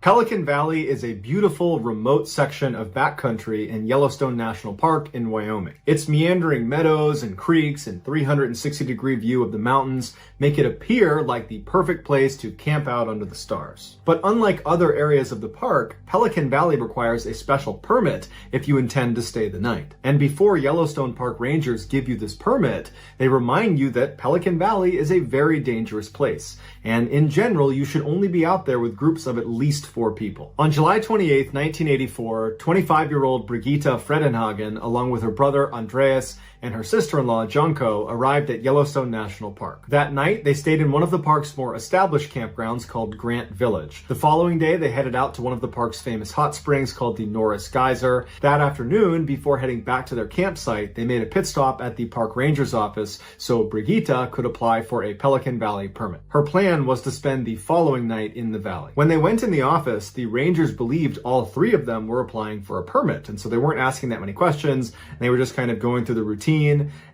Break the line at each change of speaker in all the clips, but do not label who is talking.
Pelican Valley is a beautiful, remote section of backcountry in Yellowstone National Park in Wyoming. Its meandering meadows and creeks and 360-degree view of the mountains make it appear like the perfect place to camp out under the stars. But unlike other areas of the park, Pelican Valley requires a special permit if you intend to stay the night. And before Yellowstone Park rangers give you this permit, they remind you that Pelican Valley is a very dangerous place. And in general, you should only be out there with groups of at least 4 people. On July 28, 1984, 25-year-old Brigitte Fredenhagen, along with her brother Andreas and her sister-in-law Janko, arrived at Yellowstone National Park. That night, they stayed in one of the park's more established campgrounds called Grant Village. The following day, they headed out to one of the park's famous hot springs called the Norris Geyser. That afternoon, before heading back to their campsite, they made a pit stop at the park ranger's office so Brigitte could apply for a Pelican Valley permit. Her plan was to spend the following night in the valley. When they went in the office, the rangers believed all 3 of them were applying for a permit, and so they weren't asking that many questions. They were just kind of going through the routine.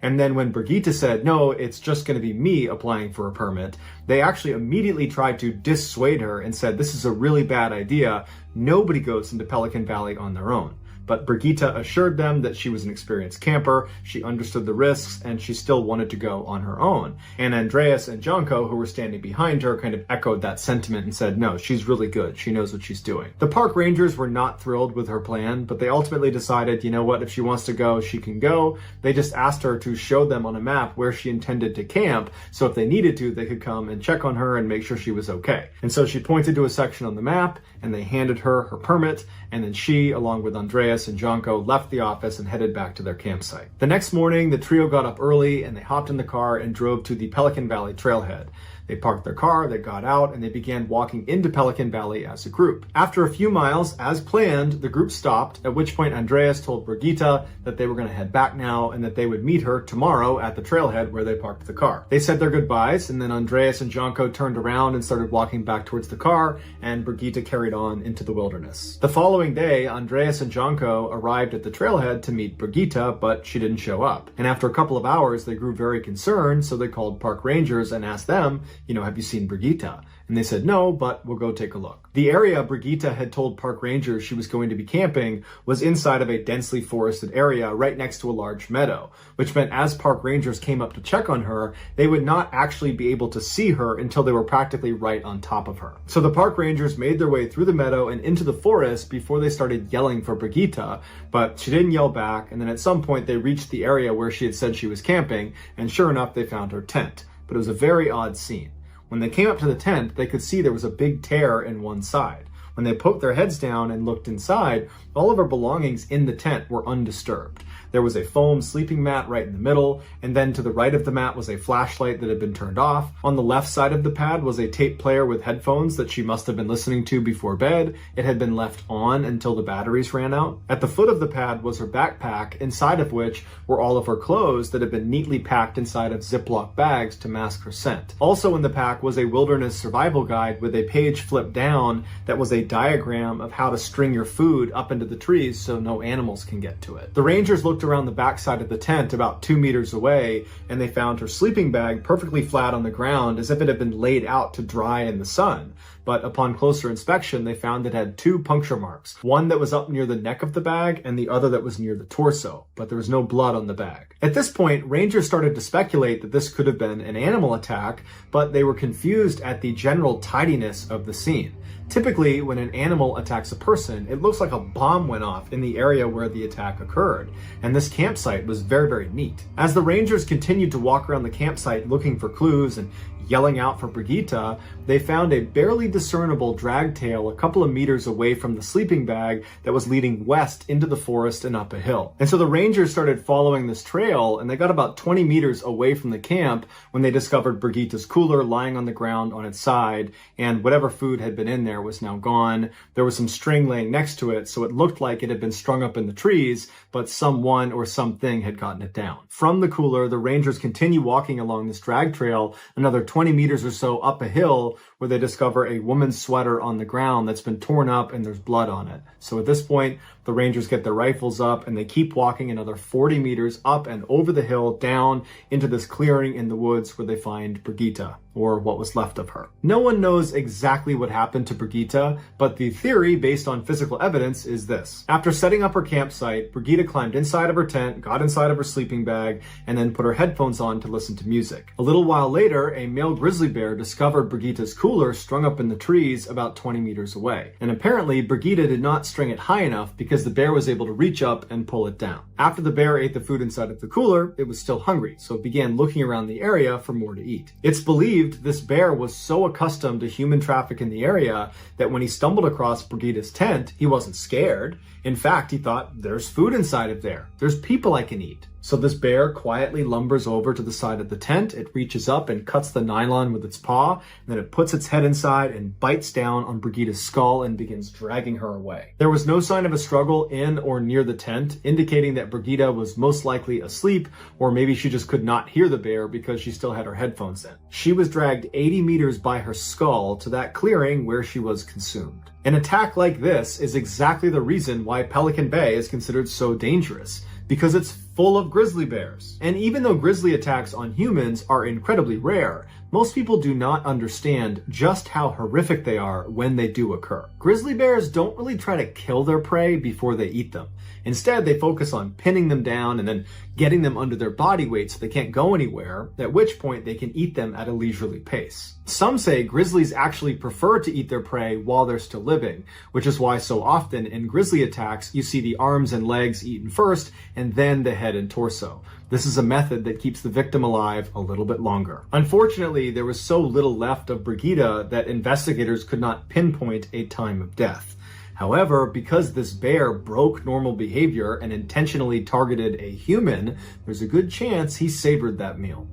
And then when Brigitte said, no, it's just going to be me applying for a permit, they actually immediately tried to dissuade her and said, this is a really bad idea. Nobody goes into Pelican Valley on their own. But Brigitte assured them that she was an experienced camper, she understood the risks, and she still wanted to go on her own. And Andreas and Janko, who were standing behind her, kind of echoed that sentiment and said, no, she's really good. She knows what she's doing. The park rangers were not thrilled with her plan, but they ultimately decided, you know what, if she wants to go, she can go. They just asked her to show them on a map where she intended to camp, so if they needed to, they could come and check on her and make sure she was okay. And so she pointed to a section on the map, and they handed her her permit, and then she, along with Andreas and Janko, left the office and headed back to their campsite. The next morning, the trio got up early and they hopped in the car and drove to the Pelican Valley trailhead. They parked their car, they got out, and they began walking into Pelican Valley as a group. After a few miles, as planned, the group stopped, at which point Andreas told Brigitte that they were going to head back now and that they would meet her tomorrow at the trailhead where they parked the car. They said their goodbyes, and then Andreas and Janko turned around and started walking back towards the car, and Brigitte carried on into the wilderness. The following day, Andreas and Janko arrived at the trailhead to meet Brigitte, but she didn't show up. And after a couple of hours, they grew very concerned, so they called park rangers and asked them, have you seen Brigitte? And they said, no, but we'll go take a look. The area Brigitte had told park rangers she was going to be camping was inside of a densely forested area right next to a large meadow, which meant as park rangers came up to check on her, they would not actually be able to see her until they were practically right on top of her. So the park rangers made their way through the meadow and into the forest before they started yelling for Brigitte, but she didn't yell back, and then at some point they reached the area where she had said she was camping, and sure enough, they found her tent. But it was a very odd scene. When they came up to the tent, they could see there was a big tear in one side. When they poked their heads down and looked inside, all of her belongings in the tent were undisturbed. There was a foam sleeping mat right in the middle, and then to the right of the mat was a flashlight that had been turned off. On the left side of the pad was a tape player with headphones that she must have been listening to before bed. It had been left on until the batteries ran out. At the foot of the pad was her backpack, inside of which were all of her clothes that had been neatly packed inside of Ziploc bags to mask her scent. Also in the pack was a wilderness survival guide with a page flipped down that was a diagram of how to string your food up into the trees so no animals can get to it. The rangers looked around the backside of the tent about 2 meters away, and they found her sleeping bag perfectly flat on the ground as if it had been laid out to dry in the sun. But upon closer inspection, they found it had 2 puncture marks, one that was up near the neck of the bag and the other that was near the torso, but there was no blood on the bag. At this point, rangers started to speculate that this could have been an animal attack, but they were confused at the general tidiness of the scene. Typically, when an animal attacks a person, it looks like a bomb went off in the area where the attack occurred, and this campsite was very, very neat. As the rangers continued to walk around the campsite looking for clues and yelling out for Brigitte, they found a barely discernible drag tail a couple of meters away from the sleeping bag that was leading west into the forest and up a hill. And so the rangers started following this trail, and they got about 20 meters away from the camp when they discovered Brigitte's cooler lying on the ground on its side, and whatever food had been in there was now gone. There was some string laying next to it, so it looked like it had been strung up in the trees, but someone or something had gotten it down. From the cooler, the rangers continue walking along this drag trail another 20 meters or so up a hill, where they discover a woman's sweater on the ground that's been torn up and there's blood on it. So at this point, the rangers get their rifles up and they keep walking another 40 meters up and over the hill down into this clearing in the woods where they find Brigitte. or what was left of her. No one knows exactly what happened to Brigitte, but the theory based on physical evidence is this. After setting up her campsite, Brigitte climbed inside of her tent, got inside of her sleeping bag, and then put her headphones on to listen to music. A little while later, a male grizzly bear discovered Brigitte's cooler strung up in the trees about 20 meters away. And apparently, Brigitte did not string it high enough because the bear was able to reach up and pull it down. After the bear ate the food inside of the cooler, it was still hungry, so it began looking around the area for more to eat. It's believed this bear was so accustomed to human traffic in the area that when he stumbled across Brigitte's tent, he wasn't scared. In fact, he thought, there's food inside of there. There's people I can eat. So this bear quietly lumbers over to the side of the tent. It reaches up and cuts the nylon with its paw, and then it puts its head inside and bites down on Brigitte's skull and begins dragging her away. There was no sign of a struggle in or near the tent, indicating that Brigitte was most likely asleep, or maybe she just could not hear the bear because she still had her headphones in. She was dragged 80 meters by her skull to that clearing where she was consumed. An attack like this is exactly the reason why Pelican Bay is considered so dangerous, because it's full of grizzly bears. And even though grizzly attacks on humans are incredibly rare, most people do not understand just how horrific they are when they do occur. Grizzly bears don't really try to kill their prey before they eat them. Instead, they focus on pinning them down and then getting them under their body weight so they can't go anywhere, at which point they can eat them at a leisurely pace. Some say grizzlies actually prefer to eat their prey while they're still living, which is why so often in grizzly attacks you see the arms and legs eaten first and then the head and torso. This is a method that keeps the victim alive a little bit longer. Unfortunately, there was so little left of Brigitte that investigators could not pinpoint a time of death. However, because this bear broke normal behavior and intentionally targeted a human, there's a good chance he savored that meal.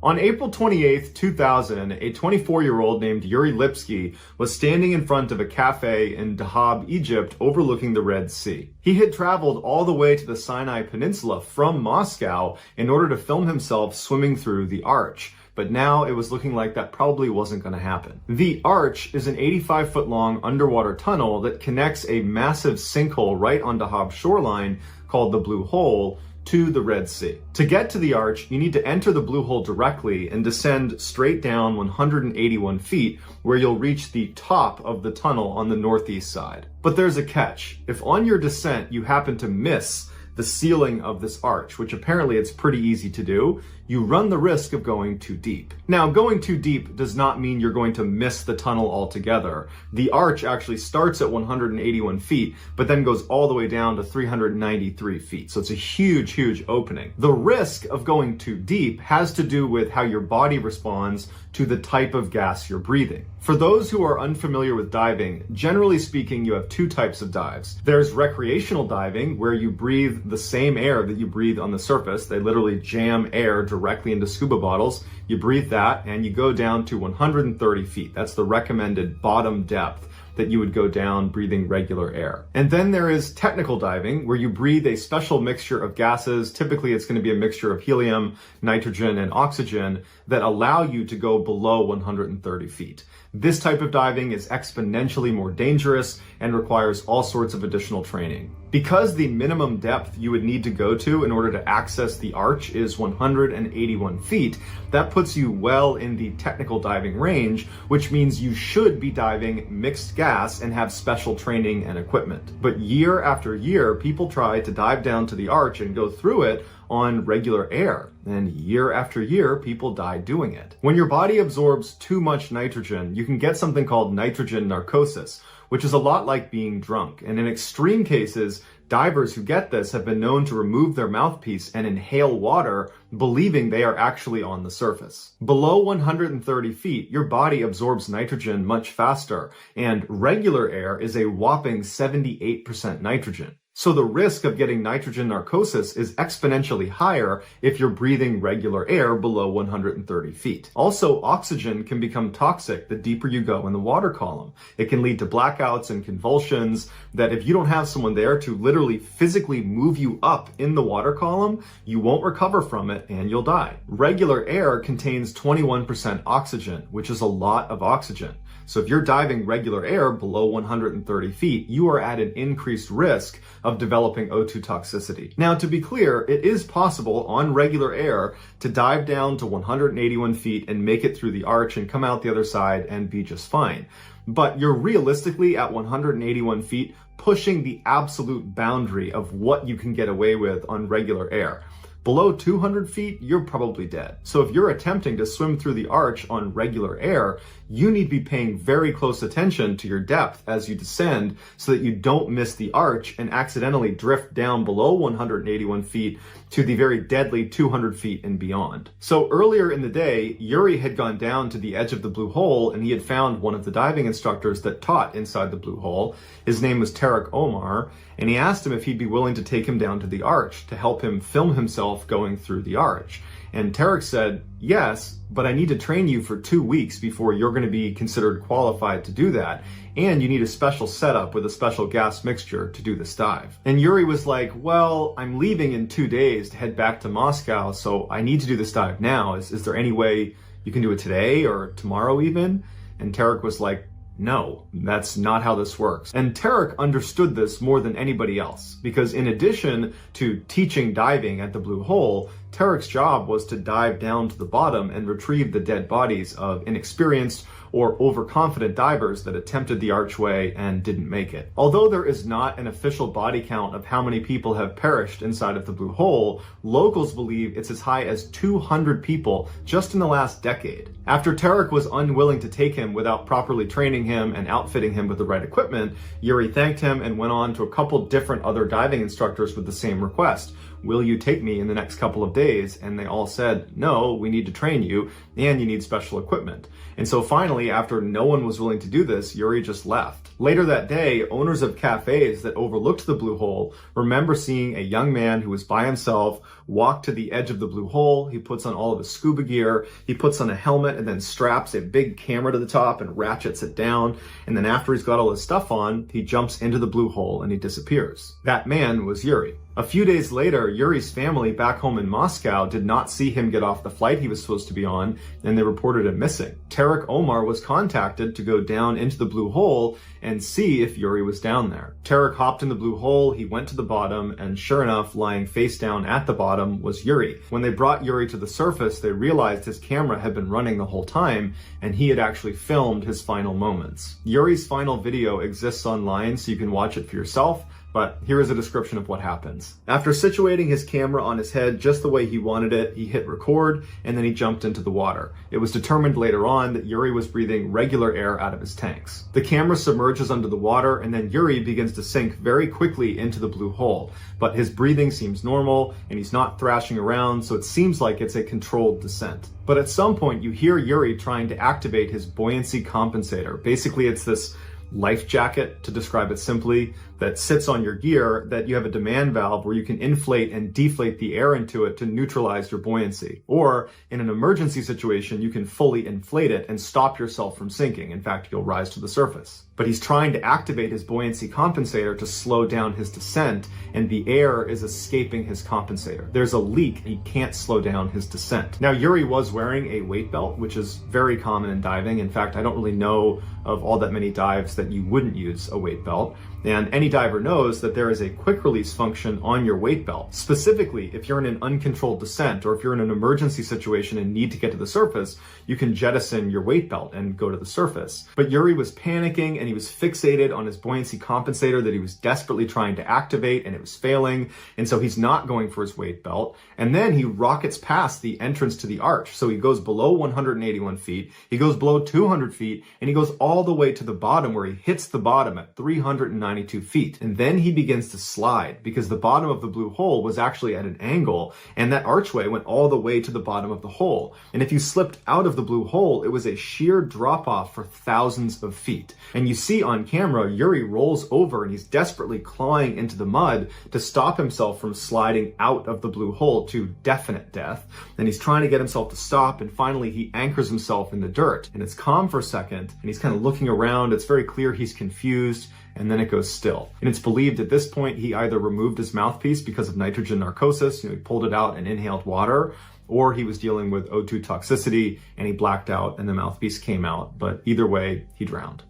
On April 28, 2000, a 24-year-old named Yuri Lipsky was standing in front of a cafe in Dahab, Egypt, overlooking the Red Sea. He had traveled all the way to the Sinai Peninsula from Moscow in order to film himself swimming through the Arch. But now it was looking like that probably wasn't going to happen. The Arch is an 85-foot-long underwater tunnel that connects a massive sinkhole right on Dahab's shoreline called the Blue Hole to the Red Sea. To get to the Arch, you need to enter the Blue Hole directly and descend straight down 181 feet, where you'll reach the top of the tunnel on the northeast side. But there's a catch. If on your descent you happen to miss the ceiling of this arch, which apparently it's pretty easy to do, you run the risk of going too deep. Now, going too deep does not mean you're going to miss the tunnel altogether. The arch actually starts at 181 feet, but then goes all the way down to 393 feet. So it's a huge, huge opening. The risk of going too deep has to do with how your body responds to the type of gas you're breathing. For those who are unfamiliar with diving, generally speaking, you have two types of dives. There's recreational diving, where you breathe the same air that you breathe on the surface. They literally jam air directly into scuba bottles. You breathe that and you go down to 130 feet. That's the recommended bottom depth that you would go down breathing regular air. And then there is technical diving, where you breathe a special mixture of gases. Typically it's going to be a mixture of helium, nitrogen, and oxygen that allow you to go below 130 feet. This type of diving is exponentially more dangerous and requires all sorts of additional training. Because the minimum depth you would need to go to in order to access the arch is 181 feet, that puts you well in the technical diving range, which means you should be diving mixed gas and have special training and equipment. But year after year, people try to dive down to the arch and go through it on regular air. And year after year, people die doing it. When your body absorbs too much nitrogen, you can get something called nitrogen narcosis, which is a lot like being drunk. And in extreme cases, divers who get this have been known to remove their mouthpiece and inhale water, believing they are actually on the surface. Below 130 feet, your body absorbs nitrogen much faster, and regular air is a whopping 78% nitrogen. So the risk of getting nitrogen narcosis is exponentially higher if you're breathing regular air below 130 feet. Also, oxygen can become toxic the deeper you go in the water column. It can lead to blackouts and convulsions that if you don't have someone there to literally physically move you up in the water column, you won't recover from it and you'll die. Regular air contains 21% oxygen, which is a lot of oxygen. So if you're diving regular air below 130 feet, you are at an increased risk of developing O2 toxicity. Now, to be clear, it is possible on regular air to dive down to 181 feet and make it through the arch and come out the other side and be just fine. But you're realistically at 181 feet pushing the absolute boundary of what you can get away with on regular air. Below 200 feet, you're probably dead. So if you're attempting to swim through the arch on regular air, you need to be paying very close attention to your depth as you descend so that you don't miss the arch and accidentally drift down below 181 feet to the very deadly 200 feet and beyond. So earlier in the day, Yuri had gone down to the edge of the blue hole and he had found one of the diving instructors that taught inside the blue hole. His name was Tarek Omar, and he asked him if he'd be willing to take him down to the arch to help him film himself going through the arch. And Tarek said, yes, but I need to train you for 2 weeks before you're going to be considered qualified to do that. And you need a special setup with a special gas mixture to do this dive. And Yuri was like, well, I'm leaving in 2 days to head back to Moscow, so I need to do this dive now. Is there any way you can do it today or tomorrow even? And Tarek was like, no, that's not how this works. And Tarek understood this more than anybody else, because in addition to teaching diving at the blue hole, Tarek's job was to dive down to the bottom and retrieve the dead bodies of inexperienced or overconfident divers that attempted the archway and didn't make it. Although there is not an official body count of how many people have perished inside of the blue hole, locals believe it's as high as 200 people just in the last decade. After Tarek was unwilling to take him without properly training him and outfitting him with the right equipment, Yuri thanked him and went on to a couple different other diving instructors with the same request. Will you take me in the next couple of days? And they all said, no, we need to train you and you need special equipment. And so finally, after no one was willing to do this, Yuri just left. Later that day, owners of cafes that overlooked the blue hole remember seeing a young man who was by himself walk to the edge of the blue hole. He puts on all of his scuba gear, he puts on a helmet and then straps a big camera to the top and ratchets it down. And then after he's got all his stuff on, he jumps into the blue hole and he disappears. That man was Yuri. A few days later, Yuri's family back home in Moscow did not see him get off the flight he was supposed to be on, and they reported him missing. Tarek Omar was contacted to go down into the blue hole and see if Yuri was down there. Tarek hopped in the blue hole, he went to the bottom, and sure enough, lying face down at the bottom was Yuri. When they brought Yuri to the surface, they realized his camera had been running the whole time, and he had actually filmed his final moments. Yuri's final video exists online, so you can watch it for yourself. But here is a description of what happens. After situating his camera on his head just the way he wanted it, he hit record and then he jumped into the water. It was determined later on that Yuri was breathing regular air out of his tanks. The camera submerges under the water and then Yuri begins to sink very quickly into the blue hole. But his breathing seems normal and he's not thrashing around, so it seems like it's a controlled descent. But at some point you hear Yuri trying to activate his buoyancy compensator. Basically it's this life jacket, to describe it simply, that sits on your gear that you have a demand valve where you can inflate and deflate the air into it to neutralize your buoyancy. Or in an emergency situation, you can fully inflate it and stop yourself from sinking. In fact, you'll rise to the surface. But he's trying to activate his buoyancy compensator to slow down his descent, and the air is escaping his compensator. There's a leak, and he can't slow down his descent. Now, Yuri was wearing a weight belt, which is very common in diving. In fact, I don't really know of all that many dives that you wouldn't use a weight belt. And any diver knows that there is a quick release function on your weight belt. Specifically, if you're in an uncontrolled descent or if you're in an emergency situation and need to get to the surface, you can jettison your weight belt and go to the surface. But Yuri was panicking and he was fixated on his buoyancy compensator that he was desperately trying to activate, and it was failing. And so he's not going for his weight belt. And then he rockets past the entrance to the arch. So he goes below 181 feet, he goes below 200 feet, and he goes all the way to the bottom where he hits the bottom at 392 feet. And then he begins to slide because the bottom of the blue hole was actually at an angle, and that archway went all the way to the bottom of the hole. And if you slipped out of the blue hole, it was a sheer drop off for thousands of feet. And you see on camera, Yuri rolls over and he's desperately clawing into the mud to stop himself from sliding out of the blue hole to definite death. And he's trying to get himself to stop, and finally he anchors himself in the dirt. And it's calm for a second, and he's kind of looking around. It's very clear he's confused, and then it goes still. And it's believed at this point he either removed his mouthpiece because of nitrogen narcosis, he pulled it out and inhaled water, or he was dealing with O2 toxicity and he blacked out and the mouthpiece came out. But either way, he drowned.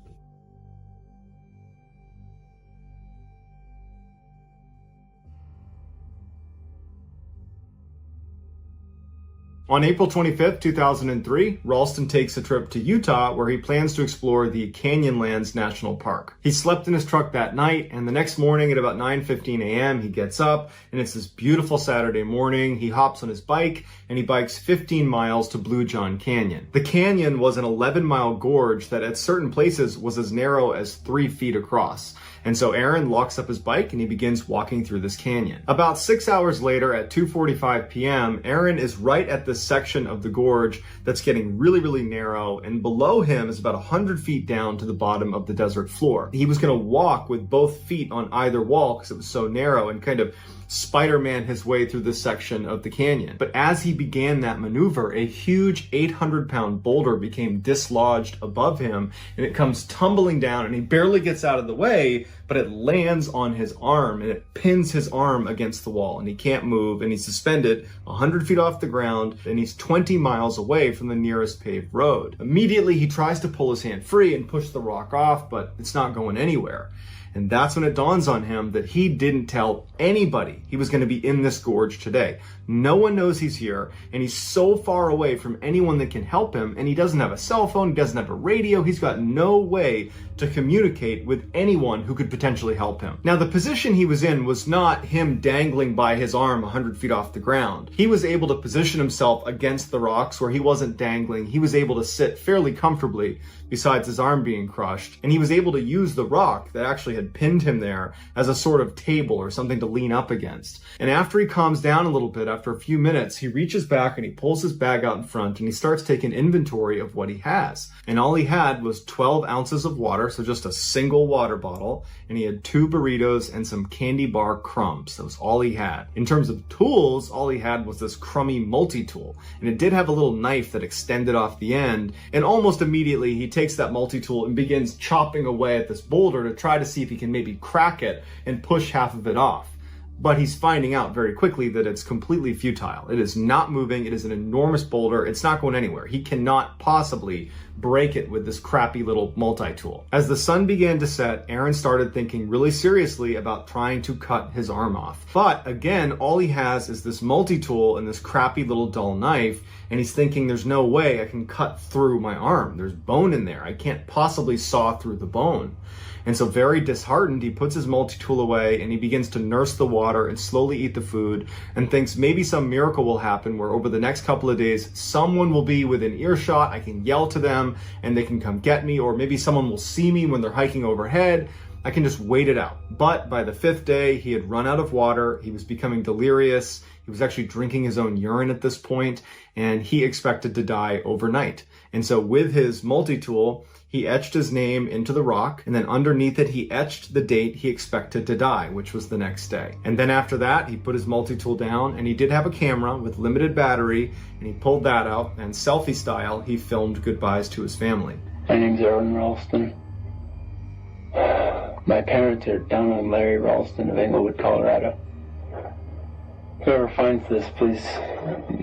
On April 25th, 2003, Ralston takes a trip to Utah where he plans to explore the Canyonlands National Park. He slept in his truck that night, and the next morning at about 9:15 a.m. he gets up, and it's this beautiful Saturday morning. He hops on his bike and he bikes 15 miles to Blue John Canyon. The canyon was an 11-mile gorge that at certain places was as narrow as 3 feet across. And so Aaron locks up his bike and he begins walking through this canyon. About 6 hours later at 2:45 p.m., Aaron is right at this section of the gorge that's getting really, really narrow, and below him is about 100 feet down to the bottom of the desert floor. He was going to walk with both feet on either wall because it was so narrow and kind of Spider-Man his way through this section of the canyon. But as he began that maneuver, a huge 800-pound boulder became dislodged above him, and it comes tumbling down, and he barely gets out of the way, but it lands on his arm, and it pins his arm against the wall, and he can't move, and he's suspended 100 feet off the ground, and he's 20 miles away from the nearest paved road. Immediately, he tries to pull his hand free and push the rock off, but it's not going anywhere. And that's when it dawns on him that he didn't tell anybody he was going to be in this gorge today. No one knows he's here, and he's so far away from anyone that can help him, and he doesn't have a cell phone, he doesn't have a radio, he's got no way to communicate with anyone who could potentially help him. Now, the position he was in was not him dangling by his arm 100 feet off the ground. He was able to position himself against the rocks where he wasn't dangling. He was able to sit fairly comfortably besides his arm being crushed, and he was able to use the rock that actually had pinned him there as a sort of table or something to lean up against. And after he calms down a little bit, after a few minutes, he reaches back and he pulls his bag out in front and he starts taking inventory of what he has. And all he had was 12 ounces of water, so just a single water bottle, and he had 2 burritos and some candy bar crumbs. That was all he had. In terms of tools, all he had was this crummy multi-tool, and it did have a little knife that extended off the end, and almost immediately he takes that multi-tool and begins chopping away at this boulder to try to see if he can maybe crack it and push half of it off. But he's finding out very quickly that it's completely futile. It is not moving. It is an enormous boulder. It's not going anywhere. He cannot possibly break it with this crappy little multi-tool. As the sun began to set, Aaron started thinking really seriously about trying to cut his arm off. But again, all he has is this multi-tool and this crappy little dull knife, and he's thinking there's no way I can cut through my arm. There's bone in there. I can't possibly saw through the bone. And so very disheartened, he puts his multi-tool away and he begins to nurse the water and slowly eat the food and thinks maybe some miracle will happen where over the next couple of days, someone will be within earshot. I can yell to them and they can come get me, or maybe someone will see me when they're hiking overhead. I can just wait it out. But by the 5th day, he had run out of water. He was becoming delirious. He was actually drinking his own urine at this point, and he expected to die overnight. And so with his multi-tool, he etched his name into the rock, and then underneath it, he etched the date he expected to die, which was the next day. And then after that, he put his multi-tool down, and he did have a camera with limited battery, and he pulled that out, and selfie style, he filmed goodbyes to his family.
My name's Aaron Ralston. My parents are Don and Larry Ralston of Englewood, Colorado. Whoever finds this, please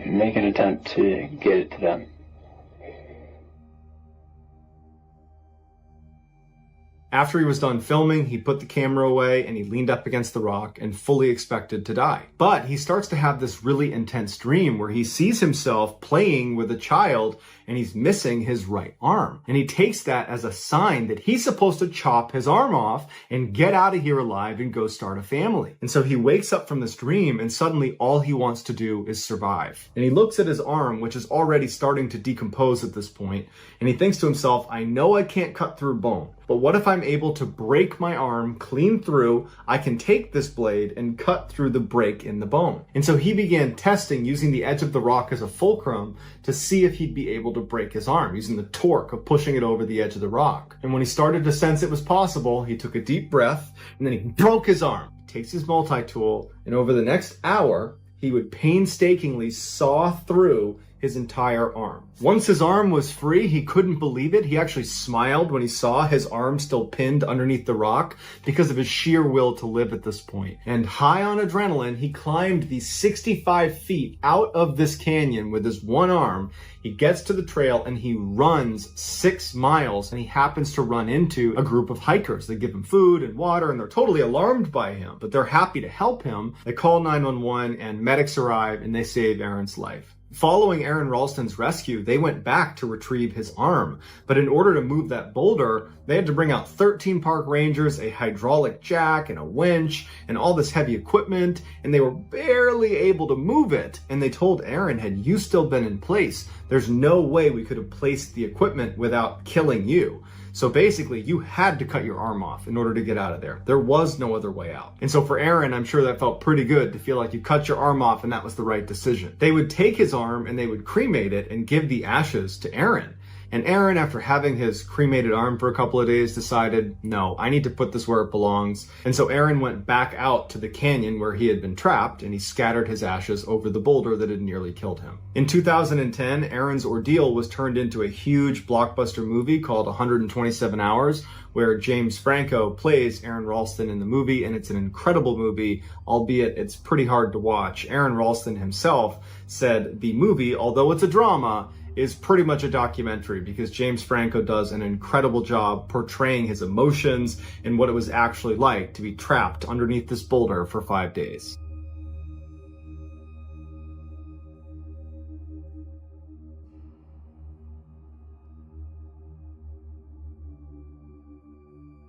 make an attempt to get it to them.
After he was done filming, he put the camera away and he leaned up against the rock and fully expected to die. But he starts to have this really intense dream where he sees himself playing with a child and he's missing his right arm. And he takes that as a sign that he's supposed to chop his arm off and get out of here alive and go start a family. And so he wakes up from this dream and suddenly all he wants to do is survive. And he looks at his arm, which is already starting to decompose at this point, and he thinks to himself, I know I can't cut through bone, but what if I'm able to break my arm clean through? I can take this blade and cut through the break in the bone. And so he began testing using the edge of the rock as a fulcrum to see if he'd be able to break his arm, using the torque of pushing it over the edge of the rock. And when he started to sense it was possible, he took a deep breath and then he broke his arm. He takes his multi-tool, and over the next hour, he would painstakingly saw through his entire arm. Once his arm was free, he couldn't believe it. He actually smiled when he saw his arm still pinned underneath the rock because of his sheer will to live at this point. And high on adrenaline, he climbed the 65 feet out of this canyon with his one arm. He gets to the trail and he runs 6 miles, and he happens to run into a group of hikers. They give him food and water and they're totally alarmed by him, but they're happy to help him. They call 911 and medics arrive and they save Aaron's life. Following Aron Ralston's rescue, they went back to retrieve his arm. But in order to move that boulder, they had to bring out 13 park rangers, a hydraulic jack, and a winch, and all this heavy equipment, and they were barely able to move it. And they told Aron, had you still been in place, there's no way we could have placed the equipment without killing you. So basically, you had to cut your arm off in order to get out of there. There was no other way out. And so for Aron, I'm sure that felt pretty good to feel like you cut your arm off and that was the right decision. They would take his arm and they would cremate it and give the ashes to Aron. And Aron, after having his cremated arm for a couple of days, decided, no, I need to put this where it belongs. And so Aron went back out to the canyon where he had been trapped, and he scattered his ashes over the boulder that had nearly killed him. In 2010, Aron's ordeal was turned into a huge blockbuster movie called 127 Hours, where James Franco plays Aron Ralston in the movie, and it's an incredible movie, albeit it's pretty hard to watch. Aron Ralston himself said the movie, although it's a drama, is pretty much a documentary because James Franco does an incredible job portraying his emotions and what it was actually like to be trapped underneath this boulder for 5 days.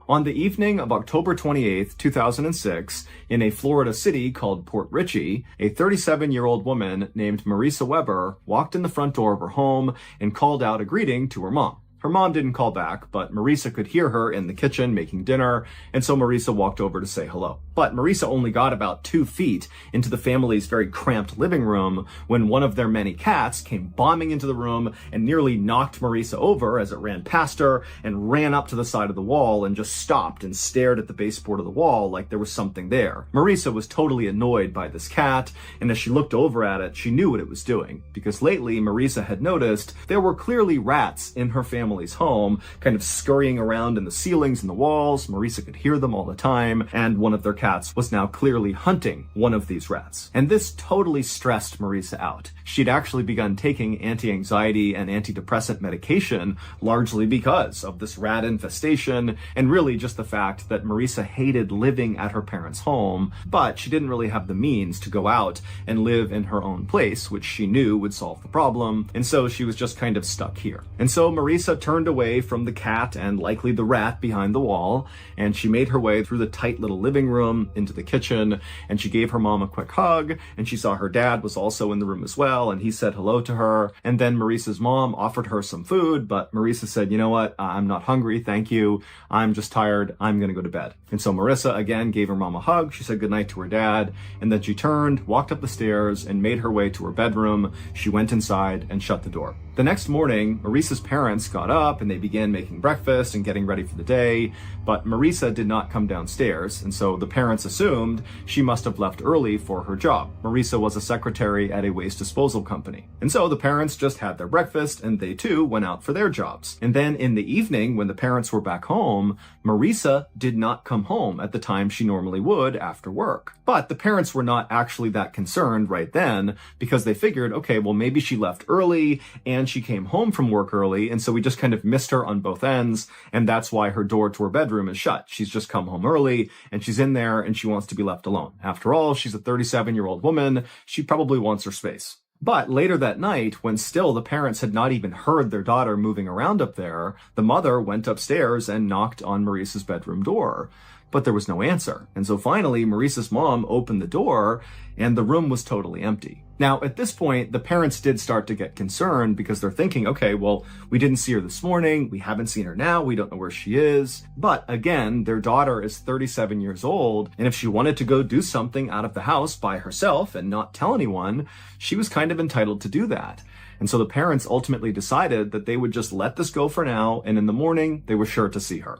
On the evening of October 28, 2006, in a Florida city called Port Richey, a 37-year-old woman named Marisa Weber walked in the front door of her home and called out a greeting to her mom. Her mom didn't call back, but Marisa could hear her in the kitchen making dinner, and so Marisa walked over to say hello. But Marisa only got about 2 feet into the family's very cramped living room when one of their many cats came bombing into the room and nearly knocked Marisa over as it ran past her and ran up to the side of the wall and just stopped and stared at the baseboard of the wall like there was something there. Marisa was totally annoyed by this cat, and as she looked over at it, she knew what it was doing, because lately Marisa had noticed there were clearly rats in her family's home, kind of scurrying around in the ceilings and the walls. Marisa could hear them all the time, and one of their cats was now clearly hunting one of these rats. And this totally stressed Marisa out. She'd actually begun taking anti-anxiety and antidepressant medication largely because of this rat infestation, and really just the fact that Marisa hated living at her parents' home, but she didn't really have the means to go out and live in her own place, which she knew would solve the problem, and so she was just kind of stuck here. And so Marisa turned away from the cat and likely the rat behind the wall, and she made her way through the tight little living room into the kitchen, and she gave her mom a quick hug, and she saw her dad was also in the room as well, and he said hello to her. And then Marisa's mom offered her some food, but Marisa said, you know what, I'm not hungry, thank you, I'm just tired, I'm gonna go to bed. And so Marisa again gave her mom a hug, she said goodnight to her dad, and then she turned, walked up the stairs, and made her way to her bedroom. She went inside and shut the door. The next morning, Marisa's parents got up and they began making breakfast and getting ready for the day, but Marisa did not come downstairs, and so the parents assumed she must have left early for her job. Marisa was a secretary at a waste disposal company. And so the parents just had their breakfast and they too went out for their jobs. And then in the evening, when the parents were back home, Marisa did not come home at the time she normally would after work. But the parents were not actually that concerned right then, because they figured, okay, well maybe she left early and she came home from work early, and so we just kind of missed her on both ends, and that's why her door to her bedroom is shut. She's just come home early, and she's in there, and she wants to be left alone. After all, she's a 37-year-old woman. She probably wants her space. But later that night, when still the parents had not even heard their daughter moving around up there, the mother went upstairs and knocked on Marisa's bedroom door. But there was no answer. And so finally, Marisa's mom opened the door and the room was totally empty. Now, at this point, the parents did start to get concerned because they're thinking, okay, well, we didn't see her this morning. We haven't seen her now. We don't know where she is. But again, their daughter is 37 years old. And if she wanted to go do something out of the house by herself and not tell anyone, she was kind of entitled to do that. And so the parents ultimately decided that they would just let this go for now. And in the morning, they were sure to see her.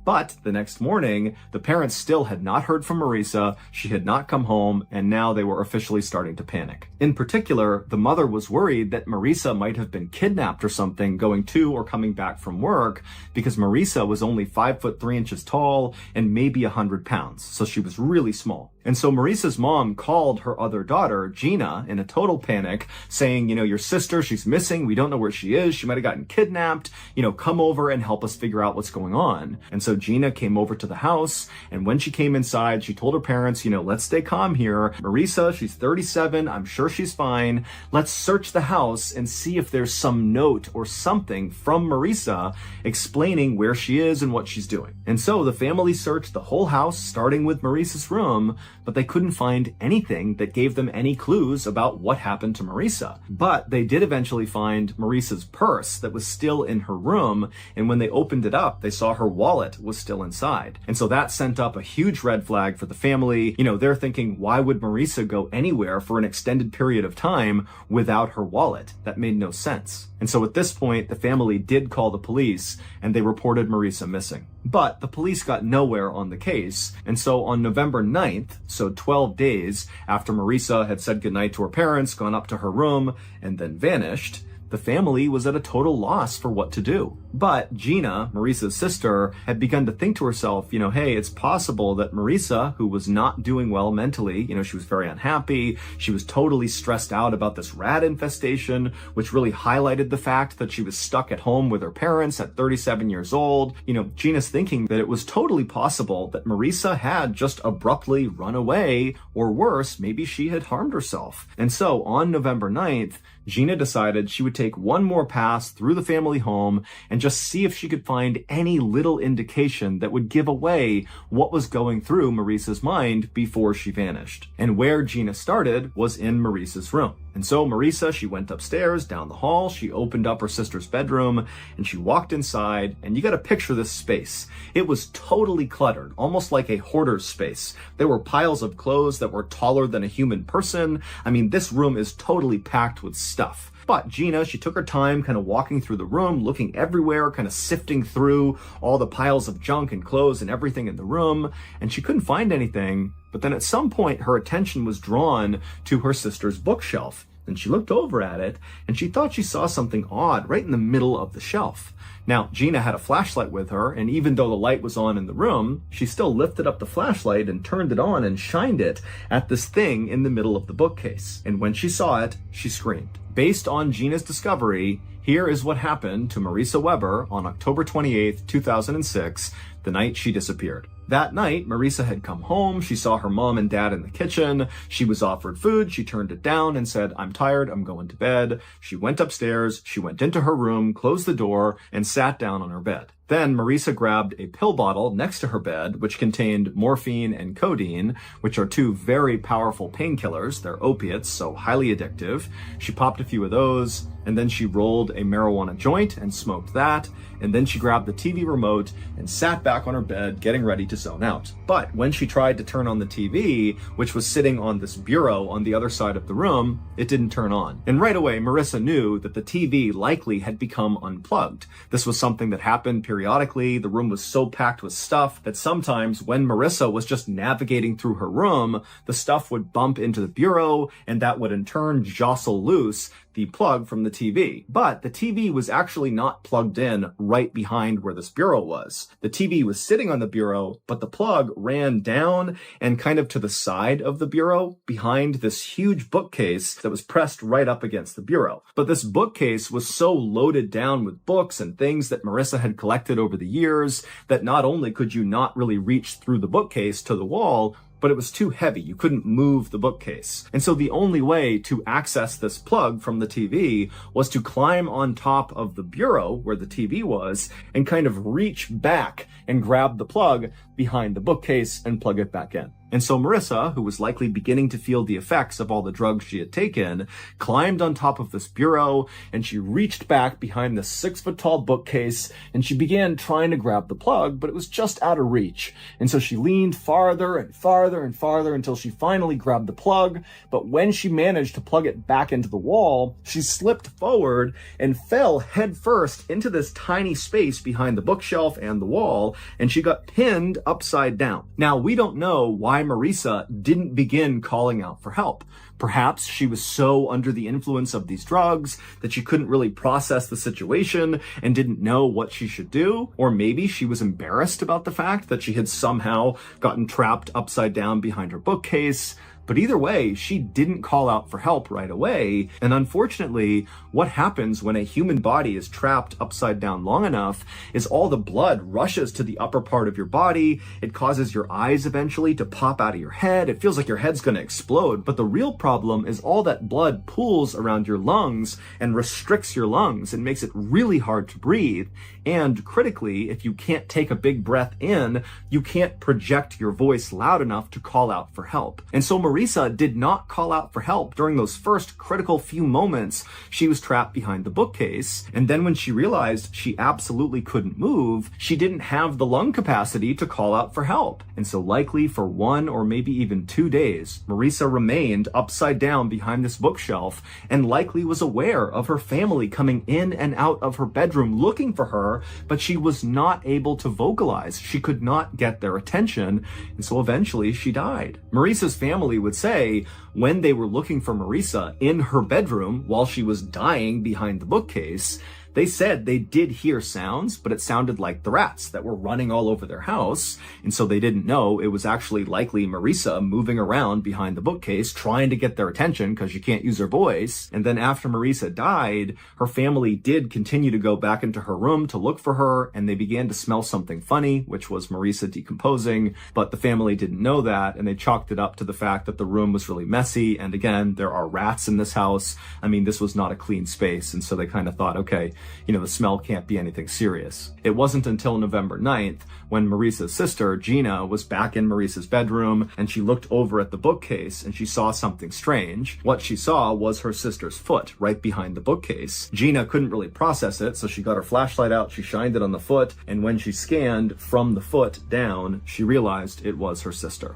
But the next morning, the parents still had not heard from Marisa, she had not come home, and now they were officially starting to panic. In particular, the mother was worried that Marisa might have been kidnapped or something going to or coming back from work, because Marisa was only 5'3" tall and maybe 100 pounds, so she was really small. And so Marisa's mom called her other daughter, Gina, in a total panic, saying, your sister, she's missing, we don't know where she is, she might have gotten kidnapped, come over and help us figure out what's going on. And so Gina came over to the house, and when she came inside, she told her parents, let's stay calm here. Marisa, she's 37, I'm sure she's fine. Let's search the house and see if there's some note or something from Marisa explaining where she is and what she's doing. And so the family searched the whole house, starting with Marisa's room, but they couldn't find anything that gave them any clues about what happened to Marisa. But they did eventually find Marisa's purse that was still in her room, and when they opened it up, they saw her wallet was still inside. And so that sent up a huge red flag for the family. They're thinking, why would Marisa go anywhere for an extended period of time without her wallet? That made no sense. And so at this point, the family did call the police, and they reported Marisa missing. But the police got nowhere on the case, and so on November 9th, so 12 days after Marisa had said goodnight to her parents, gone up to her room, and then vanished, the family was at a total loss for what to do. But Gina, Marisa's sister, had begun to think to herself, hey, it's possible that Marisa, who was not doing well mentally, she was very unhappy, she was totally stressed out about this rat infestation, which really highlighted the fact that she was stuck at home with her parents at 37 years old. Gina's thinking that it was totally possible that Marisa had just abruptly run away, or worse, maybe she had harmed herself. And so on November 9th, Gina decided she would take one more pass through the family home and just see if she could find any little indication that would give away what was going through Marisa's mind before she vanished. And where Gina started was in Marisa's room. And so Marisa, she went upstairs, down the hall, she opened up her sister's bedroom, and she walked inside, and you gotta picture this space. It was totally cluttered, almost like a hoarder's space. There were piles of clothes that were taller than a human person. I mean, this room is totally packed with stuff. But Gina, she took her time kind of walking through the room, looking everywhere, kind of sifting through all the piles of junk and clothes and everything in the room, and she couldn't find anything. But then at some point, her attention was drawn to her sister's bookshelf. And she looked over at it, and she thought she saw something odd right in the middle of the shelf. Now, Gina had a flashlight with her, and even though the light was on in the room, she still lifted up the flashlight and turned it on and shined it at this thing in the middle of the bookcase. And when she saw it, she screamed. Based on Gina's discovery, here is what happened to Marisa Weber on October 28th, 2006, the night she disappeared. That night, Marisa had come home, she saw her mom and dad in the kitchen, she was offered food, she turned it down and said, I'm tired, I'm going to bed. She went upstairs, she went into her room, closed the door, and sat down on her bed. Then Marisa grabbed a pill bottle next to her bed, which contained morphine and codeine, which are two very powerful painkillers. They're opiates, so highly addictive. She popped a few of those, and then she rolled a marijuana joint and smoked that, and then she grabbed the TV remote and sat back on her bed, getting ready to zone out. But when she tried to turn on the TV, which was sitting on this bureau on the other side of the room, it didn't turn on. And right away, Marisa knew that the TV likely had become unplugged. This was something that happened periodically. The room was so packed with stuff that sometimes when Marisa was just navigating through her room, the stuff would bump into the bureau, and that would in turn jostle loose the plug from the TV. But the TV was actually not plugged in right behind where this bureau was. The TV was sitting on the bureau, but the plug ran down and kind of to the side of the bureau behind this huge bookcase that was pressed right up against the bureau. But this bookcase was so loaded down with books and things that Marisa had collected over the years that not only could you not really reach through the bookcase to the wall, but it was too heavy. You couldn't move the bookcase. And so the only way to access this plug from the TV was to climb on top of the bureau where the TV was and kind of reach back and grab the plug behind the bookcase and plug it back in. And so Marissa, who was likely beginning to feel the effects of all the drugs she had taken, climbed on top of this bureau, and she reached back behind the 6-foot-tall bookcase, and she began trying to grab the plug, but it was just out of reach. And so she leaned farther and farther and farther until she finally grabbed the plug, but when she managed to plug it back into the wall, she slipped forward and fell headfirst into this tiny space behind the bookshelf and the wall, and she got pinned upside down. Now, we don't know why Marissa didn't begin calling out for help. Perhaps she was so under the influence of these drugs that she couldn't really process the situation and didn't know what she should do. Or maybe she was embarrassed about the fact that she had somehow gotten trapped upside down behind her bookcase. But either way, she didn't call out for help right away. And unfortunately, what happens when a human body is trapped upside down long enough is all the blood rushes to the upper part of your body. It causes your eyes eventually to pop out of your head. It feels like your head's going to explode. But the real problem is all that blood pools around your lungs and restricts your lungs and makes it really hard to breathe. And critically, if you can't take a big breath in, you can't project your voice loud enough to call out for help. And so Marissa did not call out for help during those first critical few moments she was trapped behind the bookcase. And then when she realized she absolutely couldn't move, she didn't have the lung capacity to call out for help. And so likely for 1 or maybe even 2 days, Marissa remained upside down behind this bookshelf and likely was aware of her family coming in and out of her bedroom looking for her, but she was not able to vocalize. She could not get their attention. And so eventually she died. Marissa's family would say when they were looking for Marissa in her bedroom while she was dying behind the bookcase, they said they did hear sounds, but it sounded like the rats that were running all over their house. And so they didn't know it was actually likely Marissa moving around behind the bookcase trying to get their attention because she can't use her voice. And then after Marissa died, her family did continue to go back into her room to look for her, and they began to smell something funny, which was Marissa decomposing. But the family didn't know that, and they chalked it up to the fact that the room was really messy. And again, there are rats in this house. I mean, this was not a clean space. And so they kind of thought, okay, the smell can't be anything serious. It wasn't until November 9th when Marissa's sister, Gina, was back in Marissa's bedroom, and she looked over at the bookcase and she saw something strange. What she saw was her sister's foot right behind the bookcase. Gina couldn't really process it, so she got her flashlight out, she shined it on the foot, and when she scanned from the foot down, she realized it was her sister.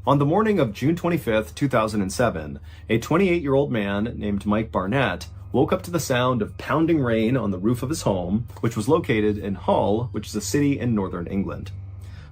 On the morning of June 25th, 2007, a 28-year-old man named Mike Barnett woke up to the sound of pounding rain on the roof of his home, which was located in Hull, which is a city in northern England.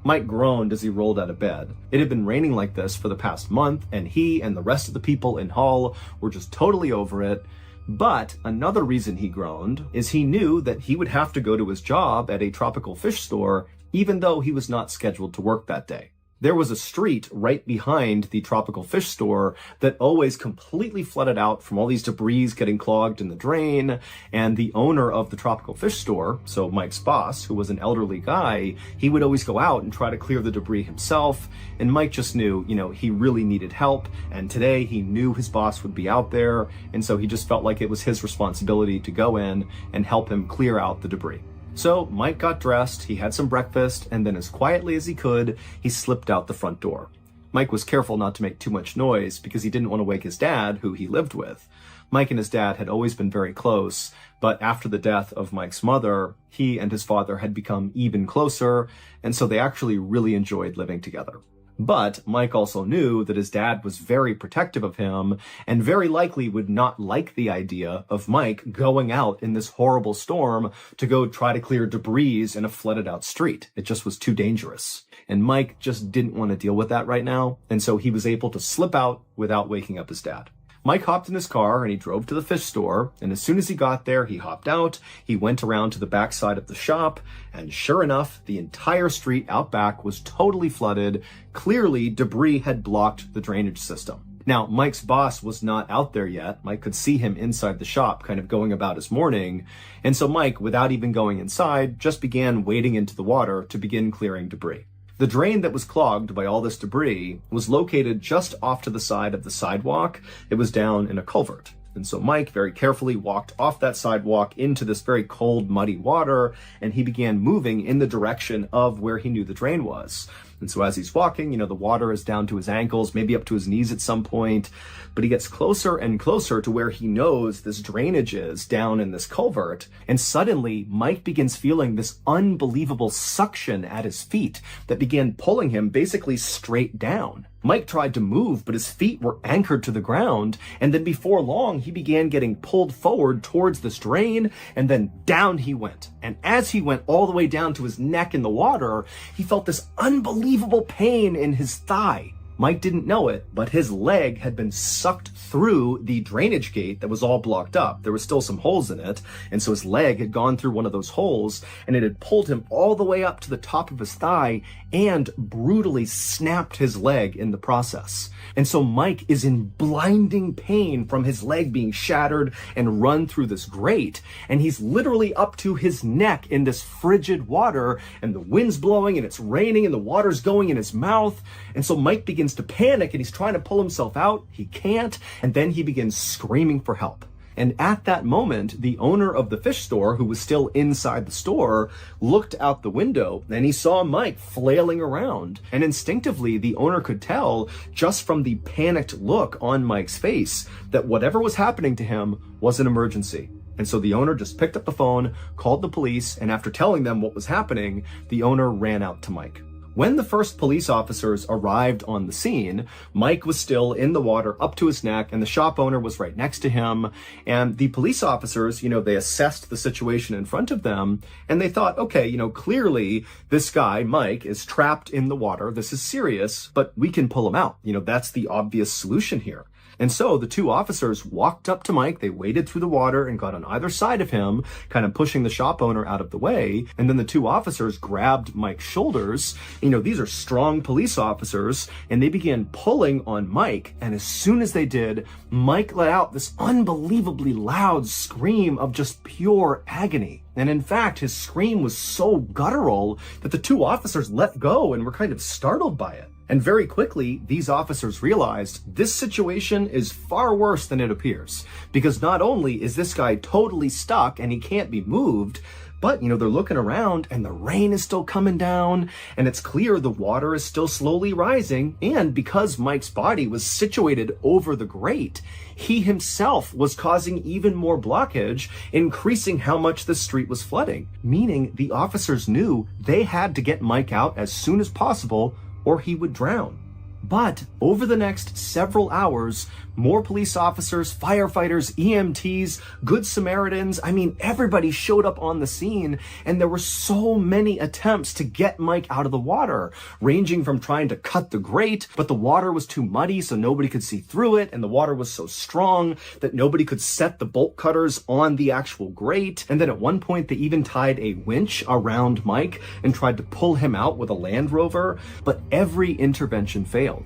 Mike groaned as he rolled out of bed. It had been raining like this for the past month, and he and the rest of the people in Hull were just totally over it. But another reason he groaned is he knew that he would have to go to his job at a tropical fish store, even though he was not scheduled to work that day. There was a street right behind the tropical fish store that always completely flooded out from all these debris getting clogged in the drain, and the owner of the tropical fish store, so Mike's boss, who was an elderly guy, he would always go out and try to clear the debris himself, and Mike just knew, he really needed help, and today he knew his boss would be out there, and so he just felt like it was his responsibility to go in and help him clear out the debris. So Mike got dressed, he had some breakfast, and then as quietly as he could, he slipped out the front door. Mike was careful not to make too much noise because he didn't want to wake his dad, who he lived with. Mike and his dad had always been very close, but after the death of Mike's mother, he and his father had become even closer, and so they actually really enjoyed living together. But Mike also knew that his dad was very protective of him and very likely would not like the idea of Mike going out in this horrible storm to go try to clear debris in a flooded out street. It just was too dangerous. And Mike just didn't want to deal with that right now, and so he was able to slip out without waking up his dad. Mike hopped in his car and he drove to the fish store, and as soon as he got there, he hopped out, he went around to the back side of the shop, and sure enough, the entire street out back was totally flooded. Clearly, debris had blocked the drainage system. Now, Mike's boss was not out there yet. Mike could see him inside the shop, kind of going about his morning, and so Mike, without even going inside, just began wading into the water to begin clearing debris. The drain that was clogged by all this debris was located just off to the side of the sidewalk. It was down in a culvert. And so Mike very carefully walked off that sidewalk into this very cold, muddy water, and he began moving in the direction of where he knew the drain was. And so as he's walking, the water is down to his ankles, maybe up to his knees at some point, but he gets closer and closer to where he knows this drainage is down in this culvert. And suddenly Mike begins feeling this unbelievable suction at his feet that began pulling him basically straight down. Mike tried to move, but his feet were anchored to the ground, and then before long, he began getting pulled forward towards this drain, and then down he went. And as he went all the way down to his neck in the water, he felt this unbelievable pain in his thigh. Mike didn't know it, but his leg had been sucked through the drainage gate that was all blocked up. There was still some holes in it, and so his leg had gone through one of those holes, and it had pulled him all the way up to the top of his thigh and brutally snapped his leg in the process. And so Mike is in blinding pain from his leg being shattered and run through this grate, and he's literally up to his neck in this frigid water, and the wind's blowing and it's raining and the water's going in his mouth. And so Mike begins to panic and he's trying to pull himself out. He can't. And then he begins screaming for help. And at that moment, the owner of the fish store, who was still inside the store, looked out the window and he saw Mike flailing around. And instinctively, the owner could tell just from the panicked look on Mike's face that whatever was happening to him was an emergency. And so the owner just picked up the phone, called the police, and after telling them what was happening, the owner ran out to Mike. When the first police officers arrived on the scene, Mike was still in the water up to his neck, and the shop owner was right next to him. And the police officers, they assessed the situation in front of them, and they thought, okay, clearly this guy, Mike, is trapped in the water. This is serious, but we can pull him out. That's the obvious solution here. And so the two officers walked up to Mike, they waded through the water and got on either side of him, kind of pushing the shop owner out of the way. And then the two officers grabbed Mike's shoulders. These are strong police officers, and they began pulling on Mike. And as soon as they did, Mike let out this unbelievably loud scream of just pure agony. And in fact, his scream was so guttural that the two officers let go and were kind of startled by it. And very quickly, these officers realized this situation is far worse than it appears. Because not only is this guy totally stuck and he can't be moved, but, they're looking around and the rain is still coming down and it's clear the water is still slowly rising. And because Mike's body was situated over the grate, he himself was causing even more blockage, increasing how much the street was flooding. Meaning the officers knew they had to get Mike out as soon as possible or he would drown. But over the next several hours, more police officers, firefighters, EMTs, Good Samaritans, everybody showed up on the scene, and there were so many attempts to get Mike out of the water, ranging from trying to cut the grate, but the water was too muddy so nobody could see through it, and the water was so strong that nobody could set the bolt cutters on the actual grate. And then at one point, they even tied a winch around Mike and tried to pull him out with a Land Rover, but every intervention failed.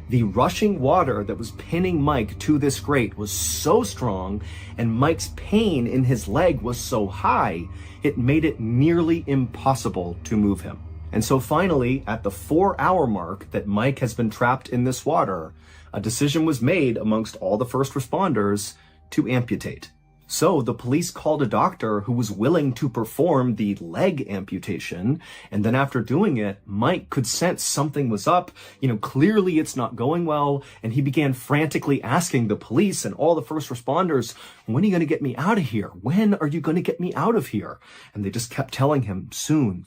The rushing water that was pinning Mike to this grate was so strong, and Mike's pain in his leg was so high, it made it nearly impossible to move him. And so finally, at the 4-hour mark that Mike has been trapped in this water, a decision was made amongst all the first responders to amputate. So the police called a doctor who was willing to perform the leg amputation. And then after doing it, Mike could sense something was up. Clearly it's not going well. And he began frantically asking the police and all the first responders, when are you going to get me out of here? When are you going to get me out of here? And they just kept telling him, soon,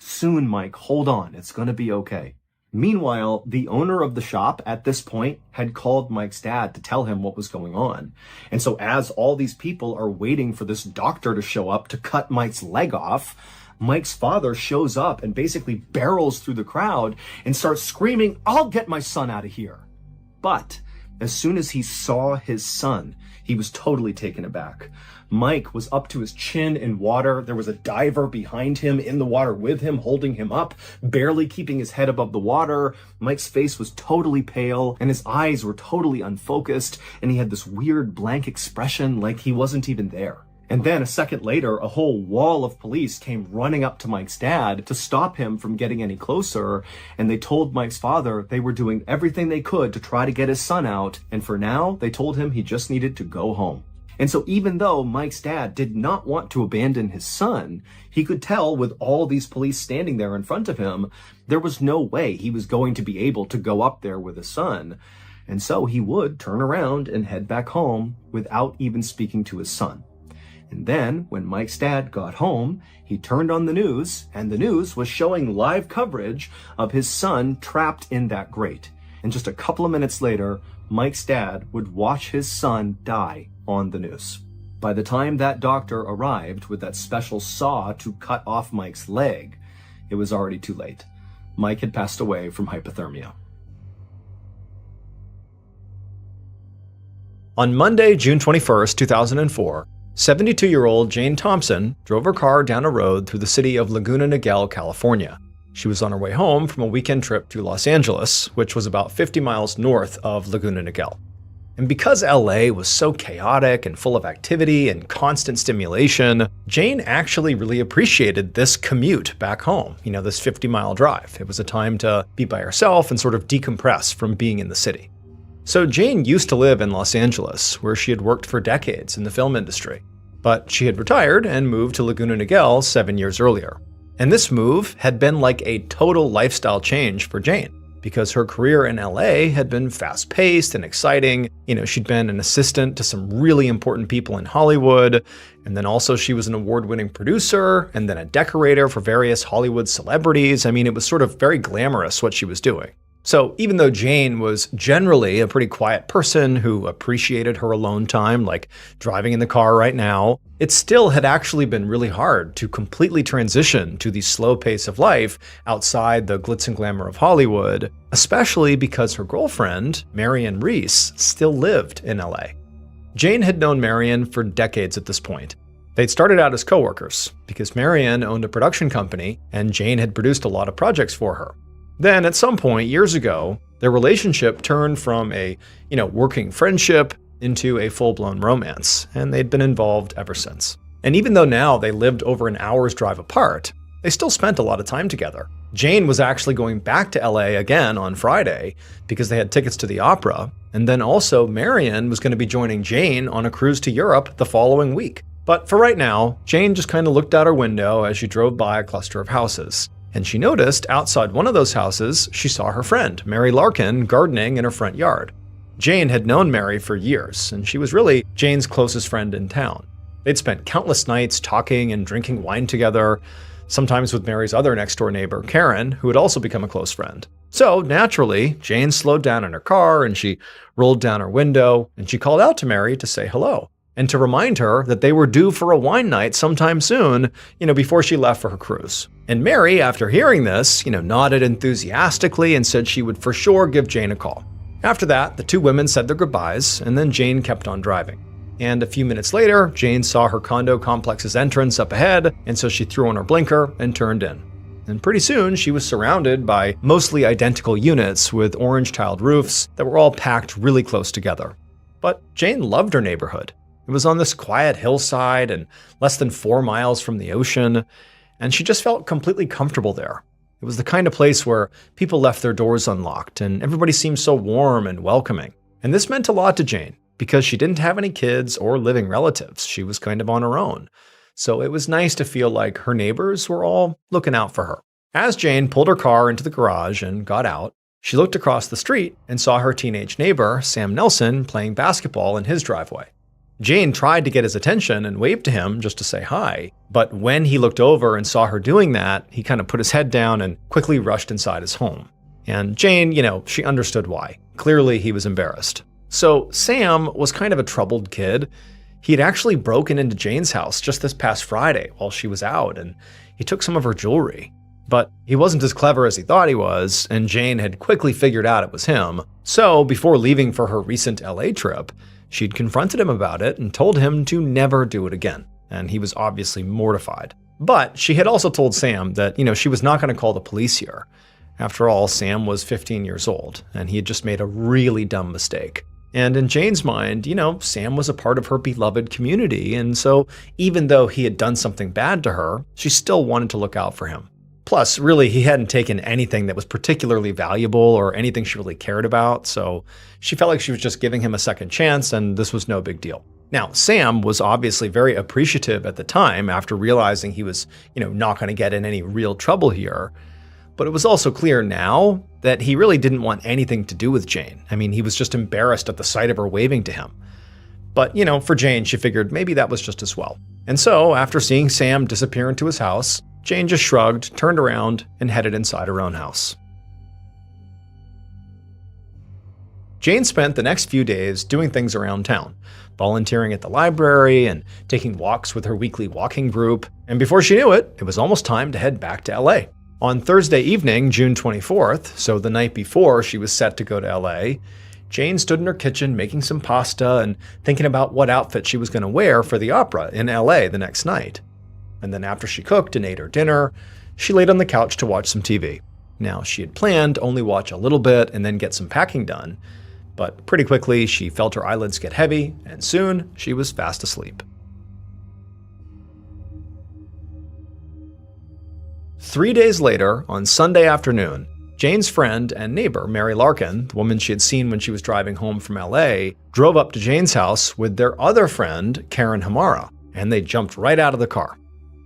Mike, hold on. It's going to be okay. Meanwhile, the owner of the shop at this point had called Mike's dad to tell him what was going on. And so as all these people are waiting for this doctor to show up to cut Mike's leg off, Mike's father shows up and basically barrels through the crowd and starts screaming, "I'll get my son out of here." But as soon as he saw his son, he was totally taken aback. Mike was up to his chin in water. There was a diver behind him in the water with him, holding him up, barely keeping his head above the water. Mike's face was totally pale and his eyes were totally unfocused, and he had this weird blank expression like he wasn't even there. And then a second later, a whole wall of police came running up to Mike's dad to stop him from getting any closer. And they told Mike's father they were doing everything they could to try to get his son out. And for now, they told him he just needed to go home. And so even though Mike's dad did not want to abandon his son, he could tell with all these police standing there in front of him, there was no way he was going to be able to go up there with his son. And so he would turn around and head back home without even speaking to his son. And then when Mike's dad got home, he turned on the news, and the news was showing live coverage of his son trapped in that grate. And just a couple of minutes later, Mike's dad would watch his son die on the news. By the time that doctor arrived with that special saw to cut off Mike's leg, it was already too late. Mike had passed away from hypothermia. On Monday, June 21st, 2004, 72-year-old Jane Thompson drove her car down a road through the city of Laguna Niguel, California. She was on her way home from a weekend trip to Los Angeles, which was about 50 miles north of Laguna Niguel. And because LA was so chaotic and full of activity and constant stimulation, Jane actually really appreciated this commute back home, this 50-mile drive. It was a time to be by herself and sort of decompress from being in the city. So Jane used to live in Los Angeles, where she had worked for decades in the film industry. But she had retired and moved to Laguna Niguel 7 years earlier. And this move had been like a total lifestyle change for Jane, because her career in LA had been fast-paced and exciting. She'd been an assistant to some really important people in Hollywood, and then also she was an award-winning producer, and then a decorator for various Hollywood celebrities. It was sort of very glamorous what she was doing. So even though Jane was generally a pretty quiet person who appreciated her alone time, like driving in the car right now, it still had actually been really hard to completely transition to the slow pace of life outside the glitz and glamour of Hollywood, especially because her girlfriend, Marion Reese, still lived in LA. Jane had known Marion for decades at this point. They'd started out as coworkers because Marion owned a production company and Jane had produced a lot of projects for her. Then at some point years ago, their relationship turned from a, working friendship into a full-blown romance, and they'd been involved ever since. And even though now they lived over an hour's drive apart, they still spent a lot of time together. Jane was actually going back to LA again on Friday because they had tickets to the opera, and then also Marion was going to be joining Jane on a cruise to Europe the following week. But for right now, Jane just kind of looked out her window as she drove by a cluster of houses. And she noticed outside one of those houses, she saw her friend, Mary Larkin, gardening in her front yard. Jane had known Mary for years, and she was really Jane's closest friend in town. They'd spent countless nights talking and drinking wine together, sometimes with Mary's other next-door neighbor, Karen, who had also become a close friend. So, naturally, Jane slowed down in her car, and she rolled down her window, and she called out to Mary to say hello, and to remind her that they were due for a wine night sometime soon, before she left for her cruise. And Mary, after hearing this, nodded enthusiastically and said she would for sure give Jane a call. After that, the two women said their goodbyes, and then Jane kept on driving. And a few minutes later, Jane saw her condo complex's entrance up ahead, and so she threw on her blinker and turned in. And pretty soon, she was surrounded by mostly identical units with orange-tiled roofs that were all packed really close together. But Jane loved her neighborhood. It was on this quiet hillside and less than 4 miles from the ocean, and she just felt completely comfortable there. It was the kind of place where people left their doors unlocked, and everybody seemed so warm and welcoming. And this meant a lot to Jane, because she didn't have any kids or living relatives. She was kind of on her own. So it was nice to feel like her neighbors were all looking out for her. As Jane pulled her car into the garage and got out, she looked across the street and saw her teenage neighbor, Sam Nelson, playing basketball in his driveway. Jane tried to get his attention and waved to him just to say hi, but when he looked over and saw her doing that, he kind of put his head down and quickly rushed inside his home. And Jane, she understood why. Clearly, he was embarrassed. So Sam was kind of a troubled kid. He had actually broken into Jane's house just this past Friday while she was out, and he took some of her jewelry. But he wasn't as clever as he thought he was, and Jane had quickly figured out it was him. So before leaving for her recent LA trip, she'd confronted him about it and told him to never do it again, and he was obviously mortified. But she had also told Sam that, she was not going to call the police here. After all, Sam was 15 years old, and he had just made a really dumb mistake. And in Jane's mind, Sam was a part of her beloved community, and so even though he had done something bad to her, she still wanted to look out for him. Plus, really, he hadn't taken anything that was particularly valuable or anything she really cared about, so she felt like she was just giving him a second chance, and this was no big deal. Now, Sam was obviously very appreciative at the time after realizing he was, not going to get in any real trouble here. But it was also clear now that he really didn't want anything to do with Jane. I mean, he was just embarrassed at the sight of her waving to him. But, for Jane, she figured maybe that was just as well. And so, after seeing Sam disappear into his house, Jane just shrugged, turned around, and headed inside her own house. Jane spent the next few days doing things around town, volunteering at the library and taking walks with her weekly walking group. And before she knew it, it was almost time to head back to LA. On Thursday evening, June 24th, so the night before she was set to go to LA, Jane stood in her kitchen making some pasta and thinking about what outfit she was going to wear for the opera in LA the next night. And then after she cooked and ate her dinner, she laid on the couch to watch some TV. Now, she had planned to only watch a little bit and then get some packing done, but pretty quickly she felt her eyelids get heavy, and soon she was fast asleep. 3 days later, on Sunday afternoon, Jane's friend and neighbor, Mary Larkin, the woman she had seen when she was driving home from LA, drove up to Jane's house with their other friend, Karen Hamara, and they jumped right out of the car.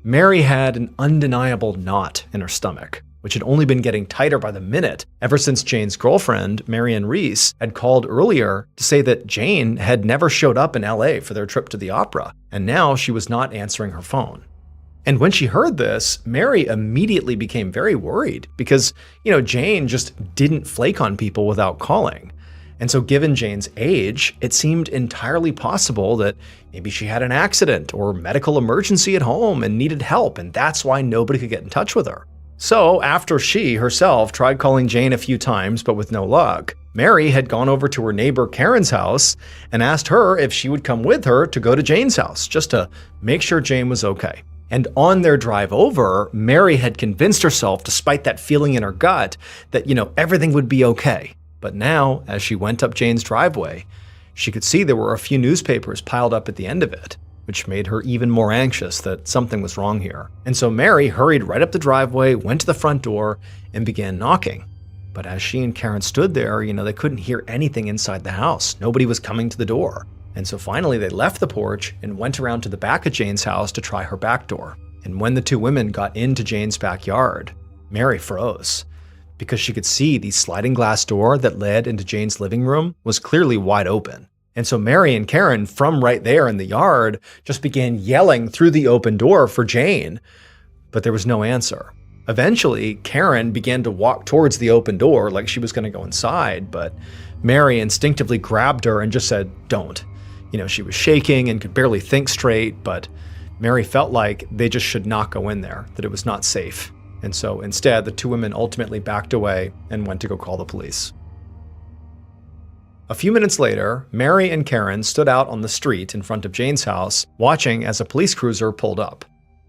Mary had an undeniable knot in her stomach, which had only been getting tighter by the minute ever since Jane's girlfriend, Marion Reese, had called earlier to say that Jane had never showed up in LA for their trip to the opera, and now she was not answering her phone. And when she heard this, Mary immediately became very worried because, Jane just didn't flake on people without calling. And so given Jane's age, it seemed entirely possible that maybe she had an accident or medical emergency at home and needed help, and that's why nobody could get in touch with her. So after she herself tried calling Jane a few times but with no luck, Mary had gone over to her neighbor Karen's house and asked her if she would come with her to go to Jane's house just to make sure Jane was okay. And on their drive over, Mary had convinced herself, despite that feeling in her gut, that, everything would be okay. But now, as she went up Jane's driveway, she could see there were a few newspapers piled up at the end of it, which made her even more anxious that something was wrong here. And so Mary hurried right up the driveway, went to the front door, and began knocking. But as she and Karen stood there, they couldn't hear anything inside the house. Nobody was coming to the door. And so finally they left the porch and went around to the back of Jane's house to try her back door. And when the two women got into Jane's backyard, Mary froze because she could see the sliding glass door that led into Jane's living room was clearly wide open. And so Mary and Karen, from right there in the yard, just began yelling through the open door for Jane, but there was no answer. Eventually, Karen began to walk towards the open door like she was going to go inside, but Mary instinctively grabbed her and just said, "Don't." She was shaking and could barely think straight, but Mary felt like they just should not go in there, that it was not safe. And so instead, the two women ultimately backed away and went to go call the police. A few minutes later, Mary and Karen stood out on the street in front of Jane's house, watching as a police cruiser pulled up.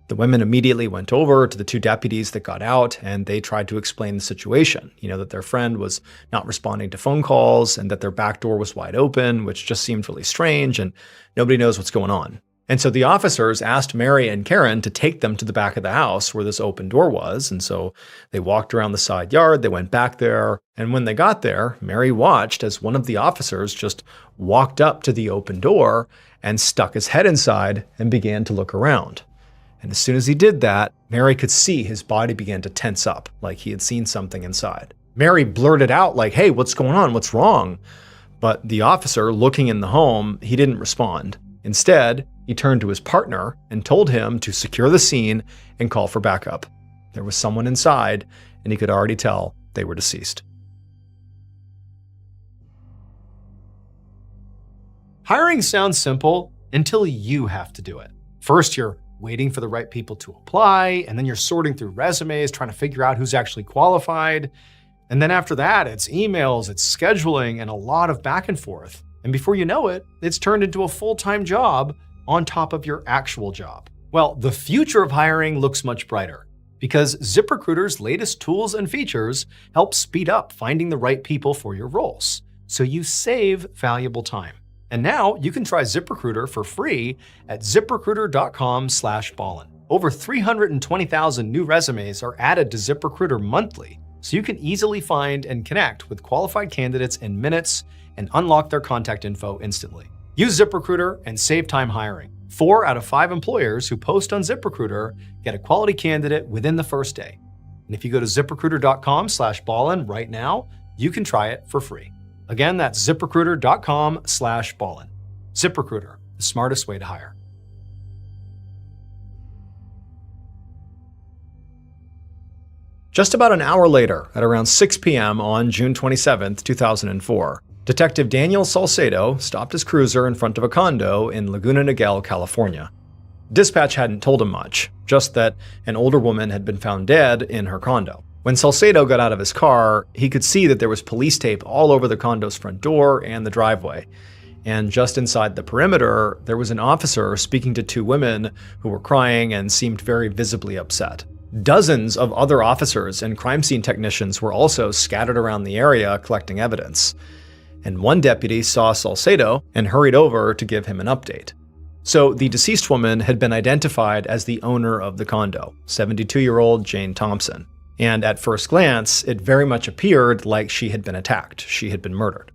The women immediately went over to the two deputies that got out, and they tried to explain the situation, that their friend was not responding to phone calls and that their back door was wide open, which just seemed really strange, and nobody knows what's going on. And so the officers asked Mary and Karen to take them to the back of the house where this open door was, and so they walked around the side yard, they went back there, and when they got there, Mary watched as one of the officers just walked up to the open door and stuck his head inside and began to look around. And as soon as he did that, Mary could see his body began to tense up, like he had seen something inside. Mary blurted out like, "Hey, what's going on? What's wrong?" But the officer looking in the home, he didn't respond. Instead, he turned to his partner and told him to secure the scene and call for backup. There was someone inside, and he could already tell they were deceased. Hiring sounds simple until you have to do it. First, you're waiting for the right people to apply, and then you're sorting through resumes, trying to figure out who's actually qualified. And then after that, it's emails, it's scheduling, and a lot of back and forth. And before you know it, it's turned into a full-time job on top of your actual job. Well, the future of hiring looks much brighter because ZipRecruiter's latest tools and features help speed up finding the right people for your roles, so you save valuable time. And now you can try ZipRecruiter for free at ziprecruiter.com/ballen. Over 320,000 new resumes are added to ZipRecruiter monthly, so you can easily find and connect with qualified candidates in minutes and unlock their contact info instantly. Use ZipRecruiter and save time hiring. 4 out of 5 employers who post on ZipRecruiter get a quality candidate within the first day. And if you go to ZipRecruiter.com/Ballen right now, you can try it for free. Again, that's ZipRecruiter.com/Ballen. ZipRecruiter, the smartest way to hire. Just about an hour later, at around 6 p.m. on June 27, 2004, Detective Daniel Salcedo stopped his cruiser in front of a condo in Laguna Niguel, California. Dispatch hadn't told him much, just that an older woman had been found dead in her condo. When Salcedo got out of his car, he could see that there was police tape all over the condo's front door and the driveway. And just inside the perimeter, there was an officer speaking to 2 women who were crying and seemed very visibly upset. Dozens of other officers and crime scene technicians were also scattered around the area collecting evidence. And one deputy saw Salcedo and hurried over to give him an update. So the deceased woman had been identified as the owner of the condo, 72-year-old Jane Thompson. And at first glance, it very much appeared like she had been attacked. She had been murdered.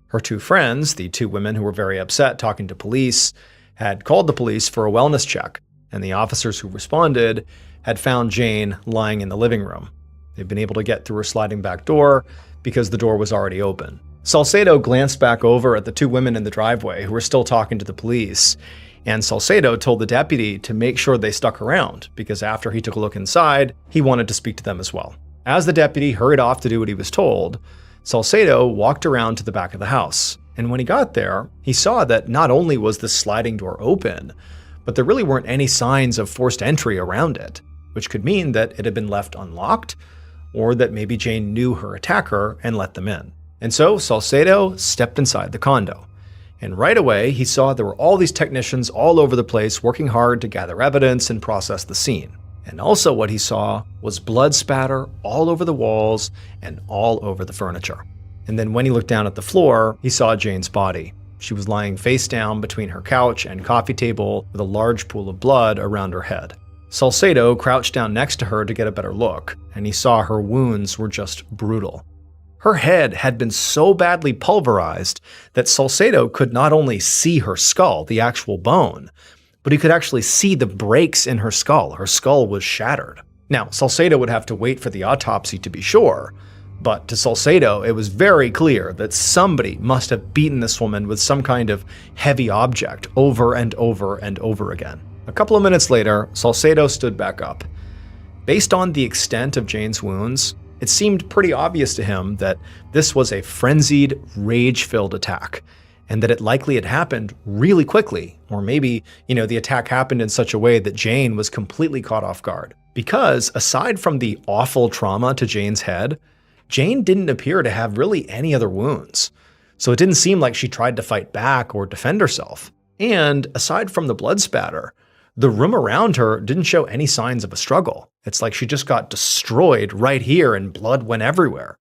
Her 2 friends, the 2 women who were very upset talking to police, had called the police for a wellness check, and the officers who responded had found Jane lying in the living room. They'd been able to get through her sliding back door because the door was already open. Salcedo glanced back over at the 2 women in the driveway who were still talking to the police, and Salcedo told the deputy to make sure they stuck around because after he took a look inside, he wanted to speak to them as well. As the deputy hurried off to do what he was told, Salcedo walked around to the back of the house, and when he got there, he saw that not only was the sliding door open, but there really weren't any signs of forced entry around it, which could mean that it had been left unlocked, or that maybe Jane knew her attacker and let them in. And so Salcedo stepped inside the condo. And right away, he saw there were all these technicians all over the place working hard to gather evidence and process the scene. And also what he saw was blood spatter all over the walls and all over the furniture. And then when he looked down at the floor, he saw Jane's body. She was lying face down between her couch and coffee table with a large pool of blood around her head. Salcedo crouched down next to her to get a better look, and he saw her wounds were just brutal. Her head had been so badly pulverized that Salcedo could not only see her skull, the actual bone, but he could actually see the breaks in her skull. Her skull was shattered. Now, Salcedo would have to wait for the autopsy to be sure, but to Salcedo, it was very clear that somebody must have beaten this woman with some kind of heavy object over and over and over again. A couple of minutes later, Salcedo stood back up. Based on the extent of Jane's wounds, it seemed pretty obvious to him that this was a frenzied, rage-filled attack, and that it likely had happened really quickly, or maybe, the attack happened in such a way that Jane was completely caught off guard. Because aside from the awful trauma to Jane's head, Jane didn't appear to have really any other wounds. So it didn't seem like she tried to fight back or defend herself. And aside from the blood spatter, the room around her didn't show any signs of a struggle. It's like she just got destroyed right here and blood went everywhere.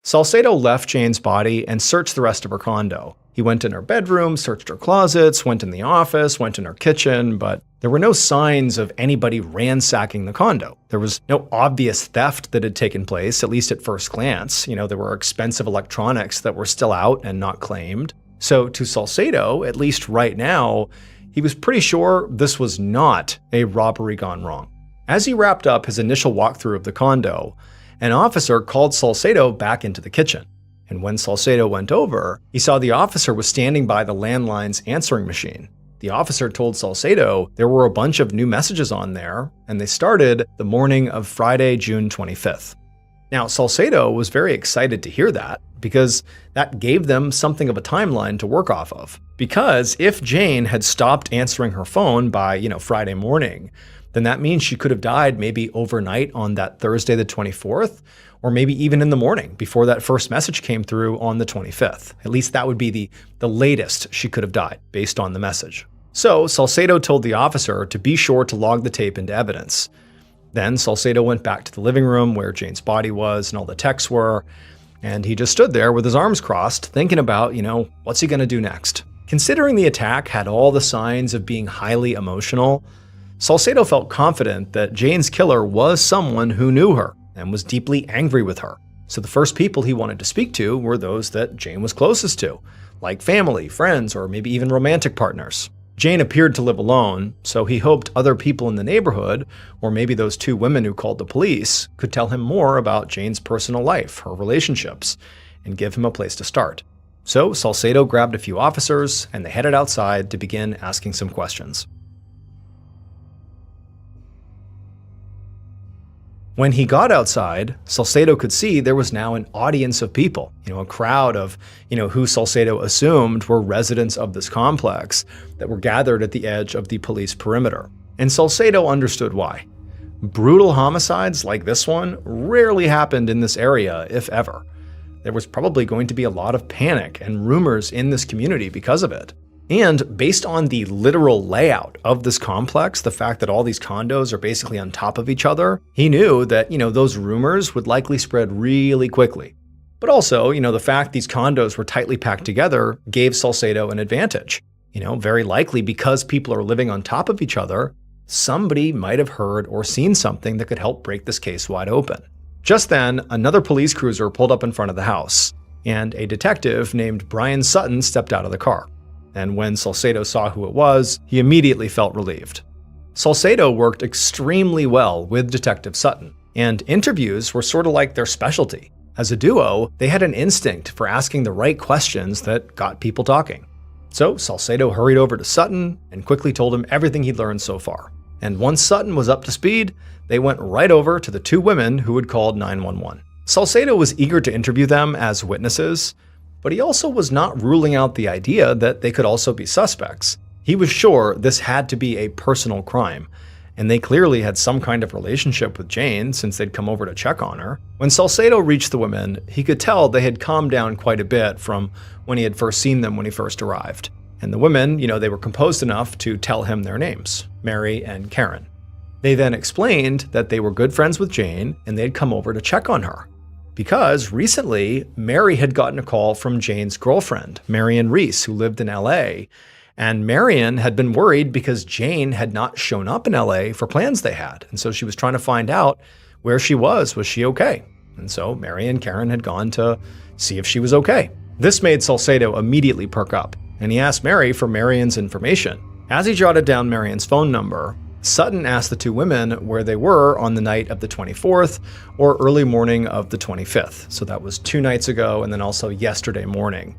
Salcedo left Jane's body and searched the rest of her condo. He went in her bedroom, searched her closets, went in the office, went in her kitchen, but there were no signs of anybody ransacking the condo. There was no obvious theft that had taken place, at least at first glance. There were expensive electronics that were still out and not claimed. So to Salcedo, at least right now, he was pretty sure this was not a robbery gone wrong. As he wrapped up his initial walkthrough of the condo, an officer called Salcedo back into the kitchen. And when Salcedo went over, he saw the officer was standing by the landline's answering machine. The officer told Salcedo there were a bunch of new messages on there, and they started the morning of Friday, June 25th. Now, Salcedo was very excited to hear that, because that gave them something of a timeline to work off of. Because if Jane had stopped answering her phone by, Friday morning, then that means she could have died maybe overnight on that Thursday the 24th, or maybe even in the morning before that first message came through on the 25th. At least that would be the latest she could have died based on the message. So Salcedo told the officer to be sure to log the tape into evidence. Then Salcedo went back to the living room where Jane's body was and all the texts were, and he just stood there with his arms crossed, thinking about, what's he gonna do next? Considering the attack had all the signs of being highly emotional, Salcedo felt confident that Jane's killer was someone who knew her and was deeply angry with her. So the first people he wanted to speak to were those that Jane was closest to, like family, friends, or maybe even romantic partners. Jane appeared to live alone, so he hoped other people in the neighborhood, or maybe those two women who called the police, could tell him more about Jane's personal life, her relationships, and give him a place to start. So Salcedo grabbed a few officers, and they headed outside to begin asking some questions. When he got outside, Salcedo could see there was now an audience of people, a crowd of, who Salcedo assumed were residents of this complex that were gathered at the edge of the police perimeter. And Salcedo understood why. Brutal homicides like this one rarely happened in this area, if ever. There was probably going to be a lot of panic and rumors in this community because of it. And based on the literal layout of this complex, the fact that all these condos are basically on top of each other, he knew that, those rumors would likely spread really quickly. But also, the fact these condos were tightly packed together gave Salcedo an advantage. Very likely because people are living on top of each other, somebody might have heard or seen something that could help break this case wide open. Just then, another police cruiser pulled up in front of the house, and a detective named Brian Sutton stepped out of the car. And when Salcedo saw who it was, he immediately felt relieved. Salcedo worked extremely well with Detective Sutton, and interviews were sort of like their specialty. As a duo, they had an instinct for asking the right questions that got people talking. So Salcedo hurried over to Sutton and quickly told him everything he'd learned so far. And once Sutton was up to speed, they went right over to the two women who had called 911. Salcedo was eager to interview them as witnesses, but he also was not ruling out the idea that they could also be suspects. He was sure this had to be a personal crime, and they clearly had some kind of relationship with Jane since they'd come over to check on her. When Salcedo reached the women, he could tell they had calmed down quite a bit from when he had first seen them when he first arrived. And the women, they were composed enough to tell him their names, Mary and Karen. They then explained that they were good friends with Jane and they'd come over to check on her. Because recently, Mary had gotten a call from Jane's girlfriend, Marion Reese, who lived in LA, and Marion had been worried because Jane had not shown up in LA for plans they had, and so she was trying to find out where she was she okay? And so Mary and Karen had gone to see if she was okay. This made Salcedo immediately perk up, and he asked Mary for Marion's information. As he jotted down Marion's phone number, Sutton asked the two women where they were on the night of the 24th or early morning of the 25th. So that was 2 nights ago and then also yesterday morning.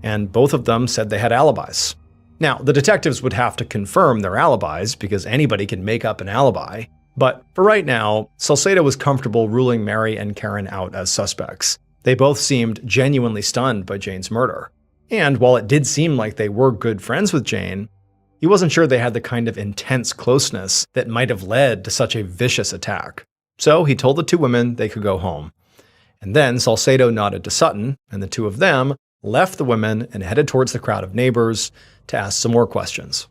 And both of them said they had alibis. Now, the detectives would have to confirm their alibis because anybody can make up an alibi. But for right now, Salcedo was comfortable ruling Mary and Karen out as suspects. They both seemed genuinely stunned by Jane's murder. And while it did seem like they were good friends with Jane, he wasn't sure they had the kind of intense closeness that might have led to such a vicious attack. So he told the two women they could go home. And then Salcedo nodded to Sutton, and the two of them left the women and headed towards the crowd of neighbors to ask some more questions.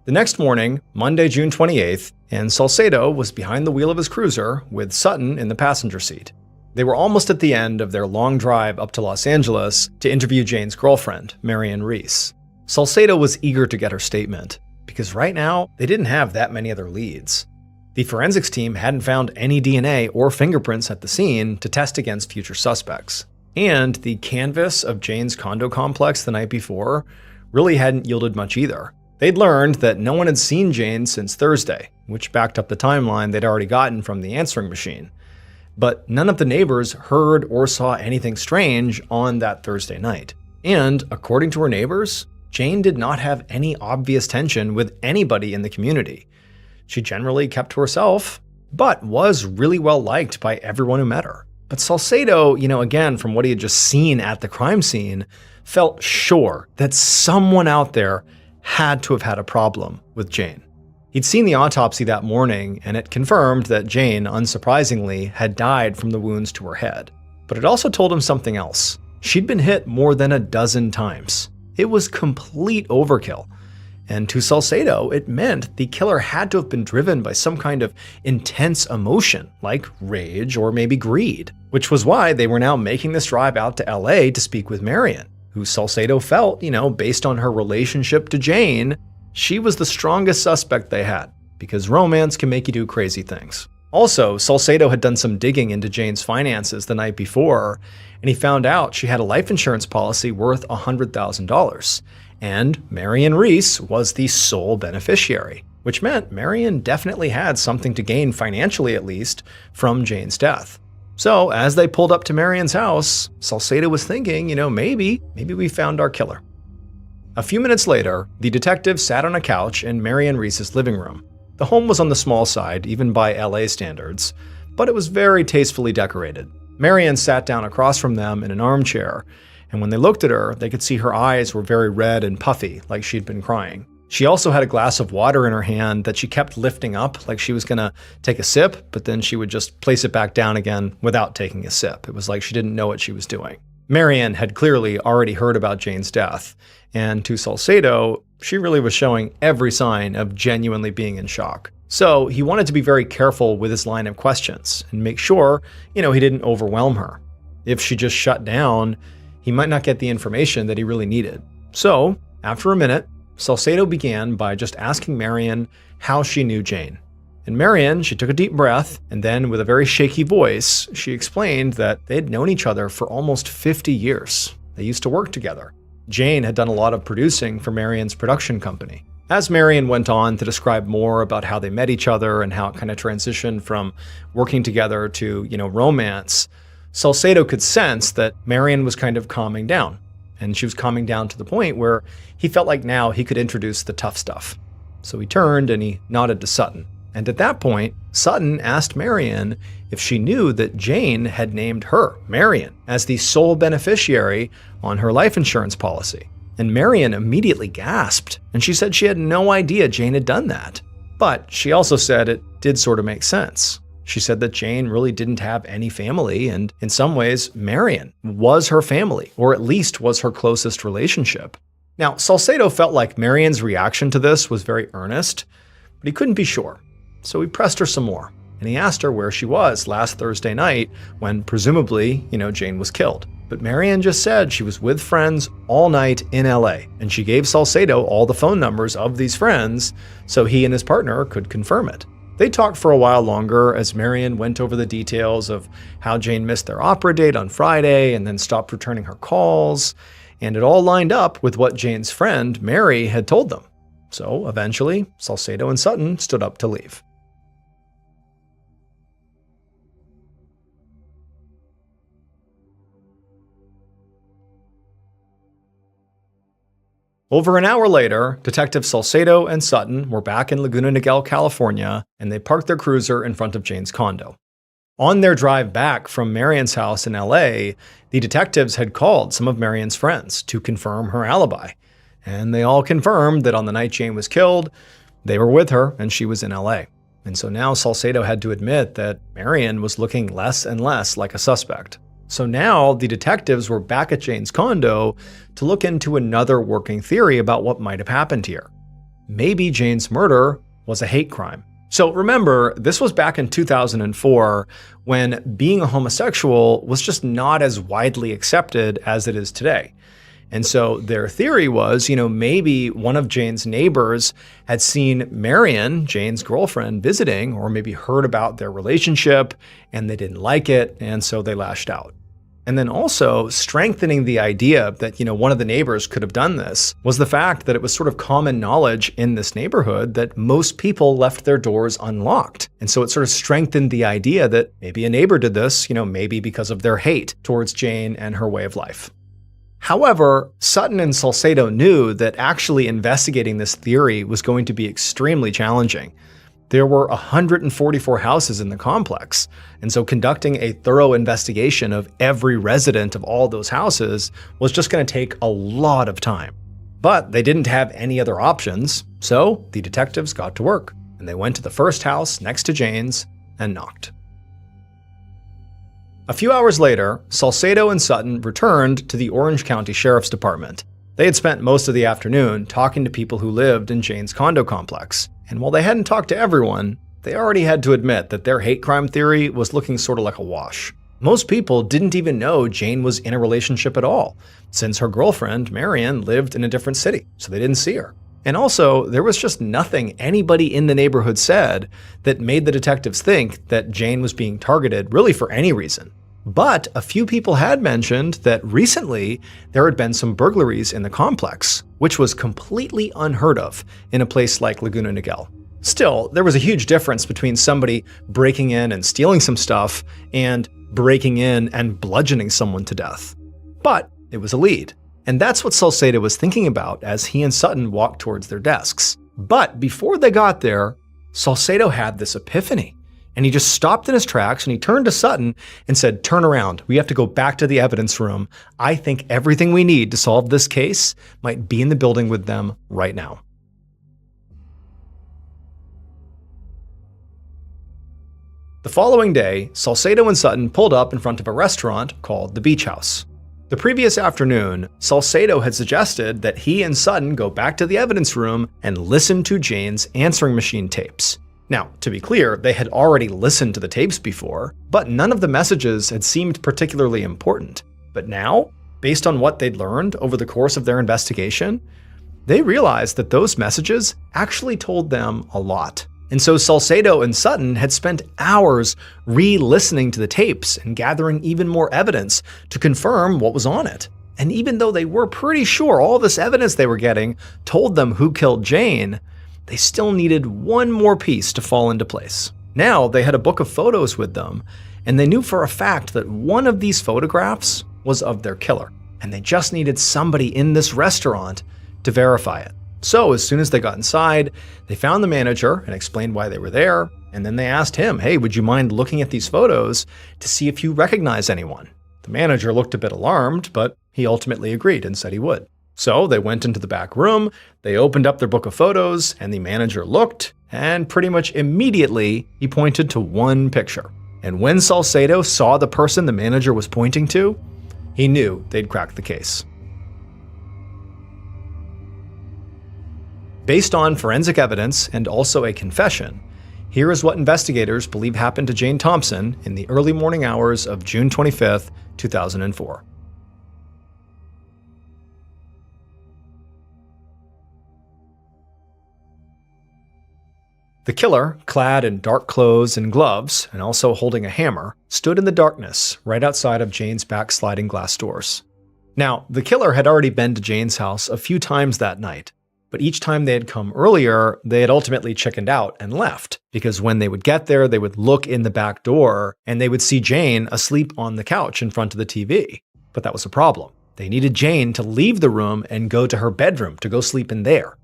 The next morning, Monday, June 28th, and Salcedo was behind the wheel of his cruiser with Sutton in the passenger seat. They were almost at the end of their long drive up to Los Angeles to interview Jane's girlfriend, Marion Reese. Salcedo was eager to get her statement, because right now, they didn't have that many other leads. The forensics team hadn't found any DNA or fingerprints at the scene to test against future suspects. And the canvas of Jane's condo complex the night before really hadn't yielded much either. They'd learned that no one had seen Jane since Thursday, which backed up the timeline they'd already gotten from the answering machine. But none of the neighbors heard or saw anything strange on that Thursday night. And according to her neighbors, Jane did not have any obvious tension with anybody in the community. She generally kept to herself, but was really well liked by everyone who met her. But Salcedo, again, from what he had just seen at the crime scene, felt sure that someone out there had to have had a problem with Jane. He'd seen the autopsy that morning, and it confirmed that Jane, unsurprisingly, had died from the wounds to her head. But it also told him something else. She'd been hit more than a dozen times. It was complete overkill. And to Salcedo, it meant the killer had to have been driven by some kind of intense emotion, like rage or maybe greed, which was why they were now making this drive out to LA to speak with Marion, who Salcedo felt, based on her relationship to Jane, she was the strongest suspect they had, because romance can make you do crazy things. Also, Salcedo had done some digging into Jane's finances the night before, and he found out she had a life insurance policy worth $100,000. And Marion Reese was the sole beneficiary, which meant Marion definitely had something to gain financially, at least, from Jane's death. So, as they pulled up to Marion's house, Salcedo was thinking, maybe we found our killer. A few minutes later, the detective sat on a couch in Marion Reese's living room. The home was on the small side, even by LA standards, but it was very tastefully decorated. Marion sat down across from them in an armchair, and when they looked at her, they could see her eyes were very red and puffy, like she'd been crying. She also had a glass of water in her hand that she kept lifting up like she was gonna take a sip, but then she would just place it back down again without taking a sip. It was like she didn't know what she was doing. Marion had clearly already heard about Jane's death, and to Salcedo, she really was showing every sign of genuinely being in shock. So he wanted to be very careful with his line of questions and make sure, he didn't overwhelm her. If she just shut down, he might not get the information that he really needed. So, after a minute, Salcedo began by just asking Marion how she knew Jane. And Marion, she took a deep breath, and then with a very shaky voice, she explained that they had known each other for almost 50 years. They used to work together. Jane had done a lot of producing for Marion's production company. As Marion went on to describe more about how they met each other and how it kind of transitioned from working together to, romance, Salcedo could sense that Marion was kind of calming down. And she was calming down to the point where he felt like now he could introduce the tough stuff. So he turned and he nodded to Sutton. And at that point, Sutton asked Marion if she knew that Jane had named her, Marion, as the sole beneficiary on her life insurance policy. And Marion immediately gasped, and she said she had no idea Jane had done that. But she also said it did sort of make sense. She said that Jane really didn't have any family, and in some ways, Marion was her family, or at least was her closest relationship. Now, Salcedo felt like Marion's reaction to this was very earnest, but he couldn't be sure. So he pressed her some more, and he asked her where she was last Thursday night when presumably, Jane was killed. But Marion just said she was with friends all night in LA, and she gave Salcedo all the phone numbers of these friends so he and his partner could confirm it. They talked for a while longer as Marion went over the details of how Jane missed their opera date on Friday and then stopped returning her calls, and it all lined up with what Jane's friend, Mary, had told them. So eventually, Salcedo and Sutton stood up to leave. Over an hour later, Detective Salcedo and Sutton were back in Laguna Niguel, California, and they parked their cruiser in front of Jane's condo. On their drive back from Marion's house in LA, the detectives had called some of Marion's friends to confirm her alibi. And they all confirmed that on the night Jane was killed, they were with her and she was in LA. And so now Salcedo had to admit that Marion was looking less and less like a suspect. So now the detectives were back at Jane's condo to look into another working theory about what might have happened here. Maybe Jane's murder was a hate crime. So remember, this was back in 2004 when being a homosexual was just not as widely accepted as it is today. And so their theory was, maybe one of Jane's neighbors had seen Marion, Jane's girlfriend, visiting, or maybe heard about their relationship and they didn't like it, and so they lashed out. And then also strengthening the idea that, one of the neighbors could have done this was the fact that it was sort of common knowledge in this neighborhood that most people left their doors unlocked. And so it sort of strengthened the idea that maybe a neighbor did this, maybe because of their hate towards Jane and her way of life. However, Sutton and Salcedo knew that actually investigating this theory was going to be extremely challenging. There were 144 houses in the complex, and so conducting a thorough investigation of every resident of all those houses was just going to take a lot of time. But they didn't have any other options, so the detectives got to work, and they went to the first house next to Jane's and knocked. A few hours later, Salcedo and Sutton returned to the Orange County Sheriff's Department. They had spent most of the afternoon talking to people who lived in Jane's condo complex. And while they hadn't talked to everyone, they already had to admit that their hate crime theory was looking sort of like a wash. Most people didn't even know Jane was in a relationship at all, since her girlfriend, Marion, lived in a different city, so they didn't see her. And also, there was just nothing anybody in the neighborhood said that made the detectives think that Jane was being targeted really for any reason. But a few people had mentioned that recently there had been some burglaries in the complex, which was completely unheard of in a place like Laguna Niguel. Still, there was a huge difference between somebody breaking in and stealing some stuff and breaking in and bludgeoning someone to death. But it was a lead. And that's what Salcedo was thinking about as he and Sutton walked towards their desks. But before they got there, Salcedo had this epiphany. And he just stopped in his tracks and he turned to Sutton and said, "Turn around. We have to go back to the evidence room. I think everything we need to solve this case might be in the building with them right now." The following day, Salcedo and Sutton pulled up in front of a restaurant called the Beach House. The previous afternoon, Salcedo had suggested that he and Sutton go back to the evidence room and listen to Jane's answering machine tapes. Now, to be clear, they had already listened to the tapes before, but none of the messages had seemed particularly important. But now, based on what they'd learned over the course of their investigation, they realized that those messages actually told them a lot. And so Salcedo and Sutton had spent hours re-listening to the tapes and gathering even more evidence to confirm what was on it. And even though they were pretty sure all this evidence they were getting told them who killed Jane, they still needed one more piece to fall into place. Now they had a book of photos with them, and they knew for a fact that one of these photographs was of their killer. And they just needed somebody in this restaurant to verify it. So as soon as they got inside, they found the manager and explained why they were there, and then they asked him, "Hey, would you mind looking at these photos to see if you recognize anyone?" The manager looked a bit alarmed, but he ultimately agreed and said he would. So they went into the back room, they opened up their book of photos, and the manager looked, and pretty much immediately he pointed to one picture. And when Salcedo saw the person the manager was pointing to, he knew they'd cracked the case. Based on forensic evidence and also a confession, here is what investigators believe happened to Jane Thompson in the early morning hours of June 25th, 2004. The killer, clad in dark clothes and gloves, and also holding a hammer, stood in the darkness right outside of Jane's back sliding glass doors. Now, the killer had already been to Jane's house a few times that night, but each time they had come earlier, they had ultimately chickened out and left, because when they would get there, they would look in the back door and they would see Jane asleep on the couch in front of the TV. But that was a problem. They needed Jane to leave the room and go to her bedroom to go sleep in there.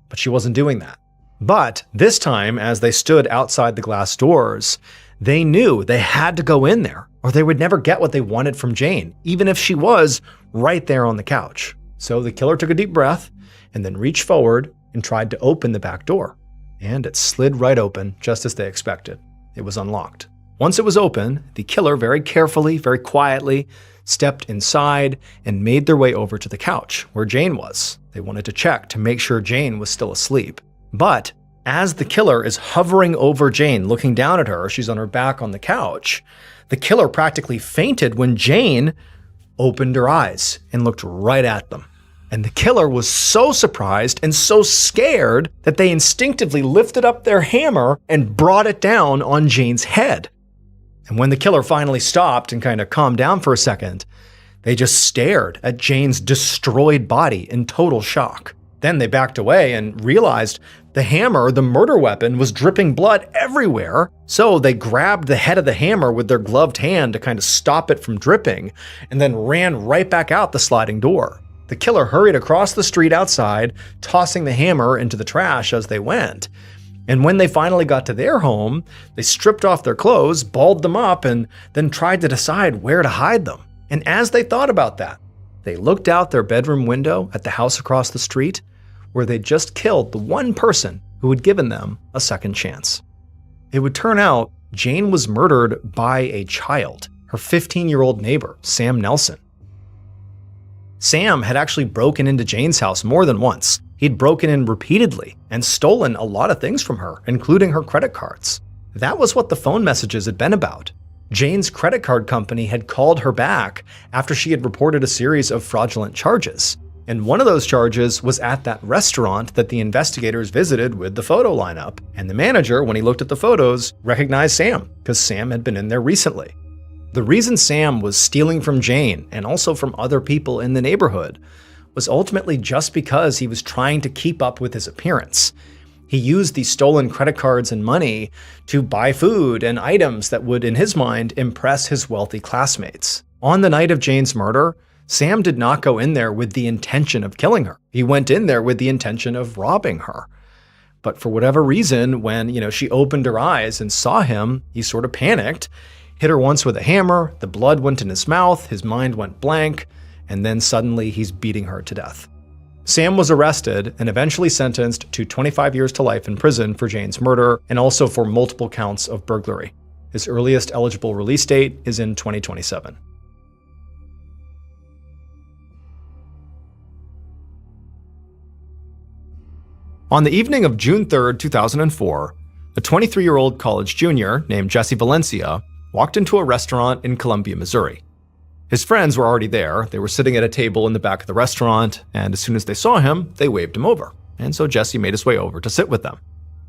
But she wasn't doing that. But this time, as they stood outside the glass doors, they knew they had to go in there or they would never get what they wanted from Jane, even if she was right there on the couch. So the killer took a deep breath and then reached forward and tried to open the back door. And it slid right open, just as they expected. It was unlocked. Once it was open, the killer very carefully, very quietly, stepped inside and made their way over to the couch where Jane was. They wanted to check to make sure Jane was still asleep. But as the killer is hovering over Jane, looking down at her, she's on her back on the couch, the killer practically fainted when Jane opened her eyes and looked right at them. And the killer was so surprised and so scared that they instinctively lifted up their hammer and brought it down on Jane's head. And when the killer finally stopped and kind of calmed down for a second, they just stared at Jane's destroyed body in total shock. Then they backed away and realized the hammer, the murder weapon, was dripping blood everywhere. So they grabbed the head of the hammer with their gloved hand to kind of stop it from dripping and then ran right back out the sliding door. The killer hurried across the street outside, tossing the hammer into the trash as they went. And when they finally got to their home, they stripped off their clothes, balled them up, and then tried to decide where to hide them. And as they thought about that, they looked out their bedroom window at the house across the street, where they'd just killed the one person who had given them a second chance. It would turn out Jane was murdered by a child, her 15-year-old neighbor, Sam Nelson. Sam had actually broken into Jane's house more than once. He'd broken in repeatedly and stolen a lot of things from her, including her credit cards. That was what the phone messages had been about. Jane's credit card company had called her back after she had reported a series of fraudulent charges. And one of those charges was at that restaurant that the investigators visited with the photo lineup. And the manager, when he looked at the photos, recognized Sam, because Sam had been in there recently. The reason Sam was stealing from Jane, and also from other people in the neighborhood, was ultimately just because he was trying to keep up with his appearance. He used these stolen credit cards and money to buy food and items that would, in his mind, impress his wealthy classmates. On the night of Jane's murder, Sam did not go in there with the intention of killing her. He went in there with the intention of robbing her. But for whatever reason, when, she opened her eyes and saw him, he sort of panicked, hit her once with a hammer, the blood went in his mouth, his mind went blank, and then suddenly he's beating her to death. Sam was arrested and eventually sentenced to 25 years to life in prison for Jane's murder and also for multiple counts of burglary. His earliest eligible release date is in 2027. On the evening of June 3, 2004, a 23-year-old college junior named Jesse Valencia walked into a restaurant in Columbia, Missouri. His friends were already there. They were sitting at a table in the back of the restaurant, and as soon as they saw him, they waved him over. And so Jesse made his way over to sit with them.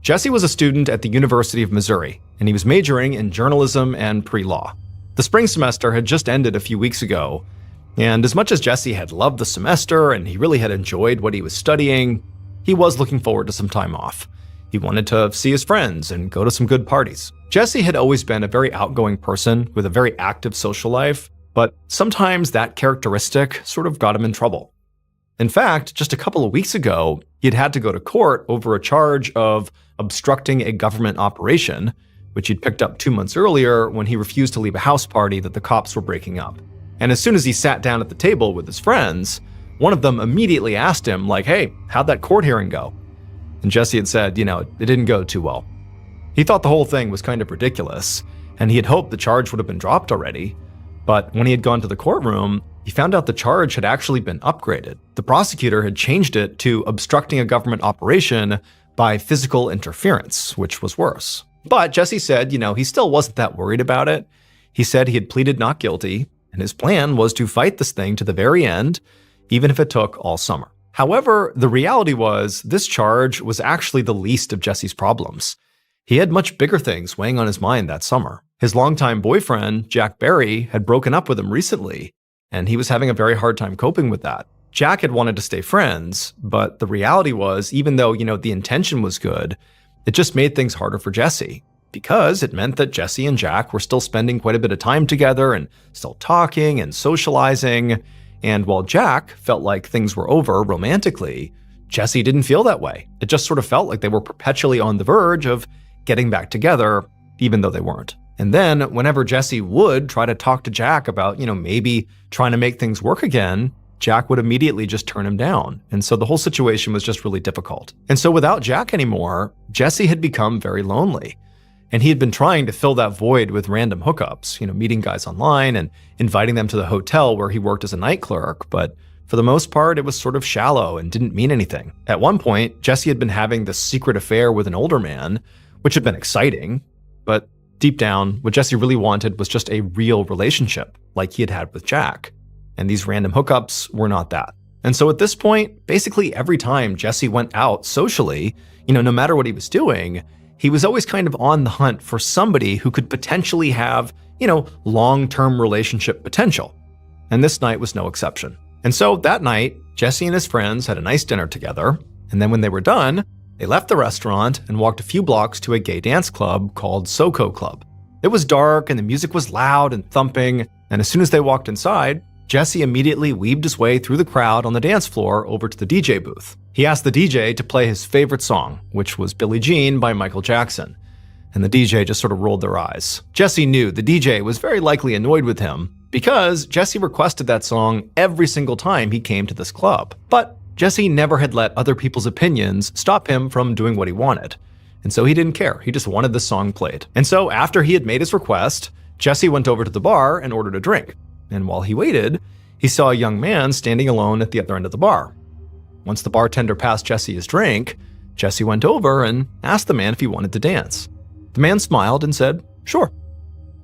Jesse was a student at the University of Missouri, and he was majoring in journalism and pre-law. The spring semester had just ended a few weeks ago, and as much as Jesse had loved the semester and he really had enjoyed what he was studying, he was looking forward to some time off. He wanted to see his friends and go to some good parties. Jesse had always been a very outgoing person with a very active social life, but sometimes that characteristic sort of got him in trouble. In fact, just a couple of weeks ago, he'd had to go to court over a charge of obstructing a government operation, which he'd picked up 2 months earlier when he refused to leave a house party that the cops were breaking up. And as soon as he sat down at the table with his friends, one of them immediately asked him, hey, how'd that court hearing go? And Jesse had said, it didn't go too well. He thought the whole thing was kind of ridiculous, and he had hoped the charge would have been dropped already. But when he had gone to the courtroom, he found out the charge had actually been upgraded. The prosecutor had changed it to obstructing a government operation by physical interference, which was worse. But Jesse said, he still wasn't that worried about it. He said he had pleaded not guilty, and his plan was to fight this thing to the very end, even if it took all summer. However, the reality was this charge was actually the least of Jesse's problems. He had much bigger things weighing on his mind that summer. His longtime boyfriend, Jack Barry, had broken up with him recently, and he was having a very hard time coping with that. Jack had wanted to stay friends, but the reality was, even though, the intention was good, it just made things harder for Jesse, because it meant that Jesse and Jack were still spending quite a bit of time together and still talking and socializing. And while Jack felt like things were over romantically, Jesse didn't feel that way. It just sort of felt like they were perpetually on the verge of getting back together, even though they weren't. And then whenever Jesse would try to talk to Jack about, maybe trying to make things work again, Jack would immediately just turn him down. And so the whole situation was just really difficult. And so without Jack anymore, Jesse had become very lonely. And he had been trying to fill that void with random hookups, meeting guys online and inviting them to the hotel where he worked as a night clerk. But for the most part, it was sort of shallow and didn't mean anything. At one point, Jesse had been having this secret affair with an older man, which had been exciting. But deep down, what Jesse really wanted was just a real relationship like he had had with Jack. And these random hookups were not that. And so at this point, basically every time Jesse went out socially, no matter what he was doing, he was always kind of on the hunt for somebody who could potentially have, long-term relationship potential. And this night was no exception. And so that night, Jesse and his friends had a nice dinner together. And then when they were done, they left the restaurant and walked a few blocks to a gay dance club called SoCo Club. It was dark and the music was loud and thumping. And as soon as they walked inside, Jesse immediately weaved his way through the crowd on the dance floor over to the DJ booth. He asked the DJ to play his favorite song, which was Billie Jean by Michael Jackson. And the DJ just sort of rolled their eyes. Jesse knew the DJ was very likely annoyed with him because Jesse requested that song every single time he came to this club. But Jesse never had let other people's opinions stop him from doing what he wanted. And so he didn't care. He just wanted the song played. And so after he had made his request, Jesse went over to the bar and ordered a drink. And while he waited, he saw a young man standing alone at the other end of the bar. Once the bartender passed Jesse his drink, Jesse went over and asked the man if he wanted to dance. The man smiled and said, "Sure."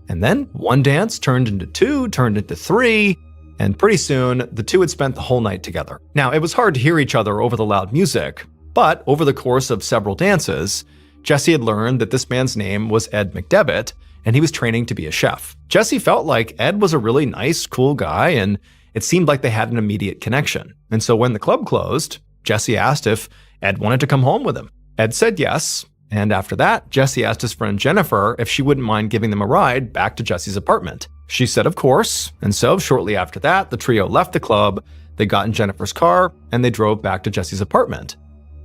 And then one dance turned into two, turned into three, And pretty soon, the two had spent the whole night together. Now, it was hard to hear each other over the loud music, but over the course of several dances, Jesse had learned that this man's name was Ed McDevitt, and he was training to be a chef. Jesse felt like Ed was a really nice, cool guy, and it seemed like they had an immediate connection. And so when the club closed, Jesse asked if Ed wanted to come home with him. Ed said yes, and after that, Jesse asked his friend Jennifer if she wouldn't mind giving them a ride back to Jesse's apartment. She said of course, and so shortly after that, the trio left the club, they got in Jennifer's car, and they drove back to Jesse's apartment.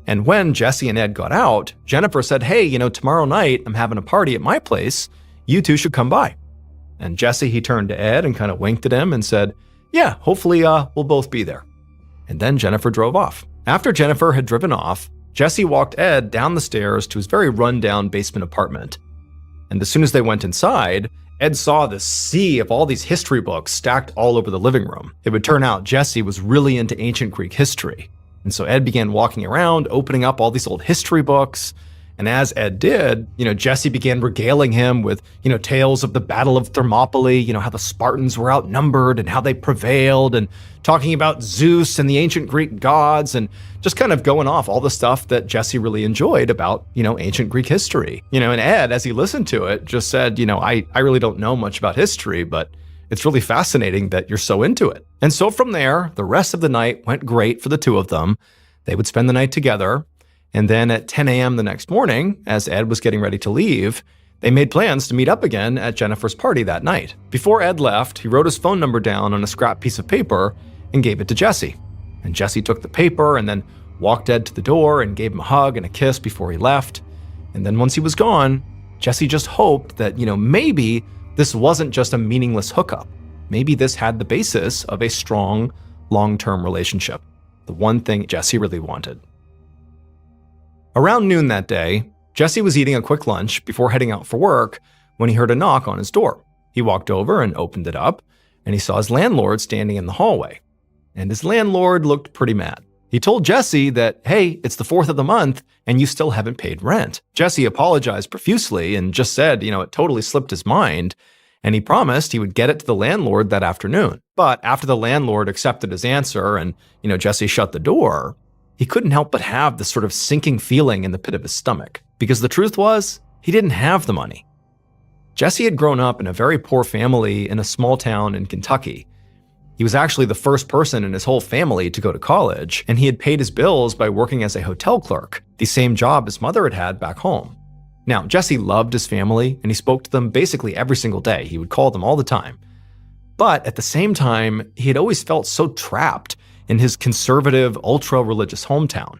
And when Jesse and Ed got out, Jennifer said, hey, tomorrow night I'm having a party at my place. You two should come by. And Jesse, he turned to Ed and kind of winked at him and said, yeah, hopefully we'll both be there. And then Jennifer drove off. After Jennifer had driven off, Jesse walked Ed down the stairs to his very rundown basement apartment. And as soon as they went inside, Ed saw this sea of all these history books stacked all over the living room. It would turn out Jesse was really into ancient Greek history. And so Ed began walking around, opening up all these old history books. And as Ed did, Jesse began regaling him with, tales of the Battle of Thermopylae, how the Spartans were outnumbered and how they prevailed, and talking about Zeus and the ancient Greek gods, and just kind of going off all the stuff that Jesse really enjoyed about, ancient Greek history. And Ed, as he listened to it, just said, I really don't know much about history, but it's really fascinating that you're so into it. And so from there, the rest of the night went great for the two of them. They would spend the night together. And then at 10 a.m. the next morning, as Ed was getting ready to leave, they made plans to meet up again at Jennifer's party that night. Before Ed left, he wrote his phone number down on a scrap piece of paper and gave it to Jesse. And Jesse took the paper and then walked Ed to the door and gave him a hug and a kiss before he left. And then once he was gone, Jesse just hoped that, maybe this wasn't just a meaningless hookup. Maybe this had the basis of a strong, long-term relationship. The one thing Jesse really wanted. Around noon that day, Jesse was eating a quick lunch before heading out for work when he heard a knock on his door. He walked over and opened it up, and he saw his landlord standing in the hallway. And his landlord looked pretty mad. He told Jesse that, hey, it's the 4th of the month, and you still haven't paid rent. Jesse apologized profusely and just said, it totally slipped his mind, and he promised he would get it to the landlord that afternoon. But after the landlord accepted his answer and, Jesse shut the door, he couldn't help but have this sort of sinking feeling in the pit of his stomach, because the truth was, he didn't have the money. Jesse had grown up in a very poor family in a small town in Kentucky. He was actually the first person in his whole family to go to college, and he had paid his bills by working as a hotel clerk, the same job his mother had had back home. Now, Jesse loved his family, and he spoke to them basically every single day. He would call them all the time. But at the same time, he had always felt so trapped in his conservative, ultra-religious hometown.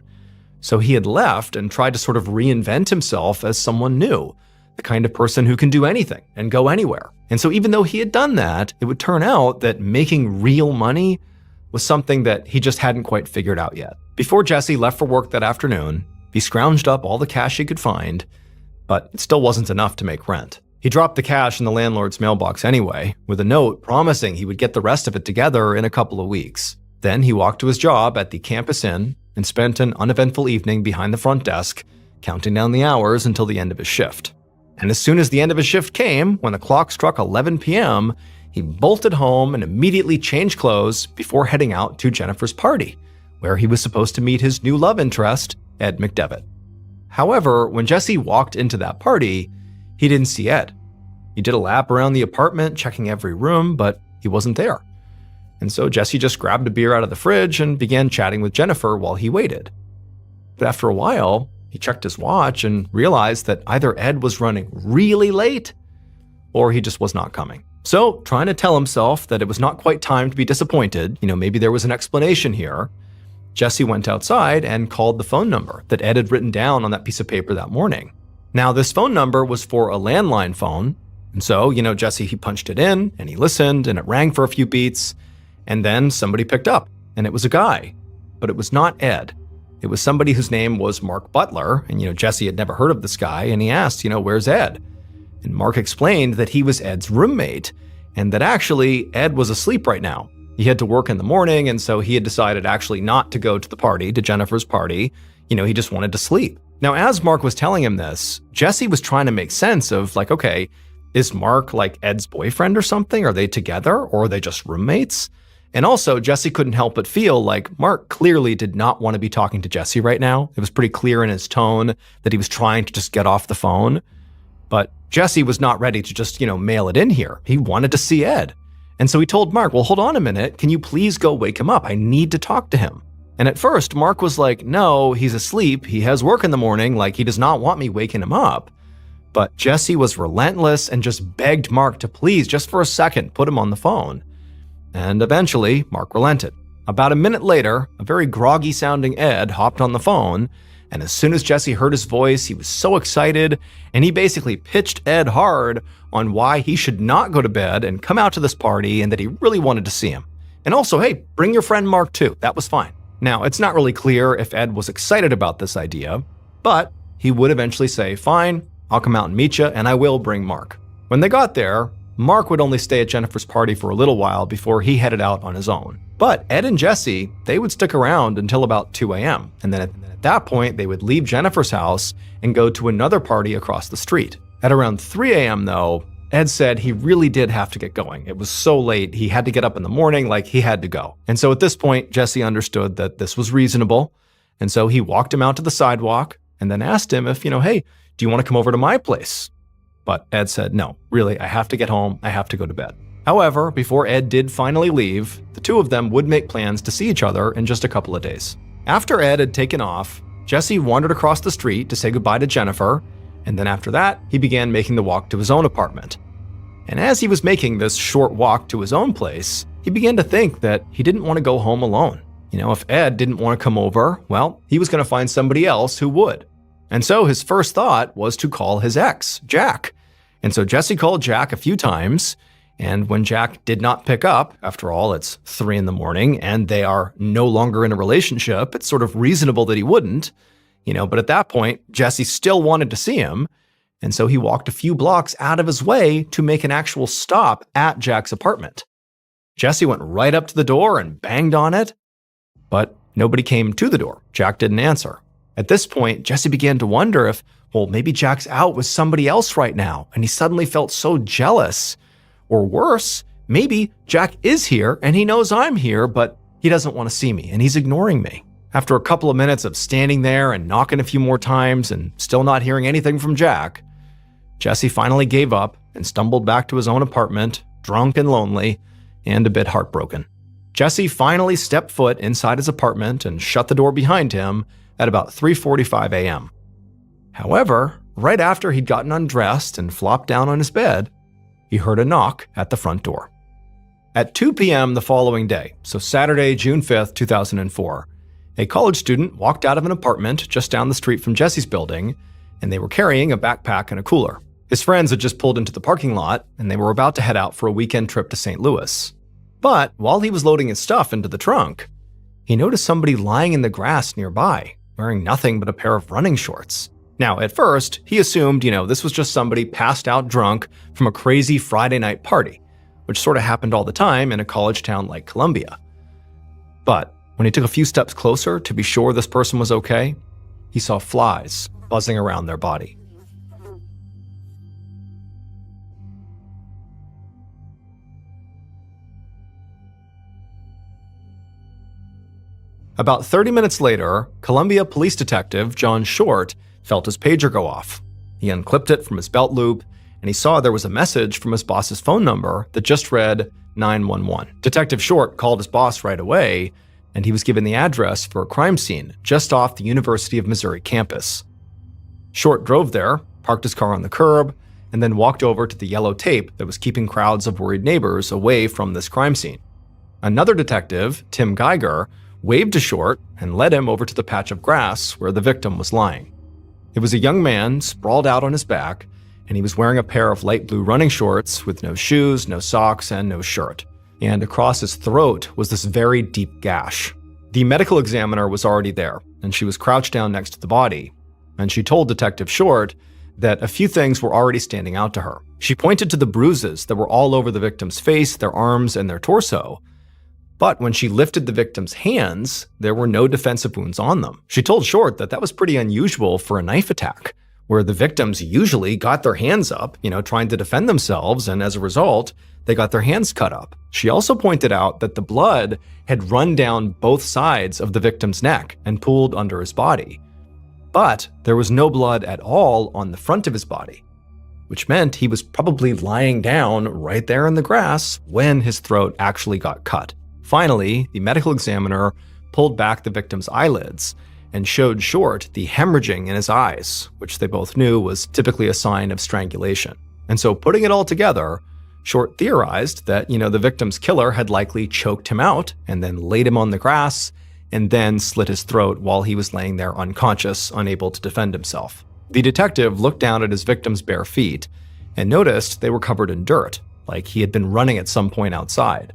So he had left and tried to sort of reinvent himself as someone new, the kind of person who can do anything and go anywhere. And so even though he had done that, it would turn out that making real money was something that he just hadn't quite figured out yet. Before Jesse left for work that afternoon, he scrounged up all the cash he could find, but it still wasn't enough to make rent. He dropped the cash in the landlord's mailbox anyway, with a note promising he would get the rest of it together in a couple of weeks. Then he walked to his job at the campus inn and spent an uneventful evening behind the front desk, counting down the hours until the end of his shift. And as soon as the end of his shift came, when the clock struck 11 p.m., he bolted home and immediately changed clothes before heading out to Jennifer's party, where he was supposed to meet his new love interest, Ed McDevitt. However, when Jesse walked into that party, he didn't see Ed. He did a lap around the apartment, checking every room, but he wasn't there. And so Jesse just grabbed a beer out of the fridge and began chatting with Jennifer while he waited. But after a while, he checked his watch and realized that either Ed was running really late or he just was not coming. So, trying to tell himself that it was not quite time to be disappointed, maybe there was an explanation here, Jesse went outside and called the phone number that Ed had written down on that piece of paper that morning. Now, this phone number was for a landline phone, and so, Jesse, he punched it in and he listened and it rang for a few beats. And then somebody picked up, and it was a guy, but it was not Ed. It was somebody whose name was Mark Butler, and Jesse had never heard of this guy, and he asked, where's Ed? And Mark explained that he was Ed's roommate, and that actually Ed was asleep right now. He had to work in the morning, and so he had decided actually not to go to the party, to Jennifer's party. He just wanted to sleep. Now, as Mark was telling him this, Jesse was trying to make sense of okay, is Mark like Ed's boyfriend or something? Are they together, or are they just roommates? And also, Jesse couldn't help but feel like Mark clearly did not want to be talking to Jesse right now. It was pretty clear in his tone that he was trying to just get off the phone. But Jesse was not ready to just, mail it in here. He wanted to see Ed. And so he told Mark, well, hold on a minute. Can you please go wake him up? I need to talk to him. And at first, Mark was like, no, he's asleep. He has work in the morning. Like, he does not want me waking him up. But Jesse was relentless and just begged Mark to please, just for a second, put him on the phone. And eventually, Mark relented. About a minute later, a very groggy-sounding Ed hopped on the phone, and as soon as Jesse heard his voice, he was so excited, and he basically pitched Ed hard on why he should not go to bed and come out to this party, and that he really wanted to see him. And also, hey, bring your friend Mark too. That was fine. Now, it's not really clear if Ed was excited about this idea, but he would eventually say, fine, I'll come out and meet you, and I will bring Mark. When they got there, Mark would only stay at Jennifer's party for a little while before he headed out on his own. But Ed and Jesse, they would stick around until about 2 a.m. And then at that point, they would leave Jennifer's house and go to another party across the street. At around 3 a.m. though, Ed said he really did have to get going. It was so late, he had to get up in the morning, like he had to go. And so at this point, Jesse understood that this was reasonable. And so he walked him out to the sidewalk and then asked him if, hey, do you want to come over to my place? But Ed said, no, really, I have to get home. I have to go to bed. However, before Ed did finally leave, the two of them would make plans to see each other in just a couple of days. After Ed had taken off, Jesse wandered across the street to say goodbye to Jennifer, and then after that, he began making the walk to his own apartment. And as he was making this short walk to his own place, he began to think that he didn't want to go home alone. If Ed didn't want to come over, well, he was going to find somebody else who would. And so his first thought was to call his ex, Jack. And so Jesse called Jack a few times, and when Jack did not pick up, after all, it's 3 a.m, and they are no longer in a relationship, it's sort of reasonable that he wouldn't, but at that point, Jesse still wanted to see him, and so he walked a few blocks out of his way to make an actual stop at Jack's apartment. Jesse went right up to the door and banged on it, but nobody came to the door. Jack didn't answer. At this point, Jesse began to wonder if, maybe Jack's out with somebody else right now, and he suddenly felt so jealous. Or worse, maybe Jack is here and he knows I'm here, but he doesn't want to see me and he's ignoring me. After a couple of minutes of standing there and knocking a few more times and still not hearing anything from Jack, Jesse finally gave up and stumbled back to his own apartment, drunk and lonely, and a bit heartbroken. Jesse finally stepped foot inside his apartment and shut the door behind him at about 3:45 a.m. However, right after he'd gotten undressed and flopped down on his bed, he heard a knock at the front door. At 2 p.m. the following day, so Saturday, June 5th, 2004, a college student walked out of an apartment just down the street from Jesse's building, and they were carrying a backpack and a cooler. His friends had just pulled into the parking lot, and they were about to head out for a weekend trip to St. Louis. But while he was loading his stuff into the trunk, he noticed somebody lying in the grass nearby, wearing nothing but a pair of running shorts. Now, at first, he assumed, this was just somebody passed out drunk from a crazy Friday night party, which sort of happened all the time in a college town like Columbia. But when he took a few steps closer to be sure this person was okay, he saw flies buzzing around their body. About 30 minutes later, Columbia police detective John Short felt his pager go off. He unclipped it from his belt loop, and he saw there was a message from his boss's phone number that just read 911. Detective Short called his boss right away, and he was given the address for a crime scene just off the University of Missouri campus. Short drove there, parked his car on the curb, and then walked over to the yellow tape that was keeping crowds of worried neighbors away from this crime scene. Another detective, Tim Geiger, waved to Short and led him over to the patch of grass where the victim was lying. It was a young man sprawled out on his back, and he was wearing a pair of light blue running shorts with no shoes, no socks, and no shirt. And across his throat was this very deep gash. The medical examiner was already there, and she was crouched down next to the body, and she told Detective Short that a few things were already standing out to her. She pointed to the bruises that were all over the victim's face, their arms, and their torso. But when she lifted the victim's hands, there were no defensive wounds on them. She told Short that that was pretty unusual for a knife attack, where the victims usually got their hands up, trying to defend themselves, and as a result, they got their hands cut up. She also pointed out that the blood had run down both sides of the victim's neck and pooled under his body. But there was no blood at all on the front of his body, which meant he was probably lying down right there in the grass when his throat actually got cut. Finally, the medical examiner pulled back the victim's eyelids and showed Short the hemorrhaging in his eyes, which they both knew was typically a sign of strangulation. And so putting it all together, Short theorized that, the victim's killer had likely choked him out and then laid him on the grass and then slit his throat while he was laying there unconscious, unable to defend himself. The detective looked down at his victim's bare feet and noticed they were covered in dirt, like he had been running at some point outside.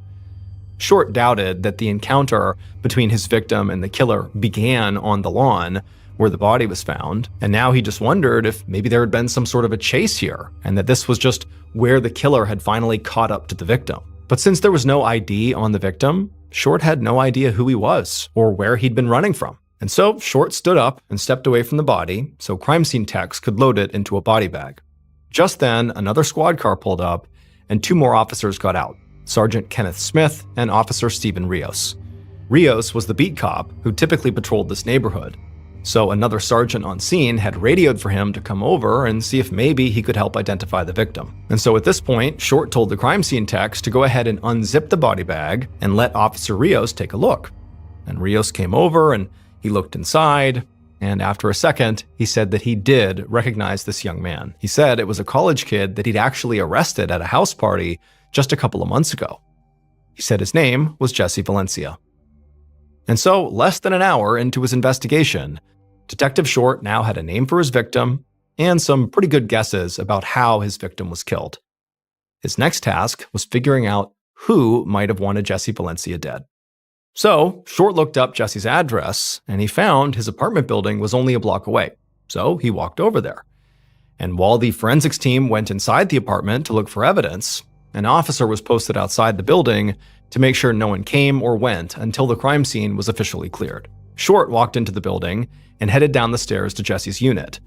Short doubted that the encounter between his victim and the killer began on the lawn where the body was found, and now he just wondered if maybe there had been some sort of a chase here, and that this was just where the killer had finally caught up to the victim. But since there was no ID on the victim, Short had no idea who he was or where he'd been running from. And so Short stood up and stepped away from the body so crime scene techs could load it into a body bag. Just then, another squad car pulled up and 2 more officers got out, Sergeant Kenneth Smith and Officer Stephen Rios. Rios was the beat cop who typically patrolled this neighborhood, so another sergeant on scene had radioed for him to come over and see if maybe he could help identify the victim. And so at this point, Short told the crime scene techs to go ahead and unzip the body bag and let Officer Rios take a look. And Rios came over and he looked inside, and after a second, he said that he did recognize this young man. He said it was a college kid that he'd actually arrested at a house party just a couple of months ago. He said his name was Jesse Valencia. And so, less than an hour into his investigation, Detective Short now had a name for his victim and some pretty good guesses about how his victim was killed. His next task was figuring out who might have wanted Jesse Valencia dead. So, Short looked up Jesse's address, and he found his apartment building was only a block away. So, he walked over there. And while the forensics team went inside the apartment to look for evidence, an officer was posted outside the building to make sure no one came or went until the crime scene was officially cleared. Short walked into the building and headed down the stairs to Jesse's unit.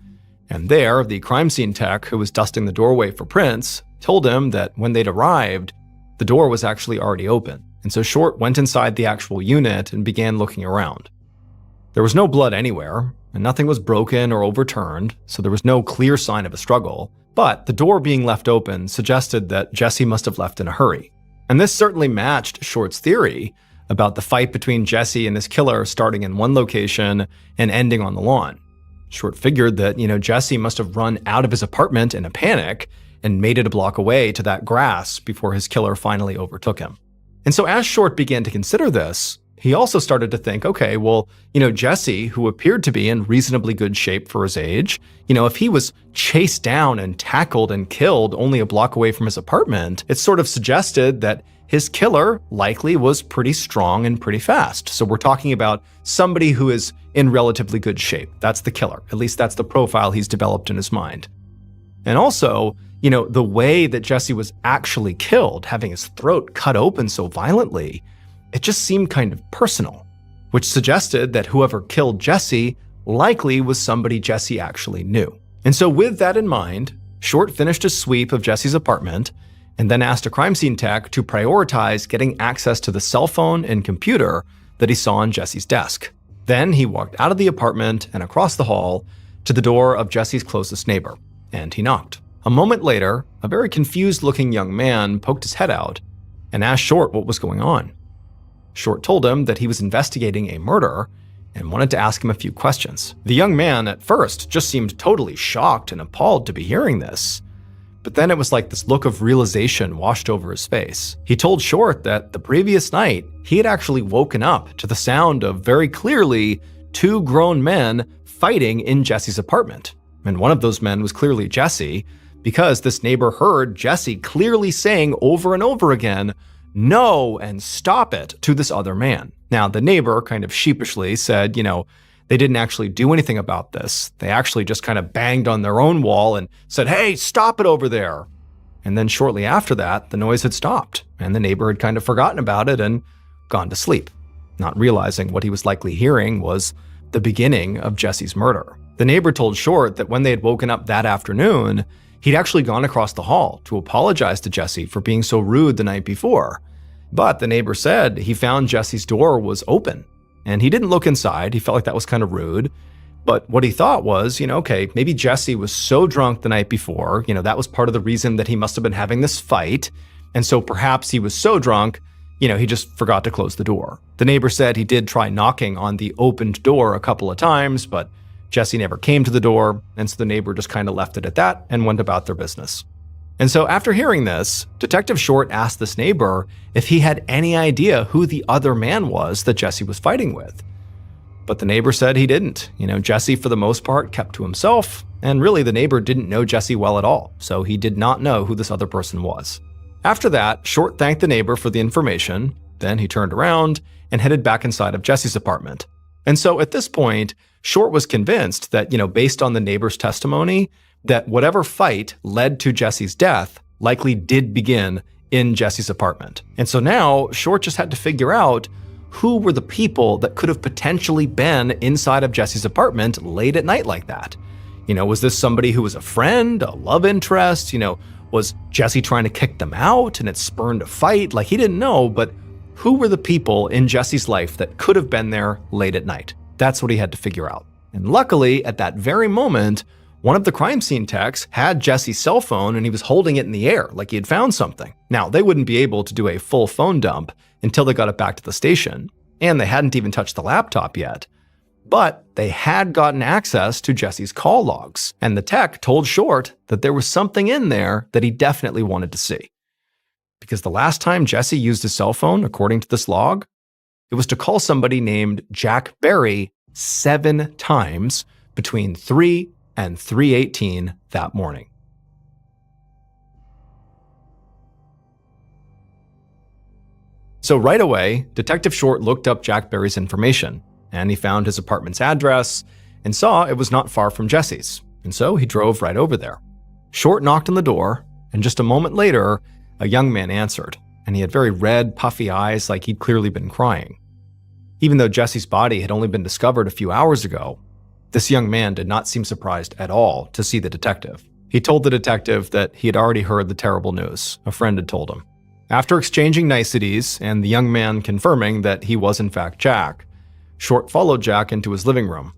And there, the crime scene tech who was dusting the doorway for prints told him that when they'd arrived, the door was actually already open. And so Short went inside the actual unit and began looking around. There was no blood anywhere, and nothing was broken or overturned, so there was no clear sign of a struggle. But the door being left open suggested that Jesse must have left in a hurry. And this certainly matched Short's theory about the fight between Jesse and this killer starting in one location and ending on the lawn. Short figured that, Jesse must have run out of his apartment in a panic and made it a block away to that grass before his killer finally overtook him. And so as Short began to consider this, he also started to think, okay, well, Jesse, who appeared to be in reasonably good shape for his age, if he was chased down and tackled and killed only a block away from his apartment, it sort of suggested that his killer likely was pretty strong and pretty fast. So we're talking about somebody who is in relatively good shape. That's the killer. At least that's the profile he's developed in his mind. And also, the way that Jesse was actually killed, having his throat cut open so violently, it just seemed kind of personal, which suggested that whoever killed Jesse likely was somebody Jesse actually knew. And so with that in mind, Short finished his sweep of Jesse's apartment and then asked a crime scene tech to prioritize getting access to the cell phone and computer that he saw on Jesse's desk. Then he walked out of the apartment and across the hall to the door of Jesse's closest neighbor, and he knocked. A moment later, a very confused-looking young man poked his head out and asked Short what was going on. Short told him that he was investigating a murder and wanted to ask him a few questions. The young man at first just seemed totally shocked and appalled to be hearing this, but then it was like this look of realization washed over his face. He told Short that the previous night, he had actually woken up to the sound of very clearly 2 grown men fighting in Jesse's apartment. And one of those men was clearly Jesse, because this neighbor heard Jesse clearly saying over and over again, "No," and "Stop it," to this other man. Now, the neighbor kind of sheepishly said, they didn't actually do anything about this. They actually just kind of banged on their own wall and said, "Hey, stop it over there." And then shortly after that, the noise had stopped, and the neighbor had kind of forgotten about it and gone to sleep, not realizing what he was likely hearing was the beginning of Jesse's murder. The neighbor told Short that when they had woken up that afternoon, he'd actually gone across the hall to apologize to Jesse for being so rude the night before. But the neighbor said he found Jesse's door was open, and he didn't look inside. He felt like that was kind of rude. But what he thought was, okay, maybe Jesse was so drunk the night before, that was part of the reason that he must have been having this fight. And so perhaps he was so drunk, he just forgot to close the door. The neighbor said he did try knocking on the opened door a couple of times, but Jesse never came to the door, and so the neighbor just kind of left it at that and went about their business. And so after hearing this, Detective Short asked this neighbor if he had any idea who the other man was that Jesse was fighting with. But the neighbor said he didn't. Jesse, for the most part, kept to himself, and really the neighbor didn't know Jesse well at all, so he did not know who this other person was. After that, Short thanked the neighbor for the information, then he turned around and headed back inside of Jesse's apartment. And so at this point, Short was convinced that, based on the neighbor's testimony, that whatever fight led to Jesse's death likely did begin in Jesse's apartment. And so now Short just had to figure out who were the people that could have potentially been inside of Jesse's apartment late at night like that. Was this somebody who was a friend, a love interest? Was Jesse trying to kick them out and it spurned a fight? He didn't know, but who were the people in Jesse's life that could have been there late at night? That's what he had to figure out. And luckily, at that very moment, one of the crime scene techs had Jesse's cell phone and he was holding it in the air like he had found something. Now, they wouldn't be able to do a full phone dump until they got it back to the station, and they hadn't even touched the laptop yet. But they had gotten access to Jesse's call logs, and the tech told Short that there was something in there that he definitely wanted to see. Because the last time Jesse used his cell phone, according to this log, it was to call somebody named Jack Berry 7 times between 3 and 3:18 that morning. So right away, Detective Short looked up Jack Berry's information, and he found his apartment's address and saw it was not far from Jesse's, and so he drove right over there. Short knocked on the door, and just a moment later, a young man answered, and he had very red, puffy eyes like he'd clearly been crying. Even though Jesse's body had only been discovered a few hours ago, this young man did not seem surprised at all to see the detective. He told the detective that he had already heard the terrible news. A friend had told him. After exchanging niceties and the young man confirming that he was in fact Jack, Short followed Jack into his living room.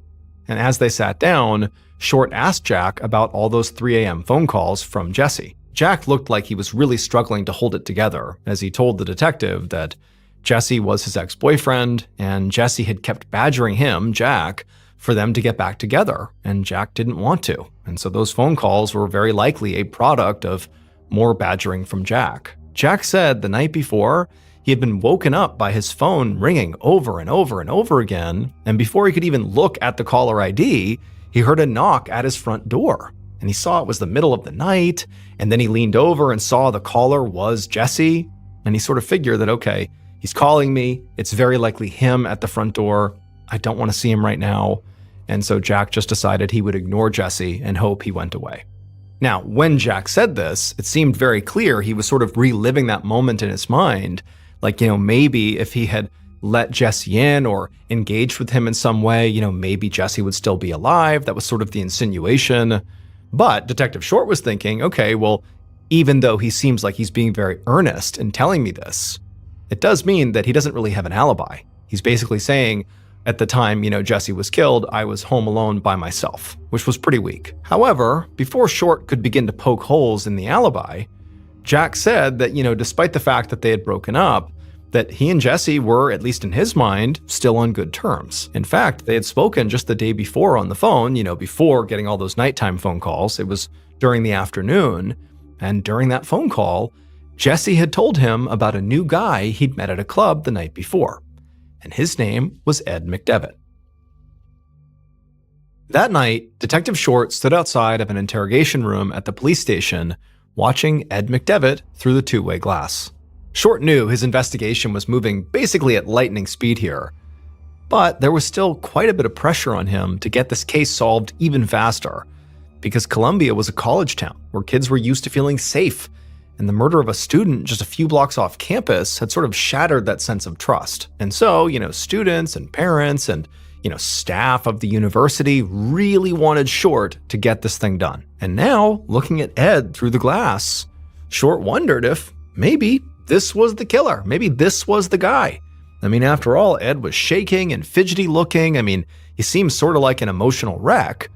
And as they sat down, Short asked Jack about all those 3 a.m. phone calls from Jesse. Jack looked like he was really struggling to hold it together as he told the detective that Jesse was his ex-boyfriend, and Jesse had kept badgering him, Jack, for them to get back together, and Jack didn't want to. And so those phone calls were very likely a product of more badgering from Jack. Jack said the night before, he had been woken up by his phone ringing over and over and over again, and before he could even look at the caller ID, he heard a knock at his front door. And he saw it was the middle of the night, and then he leaned over and saw the caller was Jesse, and he sort of figured that, okay, he's calling me. It's very likely him at the front door. I don't want to see him right now. And so Jack just decided he would ignore Jesse and hope he went away. Now, when Jack said this, it seemed very clear he was sort of reliving that moment in his mind. Like, maybe if he had let Jesse in or engaged with him in some way, maybe Jesse would still be alive. That was sort of the insinuation. But Detective Short was thinking, okay, well, even though he seems like he's being very earnest in telling me this, it does mean that he doesn't really have an alibi. He's basically saying, at the time, Jesse was killed, I was home alone by myself, which was pretty weak. However, before Short could begin to poke holes in the alibi, Jack said that, despite the fact that they had broken up, that he and Jesse were, at least in his mind, still on good terms. In fact, they had spoken just the day before on the phone, before getting all those nighttime phone calls. It was during the afternoon, and during that phone call, Jesse had told him about a new guy he'd met at a club the night before, and his name was Ed McDevitt. That night, Detective Short stood outside of an interrogation room at the police station, watching Ed McDevitt through the two-way glass. Short knew his investigation was moving basically at lightning speed here, but there was still quite a bit of pressure on him to get this case solved even faster, because Columbia was a college town where kids were used to feeling safe, and the murder of a student just a few blocks off campus had sort of shattered that sense of trust. And so, students and parents and, staff of the university really wanted Short to get this thing done. And now, looking at Ed through the glass, Short wondered if maybe this was the killer. Maybe this was the guy. After all, Ed was shaking and fidgety looking. He seemed sort of like an emotional wreck,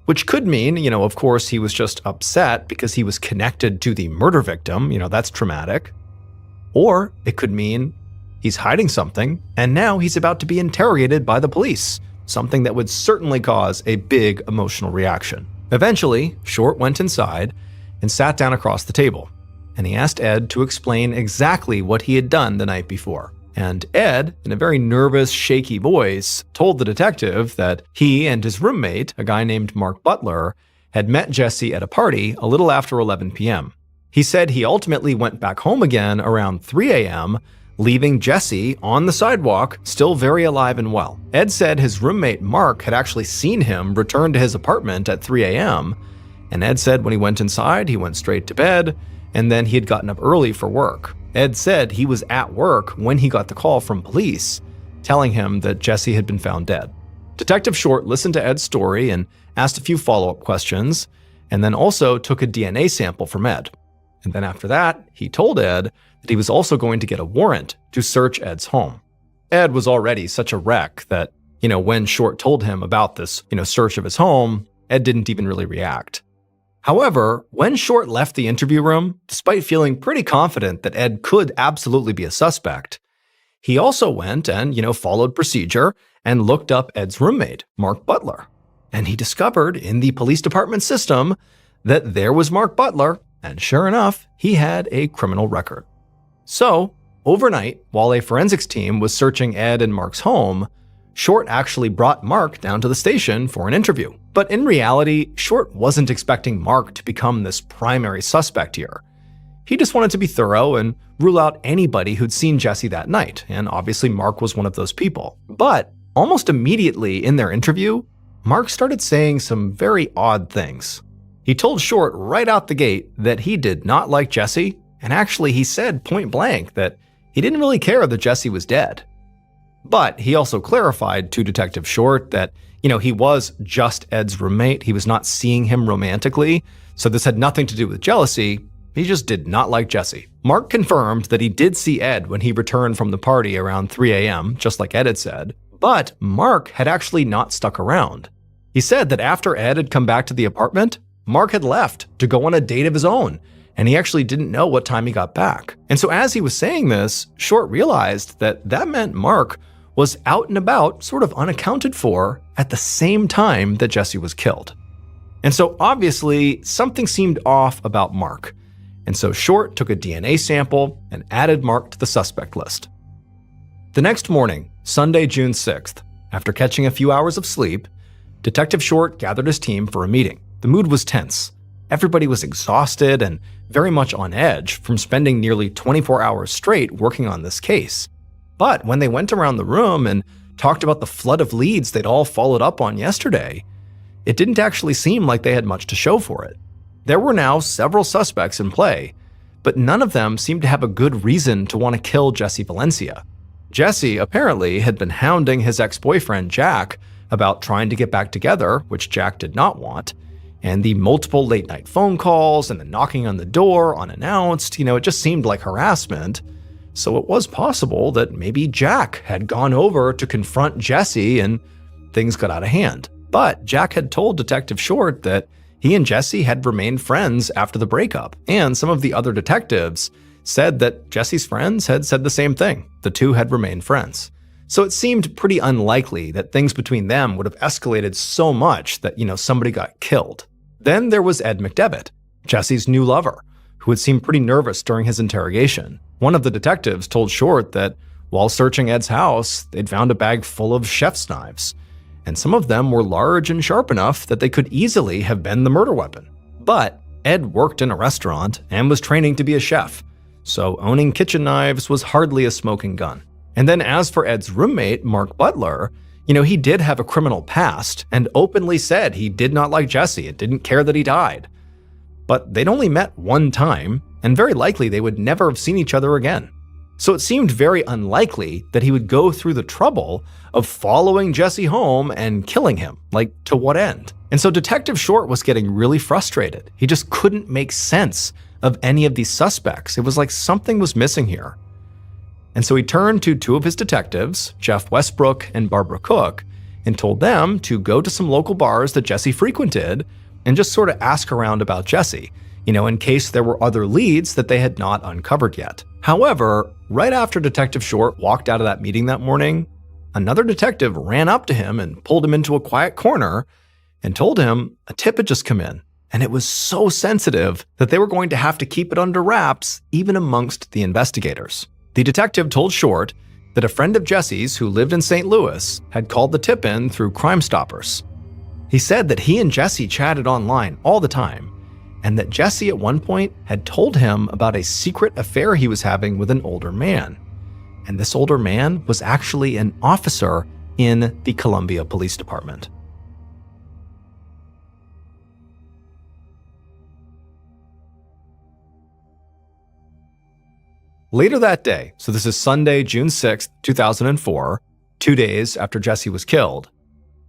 which could mean, of course, he was just upset because he was connected to the murder victim. That's traumatic. Or it could mean he's hiding something, and now he's about to be interrogated by the police, something that would certainly cause a big emotional reaction. Eventually, Short went inside and sat down across the table, and he asked Ed to explain exactly what he had done the night before. And Ed, in a very nervous, shaky voice, told the detective that he and his roommate, a guy named Mark Butler, had met Jesse at a party a little after 11 p.m. He said he ultimately went back home again around 3 a.m., leaving Jesse on the sidewalk, still very alive and well. Ed said his roommate Mark had actually seen him return to his apartment at 3 a.m., and Ed said when he went inside, he went straight to bed, and then he had gotten up early for work. Ed said he was at work when he got the call from police, telling him that Jesse had been found dead. Detective Short listened to Ed's story and asked a few follow-up questions, and then also took a DNA sample from Ed. And then after that, he told Ed that he was also going to get a warrant to search Ed's home. Ed was already such a wreck that, when Short told him about this, search of his home, Ed didn't even really react. However, when Short left the interview room, despite feeling pretty confident that Ed could absolutely be a suspect, he also went and, followed procedure and looked up Ed's roommate, Mark Butler. And he discovered in the police department system that there was Mark Butler, and sure enough, he had a criminal record. So, overnight, while a forensics team was searching Ed and Mark's home, Short actually brought Mark down to the station for an interview. But in reality, Short wasn't expecting Mark to become this primary suspect here. He just wanted to be thorough and rule out anybody who'd seen Jesse that night, and obviously Mark was one of those people. But almost immediately in their interview, Mark started saying some very odd things. He told Short right out the gate that he did not like Jesse, and actually he said point blank that he didn't really care that Jesse was dead. But he also clarified to Detective Short that, he was just Ed's roommate. He was not seeing him romantically, so this had nothing to do with jealousy. He just did not like Jesse. Mark confirmed that he did see Ed when he returned from the party around 3 a.m., just like Ed had said, but Mark had actually not stuck around. He said that after Ed had come back to the apartment, Mark had left to go on a date of his own, and he actually didn't know what time he got back. And so as he was saying this, Short realized that meant Mark was out and about, sort of unaccounted for, at the same time that Jesse was killed. And so obviously, something seemed off about Mark. And so Short took a DNA sample and added Mark to the suspect list. The next morning, Sunday, June 6th, after catching a few hours of sleep, Detective Short gathered his team for a meeting. The mood was tense. Everybody was exhausted and very much on edge from spending nearly 24 hours straight working on this case. But when they went around the room and talked about the flood of leads they'd all followed up on yesterday, it didn't actually seem like they had much to show for it. There were now several suspects in play, but none of them seemed to have a good reason to want to kill Jesse Valencia. Jesse apparently had been hounding his ex-boyfriend Jack about trying to get back together, which Jack did not want, and the multiple late-night phone calls and the knocking on the door unannounced, it just seemed like harassment. So it was possible that maybe Jack had gone over to confront Jesse and things got out of hand. But Jack had told Detective Short that he and Jesse had remained friends after the breakup, and some of the other detectives said that Jesse's friends had said the same thing. The two had remained friends. So it seemed pretty unlikely that things between them would have escalated so much that, somebody got killed. Then there was Ed McDevitt, Jesse's new lover, who had seemed pretty nervous during his interrogation. One of the detectives told Short that while searching Ed's house, they'd found a bag full of chef's knives, and some of them were large and sharp enough that they could easily have been the murder weapon. But Ed worked in a restaurant and was training to be a chef, so owning kitchen knives was hardly a smoking gun. And then as for Ed's roommate, Mark Butler, he did have a criminal past and openly said he did not like Jesse and didn't care that he died. But they'd only met one time, and very likely they would never have seen each other again. So it seemed very unlikely that he would go through the trouble of following Jesse home and killing him. Like, to what end? And so Detective Short was getting really frustrated. He just couldn't make sense of any of these suspects. It was like something was missing here. And so he turned to two of his detectives, Jeff Westbrook and Barbara Cook, and told them to go to some local bars that Jesse frequented and just sort of ask around about Jesse, in case there were other leads that they had not uncovered yet. However, right after Detective Short walked out of that meeting that morning, another detective ran up to him and pulled him into a quiet corner and told him a tip had just come in. And it was so sensitive that they were going to have to keep it under wraps even amongst the investigators. The detective told Short that a friend of Jesse's who lived in St. Louis had called the tip in through Crime Stoppers. He said that he and Jesse chatted online all the time, and that Jesse at one point had told him about a secret affair he was having with an older man. And this older man was actually an officer in the Columbia Police Department. Later that day, so this is Sunday, June 6th, 2004, 2 days after Jesse was killed,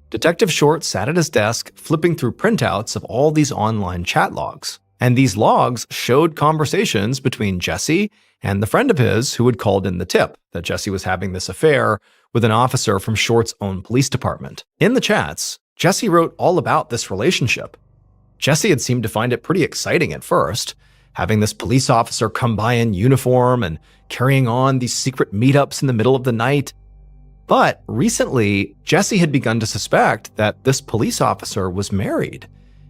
Detective Short sat at his desk flipping through printouts of all these online chat logs. And these logs showed conversations between Jesse and the friend of his who had called in the tip that Jesse was having this affair with an officer from Short's own police department. In the chats, Jesse wrote all about this relationship. Jesse had seemed to find it pretty exciting at first, having this police officer come by in uniform and carrying on these secret meetups in the middle of the night. But recently, Jesse had begun to suspect that this police officer was married,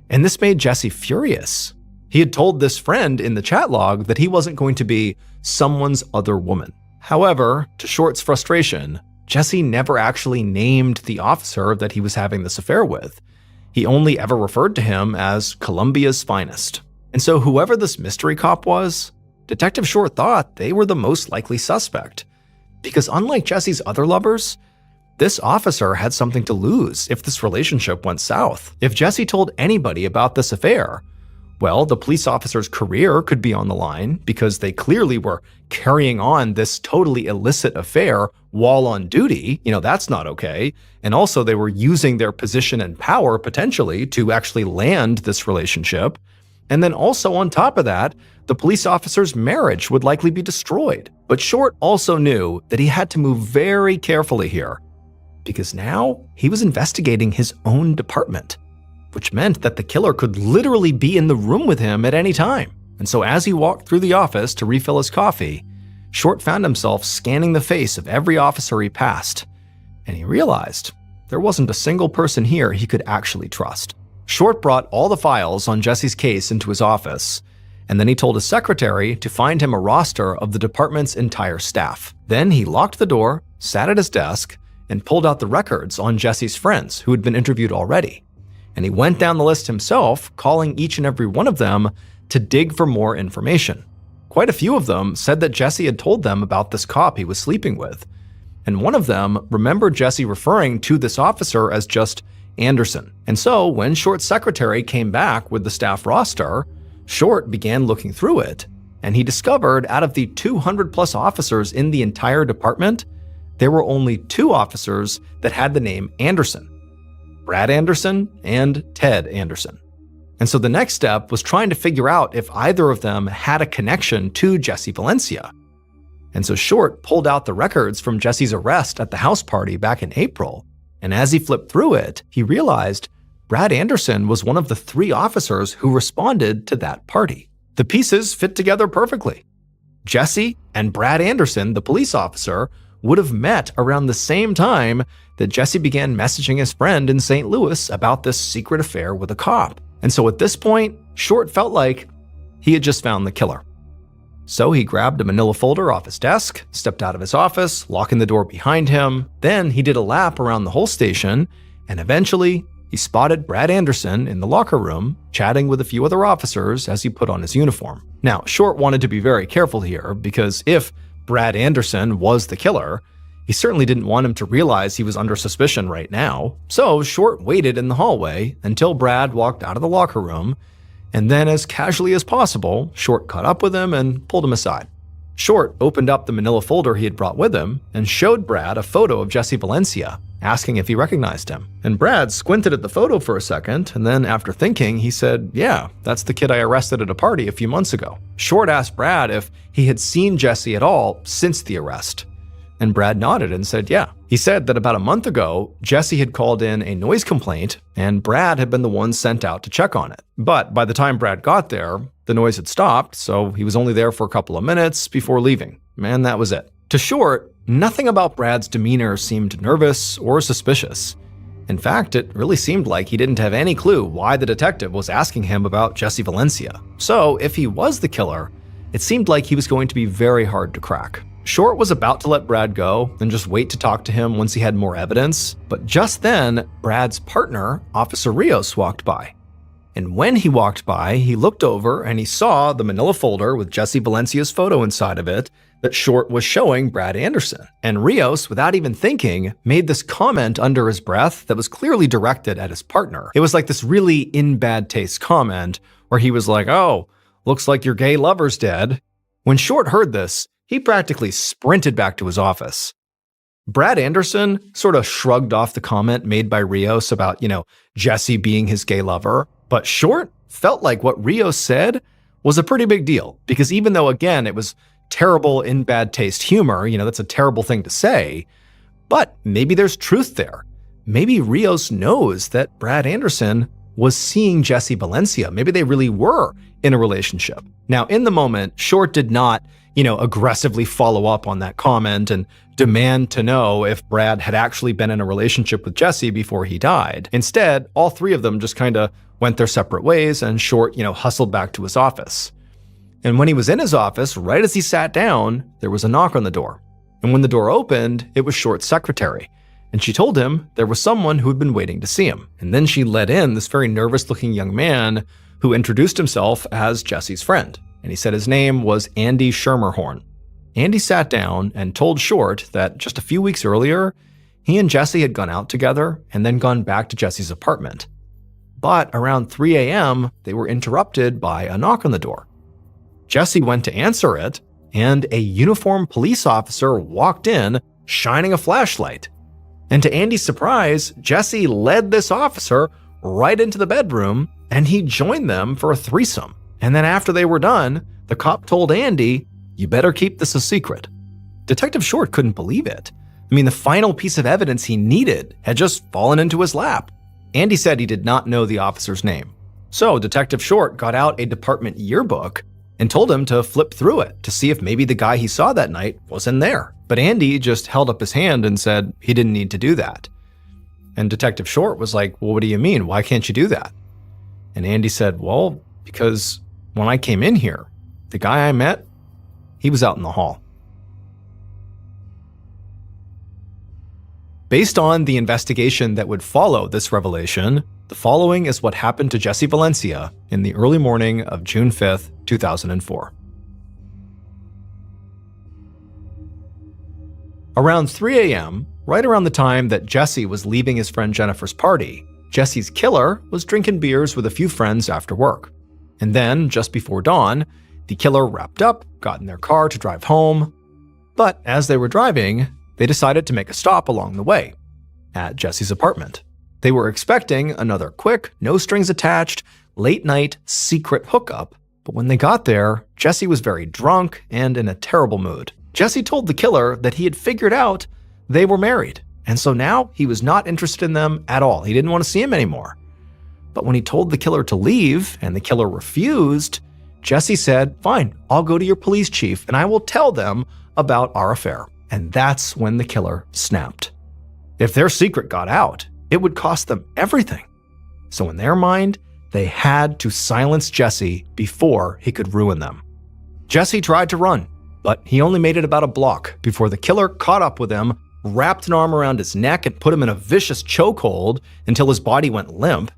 and this made Jesse furious. He had told this friend in the chat log that he wasn't going to be someone's other woman. However, to Short's frustration, Jesse never actually named the officer that he was having this affair with. He only ever referred to him as Columbia's finest. And so whoever this mystery cop was, Detective Short thought they were the most likely suspect. Because unlike Jesse's other lovers, this officer had something to lose if this relationship went south. If Jesse told anybody about this affair, well, the police officer's career could be on the line because they clearly were carrying on this totally illicit affair while on duty. That's not okay. And also they were using their position and power potentially to actually land this relationship. And then also on top of that, the police officer's marriage would likely be destroyed. But Short also knew that he had to move very carefully here, because now he was investigating his own department, which meant that the killer could literally be in the room with him at any time. And so as he walked through the office to refill his coffee, Short found himself scanning the face of every officer he passed, and he realized there wasn't a single person here he could actually trust. Short brought all the files on Jesse's case into his office, and then he told his secretary to find him a roster of the department's entire staff. Then he locked the door, sat at his desk, and pulled out the records on Jesse's friends who had been interviewed already. And he went down the list himself, calling each and every one of them to dig for more information. Quite a few of them said that Jesse had told them about this cop he was sleeping with, and one of them remembered Jesse referring to this officer as just Anderson. And so when Short's secretary came back with the staff roster, Short began looking through it, and he discovered out of the 200 plus officers in the entire department, there were only 2 officers that had the name Anderson: Brad Anderson and Ted Anderson. And so the next step was trying to figure out if either of them had a connection to Jesse Valencia. And so Short pulled out the records from Jesse's arrest at the house party back in April, and as he flipped through it, he realized Brad Anderson was one of the 3 officers who responded to that party. The pieces fit together perfectly. Jesse and Brad Anderson, the police officer, would have met around the same time that Jesse began messaging his friend in St. Louis about this secret affair with a cop. And so at this point, Short felt like he had just found the killer. So he grabbed a manila folder off his desk, stepped out of his office, locking the door behind him. Then he did a lap around the whole station, and eventually he spotted Brad Anderson in the locker room, chatting with a few other officers as he put on his uniform. Now, Short wanted to be very careful here, because if Brad Anderson was the killer, he certainly didn't want him to realize he was under suspicion right now. So Short waited in the hallway until Brad walked out of the locker room, and then as casually as possible, Short caught up with him and pulled him aside. Short opened up the manila folder he had brought with him and showed Brad a photo of Jesse Valencia, asking if he recognized him. And Brad squinted at the photo for a second, and then after thinking, he said, "Yeah, that's the kid I arrested at a party a few months ago." Short asked Brad if he had seen Jesse at all since the arrest. And Brad nodded and said, yeah. He said that about a month ago, Jesse had called in a noise complaint, and Brad had been the one sent out to check on it. But by the time Brad got there, the noise had stopped, so he was only there for a couple of minutes before leaving. And that was it. To Short, nothing about Brad's demeanor seemed nervous or suspicious. In fact, it really seemed like he didn't have any clue why the detective was asking him about Jesse Valencia. So if he was the killer, it seemed like he was going to be very hard to crack. Short was about to let Brad go and just wait to talk to him once he had more evidence, but just then, Brad's partner, Officer Rios, walked by. And when he walked by, he looked over and he saw the manila folder with Jesse Valencia's photo inside of it that Short was showing Brad Anderson. And Rios, without even thinking, made this comment under his breath that was clearly directed at his partner. It was like this really in bad taste comment where he was like, "Oh, looks like your gay lover's dead." When Short heard this, he practically sprinted back to his office. Brad Anderson sort of shrugged off the comment made by Rios about, Jesse being his gay lover. But Short felt like what Rios said was a pretty big deal, because even though, again, it was terrible in bad taste humor, that's a terrible thing to say, but maybe there's truth there. Maybe Rios knows that Brad Anderson was seeing Jesse Valencia. Maybe they really were in a relationship. Now, in the moment, Short did not aggressively follow up on that comment and demand to know if Brad had actually been in a relationship with Jesse before he died. Instead, all three of them just kind of went their separate ways, and Short, hustled back to his office. And when he was in his office, right as he sat down, there was a knock on the door. And when the door opened, it was Short's secretary. And she told him there was someone who had been waiting to see him. And then she let in this very nervous-looking young man who introduced himself as Jesse's friend. And he said his name was Andy Schermerhorn. Andy sat down and told Short that just a few weeks earlier, he and Jesse had gone out together and then gone back to Jesse's apartment. But around 3 a.m., they were interrupted by a knock on the door. Jesse went to answer it, and a uniformed police officer walked in, shining a flashlight. And to Andy's surprise, Jesse led this officer right into the bedroom, and he joined them for a threesome. And then after they were done, the cop told Andy, "You better keep this a secret." Detective Short couldn't believe it. The final piece of evidence he needed had just fallen into his lap. Andy said he did not know the officer's name. So Detective Short got out a department yearbook and told him to flip through it to see if maybe the guy he saw that night was in there. But Andy just held up his hand and said he didn't need to do that. And Detective Short was like, "Well, what do you mean? Why can't you do that?" And Andy said, "Well, because when I came in here, the guy I met, he was out in the hall." Based on the investigation that would follow this revelation, the following is what happened to Jesse Valencia in the early morning of June 5th, 2004. Around 3 a.m., right around the time that Jesse was leaving his friend Jennifer's party, Jesse's killer was drinking beers with a few friends after work. And then, just before dawn, the killer wrapped up, got in their car to drive home. But as they were driving, they decided to make a stop along the way at Jesse's apartment. They were expecting another quick, no strings attached, late-night secret hookup. But when they got there, Jesse was very drunk and in a terrible mood. Jesse told the killer that he had figured out they were married, and so now he was not interested in them at all. He didn't want to see him anymore. But when he told the killer to leave and the killer refused, Jesse said, "Fine, I'll go to your police chief and I will tell them about our affair." And that's when the killer snapped. If their secret got out, it would cost them everything. So in their mind, they had to silence Jesse before he could ruin them. Jesse tried to run, but he only made it about a block before the killer caught up with him, wrapped an arm around his neck and put him in a vicious chokehold until his body went limp.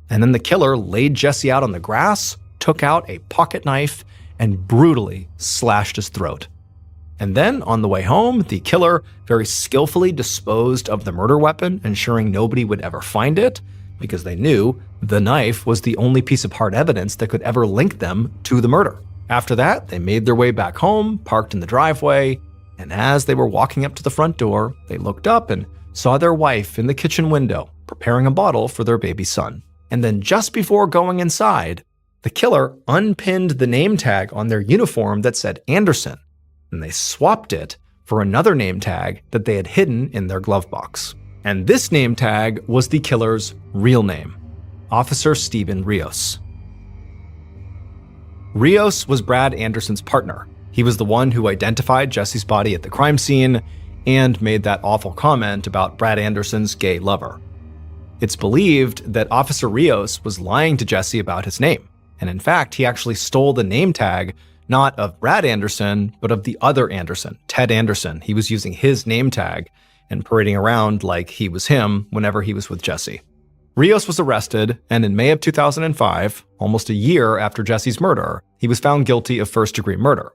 And then the killer laid Jesse out on the grass, took out a pocket knife, and brutally slashed his throat. And then, on the way home, the killer very skillfully disposed of the murder weapon, ensuring nobody would ever find it, because they knew the knife was the only piece of hard evidence that could ever link them to the murder. After that, they made their way back home, parked in the driveway, and as they were walking up to the front door, they looked up and saw their wife in the kitchen window, preparing a bottle for their baby son. And then just before going inside, the killer unpinned the name tag on their uniform that said Anderson, and they swapped it for another name tag that they had hidden in their glove box. And this name tag was the killer's real name, Officer Stephen Rios. Rios was Brad Anderson's partner. He was the one who identified Jesse's body at the crime scene and made that awful comment about Brad Anderson's gay lover. It's believed that Officer Rios was lying to Jesse about his name, and in fact, he actually stole the name tag not of Brad Anderson, but of the other Anderson, Ted Anderson. He was using his name tag and parading around like he was him whenever he was with Jesse. Rios was arrested, and in May of 2005, almost a year after Jesse's murder, he was found guilty of first-degree murder.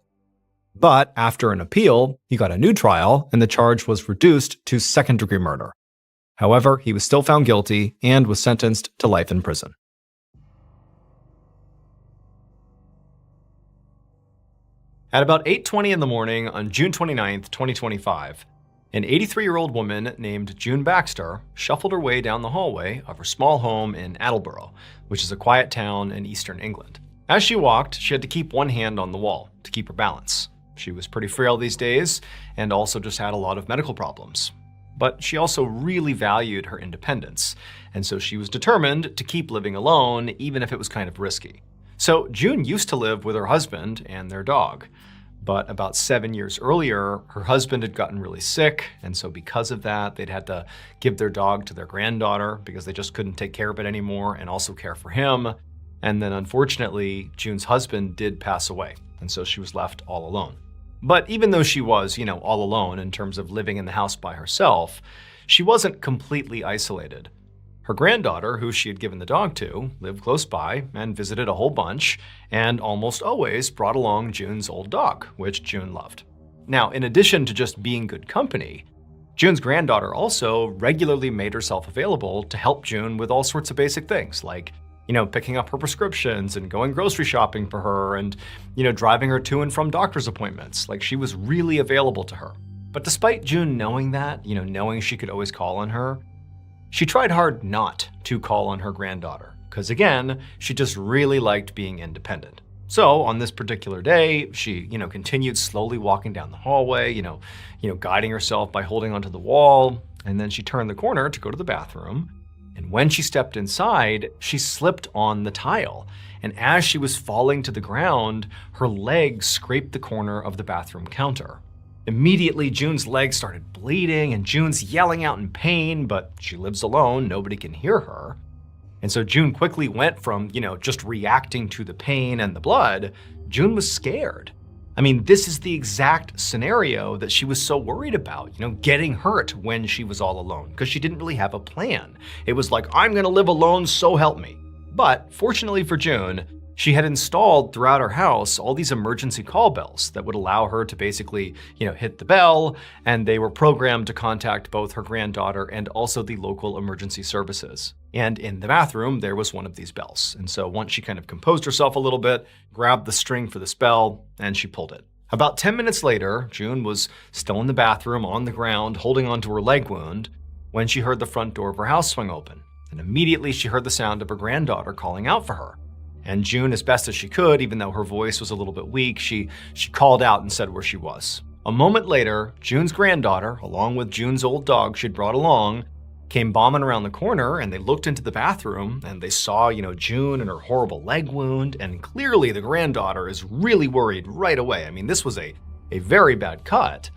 But after an appeal, he got a new trial, and the charge was reduced to second-degree murder. However, he was still found guilty and was sentenced to life in prison. At about 8:20 in the morning on June 29, 2025, an 83-year-old woman named June Baxter shuffled her way down the hallway of her small home in Attleboro, which is a quiet town in eastern England. As she walked, she had to keep one hand on the wall to keep her balance. She was pretty frail these days and also just had a lot of medical problems. But she also really valued her independence, and so she was determined to keep living alone, even if it was kind of risky. So June used to live with her husband and their dog. But about 7 years earlier, her husband had gotten really sick, and so because of that, they'd had to give their dog to their granddaughter because they just couldn't take care of it anymore and also care for him. And then unfortunately, June's husband did pass away, and so she was left all alone. But even though she was, all alone in terms of living in the house by herself, she wasn't completely isolated. Her granddaughter, who she had given the dog to, lived close by and visited a whole bunch, and almost always brought along June's old dog, which June loved. Now, in addition to just being good company, June's granddaughter also regularly made herself available to help June with all sorts of basic things, like, picking up her prescriptions and going grocery shopping for her and, driving her to and from doctor's appointments. Like, she was really available to her. But despite June knowing that, knowing she could always call on her, she tried hard not to call on her granddaughter, because again, she just really liked being independent. So on this particular day, she, continued slowly walking down the hallway, guiding herself by holding onto the wall, and then she turned the corner to go to the bathroom. And when she stepped inside, she slipped on the tile. And as she was falling to the ground, her leg scraped the corner of the bathroom counter. Immediately, June's leg started bleeding, and June's yelling out in pain, but she lives alone, nobody can hear her. And so June quickly went from, just reacting to the pain and the blood. June was scared. I mean, this is the exact scenario that she was so worried about, getting hurt when she was all alone, because she didn't really have a plan. It was like, I'm gonna live alone, so help me. But fortunately for June, she had installed throughout her house all these emergency call bells that would allow her to basically, hit the bell, and they were programmed to contact both her granddaughter and also the local emergency services. And in the bathroom, there was one of these bells. And so once she kind of composed herself a little bit, grabbed the string for this bell, and she pulled it. About 10 minutes later, June was still in the bathroom on the ground, holding onto her leg wound, when she heard the front door of her house swing open. And immediately she heard the sound of her granddaughter calling out for her. And June, as best as she could, even though her voice was a little bit weak, she called out and said where she was. A moment later, June's granddaughter, along with June's old dog she'd brought along, came bombing around the corner, and they looked into the bathroom and they saw, June and her horrible leg wound, and clearly the granddaughter is really worried right away. I mean, this was a very bad cut.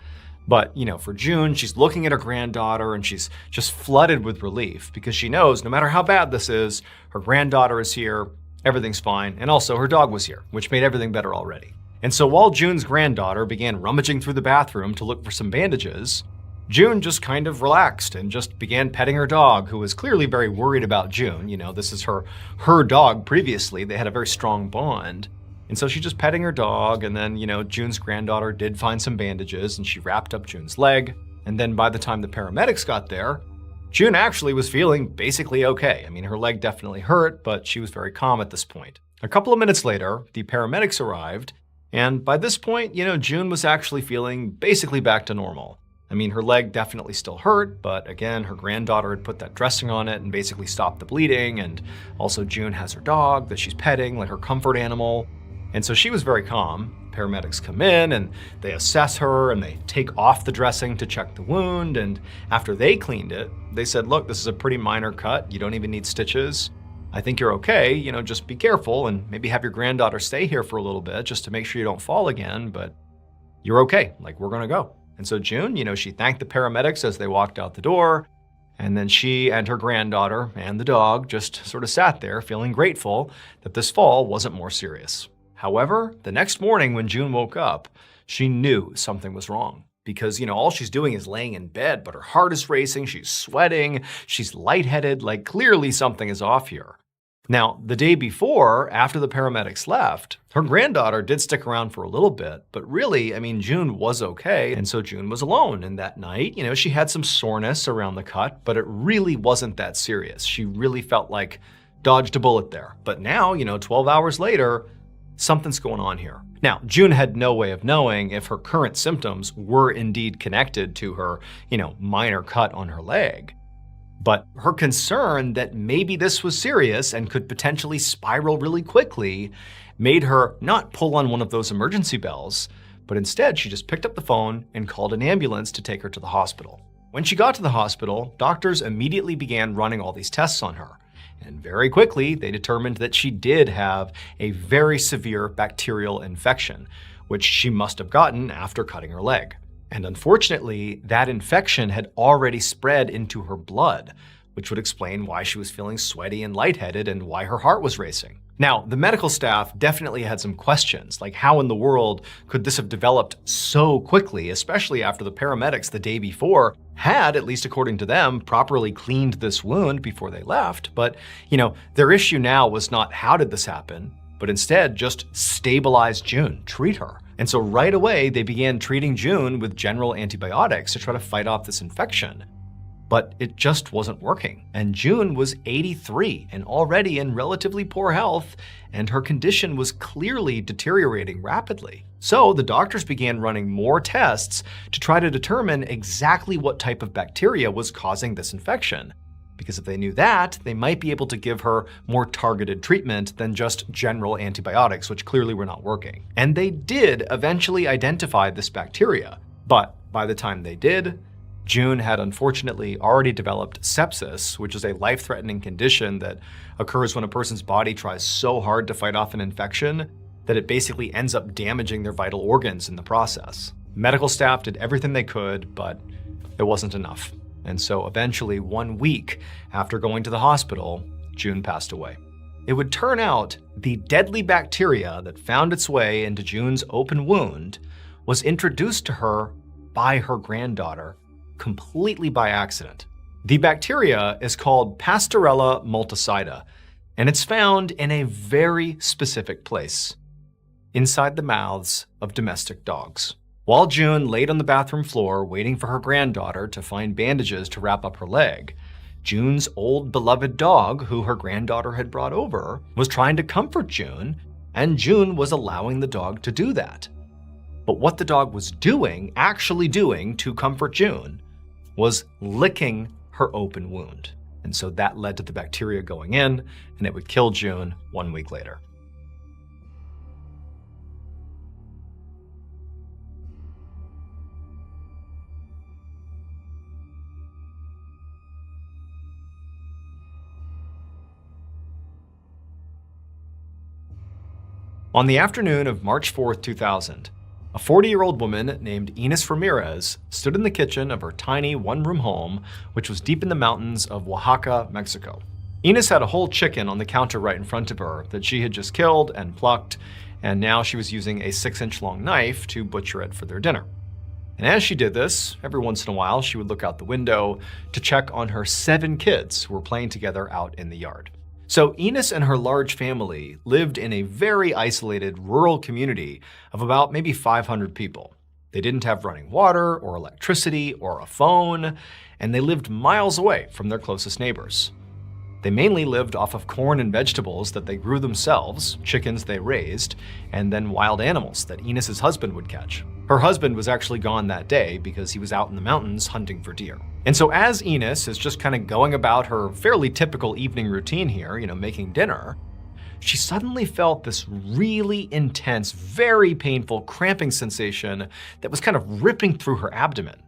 But, for June, she's looking at her granddaughter and she's just flooded with relief because she knows no matter how bad this is, her granddaughter is here, everything's fine, and also her dog was here, which made everything better already. And so while June's granddaughter began rummaging through the bathroom to look for some bandages, June just kind of relaxed and just began petting her dog, who was clearly very worried about June. This is her dog previously. They had a very strong bond. And so she's just petting her dog, and then, June's granddaughter did find some bandages, and she wrapped up June's leg. And then by the time the paramedics got there, June actually was feeling basically okay. I mean, her leg definitely hurt, but she was very calm at this point. A couple of minutes later, the paramedics arrived, And by this point, June was actually feeling basically back to normal. I mean, her leg definitely still hurt, but again, her granddaughter had put that dressing on it and basically stopped the bleeding. And also June has her dog that she's petting, like her comfort animal. And so she was very calm. Paramedics come in and they assess her and they take off the dressing to check the wound. And after they cleaned it, they said, look, this is a pretty minor cut. You don't even need stitches. I think you're okay. Just be careful and maybe have your granddaughter stay here for a little bit just to make sure you don't fall again. But you're okay. Like, we're going to go. And so June, she thanked the paramedics as they walked out the door. And then she and her granddaughter and the dog just sort of sat there feeling grateful that this fall wasn't more serious. However, the next morning when June woke up, she knew something was wrong because, all she's doing is laying in bed, but her heart is racing, she's sweating, she's lightheaded, like clearly something is off here. Now, the day before, after the paramedics left, her granddaughter did stick around for a little bit, but really, June was okay, and so June was alone. And that night, she had some soreness around the cut, but it really wasn't that serious. She really felt like dodged a bullet there. But now, 12 hours later, something's going on here. Now, June had no way of knowing if her current symptoms were indeed connected to her, minor cut on her leg. But her concern that maybe this was serious and could potentially spiral really quickly made her not pull on one of those emergency bells, but instead she just picked up the phone and called an ambulance to take her to the hospital. When she got to the hospital, doctors immediately began running all these tests on her. And very quickly, they determined that she did have a very severe bacterial infection, which she must have gotten after cutting her leg. And unfortunately, that infection had already spread into her blood, which would explain why she was feeling sweaty and lightheaded and why her heart was racing. Now, the medical staff definitely had some questions, like how in the world could this have developed so quickly, especially after the paramedics the day before had, at least according to them, properly cleaned this wound before they left. But, their issue now was not how did this happen, but instead just stabilize June, treat her. And so right away, they began treating June with general antibiotics to try to fight off this infection. But it just wasn't working. And June was 83 and already in relatively poor health, and her condition was clearly deteriorating rapidly. So the doctors began running more tests to try to determine exactly what type of bacteria was causing this infection. Because if they knew that, they might be able to give her more targeted treatment than just general antibiotics, which clearly were not working. And they did eventually identify this bacteria. But by the time they did, June had unfortunately already developed sepsis, which is a life-threatening condition that occurs when a person's body tries so hard to fight off an infection that it basically ends up damaging their vital organs in the process. Medical staff did everything they could, but it wasn't enough. And so eventually, 1 week after going to the hospital, June passed away. It would turn out the deadly bacteria that found its way into June's open wound was introduced to her by her granddaughter, completely by accident. The bacteria is called Pasteurella multicida, and it's found in a very specific place, inside the mouths of domestic dogs. While June laid on the bathroom floor waiting for her granddaughter to find bandages to wrap up her leg, June's old beloved dog, who her granddaughter had brought over, was trying to comfort June, and June was allowing the dog to do that. But what the dog was actually doing to comfort June, was licking her open wound. And so that led to the bacteria going in, and it would kill June 1 week later. On the afternoon of March 4th, 2000, a 40-year-old woman named Ines Ramirez stood in the kitchen of her tiny one-room home, which was deep in the mountains of Oaxaca, Mexico. Ines had a whole chicken on the counter right in front of her that she had just killed and plucked, and now she was using a 6-inch-long knife to butcher it for their dinner. And as she did this, every once in a while, she would look out the window to check on her 7 kids who were playing together out in the yard. So Ines and her large family lived in a very isolated rural community of about maybe 500 people. They didn't have running water or electricity or a phone, and they lived miles away from their closest neighbors. They mainly lived off of corn and vegetables that they grew themselves, chickens they raised, and then wild animals that Enos's husband would catch. Her husband was actually gone that day because he was out in the mountains hunting for deer. And so as Enos is just kind of going about her fairly typical evening routine here, making dinner, she suddenly felt this really intense, very painful cramping sensation that was kind of ripping through her abdomen.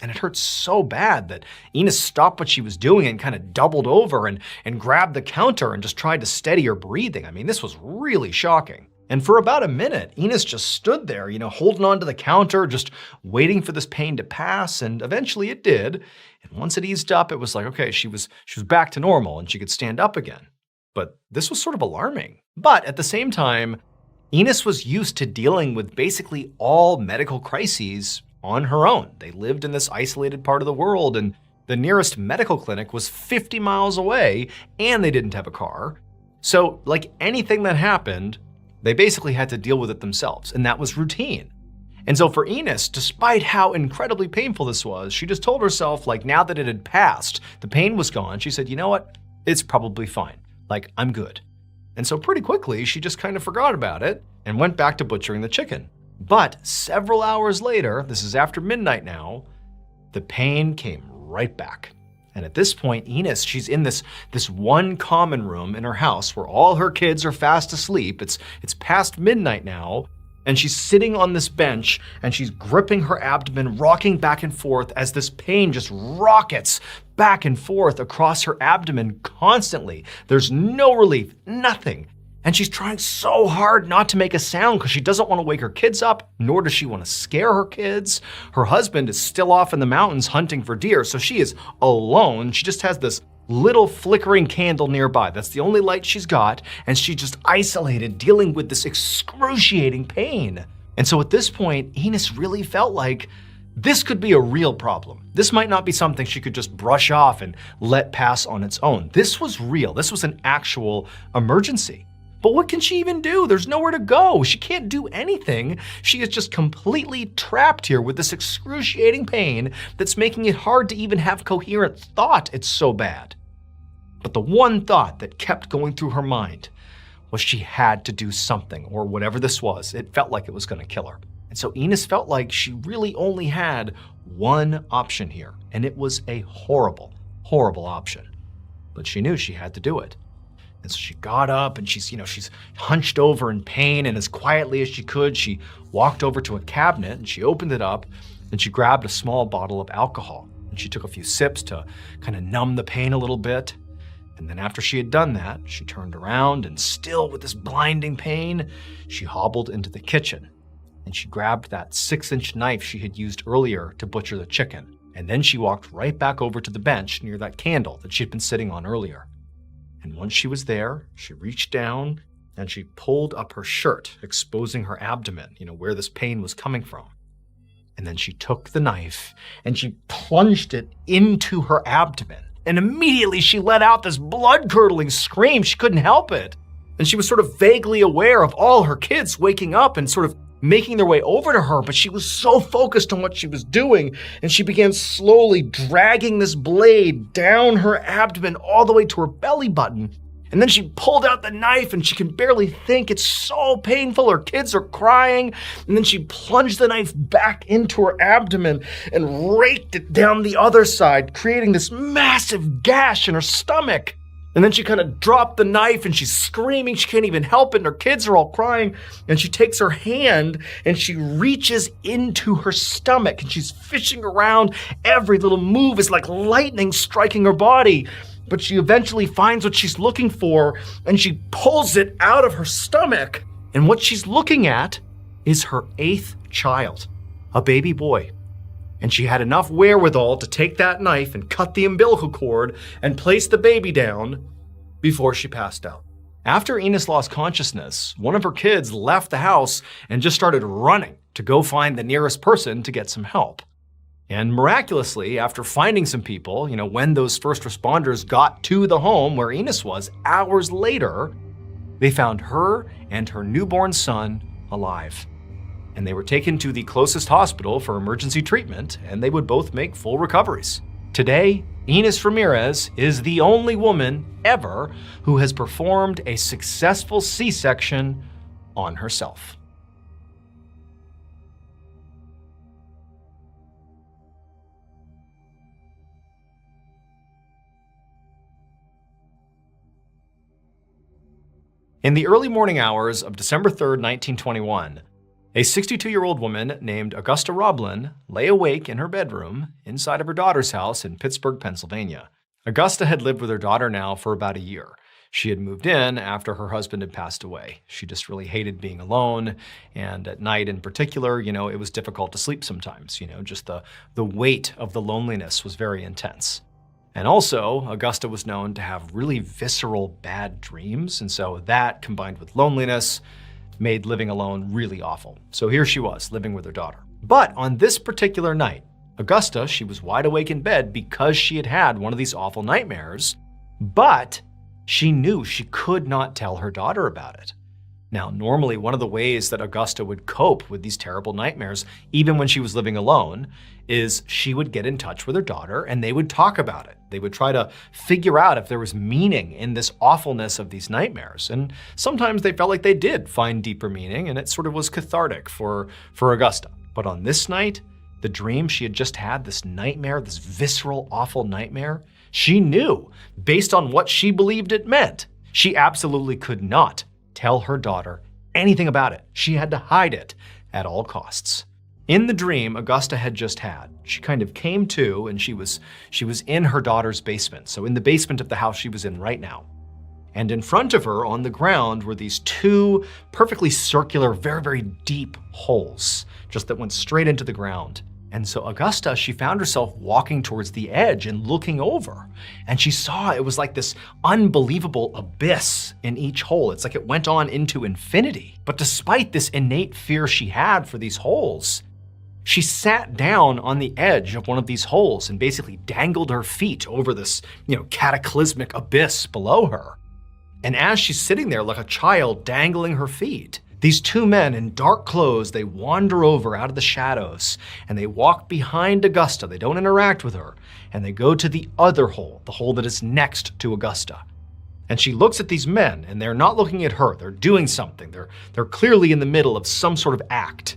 And it hurt so bad that Enos stopped what she was doing and kind of doubled over and grabbed the counter and just tried to steady her breathing. I mean, this was really shocking. And for about a minute, Enos just stood there, holding onto the counter, just waiting for this pain to pass, and eventually it did. And once it eased up, it was like, okay, she was back to normal and she could stand up again. But this was sort of alarming. But at the same time, Enos was used to dealing with basically all medical crises on her own. They lived in this isolated part of the world, and the nearest medical clinic was 50 miles away, and they didn't have a car. So, like anything that happened, they basically had to deal with it themselves, and that was routine. And so for Enos, despite how incredibly painful this was, she just told herself, now that it had passed, the pain was gone, she said, you know what? It's probably fine. I'm good. And so pretty quickly, she just kind of forgot about it and went back to butchering the chicken. But several hours later, this is after midnight now, the pain came right back. And at this point, Enos, she's in this one common room in her house where all her kids are fast asleep. It's past midnight now, and she's sitting on this bench and she's gripping her abdomen, rocking back and forth as this pain just rockets back and forth across her abdomen constantly. There's no relief, nothing. And she's trying so hard not to make a sound because she doesn't want to wake her kids up, nor does she want to scare her kids. Her husband is still off in the mountains hunting for deer, so she is alone. She just has this little flickering candle nearby. That's the only light she's got, and she's just isolated, dealing with this excruciating pain. And so at this point, Enos really felt like this could be a real problem. This might not be something she could just brush off and let pass on its own. This was real. This was an actual emergency. But what can she even do? There's nowhere to go. She can't do anything. She is just completely trapped here with this excruciating pain that's making it hard to even have coherent thought. It's so bad. But the one thought that kept going through her mind was she had to do something, or whatever this was. It felt like it was going to kill her. And so Enos felt like she really only had one option here, and it was a horrible, horrible option. But she knew she had to do it. And so she got up and she's hunched over in pain, and as quietly as she could, she walked over to a cabinet and she opened it up and she grabbed a small bottle of alcohol. And she took a few sips to kind of numb the pain a little bit. And then after she had done that, she turned around and, still with this blinding pain, she hobbled into the kitchen and she grabbed that 6-inch knife she had used earlier to butcher the chicken. And then she walked right back over to the bench near that candle that she'd been sitting on earlier. And once she was there, she reached down and she pulled up her shirt, exposing her abdomen, where this pain was coming from. And then she took the knife and she plunged it into her abdomen. And immediately she let out this blood-curdling scream. She couldn't help it. And she was sort of vaguely aware of all her kids waking up and sort of making their way over to her, but she was so focused on what she was doing, and she began slowly dragging this blade down her abdomen all the way to her belly button. And then she pulled out the knife and she can barely think. It's so painful. Her kids are crying. And then she plunged the knife back into her abdomen and raked it down the other side, creating this massive gash in her stomach. And then she kind of dropped the knife and she's screaming. She can't even help it. And her kids are all crying. And she takes her hand and she reaches into her stomach and she's fishing around. Every little move is like lightning striking her body. But she eventually finds what she's looking for and she pulls it out of her stomach. And what she's looking at is her 8th child, a baby boy. And she had enough wherewithal to take that knife and cut the umbilical cord and place the baby down before she passed out. After Enos lost consciousness, one of her kids left the house and just started running to go find the nearest person to get some help. And miraculously, after finding some people, when those first responders got to the home where Enos was hours later, they found her and her newborn son alive. And they were taken to the closest hospital for emergency treatment, and they would both make full recoveries. Today, Ines Ramirez is the only woman ever who has performed a successful C-section on herself. In the early morning hours of December 3rd, 1921, a 62-year-old woman named Augusta Mrballen lay awake in her bedroom inside of her daughter's house in Pittsburgh, Pennsylvania. Augusta had lived with her daughter now for about a year. She had moved in after her husband had passed away. She just really hated being alone, and at night in particular, it was difficult to sleep sometimes. Just the weight of the loneliness was very intense. And also, Augusta was known to have really visceral bad dreams, and so that, combined with loneliness, made living alone really awful. So here she was, living with her daughter. But on this particular night, Augusta, she was wide awake in bed because she had had one of these awful nightmares, but she knew she could not tell her daughter about it. Now, normally one of the ways that Augusta would cope with these terrible nightmares, even when she was living alone, is she would get in touch with her daughter and they would talk about it. They would try to figure out if there was meaning in this awfulness of these nightmares. And sometimes they felt like they did find deeper meaning, and it sort of was cathartic for Augusta. But on this night, the dream she had just had, this nightmare, this visceral, awful nightmare, she knew, based on what she believed it meant, she absolutely could not tell her daughter anything about it. She had to hide it at all costs. In the dream Augusta had just had, she kind of came to and she was in her daughter's basement. So in the basement of the house she was in right now. And in front of her on the ground were these two perfectly circular, very, very deep holes, just that went straight into the ground. And so Augusta, she found herself walking towards the edge and looking over. And she saw it was like this unbelievable abyss in each hole. It's like it went on into infinity. But despite this innate fear she had for these holes, she sat down on the edge of one of these holes and basically dangled her feet over this, cataclysmic abyss below her. And as she's sitting there like a child dangling her feet, these two men in dark clothes, they wander over out of the shadows and they walk behind Augusta. They don't interact with her. And they go to the other hole, the hole that is next to Augusta. And she looks at these men and they're not looking at her. They're doing something. They're clearly in the middle of some sort of act.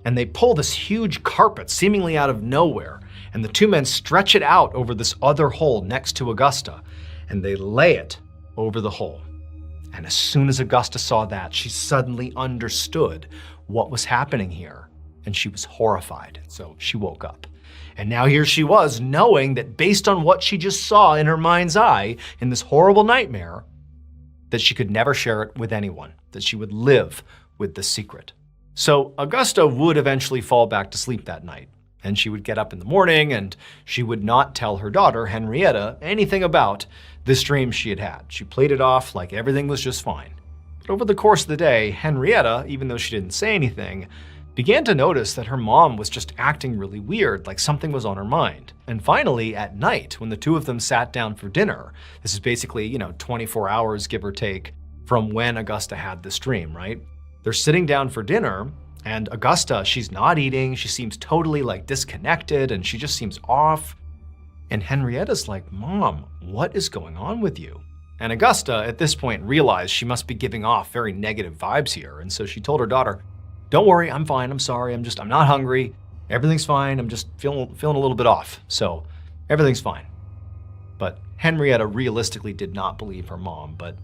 And they pull this huge carpet seemingly out of nowhere. And the two men stretch it out over this other hole next to Augusta. And they lay it over the hole. And as soon as Augusta saw that, she suddenly understood what was happening here. And she was horrified. So she woke up. And now here she was, knowing that based on what she just saw in her mind's eye in this horrible nightmare, that she could never share it with anyone, that she would live with the secret. So Augusta would eventually fall back to sleep that night. And she would get up in the morning and she would not tell her daughter, Henrietta, anything about this dream she had had. She played it off like everything was just fine. But over the course of the day, Henrietta, even though she didn't say anything, began to notice that her mom was just acting really weird, like something was on her mind. And finally, at night, when the two of them sat down for dinner, this is basically, 24 hours, give or take, from when Augusta had this dream, right? They're sitting down for dinner, and Augusta, she's not eating, she seems totally disconnected, and she just seems off. And Henrietta's like, Mom, what is going on with you? And Augusta, at this point, realized she must be giving off very negative vibes here. And so she told her daughter, don't worry, I'm fine, I'm sorry, I'm not hungry. Everything's fine, I'm just feeling a little bit off. So everything's fine. But Henrietta realistically did not believe her mom, but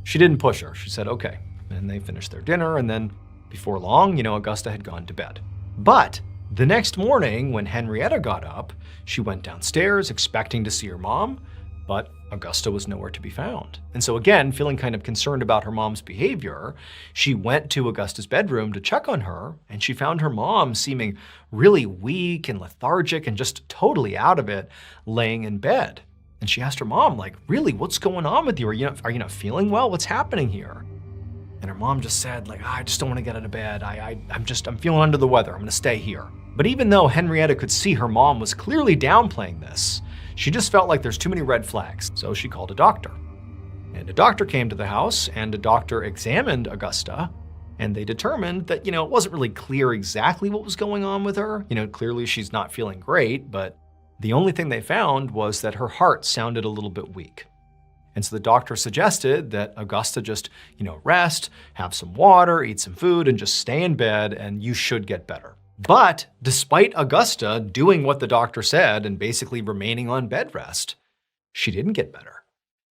she didn't push her. She said, okay. And they finished their dinner, and then before long, Augusta had gone to bed. But the next morning, when Henrietta got up, she went downstairs expecting to see her mom, but Augusta was nowhere to be found. And so again, feeling kind of concerned about her mom's behavior, she went to Augusta's bedroom to check on her, and she found her mom seeming really weak and lethargic and just totally out of it, laying in bed. And she asked her mom, really, what's going on with you? Are you not feeling well? What's happening here? And her mom just said, I just don't want to get out of bed. I'm feeling under the weather. I'm going to stay here. But even though Henrietta could see her mom was clearly downplaying this, she just felt like there's too many red flags. So she called a doctor. And a doctor came to the house, and a doctor examined Augusta, and they determined that, it wasn't really clear exactly what was going on with her. Clearly she's not feeling great, but The only thing they found was that her heart sounded a little bit weak. And so the doctor suggested that Augusta just, rest, have some water, eat some food, and just stay in bed, and you should get better. But despite Augusta doing what the doctor said and basically remaining on bed rest, she didn't get better.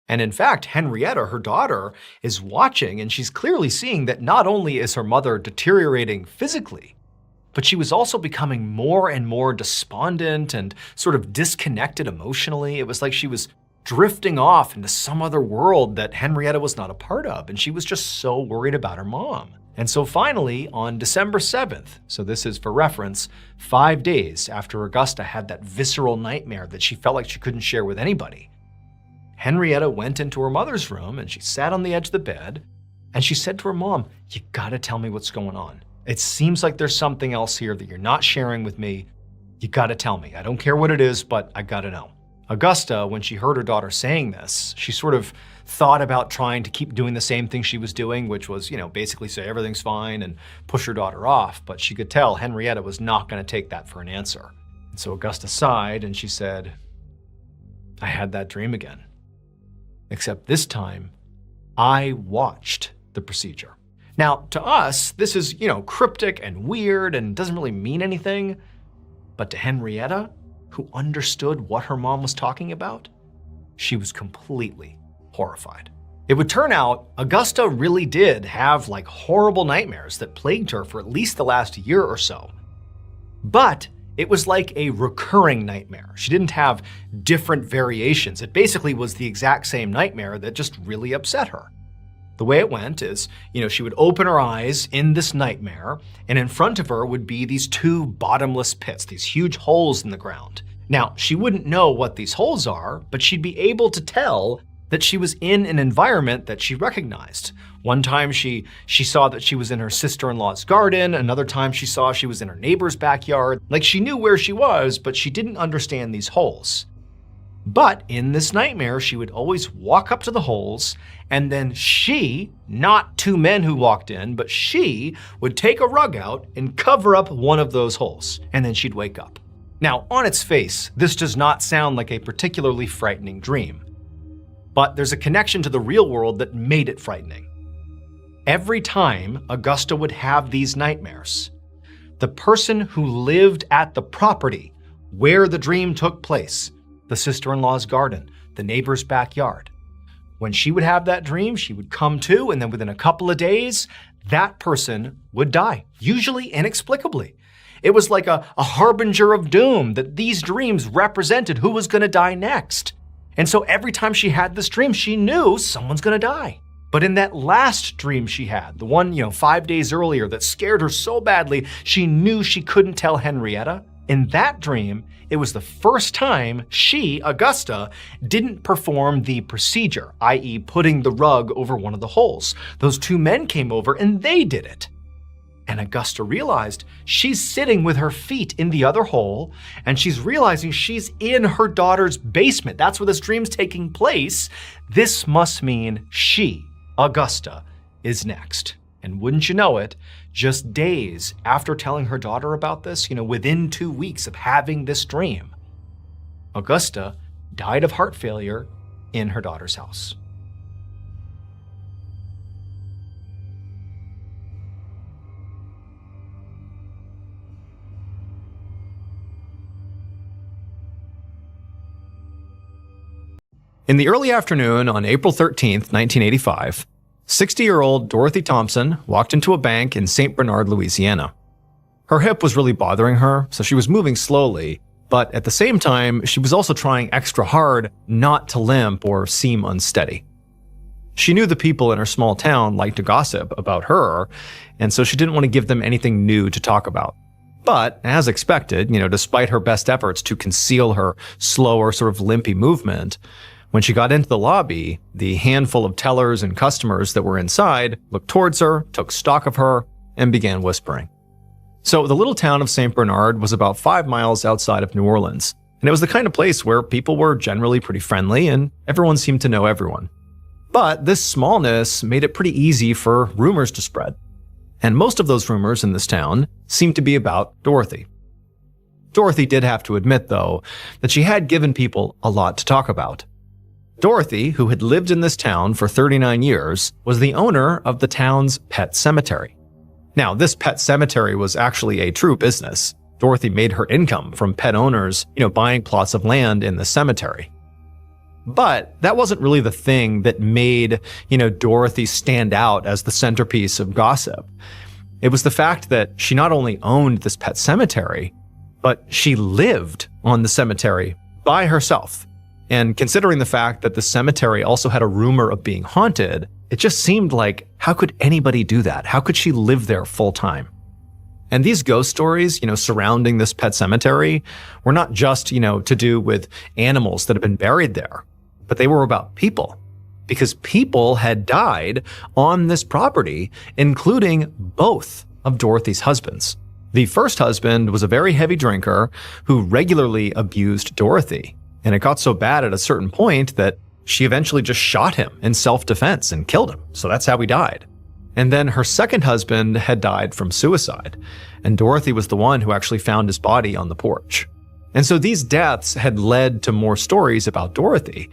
And in fact, Henrietta, her daughter, is watching, and she's clearly seeing that not only is her mother deteriorating physically, but she was also becoming more and more despondent and sort of disconnected emotionally. It was like she was drifting off into some other world that Henrietta was not a part of, and she was just so worried about her mom. And so finally, on December 7th, so this is for reference, 5 days after Augusta had that visceral nightmare that she felt like she couldn't share with anybody, Henrietta went into her mother's room and she sat on the edge of the bed and she said to her mom, "You gotta tell me what's going on. It seems like there's something else here that you're not sharing with me. You gotta tell me. I don't care what it is, but I gotta know." Augusta, when she heard her daughter saying this, she sort of thought about trying to keep doing the same thing she was doing, which was, basically say everything's fine and push her daughter off. But she could tell Henrietta was not going to take that for an answer. And so Augusta sighed and she said, "I had that dream again. Except this time, I watched the procedure." Now, to us, this is, cryptic and weird and doesn't really mean anything. But to Henrietta, who understood what her mom was talking about, she was completely horrified. It would turn out Augusta really did have horrible nightmares that plagued her for at least the last year or so. But it was like a recurring nightmare. She didn't have different variations. It basically was the exact same nightmare that just really upset her. The way it went is, she would open her eyes in this nightmare, and in front of her would be these two bottomless pits, these huge holes in the ground. Now, she wouldn't know what these holes are, but she'd be able to tell that she was in an environment that she recognized. One time she saw that she was in her sister-in-law's garden. Another time she saw she was in her neighbor's backyard. She knew where she was, but she didn't understand these holes. But in this nightmare, she would always walk up to the holes, and then she, not two men who walked in, but she would take a rug out and cover up one of those holes, and then she'd wake up. Now, on its face, this does not sound like a particularly frightening dream. But there's a connection to the real world that made it frightening. Every time Augusta would have these nightmares, the person who lived at the property where the dream took place, the sister-in-law's garden, the neighbor's backyard, when she would have that dream, she would come to, and then within a couple of days, that person would die, usually inexplicably. It was like a harbinger of doom that these dreams represented who was going to die next. And so every time she had this dream, she knew someone's going to die. But in that last dream she had, the one, 5 days earlier that scared her so badly, she knew she couldn't tell Henrietta. In that dream, it was the first time she, Augusta, didn't perform the procedure, i.e. putting the rug over one of the holes. Those two men came over and they did it. And Augusta realized she's sitting with her feet in the other hole, and she's realizing she's in her daughter's basement. That's where this dream's taking place. This must mean she, Augusta, is next. And wouldn't you know it, just days after telling her daughter about this, within 2 weeks of having this dream, Augusta died of heart failure in her daughter's house. In the early afternoon on April 13th, 1985, 60-year-old Dorothy Thompson walked into a bank in St. Bernard, Louisiana. Her hip was really bothering her, so she was moving slowly, but at the same time, she was also trying extra hard not to limp or seem unsteady. She knew the people in her small town liked to gossip about her, and so she didn't want to give them anything new to talk about. But, as expected, despite her best efforts to conceal her slower, sort of limpy movement, when she got into the lobby, the handful of tellers and customers that were inside looked towards her, took stock of her, and began whispering. So the little town of St. Bernard was about 5 miles outside of New Orleans, and it was the kind of place where people were generally pretty friendly and everyone seemed to know everyone. But this smallness made it pretty easy for rumors to spread. And most of those rumors in this town seemed to be about Dorothy. Dorothy did have to admit, though, that she had given people a lot to talk about. Dorothy, who had lived in this town for 39 years, was the owner of the town's pet cemetery. Now, this pet cemetery was actually a true business. Dorothy made her income from pet owners, buying plots of land in the cemetery. But that wasn't really the thing that made, Dorothy stand out as the centerpiece of gossip. It was the fact that she not only owned this pet cemetery, but she lived on the cemetery by herself. And considering the fact that the cemetery also had a rumor of being haunted, it just seemed like, how could anybody do that? How could she live there full time? And these ghost stories, surrounding this pet cemetery were not just, to do with animals that had been buried there, but they were about people. Because people had died on this property, including both of Dorothy's husbands. The first husband was a very heavy drinker who regularly abused Dorothy. And it got so bad at a certain point that she eventually just shot him in self-defense and killed him. So that's how he died. And then her second husband had died from suicide. And Dorothy was the one who actually found his body on the porch. And so these deaths had led to more stories about Dorothy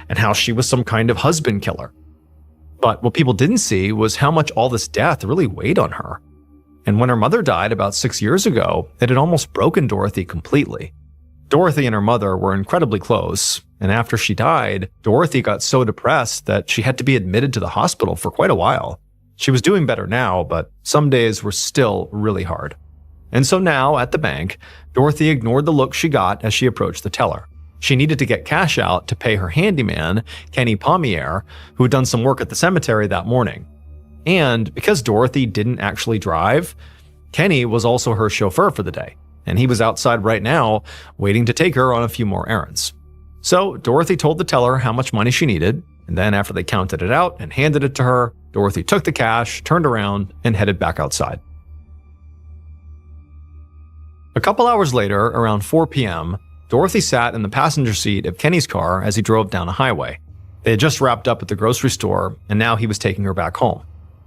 and how she was some kind of husband killer. But what people didn't see was how much all this death really weighed on her. And when her mother died about 6 years ago, it had almost broken Dorothy completely. Dorothy and her mother were incredibly close, and after she died, Dorothy got so depressed that she had to be admitted to the hospital for quite a while. She was doing better now, but some days were still really hard. And so now, at the bank, Dorothy ignored the look she got as she approached the teller. She needed to get cash out to pay her handyman, Kenny Pommier, who had done some work at the cemetery that morning. And because Dorothy didn't actually drive, Kenny was also her chauffeur for the day, and he was outside right now waiting to take her on a few more errands. So Dorothy told the teller how much money she needed, and then after they counted it out and handed it to her, Dorothy took the cash, turned around, and headed back outside. A couple hours later, around 4 p.m., Dorothy sat in the passenger seat of Kenny's car as he drove down a highway. They had just wrapped up at the grocery store, and now he was taking her back home.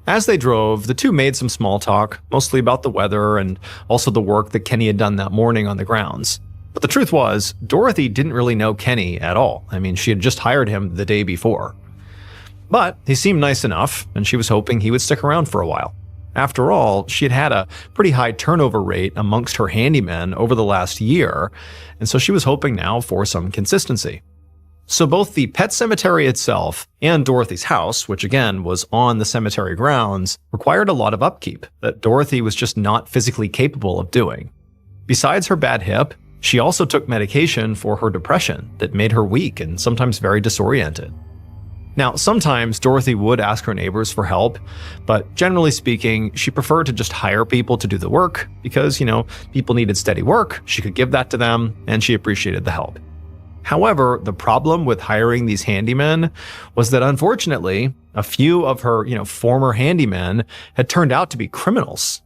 As they drove, the two made some small talk, mostly about the weather and also the work that Kenny had done that morning on the grounds. But the truth was, Dorothy didn't really know Kenny at all. I mean, she had just hired him the day before. But he seemed nice enough, and she was hoping he would stick around for a while. After all, she had had a pretty high turnover rate amongst her handymen over the last year, and so she was hoping now for some consistency. So both the pet cemetery itself and Dorothy's house, which again was on the cemetery grounds, required a lot of upkeep that Dorothy was just not physically capable of doing. Besides her bad hip, she also took medication for her depression that made her weak and sometimes very disoriented. Now, sometimes Dorothy would ask her neighbors for help, but generally speaking, she preferred to just hire people to do the work because, people needed steady work, she could give that to them, and she appreciated the help. However, the problem with hiring these handymen was that unfortunately, a few of her, former handymen had turned out to be criminals.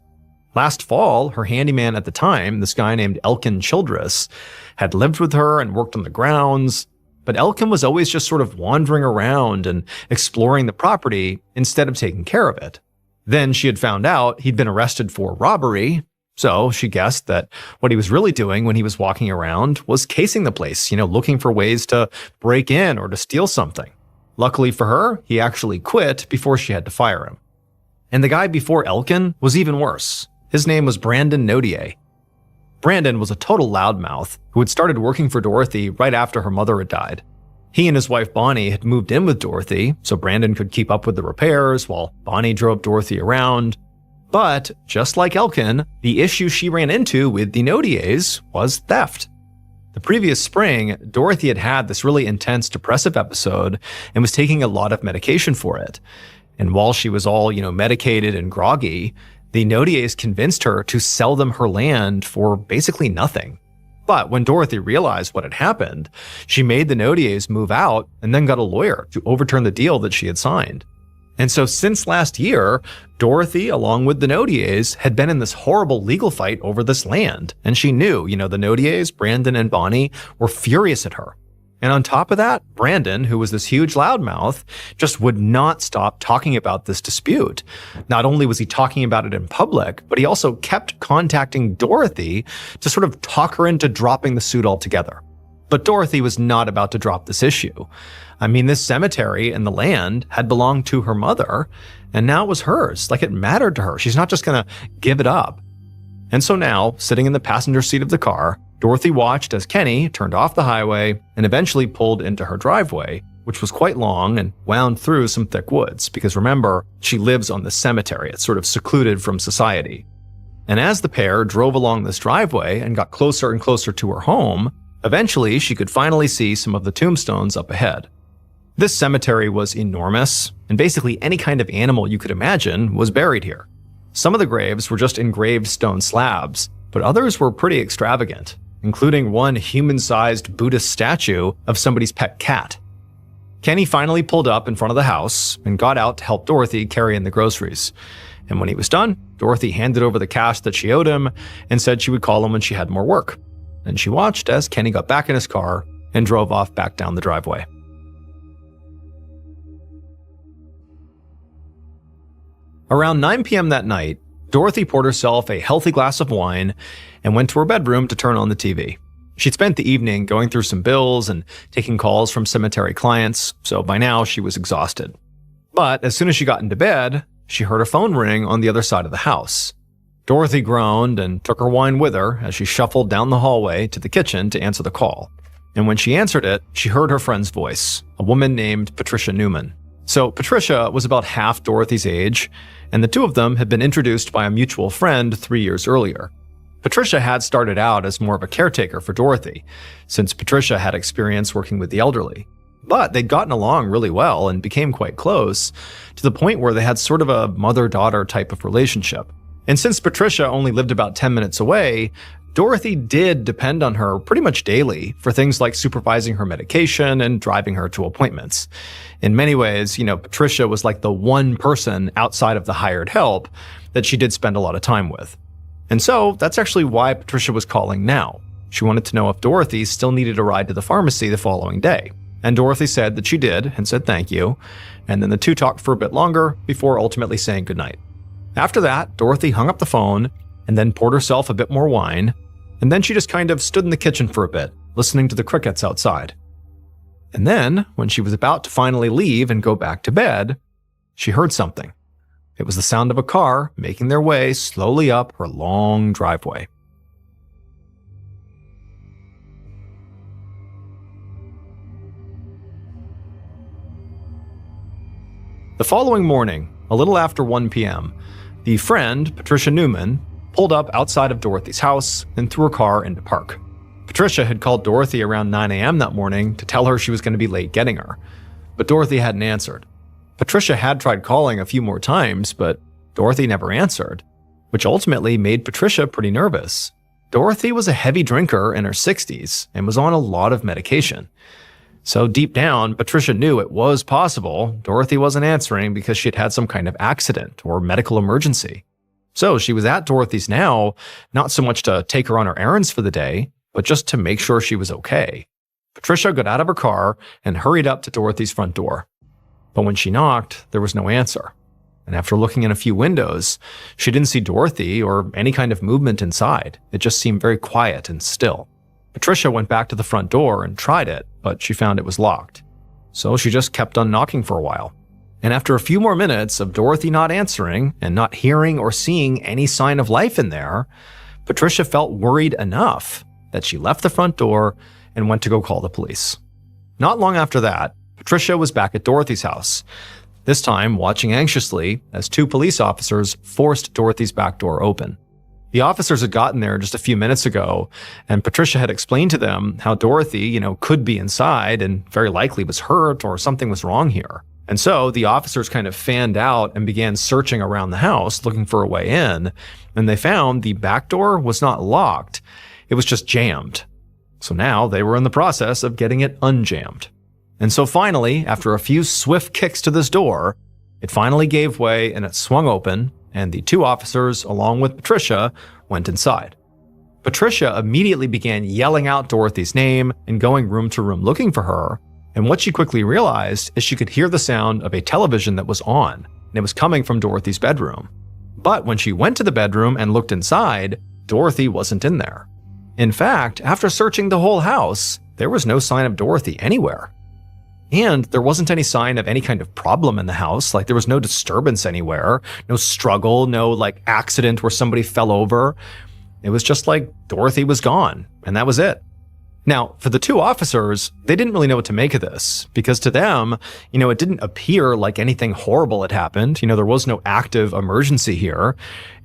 Last fall, her handyman at the time, this guy named Elkin Childress, had lived with her and worked on the grounds, but Elkin was always just sort of wandering around and exploring the property instead of taking care of it. Then she had found out he'd been arrested for robbery, so she guessed that what he was really doing when he was walking around was casing the place, looking for ways to break in or to steal something. Luckily for her, he actually quit before she had to fire him. And the guy before Elkin was even worse. His name was Brandon Nodier. Brandon was a total loudmouth who had started working for Dorothy right after her mother had died. He and his wife Bonnie had moved in with Dorothy, so Brandon could keep up with the repairs while Bonnie drove Dorothy around. But, just like Elkin, the issue she ran into with the Nodiers was theft. The previous spring, Dorothy had had this really intense depressive episode and was taking a lot of medication for it. And while she was all, medicated and groggy, the Nodiers convinced her to sell them her land for basically nothing. But when Dorothy realized what had happened, she made the Nodiers move out and then got a lawyer to overturn the deal that she had signed. And so since last year, Dorothy, along with the Nodiers, had been in this horrible legal fight over this land. And she knew, the Nodiers, Brandon and Bonnie, were furious at her. And on top of that, Brandon, who was this huge loudmouth, just would not stop talking about this dispute. Not only was he talking about it in public, but he also kept contacting Dorothy to sort of talk her into dropping the suit altogether. But Dorothy was not about to drop this issue. I mean, this cemetery and the land had belonged to her mother, and now it was hers. Like, it mattered to her. She's not just gonna give it up. And so now, sitting in the passenger seat of the car, Dorothy watched as Kenny turned off the highway and eventually pulled into her driveway, which was quite long and wound through some thick woods, because remember, she lives on the cemetery. It's sort of secluded from society. And as the pair drove along this driveway and got closer and closer to her home, eventually she could finally see some of the tombstones up ahead. This cemetery was enormous, and basically any kind of animal you could imagine was buried here. Some of the graves were just engraved stone slabs, but others were pretty extravagant, including one human-sized Buddhist statue of somebody's pet cat. Kenny finally pulled up in front of the house and got out to help Dorothy carry in the groceries. And when he was done, Dorothy handed over the cash that she owed him and said she would call him when she had more work. And she watched as Kenny got back in his car and drove off back down the driveway. Around 9 p.m. that night, Dorothy poured herself a healthy glass of wine and went to her bedroom to turn on the TV. She'd spent the evening going through some bills and taking calls from cemetery clients, so by now she was exhausted. But as soon as she got into bed, she heard her phone ring on the other side of the house. Dorothy groaned and took her wine with her as she shuffled down the hallway to the kitchen to answer the call. And when she answered it, she heard her friend's voice, a woman named Patricia Newman. So Patricia was about half Dorothy's age, and the two of them had been introduced by a mutual friend 3 years earlier. Patricia had started out as more of a caretaker for Dorothy, since Patricia had experience working with the elderly. But they'd gotten along really well and became quite close, to the point where they had sort of a mother-daughter type of relationship. And since Patricia only lived about 10 minutes away, Dorothy did depend on her pretty much daily for things like supervising her medication and driving her to appointments. In many ways, Patricia was like the one person outside of the hired help that she did spend a lot of time with. And so that's actually why Patricia was calling now. She wanted to know if Dorothy still needed a ride to the pharmacy the following day. And Dorothy said that she did and said thank you. And then the two talked for a bit longer before ultimately saying goodnight. After that, Dorothy hung up the phone and then poured herself a bit more wine. And then she just kind of stood in the kitchen for a bit, listening to the crickets outside. And then, when she was about to finally leave and go back to bed, she heard something. It was the sound of a car making their way slowly up her long driveway. The following morning, a little after 1 p.m., the friend, Patricia Newman, pulled up outside of Dorothy's house and threw her car into park. Patricia had called Dorothy around 9 a.m. that morning to tell her she was going to be late getting her, but Dorothy hadn't answered. Patricia had tried calling a few more times, but Dorothy never answered, which ultimately made Patricia pretty nervous. Dorothy was a heavy drinker in her 60s and was on a lot of medication. So deep down, Patricia knew it was possible Dorothy wasn't answering because she'd had some kind of accident or medical emergency. So she was at Dorothy's now, not so much to take her on her errands for the day, but just to make sure she was okay. Patricia got out of her car and hurried up to Dorothy's front door. But when she knocked, there was no answer. And after looking in a few windows, she didn't see Dorothy or any kind of movement inside. It just seemed very quiet and still. Patricia went back to the front door and tried it, but she found it was locked. So she just kept on knocking for a while. And after a few more minutes of Dorothy not answering and not hearing or seeing any sign of life in there, Patricia felt worried enough that she left the front door and went to go call the police. Not long after that, Patricia was back at Dorothy's house, this time watching anxiously as two police officers forced Dorothy's back door open. The officers had gotten there just a few minutes ago, and Patricia had explained to them how Dorothy, could be inside and very likely was hurt or something was wrong here. And so the officers kind of fanned out and began searching around the house looking for a way in, and they found the back door was not locked, it was just jammed. So now they were in the process of getting it unjammed. And so finally, after a few swift kicks to this door, it finally gave way and it swung open, and the two officers, along with Patricia, went inside. Patricia immediately began yelling out Dorothy's name and going room to room looking for her, and what she quickly realized is she could hear the sound of a television that was on, and it was coming from Dorothy's bedroom. But when she went to the bedroom and looked inside, Dorothy wasn't in there. In fact, after searching the whole house, there was no sign of Dorothy anywhere. And there wasn't any sign of any kind of problem in the house, like there was no disturbance anywhere, no struggle, no accident where somebody fell over. It was just like Dorothy was gone, and that was it. Now, for the two officers, they didn't really know what to make of this, because to them, it didn't appear like anything horrible had happened. There was no active emergency here.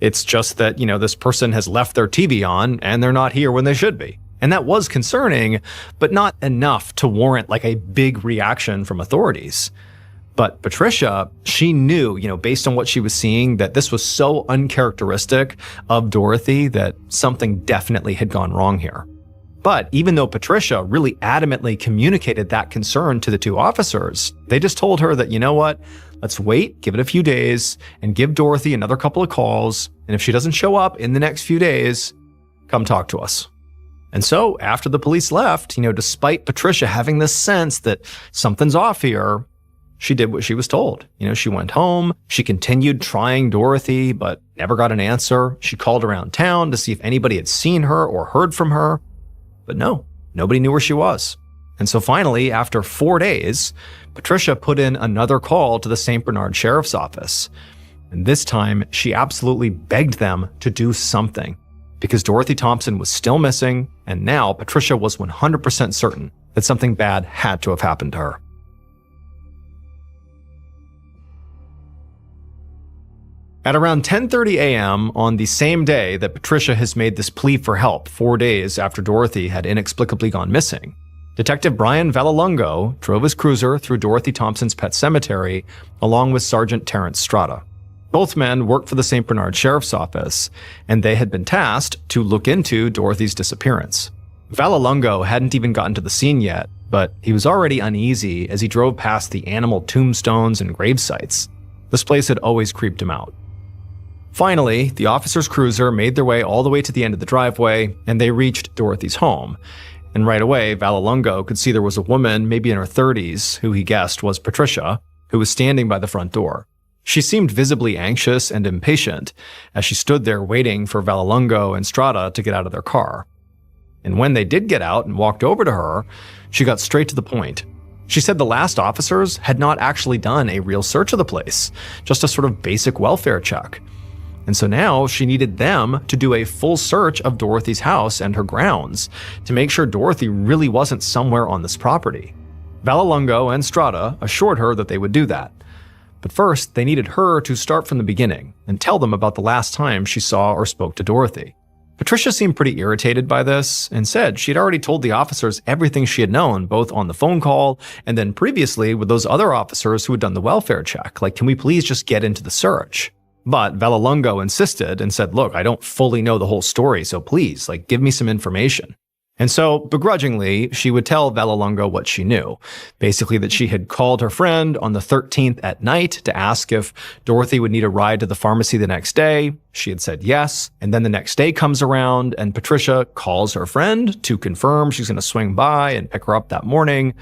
It's just that, this person has left their TV on and they're not here when they should be. And that was concerning, but not enough to warrant a big reaction from authorities. But Patricia, she knew, based on what she was seeing, that this was so uncharacteristic of Dorothy that something definitely had gone wrong here. But even though Patricia really adamantly communicated that concern to the two officers, they just told her that, let's wait, give it a few days, and give Dorothy another couple of calls, and if she doesn't show up in the next few days, come talk to us. And so after the police left, despite Patricia having this sense that something's off here, she did what she was told. She went home, she continued trying Dorothy, but never got an answer. She called around town to see if anybody had seen her or heard from her. But no, nobody knew where she was. And so finally, after 4 days, Patricia put in another call to the St. Bernard Sheriff's Office. And this time, she absolutely begged them to do something, because Dorothy Thompson was still missing, and now Patricia was 100% certain that something bad had to have happened to her. At around 10:30 a.m. on the same day that Patricia has made this plea for help 4 days after Dorothy had inexplicably gone missing, Detective Brian Vallelongo drove his cruiser through Dorothy Thompson's pet cemetery along with Sergeant Terrence Strada. Both men worked for the St. Bernard Sheriff's Office, and they had been tasked to look into Dorothy's disappearance. Vallelongo hadn't even gotten to the scene yet, but he was already uneasy as he drove past the animal tombstones and grave sites. This place had always creeped him out. Finally, the officer's cruiser made their way all the way to the end of the driveway, and they reached Dorothy's home. And right away, Vallelongo could see there was a woman, maybe in her 30s, who he guessed was Patricia, who was standing by the front door. She seemed visibly anxious and impatient as she stood there waiting for Vallelongo and Strada to get out of their car. And when they did get out and walked over to her, she got straight to the point. She said the last officers had not actually done a real search of the place, just a sort of basic welfare check. And so now she needed them to do a full search of Dorothy's house and her grounds to make sure Dorothy really wasn't somewhere on this property. Vallelongo and Strada assured her that they would do that. But first, they needed her to start from the beginning and tell them about the last time she saw or spoke to Dorothy. Patricia seemed pretty irritated by this and said she'd already told the officers everything she had known, both on the phone call and then previously with those other officers who had done the welfare check. Can we please just get into the search? But Vallelongo insisted and said, look, I don't fully know the whole story, so please, give me some information. And so, begrudgingly, she would tell Vallelongo what she knew. Basically that she had called her friend on the 13th at night to ask if Dorothy would need a ride to the pharmacy the next day. She had said yes. And then the next day comes around and Patricia calls her friend to confirm she's going to swing by and pick her up that morning.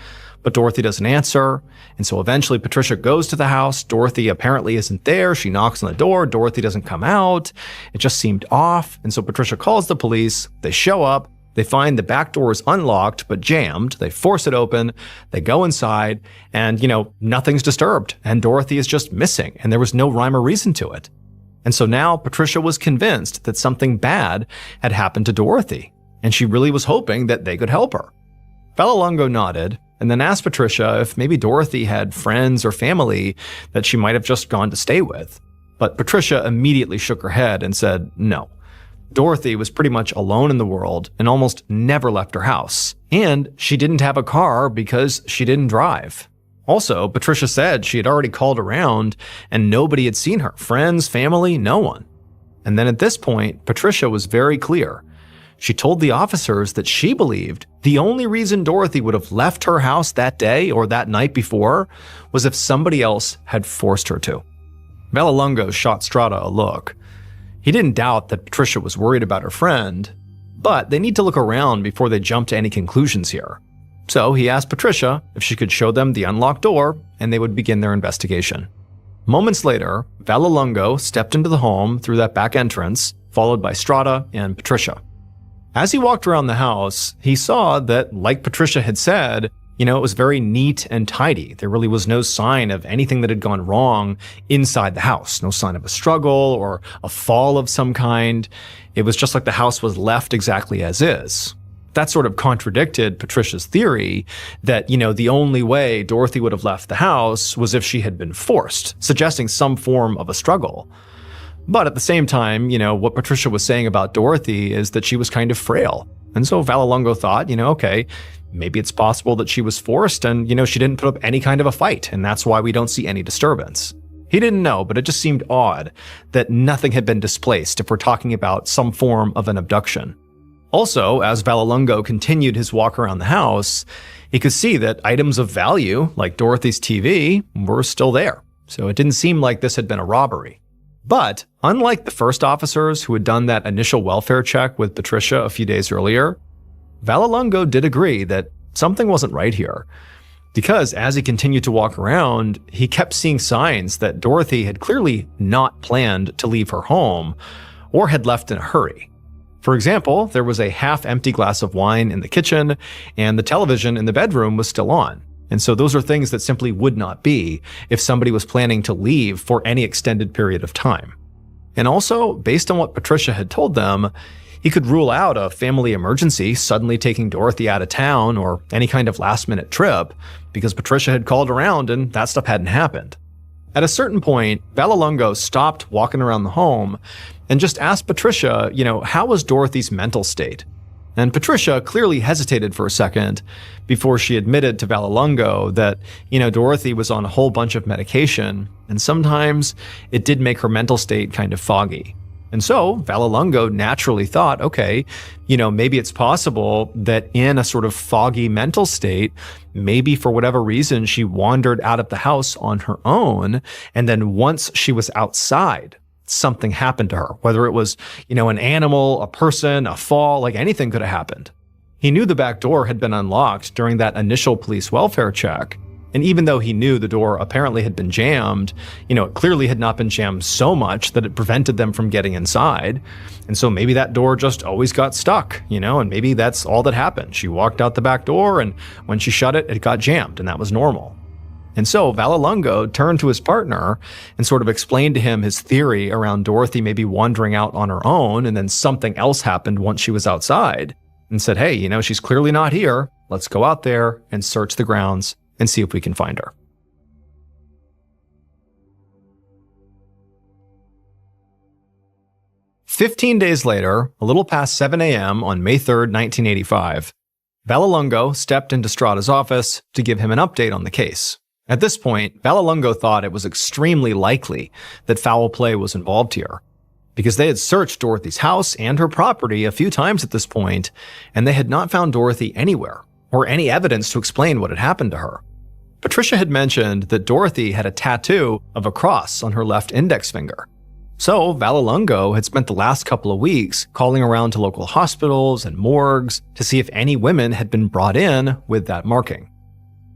But Dorothy doesn't answer. And so eventually Patricia goes to the house. Dorothy apparently isn't there. She knocks on the door. Dorothy doesn't come out. It just seemed off. And so Patricia calls the police. They show up. They find the back door is unlocked but jammed. They force it open. They go inside and, nothing's disturbed. And Dorothy is just missing. And there was no rhyme or reason to it. And so now Patricia was convinced that something bad had happened to Dorothy. And she really was hoping that they could help her. Vallelongo nodded and then asked Patricia if maybe Dorothy had friends or family that she might have just gone to stay with. But Patricia immediately shook her head and said no. Dorothy was pretty much alone in the world and almost never left her house. And she didn't have a car because she didn't drive. Also, Patricia said she had already called around and nobody had seen her. Friends, family, no one. And then at this point, Patricia was very clear. She told the officers that she believed the only reason Dorothy would have left her house that day or that night before was if somebody else had forced her to. Vallelongo shot Strada a look. He didn't doubt that Patricia was worried about her friend, But they need to look around before they jump to any conclusions here. So he asked Patricia if she could show them the unlocked door, and they would begin their investigation. Moments later, Vallelongo stepped into the home through that back entrance, followed by Strada and Patricia. As he walked around the house, he saw that, like Patricia had said, it was very neat and tidy. There really was no sign of anything that had gone wrong inside the house. No sign of a struggle or a fall of some kind. It was just like the house was left exactly as is. That sort of contradicted Patricia's theory that, the only way Dorothy would have left the house was if she had been forced, suggesting some form of a struggle. But at the same time, what Patricia was saying about Dorothy is that she was kind of frail. And so Vallelongo thought, okay, maybe it's possible that she was forced and, she didn't put up any kind of a fight, and that's why we don't see any disturbance. He didn't know, but it just seemed odd that nothing had been displaced if we're talking about some form of an abduction. Also, as Vallelongo continued his walk around the house, he could see that items of value, like Dorothy's TV, were still there. So it didn't seem like this had been a robbery. But unlike the first officers who had done that initial welfare check with Patricia a few days earlier, Vallelongo did agree that something wasn't right here. Because as he continued to walk around, he kept seeing signs that Dorothy had clearly not planned to leave her home or had left in a hurry. For example, there was a half-empty glass of wine in the kitchen, and the television in the bedroom was still on. And so those are things that simply would not be if somebody was planning to leave for any extended period of time. And also, based on what Patricia had told them, he could rule out a family emergency suddenly taking Dorothy out of town or any kind of last-minute trip, because Patricia had called around and that stuff hadn't happened. At a certain point, Vallelongo stopped walking around the home and just asked Patricia, how was Dorothy's mental state? And Patricia clearly hesitated for a second before she admitted to Vallelongo that, Dorothy was on a whole bunch of medication, and sometimes it did make her mental state kind of foggy. And so Vallelongo naturally thought, okay, maybe it's possible that in a sort of foggy mental state, maybe for whatever reason, she wandered out of the house on her own. And then once she was outside, something happened to her, whether it was, an animal, a person, a fall, like anything could have happened. He knew the back door had been unlocked during that initial police welfare check. And even though he knew the door apparently had been jammed, it clearly had not been jammed so much that it prevented them from getting inside. And so maybe that door just always got stuck, and maybe that's all that happened. She walked out the back door, and when she shut it, it got jammed, and that was normal. And so Vallelongo turned to his partner and sort of explained to him his theory around Dorothy maybe wandering out on her own, and then something else happened once she was outside, and said, hey, she's clearly not here. Let's go out there and search the grounds and see if we can find her. "15 days later, a little past 7 a.m. on May 3rd, 1985, Vallelongo stepped into Strada's office to give him an update on the case. At this point, Vallelongo thought it was extremely likely that foul play was involved here, because they had searched Dorothy's house and her property a few times at this point, and they had not found Dorothy anywhere, or any evidence to explain what had happened to her. Patricia had mentioned that Dorothy had a tattoo of a cross on her left index finger. So Vallelongo had spent the last couple of weeks calling around to local hospitals and morgues to see if any women had been brought in with that marking.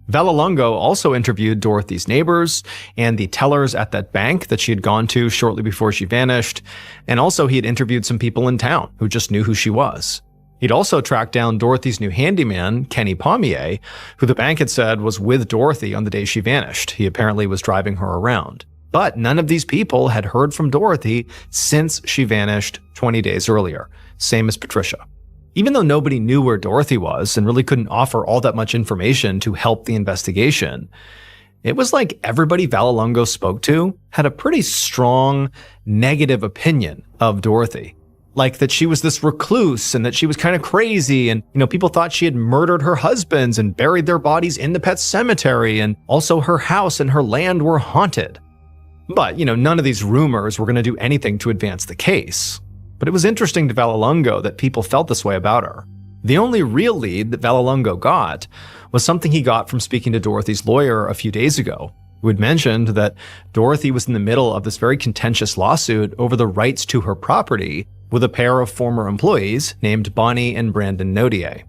Vallelongo also interviewed Dorothy's neighbors and the tellers at that bank that she had gone to shortly before she vanished, and also he had interviewed some people in town who just knew who she was. He'd also tracked down Dorothy's new handyman, Kenny Pommier, who the bank had said was with Dorothy on the day she vanished. He apparently was driving her around. But none of these people had heard from Dorothy since she vanished 20 days earlier, same as Patricia. Even though nobody knew where Dorothy was and really couldn't offer all that much information to help the investigation, it was like everybody Vallelongo spoke to had a pretty strong negative opinion of Dorothy. Like that she was this recluse and that she was kind of crazy, and people thought she had murdered her husbands and buried their bodies in the pet cemetery, and also her house and her land were haunted. But, none of these rumors were going to do anything to advance the case. But it was interesting to Vallelongo that people felt this way about her. The only real lead that Vallelongo got was something he got from speaking to Dorothy's lawyer a few days ago, who had mentioned that Dorothy was in the middle of this very contentious lawsuit over the rights to her property with a pair of former employees named Bonnie and Brandon Nodier.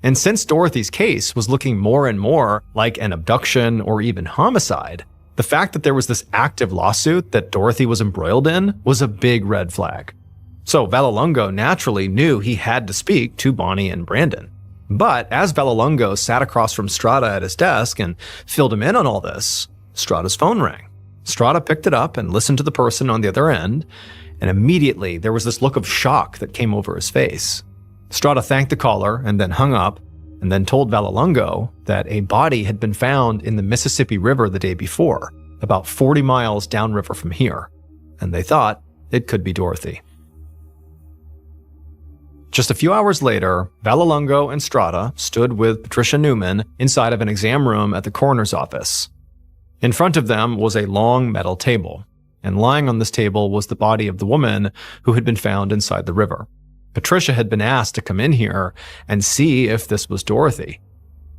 And since Dorothy's case was looking more and more like an abduction or even homicide, the fact that there was this active lawsuit that Dorothy was embroiled in was a big red flag. So Vallelongo naturally knew he had to speak to Bonnie and Brandon. But as Vallelongo sat across from Strada at his desk and filled him in on all this, Strada's phone rang. Strada picked it up and listened to the person on the other end, and immediately there was this look of shock that came over his face. Strada thanked the caller and then hung up, and then told Vallelongo that a body had been found in the Mississippi River the day before, about 40 miles downriver from here, and they thought it could be Dorothy. Just a few hours later, Vallelongo and Strada stood with Patricia Newman inside of an exam room at the coroner's office. In front of them was a long metal table, and lying on this table was the body of the woman who had been found inside the river. Patricia had been asked to come in here and see if this was Dorothy.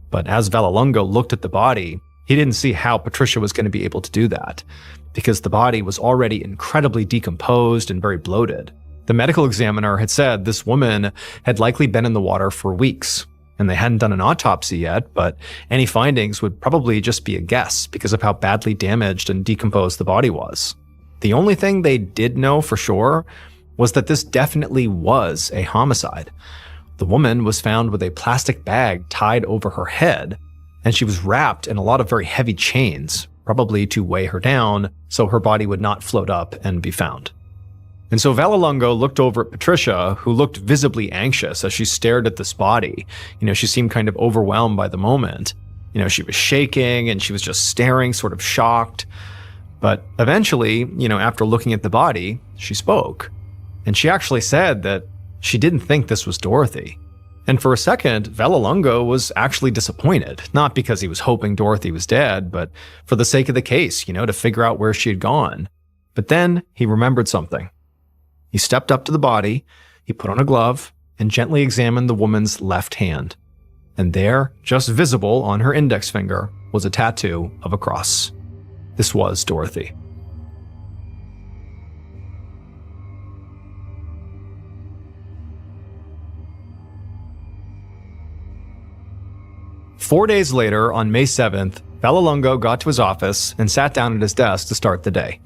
But as Vallelongo looked at the body, he didn't see how Patricia was going to be able to do that, because the body was already incredibly decomposed and very bloated. The medical examiner had said this woman had likely been in the water for weeks, and they hadn't done an autopsy yet, but any findings would probably just be a guess because of how badly damaged and decomposed the body was. The only thing they did know for sure was that this definitely was a homicide. The woman was found with a plastic bag tied over her head, and she was wrapped in a lot of very heavy chains, probably to weigh her down so her body would not float up and be found. And so Vallelongo looked over at Patricia, who looked visibly anxious as she stared at this body. She seemed kind of overwhelmed by the moment. She was shaking and she was just staring, sort of shocked. But eventually, after looking at the body, she spoke. And she actually said that she didn't think this was Dorothy. And for a second, Vallelongo was actually disappointed, not because he was hoping Dorothy was dead, but for the sake of the case, to figure out where she had gone. But then he remembered something. He stepped up to the body, he put on a glove, and gently examined the woman's left hand. And there, just visible on her index finger, was a tattoo of a cross. This was Dorothy. Four days later, on May 7th, Vallelongo got to his office and sat down at his desk to start the day.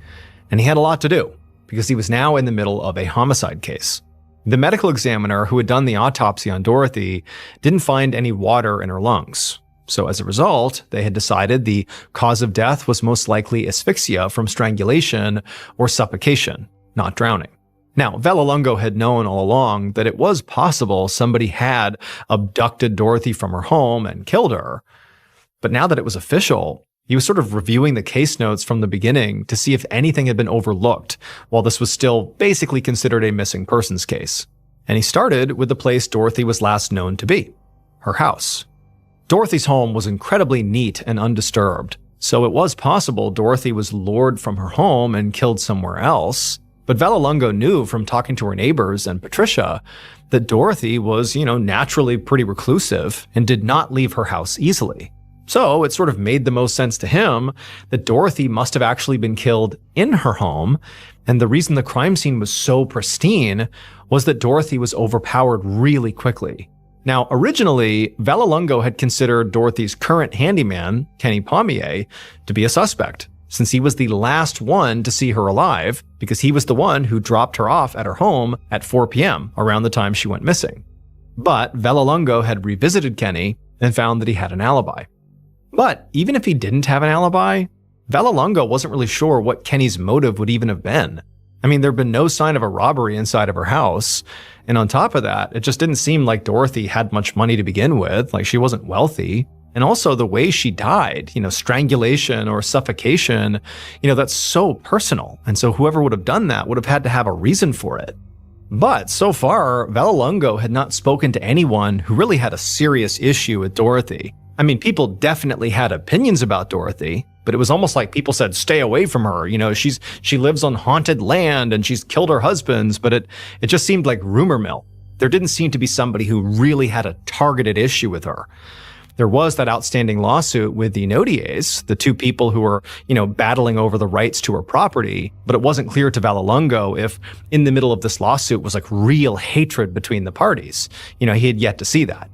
And he had a lot to do, because he was now in the middle of a homicide case. The medical examiner who had done the autopsy on Dorothy didn't find any water in her lungs. So as a result, they had decided the cause of death was most likely asphyxia from strangulation or suffocation, not drowning. Now, Vallelongo had known all along that it was possible somebody had abducted Dorothy from her home and killed her. But now that it was official, he was sort of reviewing the case notes from the beginning to see if anything had been overlooked while this was still basically considered a missing persons case. And he started with the place Dorothy was last known to be, her house. Dorothy's home was incredibly neat and undisturbed, so it was possible Dorothy was lured from her home and killed somewhere else. But Vallelongo knew from talking to her neighbors and Patricia that Dorothy was, naturally pretty reclusive and did not leave her house easily. So it sort of made the most sense to him that Dorothy must have actually been killed in her home, and the reason the crime scene was so pristine was that Dorothy was overpowered really quickly. Now, originally, Vallelongo had considered Dorothy's current handyman, Kenny Pommier, to be a suspect, since he was the last one to see her alive, because he was the one who dropped her off at her home at 4 p.m., around the time she went missing. But Vallelongo had revisited Kenny and found that he had an alibi. But even if he didn't have an alibi, Vallelongo wasn't really sure what Kenny's motive would even have been. I mean, there'd been no sign of a robbery inside of her house, and on top of that, it just didn't seem like Dorothy had much money to begin with, like she wasn't wealthy. And also the way she died, strangulation or suffocation, that's so personal. And so whoever would have done that would have had to have a reason for it. But so far, Vallelongo had not spoken to anyone who really had a serious issue with Dorothy. I mean, people definitely had opinions about Dorothy, but it was almost like people said, stay away from her. She lives on haunted land and she's killed her husbands, but it just seemed like rumor mill. There didn't seem to be somebody who really had a targeted issue with her. There was that outstanding lawsuit with the Nodiers, the two people who were, battling over the rights to her property, but it wasn't clear to Vallelongo if in the middle of this lawsuit was like real hatred between the parties. He had yet to see that.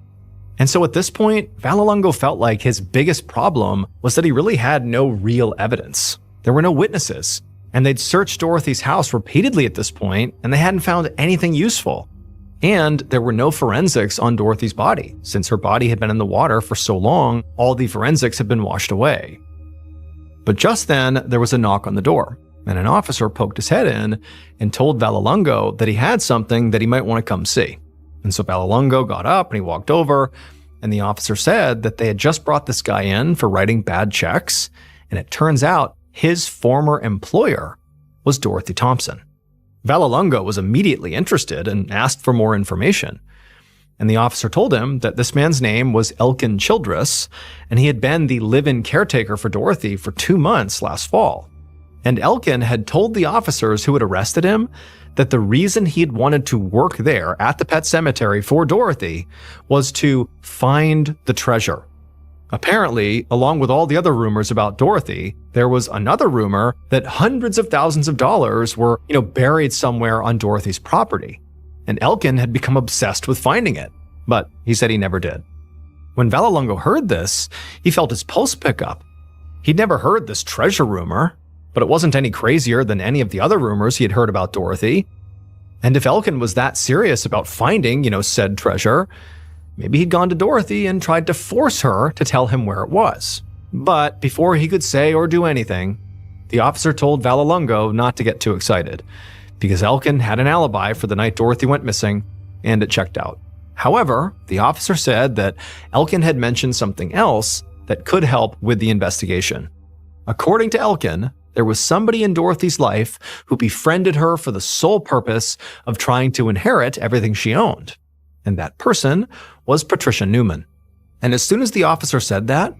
And so at this point, Vallelongo felt like his biggest problem was that he really had no real evidence. There were no witnesses, and they'd searched Dorothy's house repeatedly at this point, and they hadn't found anything useful. And there were no forensics on Dorothy's body. Since her body had been in the water for so long, all the forensics had been washed away. But just then, there was a knock on the door, and an officer poked his head in and told Vallelongo that he had something that he might want to come see. And so Vallelongo got up and he walked over, and the officer said that they had just brought this guy in for writing bad checks, and it turns out his former employer was Dorothy Thompson. Vallelongo was immediately interested and asked for more information. And the officer told him that this man's name was Elkin Childress, and he had been the live-in caretaker for Dorothy for 2 months last fall. And Elkin had told the officers who had arrested him that the reason he had wanted to work there at the pet cemetery for Dorothy was to find the treasure. Apparently, along with all the other rumors about Dorothy, there was another rumor that hundreds of thousands of dollars were, buried somewhere on Dorothy's property. And Elkin had become obsessed with finding it, but he said he never did. When Vallelongo heard this, he felt his pulse pick up. He'd never heard this treasure rumor, but it wasn't any crazier than any of the other rumors he had heard about Dorothy. And if Elkin was that serious about finding, said treasure, maybe he'd gone to Dorothy and tried to force her to tell him where it was. But before he could say or do anything, the officer told Vallelongo not to get too excited, because Elkin had an alibi for the night Dorothy went missing, and it checked out. However, the officer said that Elkin had mentioned something else that could help with the investigation. According to Elkin, there was somebody in Dorothy's life who befriended her for the sole purpose of trying to inherit everything she owned. And that person was Patricia Newman. And as soon as the officer said that,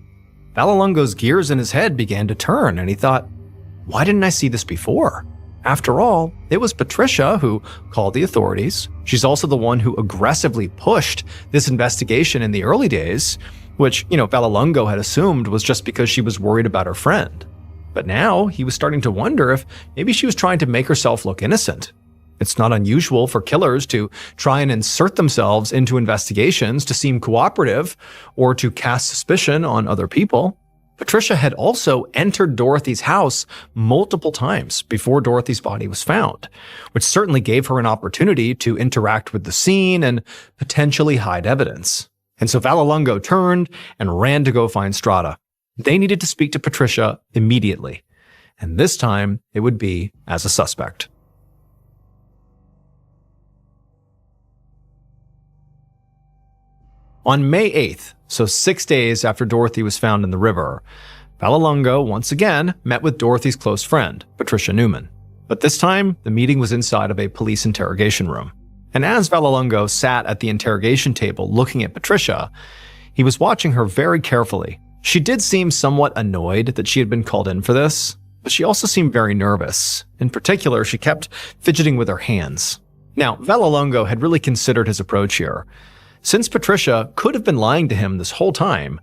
Vallelongo's gears in his head began to turn, and he thought, why didn't I see this before? After all, it was Patricia who called the authorities. She's also the one who aggressively pushed this investigation in the early days, which, Vallelongo had assumed was just because she was worried about her friend. But now he was starting to wonder if maybe she was trying to make herself look innocent. It's not unusual for killers to try and insert themselves into investigations to seem cooperative or to cast suspicion on other people. Patricia had also entered Dorothy's house multiple times before Dorothy's body was found, which certainly gave her an opportunity to interact with the scene and potentially hide evidence. And so Vallelongo turned and ran to go find Strada. They needed to speak to Patricia immediately, and this time it would be as a suspect. On May 8th, so 6 days after Dorothy was found in the river, Vallelongo once again met with Dorothy's close friend, Patricia Newman. But this time, the meeting was inside of a police interrogation room. And as Vallelongo sat at the interrogation table looking at Patricia, he was watching her very carefully. She did seem somewhat annoyed that she had been called in for this, but she also seemed very nervous. In particular, she kept fidgeting with her hands. Now, Vallelongo had really considered his approach here. Since Patricia could have been lying to him this whole time,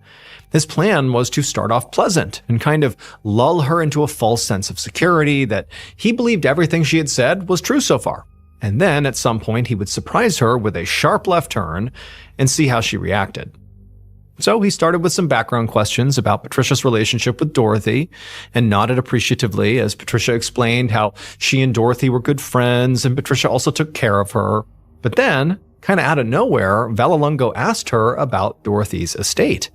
his plan was to start off pleasant and kind of lull her into a false sense of security that he believed everything she had said was true so far. And then at some point he would surprise her with a sharp left turn and see how she reacted. So he started with some background questions about Patricia's relationship with Dorothy and nodded appreciatively as Patricia explained how she and Dorothy were good friends and Patricia also took care of her. But then, kind of out of nowhere, Vallelongo asked her about Dorothy's estate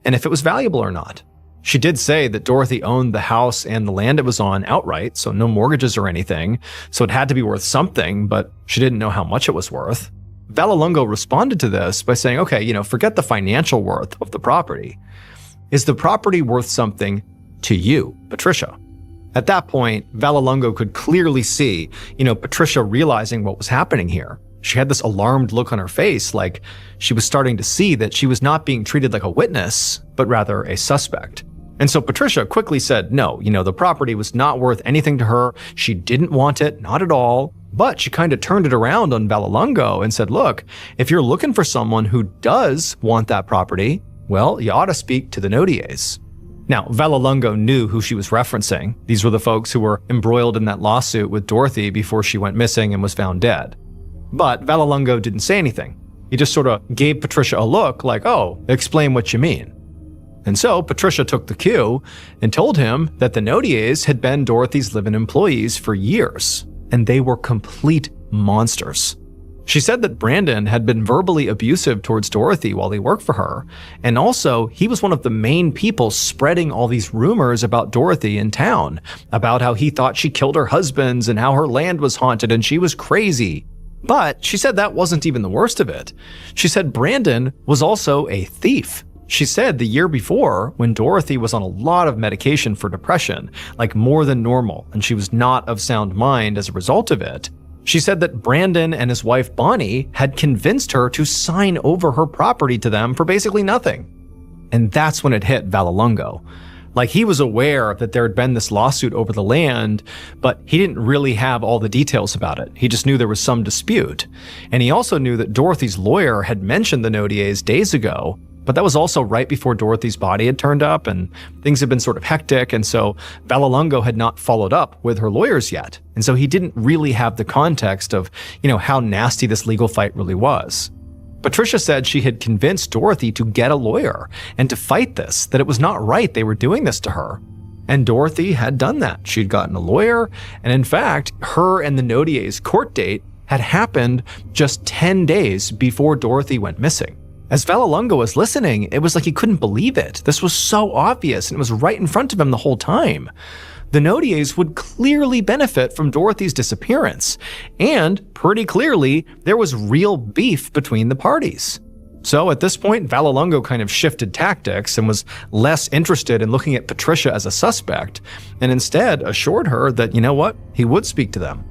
and if it was valuable or not. She did say that Dorothy owned the house and the land it was on outright, so no mortgages or anything, so it had to be worth something, but she didn't know how much it was worth. Vallelongo responded to this by saying, okay, forget the financial worth of the property. Is the property worth something to you, Patricia? At that point, Vallelongo could clearly see, Patricia realizing what was happening here. She had this alarmed look on her face, like she was starting to see that she was not being treated like a witness, but rather a suspect. And so Patricia quickly said, no, the property was not worth anything to her. She didn't want it, not at all. But she kind of turned it around on Vallelongo and said, look, if you're looking for someone who does want that property, well, you ought to speak to the Nodiers. Now, Vallelongo knew who she was referencing. These were the folks who were embroiled in that lawsuit with Dorothy before she went missing and was found dead. But Vallelongo didn't say anything. He just sort of gave Patricia a look like, oh, explain what you mean. And so Patricia took the cue and told him that the Nodiers had been Dorothy's live-in employees for years, and they were complete monsters. She said that Brandon had been verbally abusive towards Dorothy while he worked for her, and also he was one of the main people spreading all these rumors about Dorothy in town, about how he thought she killed her husbands and how her land was haunted and she was crazy. But she said that wasn't even the worst of it. She said Brandon was also a thief. She said the year before, when Dorothy was on a lot of medication for depression, like more than normal, and she was not of sound mind as a result of it, she said that Brandon and his wife Bonnie had convinced her to sign over her property to them for basically nothing. And that's when it hit Vallelongo. Like, he was aware that there had been this lawsuit over the land, but he didn't really have all the details about it. He just knew there was some dispute. And he also knew that Dorothy's lawyer had mentioned the Nodiers days ago, but that was also right before Dorothy's body had turned up and things had been sort of hectic, and so Vallelongo had not followed up with her lawyers yet. And so he didn't really have the context of, how nasty this legal fight really was. Patricia said she had convinced Dorothy to get a lawyer and to fight this, that it was not right they were doing this to her. And Dorothy had done that. She'd gotten a lawyer, and in fact, her and the Nodiers' court date had happened just 10 days before Dorothy went missing. As Vallelongo was listening, it was like he couldn't believe it. This was so obvious, and it was right in front of him the whole time. The Nodiers would clearly benefit from Dorothy's disappearance, and pretty clearly, there was real beef between the parties. So at this point, Vallelongo kind of shifted tactics and was less interested in looking at Patricia as a suspect, and instead assured her that, he would speak to them.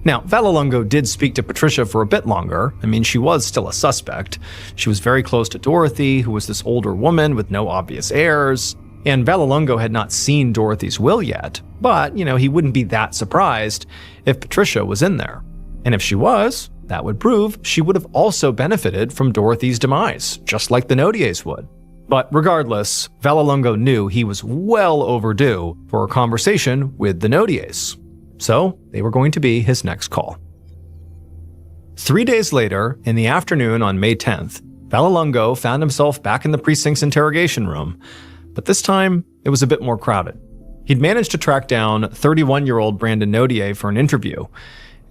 Now, Vallelongo did speak to Patricia for a bit longer. I mean, she was still a suspect. She was very close to Dorothy, who was this older woman with no obvious heirs. And Vallelongo had not seen Dorothy's will yet, but, he wouldn't be that surprised if Patricia was in there. And if she was, that would prove she would have also benefited from Dorothy's demise, just like the Nodiers would. But regardless, Vallelongo knew he was well overdue for a conversation with the Nodiers. So they were going to be his next call. 3 days later, in the afternoon on May 10th, Vallelongo found himself back in the precinct's interrogation room, but this time it was a bit more crowded. He'd managed to track down 31-year-old Brandon Nodier for an interview,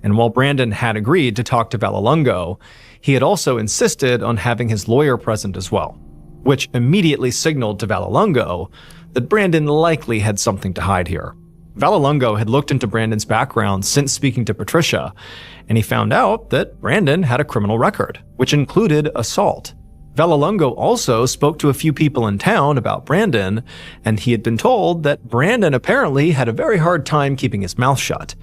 and while Brandon had agreed to talk to Vallelongo, he had also insisted on having his lawyer present as well, which immediately signaled to Vallelongo that Brandon likely had something to hide here. Vallelongo had looked into Brandon's background since speaking to Patricia, and he found out that Brandon had a criminal record, which included assault. Vallelongo also spoke to a few people in town about Brandon, and he had been told that Brandon apparently had a very hard time keeping his mouth shut.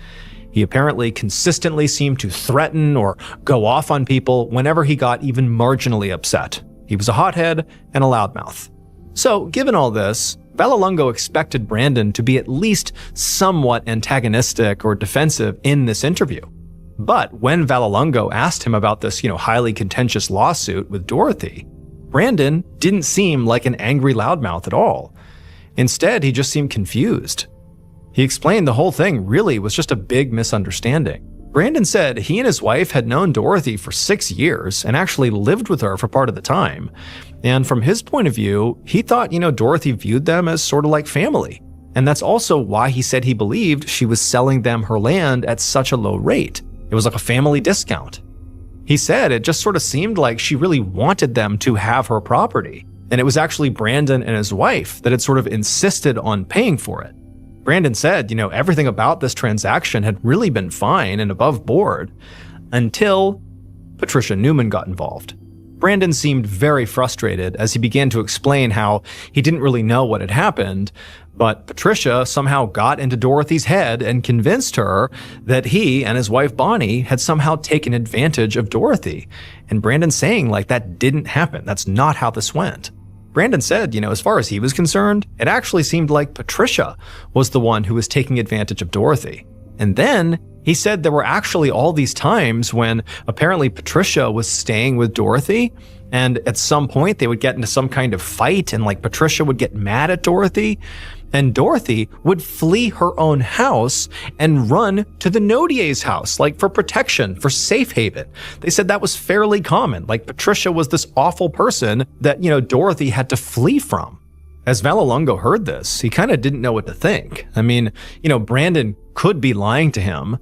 He apparently consistently seemed to threaten or go off on people whenever he got even marginally upset. He was a hothead and a loudmouth. So, given all this, Vallelongo expected Brandon to be at least somewhat antagonistic or defensive in this interview. But when Vallelongo asked him about this, highly contentious lawsuit with Dorothy, Brandon didn't seem like an angry loudmouth at all. Instead, he just seemed confused. He explained the whole thing really was just a big misunderstanding. Brandon said he and his wife had known Dorothy for 6 years and actually lived with her for part of the time. And from his point of view, he thought, Dorothy viewed them as sort of like family. And that's also why he said he believed she was selling them her land at such a low rate. It was like a family discount. He said it just sort of seemed like she really wanted them to have her property. And it was actually Brandon and his wife that had sort of insisted on paying for it. Brandon said, everything about this transaction had really been fine and above board until Patricia Newman got involved. Brandon seemed very frustrated as he began to explain how he didn't really know what had happened, but Patricia somehow got into Dorothy's head and convinced her that he and his wife Bonnie had somehow taken advantage of Dorothy. And Brandon saying that didn't happen. That's not how this went. Brandon said, as far as he was concerned, it actually seemed like Patricia was the one who was taking advantage of Dorothy. And then he said there were actually all these times when apparently Patricia was staying with Dorothy, and at some point they would get into some kind of fight, and like Patricia would get mad at Dorothy, and Dorothy would flee her own house and run to the Nodier's house, like for protection, for safe haven. They said that was fairly common. Like Patricia was this awful person that, Dorothy had to flee from. As Vallelongo heard this, he kind of didn't know what to think. I mean, Brandon could be lying to him,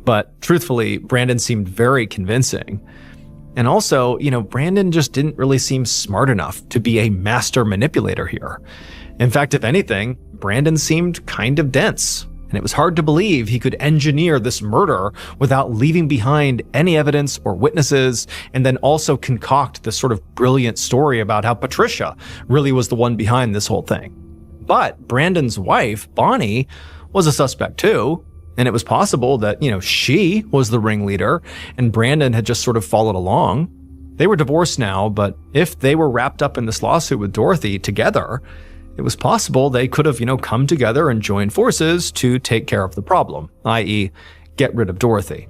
but truthfully, Brandon seemed very convincing. And also, Brandon just didn't really seem smart enough to be a master manipulator here. In fact, if anything, Brandon seemed kind of dense, and it was hard to believe he could engineer this murder without leaving behind any evidence or witnesses, and then also concoct this sort of brilliant story about how Patricia really was the one behind this whole thing. But Brandon's wife, Bonnie, was a suspect too, and it was possible that, she was the ringleader, and Brandon had just sort of followed along. They were divorced now, but if they were wrapped up in this lawsuit with Dorothy together, it was possible they could have, come together and joined forces to take care of the problem, i.e., get rid of Dorothy.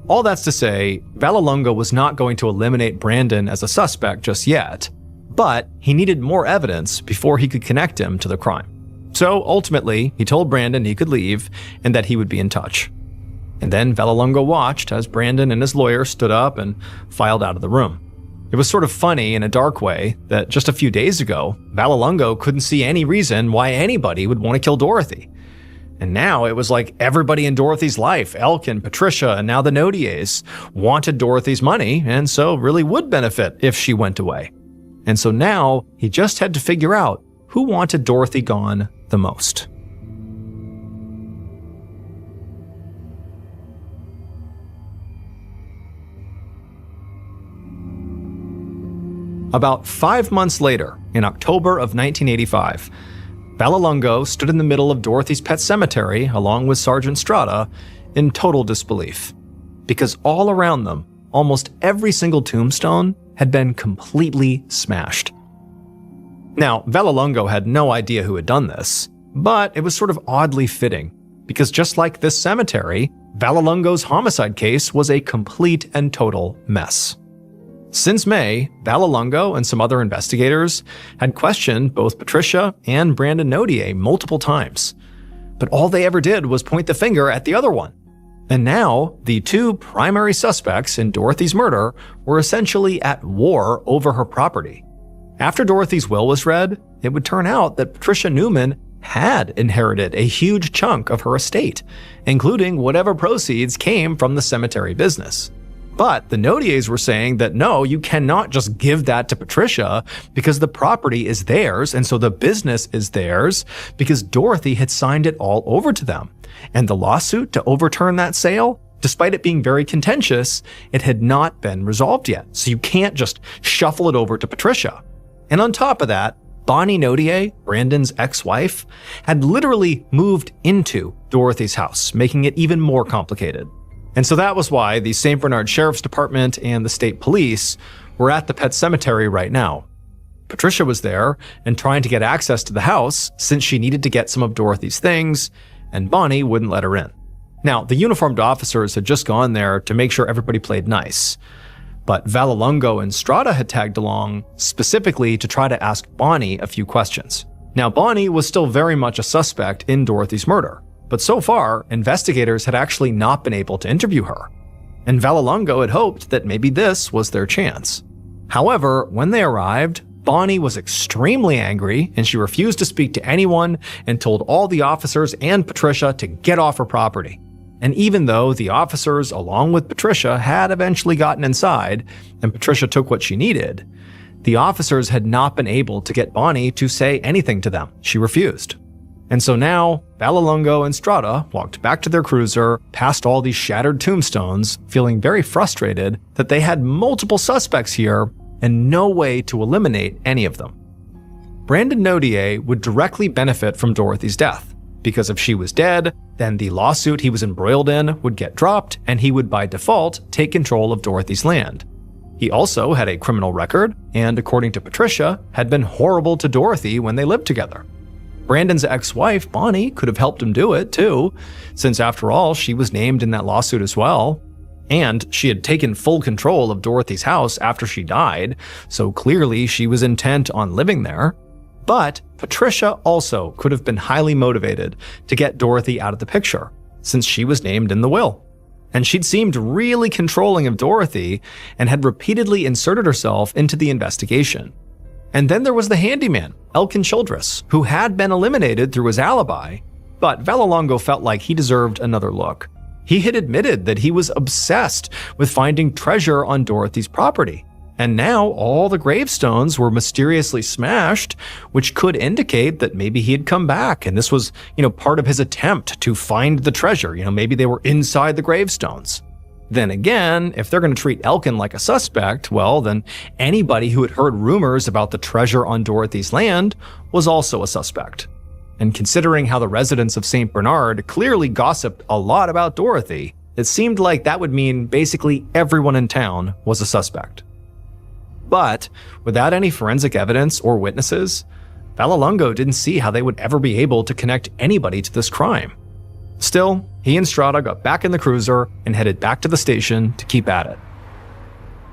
All that's to say, Vallelongo was not going to eliminate Brandon as a suspect just yet, but he needed more evidence before he could connect him to the crime. So ultimately, he told Brandon he could leave and that he would be in touch. And then Vallelongo watched as Brandon and his lawyer stood up and filed out of the room. It was sort of funny in a dark way that just a few days ago, Vallelongo couldn't see any reason why anybody would want to kill Dorothy. And now it was like everybody in Dorothy's life, Elkin, Patricia, and now the Nodiers, wanted Dorothy's money and so really would benefit if she went away. And so now he just had to figure out who wanted Dorothy gone the most. About 5 months later, in October of 1985, Vallelongo stood in the middle of Dorothy's pet cemetery along with Sergeant Strada in total disbelief. Because all around them, almost every single tombstone had been completely smashed. Now, Vallelongo had no idea who had done this, but it was sort of oddly fitting, because just like this cemetery, Vallelongo's homicide case was a complete and total mess. Since May, Vallelongo and some other investigators had questioned both Patricia and Brandon Nodier multiple times, but all they ever did was point the finger at the other one. And now, the two primary suspects in Dorothy's murder were essentially at war over her property. After Dorothy's will was read, it would turn out that Patricia Newman had inherited a huge chunk of her estate, including whatever proceeds came from the cemetery business. But the Nodiers were saying that no, you cannot just give that to Patricia because the property is theirs and so the business is theirs because Dorothy had signed it all over to them. And the lawsuit to overturn that sale, despite it being very contentious, it had not been resolved yet. So you can't just shuffle it over to Patricia. And on top of that, Bonnie Nodier, Brandon's ex-wife, had literally moved into Dorothy's house, making it even more complicated. And so that was why the St. Bernard Sheriff's Department and the state police were at the pet cemetery right now. Patricia was there and trying to get access to the house since she needed to get some of Dorothy's things, and Bonnie wouldn't let her in. Now, the uniformed officers had just gone there to make sure everybody played nice, but Vallelongo and Strada had tagged along specifically to try to ask Bonnie a few questions. Now, Bonnie was still very much a suspect in Dorothy's murder, but so far, investigators had actually not been able to interview her, and Vallelongo had hoped that maybe this was their chance. However, when they arrived, Bonnie was extremely angry and she refused to speak to anyone and told all the officers and Patricia to get off her property. And even though the officers, along with Patricia, had eventually gotten inside and Patricia took what she needed, the officers had not been able to get Bonnie to say anything to them. She refused. And so now, Vallelongo and Strada walked back to their cruiser, past all these shattered tombstones, feeling very frustrated that they had multiple suspects here and no way to eliminate any of them. Brandon Nodier would directly benefit from Dorothy's death, because if she was dead, then the lawsuit he was embroiled in would get dropped and he would by default take control of Dorothy's land. He also had a criminal record and, according to Patricia, had been horrible to Dorothy when they lived together. Brandon's ex-wife, Bonnie, could have helped him do it too, since after all, she was named in that lawsuit as well. And she had taken full control of Dorothy's house after she died, so clearly she was intent on living there. But Patricia also could have been highly motivated to get Dorothy out of the picture, since she was named in the will. And she'd seemed really controlling of Dorothy and had repeatedly inserted herself into the investigation. And then there was the handyman, Elkin Childress, who had been eliminated through his alibi, but Vallelongo felt like he deserved another look. He had admitted that he was obsessed with finding treasure on Dorothy's property. And now all the gravestones were mysteriously smashed, which could indicate that maybe he had come back and this was, part of his attempt to find the treasure. Maybe they were inside the gravestones. Then again, if they're going to treat Elkin like a suspect, well, then anybody who had heard rumors about the treasure on Dorothy's land was also a suspect. And considering how the residents of St. Bernard clearly gossiped a lot about Dorothy, it seemed like that would mean basically everyone in town was a suspect. But without any forensic evidence or witnesses, Vallelongo didn't see how they would ever be able to connect anybody to this crime. Still, he and Strada got back in the cruiser and headed back to the station to keep at it.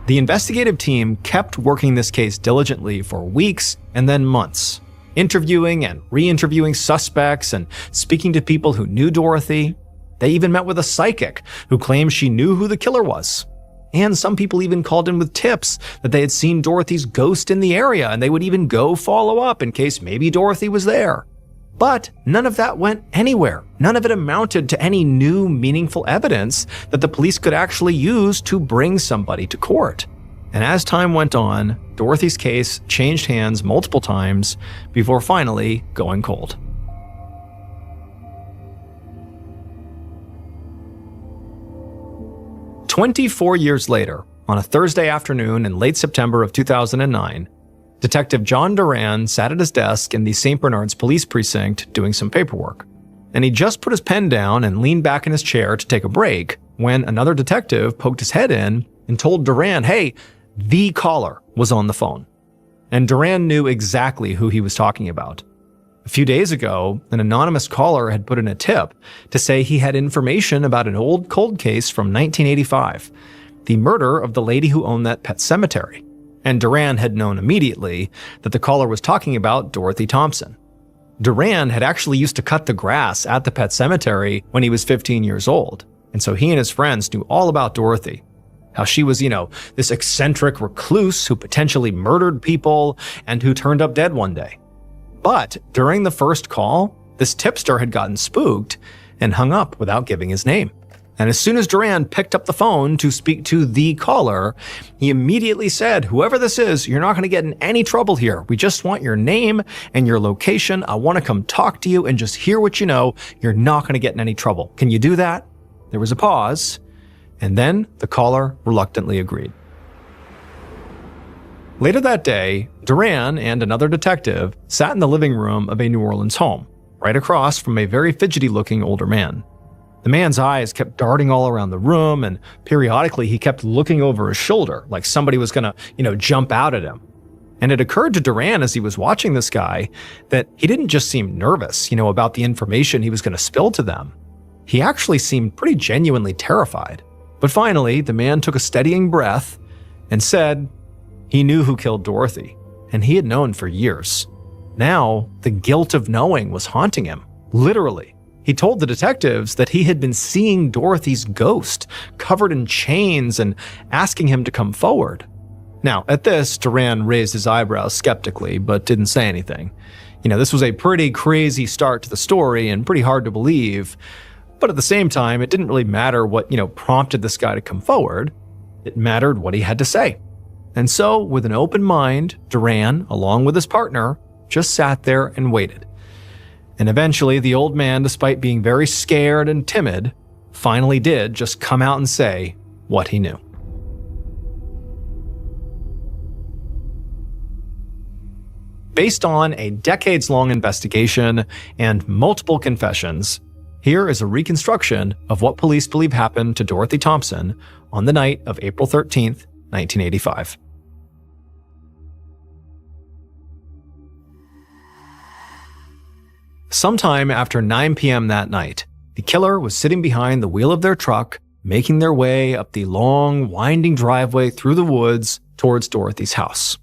The investigative team kept working this case diligently for weeks and then months, interviewing and re-interviewing suspects and speaking to people who knew Dorothy. They even met with a psychic who claimed she knew who the killer was. And some people even called in with tips that they had seen Dorothy's ghost in the area and they would even go follow up in case maybe Dorothy was there. But none of that went anywhere. None of it amounted to any new, meaningful evidence that the police could actually use to bring somebody to court. And as time went on, Dorothy's case changed hands multiple times before finally going cold. "24 years later, on a Thursday afternoon in late September of 2009, Detective John Duran sat at his desk in the St. Bernard's police precinct doing some paperwork. And he just put his pen down and leaned back in his chair to take a break when another detective poked his head in and told Duran, hey, the caller was on the phone. And Duran knew exactly who he was talking about. A few days ago, an anonymous caller had put in a tip to say he had information about an old cold case from 1985, the murder of the lady who owned that pet cemetery. And Duran had known immediately that the caller was talking about Dorothy Thompson. Duran had actually used to cut the grass at the pet cemetery when he was 15 years old, and so he and his friends knew all about Dorothy. How she was, this eccentric recluse who potentially murdered people and who turned up dead one day. But during the first call, this tipster had gotten spooked and hung up without giving his name. And as soon as Duran picked up the phone to speak to the caller, he immediately said, whoever this is, you're not going to get in any trouble here. We just want your name and your location. I want to come talk to you and just hear what you know. You're not going to get in any trouble. Can you do that? There was a pause, and then the caller reluctantly agreed. Later that day, Duran and another detective sat in the living room of a New Orleans home, right across from a very fidgety-looking older man. The man's eyes kept darting all around the room, and periodically he kept looking over his shoulder like somebody was gonna, jump out at him. And it occurred to Duran as he was watching this guy that he didn't just seem nervous, about the information he was gonna spill to them. He actually seemed pretty genuinely terrified. But finally, the man took a steadying breath and said he knew who killed Dorothy, and he had known for years. Now, the guilt of knowing was haunting him, literally. He told the detectives that he had been seeing Dorothy's ghost covered in chains and asking him to come forward. Now, at this, Duran raised his eyebrows skeptically, but didn't say anything. This was a pretty crazy start to the story and pretty hard to believe. But at the same time, it didn't really matter what, prompted this guy to come forward. It mattered what he had to say. And so, with an open mind, Duran, along with his partner, just sat there and waited. And eventually, the old man, despite being very scared and timid, finally did just come out and say what he knew. Based on a decades-long investigation and multiple confessions, here is a reconstruction of what police believe happened to Dorothy Thompson on the night of April 13th, 1985. Sometime after 9 p.m. that night, the killer was sitting behind the wheel of their truck, making their way up the long, winding driveway through the woods towards Dorothy's house.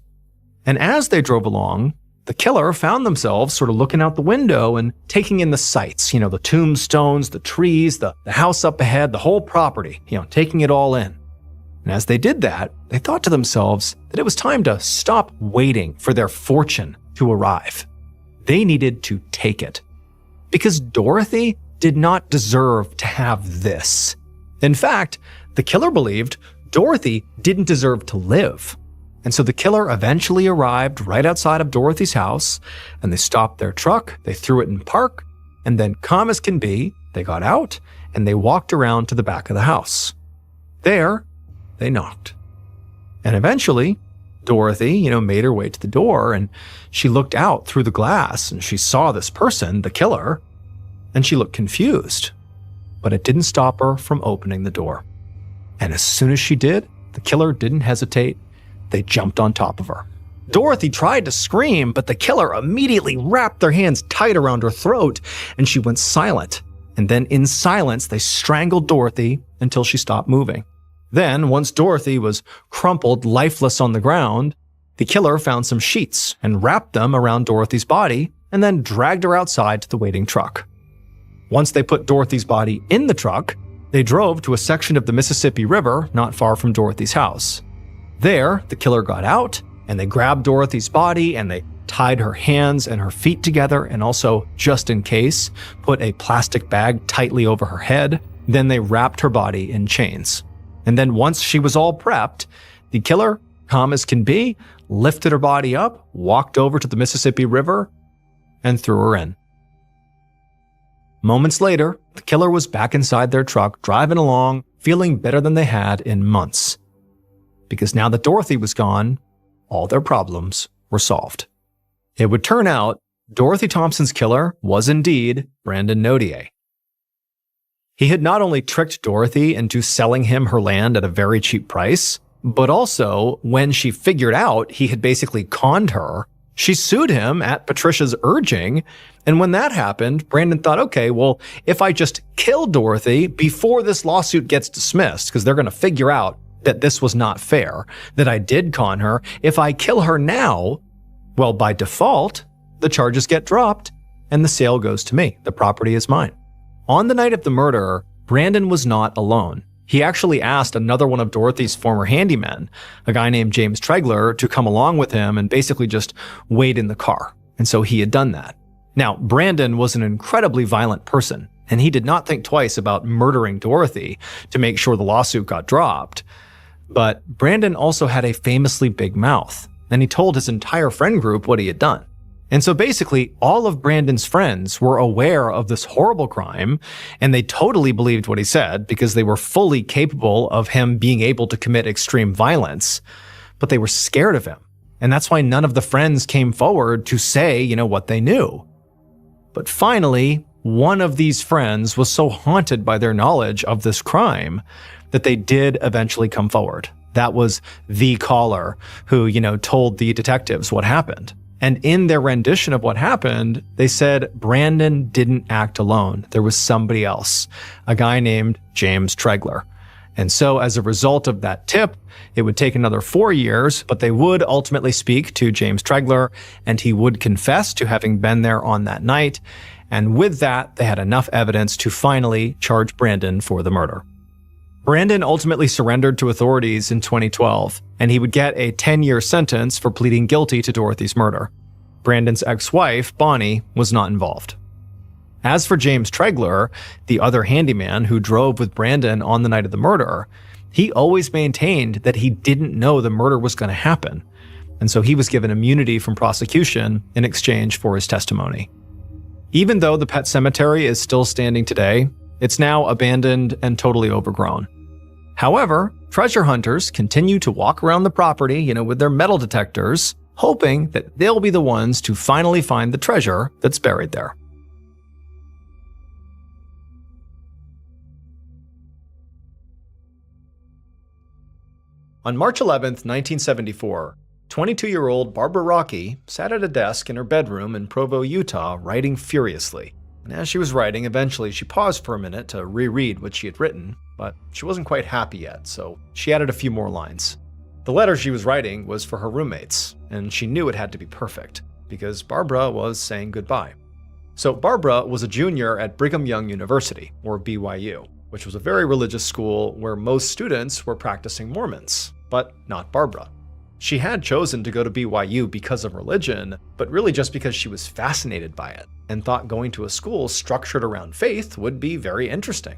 And as they drove along, the killer found themselves sort of looking out the window and taking in the sights, the tombstones, the trees, the house up ahead, the whole property, taking it all in. And as they did that, they thought to themselves that it was time to stop waiting for their fortune to arrive. They needed to take it. Because Dorothy did not deserve to have this. In fact, the killer believed Dorothy didn't deserve to live. And so the killer eventually arrived right outside of Dorothy's house, and they stopped their truck, they threw it in park, and then, calm as can be, they got out and they walked around to the back of the house. There, they knocked. And eventually, Dorothy, made her way to the door, and she looked out through the glass and she saw this person, the killer, and she looked confused. But it didn't stop her from opening the door. And as soon as she did, the killer didn't hesitate. They jumped on top of her. Dorothy tried to scream, but the killer immediately wrapped their hands tight around her throat, and she went silent. And then in silence, they strangled Dorothy until she stopped moving. Then, once Dorothy was crumpled, lifeless on the ground, the killer found some sheets and wrapped them around Dorothy's body and then dragged her outside to the waiting truck. Once they put Dorothy's body in the truck, they drove to a section of the Mississippi River not far from Dorothy's house. There, the killer got out, and they grabbed Dorothy's body and they tied her hands and her feet together and also, just in case, put a plastic bag tightly over her head. Then they wrapped her body in chains. And then once she was all prepped, the killer, calm as can be, lifted her body up, walked over to the Mississippi River, and threw her in. Moments later, the killer was back inside their truck, driving along, feeling better than they had in months. Because now that Dorothy was gone, all their problems were solved. It would turn out Dorothy Thompson's killer was indeed Brandon Nodier. He had not only tricked Dorothy into selling him her land at a very cheap price, but also, when she figured out he had basically conned her, she sued him at Patricia's urging. And when that happened, Brandon thought, okay, well, if I just kill Dorothy before this lawsuit gets dismissed, because they're going to figure out that this was not fair, that I did con her. If I kill her now, well, by default, the charges get dropped and the sale goes to me. The property is mine. On the night of the murder, Brandon was not alone. He actually asked another one of Dorothy's former handymen, a guy named James Tregler, to come along with him and basically just wait in the car. And so he had done that. Now, Brandon was an incredibly violent person, and he did not think twice about murdering Dorothy to make sure the lawsuit got dropped. But Brandon also had a famously big mouth, and he told his entire friend group what he had done. And so basically, all of Brandon's friends were aware of this horrible crime, and they totally believed what he said because they were fully capable of him being able to commit extreme violence, but they were scared of him. And that's why none of the friends came forward to say, what they knew. But finally, one of these friends was so haunted by their knowledge of this crime that they did eventually come forward. That was the caller who, told the detectives what happened. And in their rendition of what happened, they said Brandon didn't act alone. There was somebody else, a guy named James Tregler. And so as a result of that tip, it would take another 4 years, but they would ultimately speak to James Tregler, and he would confess to having been there on that night. And with that, they had enough evidence to finally charge Brandon for the murder. Brandon ultimately surrendered to authorities in 2012, and he would get a 10-year sentence for pleading guilty to Dorothy's murder. Brandon's ex-wife, Bonnie, was not involved. As for James Tregler, the other handyman who drove with Brandon on the night of the murder, he always maintained that he didn't know the murder was going to happen, and so he was given immunity from prosecution in exchange for his testimony. Even though the pet cemetery is still standing today, it's now abandoned and totally overgrown. However, treasure hunters continue to walk around the property, with their metal detectors, hoping that they'll be the ones to finally find the treasure that's buried there. On March 11th, 1974, 22-year-old Barbara Rocky sat at a desk in her bedroom in Provo, Utah, writing furiously. And as she was writing, eventually she paused for a minute to reread what she had written, but she wasn't quite happy yet, so she added a few more lines. The letter she was writing was for her roommates, and she knew it had to be perfect, because Barbara was saying goodbye. So Barbara was a junior at Brigham Young University, or BYU, which was a very religious school where most students were practicing Mormons, but not Barbara. She had chosen to go to BYU because of religion, but really just because she was fascinated by it and thought going to a school structured around faith would be very interesting.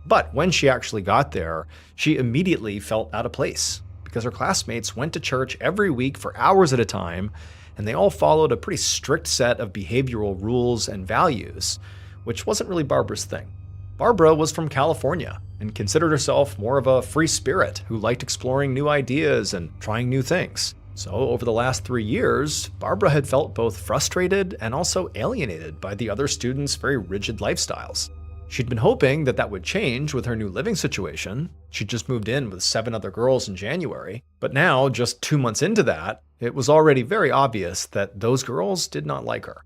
But when she actually got there, she immediately felt out of place because her classmates went to church every week for hours at a time, and they all followed a pretty strict set of behavioral rules and values, which wasn't really Barbara's thing. Barbara was from California and considered herself more of a free spirit who liked exploring new ideas and trying new things. So over the last 3 years, Barbara had felt both frustrated and also alienated by the other students' very rigid lifestyles. She'd been hoping that that would change with her new living situation. She'd just moved in with 7 other girls in January. But now, just 2 months into that, it was already very obvious that those girls did not like her.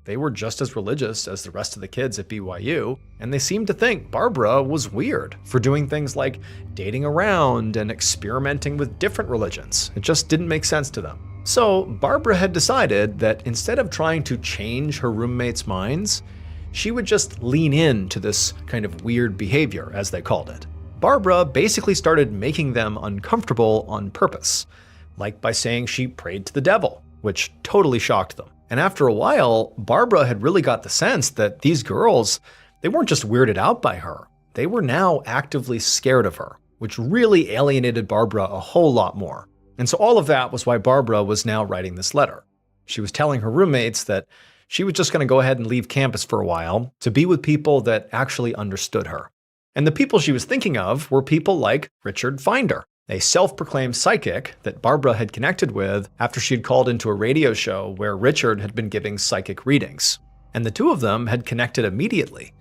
They were just as religious as the rest of the kids at BYU, and they seemed to think Barbara was weird for doing things like dating around and experimenting with different religions. It just didn't make sense to them. So Barbara had decided that instead of trying to change her roommates' minds, she would just lean into this kind of weird behavior, as they called it. Barbara basically started making them uncomfortable on purpose, like by saying she prayed to the devil, which totally shocked them. And after a while, Barbara had really got the sense that these girls, they weren't just weirded out by her, they were now actively scared of her, which really alienated Barbara a whole lot more. And so all of that was why Barbara was now writing this letter. She was telling her roommates that she was just going to go ahead and leave campus for a while to be with people that actually understood her. And the people she was thinking of were people like Richard Finder, a self-proclaimed psychic that Barbara had connected with after she had called into a radio show where Richard had been giving psychic readings. And the two of them had connected immediately,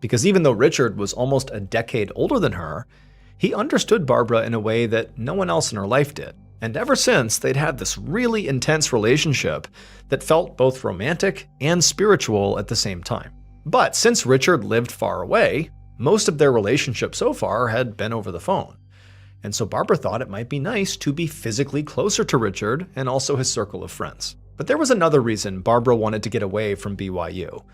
because even though Richard was almost a decade older than her, he understood Barbara in a way that no one else in her life did. And ever since, they'd had this really intense relationship that felt both romantic and spiritual at the same time. But since Richard lived far away, most of their relationship so far had been over the phone. And so Barbara thought it might be nice to be physically closer to Richard and also his circle of friends. But there was another reason Barbara wanted to get away from BYU.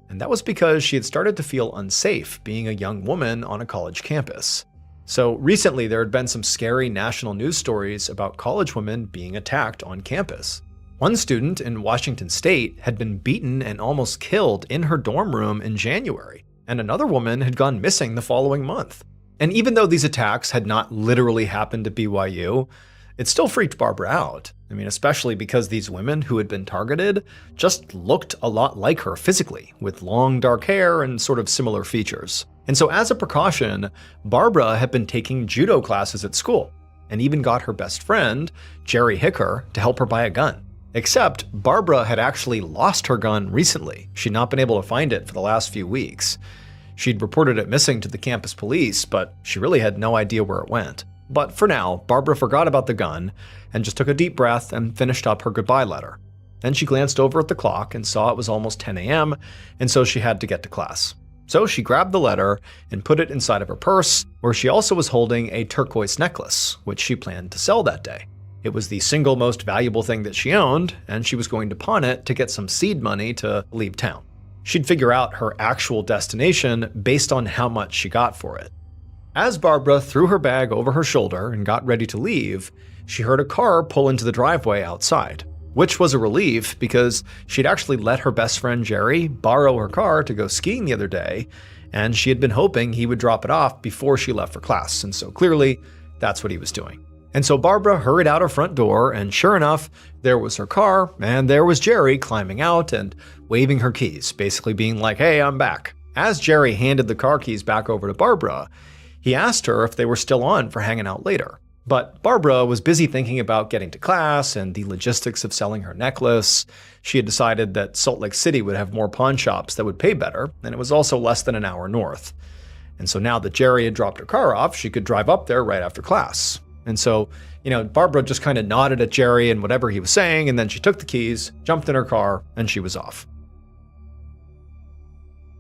And that was because she had started to feel unsafe being a young woman on a college campus. So recently there had been some scary national news stories about college women being attacked on campus. One student in Washington State had been beaten and almost killed in her dorm room in January, and another woman had gone missing the following month. And even though these attacks had not literally happened to BYU, it still freaked Barbara out. I mean, especially because these women who had been targeted just looked a lot like her physically, with long dark hair and sort of similar features. And so as a precaution, Barbara had been taking judo classes at school, and even got her best friend, Jerry Hicker, to help her buy a gun. Except Barbara had actually lost her gun recently. She'd not been able to find it for the last few weeks. She'd reported it missing to the campus police, but she really had no idea where it went. But for now, Barbara forgot about the gun and just took a deep breath and finished up her goodbye letter. Then she glanced over at the clock and saw it was almost 10 a.m., and so she had to get to class. So she grabbed the letter and put it inside of her purse, where she also was holding a turquoise necklace, which she planned to sell that day. It was the single most valuable thing that she owned, and she was going to pawn it to get some seed money to leave town. She'd figure out her actual destination based on how much she got for it. As Barbara threw her bag over her shoulder and got ready to leave, she heard a car pull into the driveway outside, which was a relief because she'd actually let her best friend Jerry borrow her car to go skiing the other day, and she had been hoping he would drop it off before she left for class, and so clearly that's what he was doing. And so Barbara hurried out her front door, and sure enough, there was her car, and there was Jerry climbing out and waving her keys, basically being like, "Hey, I'm back." As Jerry handed the car keys back over to Barbara, he asked her if they were still on for hanging out later. But Barbara was busy thinking about getting to class and the logistics of selling her necklace. She had decided that Salt Lake City would have more pawn shops that would pay better, and it was also less than an hour north. And so now that Jerry had dropped her car off, she could drive up there right after class. And so, Barbara just kind of nodded at Jerry and whatever he was saying, and then she took the keys, jumped in her car, and she was off.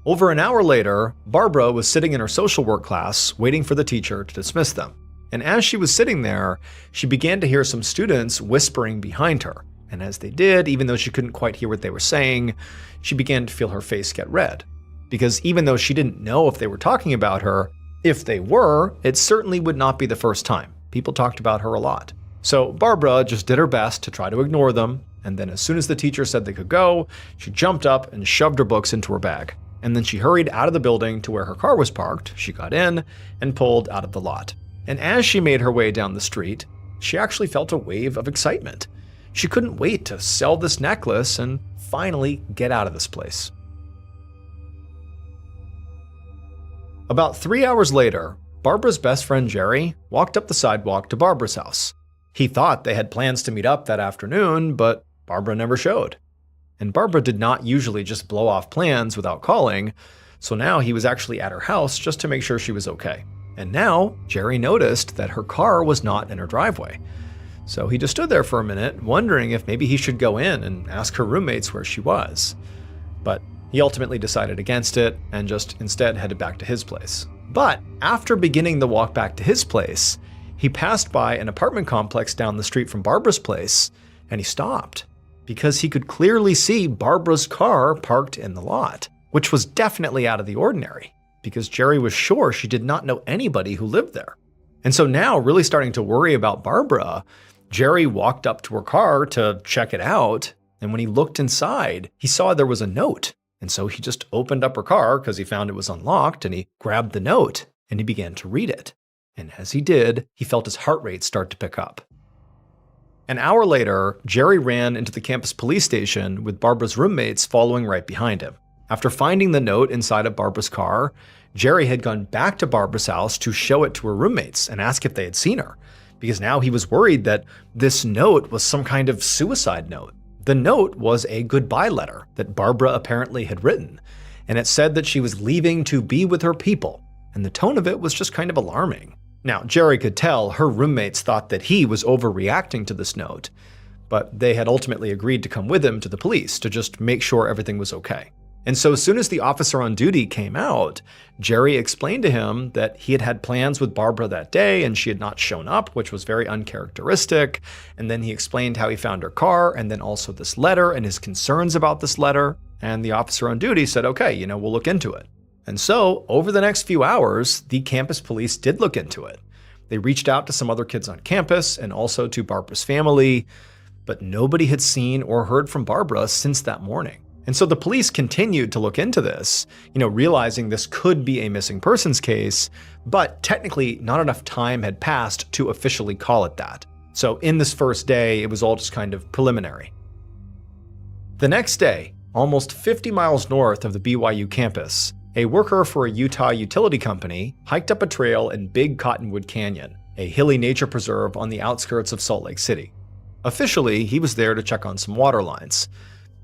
Over an hour later, Barbara was sitting in her social work class waiting for the teacher to dismiss them. And as she was sitting there, she began to hear some students whispering behind her. And as they did, even though she couldn't quite hear what they were saying, she began to feel her face get red. Because even though she didn't know if they were talking about her, if they were, it certainly would not be the first time. People talked about her a lot. So Barbara just did her best to try to ignore them, and then as soon as the teacher said they could go, she jumped up and shoved her books into her bag. And then she hurried out of the building to where her car was parked, she got in, and pulled out of the lot. And as she made her way down the street, she actually felt a wave of excitement. She couldn't wait to sell this necklace and finally get out of this place. About 3 hours later, Barbara's best friend Jerry walked up the sidewalk to Barbara's house. He thought they had plans to meet up that afternoon, but Barbara never showed. And Barbara did not usually just blow off plans without calling, so now he was actually at her house just to make sure she was okay. And now Jerry noticed that her car was not in her driveway. So he just stood there for a minute, wondering if maybe he should go in and ask her roommates where she was. But he ultimately decided against it and just instead headed back to his place. But after beginning the walk back to his place, he passed by an apartment complex down the street from Barbara's place, and he stopped because he could clearly see Barbara's car parked in the lot, which was definitely out of the ordinary, because Jerry was sure she did not know anybody who lived there. And so now, really starting to worry about Barbara, Jerry walked up to her car to check it out, and when he looked inside, he saw there was a note. And so he just opened up her car because he found it was unlocked, and he grabbed the note and he began to read it. And as he did, he felt his heart rate start to pick up. An hour later, Jerry ran into the campus police station with Barbara's roommates following right behind him. After finding the note inside of Barbara's car, Jerry had gone back to Barbara's house to show it to her roommates and ask if they had seen her, because now he was worried that this note was some kind of suicide note. The note was a goodbye letter that Barbara apparently had written, and it said that she was leaving to be with her people, and the tone of it was just kind of alarming. Now, Jerry could tell her roommates thought that he was overreacting to this note, but they had ultimately agreed to come with him to the police to just make sure everything was okay. And so as soon as the officer on duty came out, Jerry explained to him that he had had plans with Barbara that day and she had not shown up, which was very uncharacteristic. And then he explained how he found her car and then also this letter and his concerns about this letter. And the officer on duty said, okay, we'll look into it. And so over the next few hours, the campus police did look into it. They reached out to some other kids on campus and also to Barbara's family, but nobody had seen or heard from Barbara since that morning. And so the police continued to look into this, realizing this could be a missing persons case, but technically not enough time had passed to officially call it that. So in this first day, it was all just kind of preliminary. The next day, almost 50 miles north of the BYU campus, a worker for a Utah utility company hiked up a trail in Big Cottonwood Canyon, a hilly nature preserve on the outskirts of Salt Lake City. Officially, he was there to check on some water lines.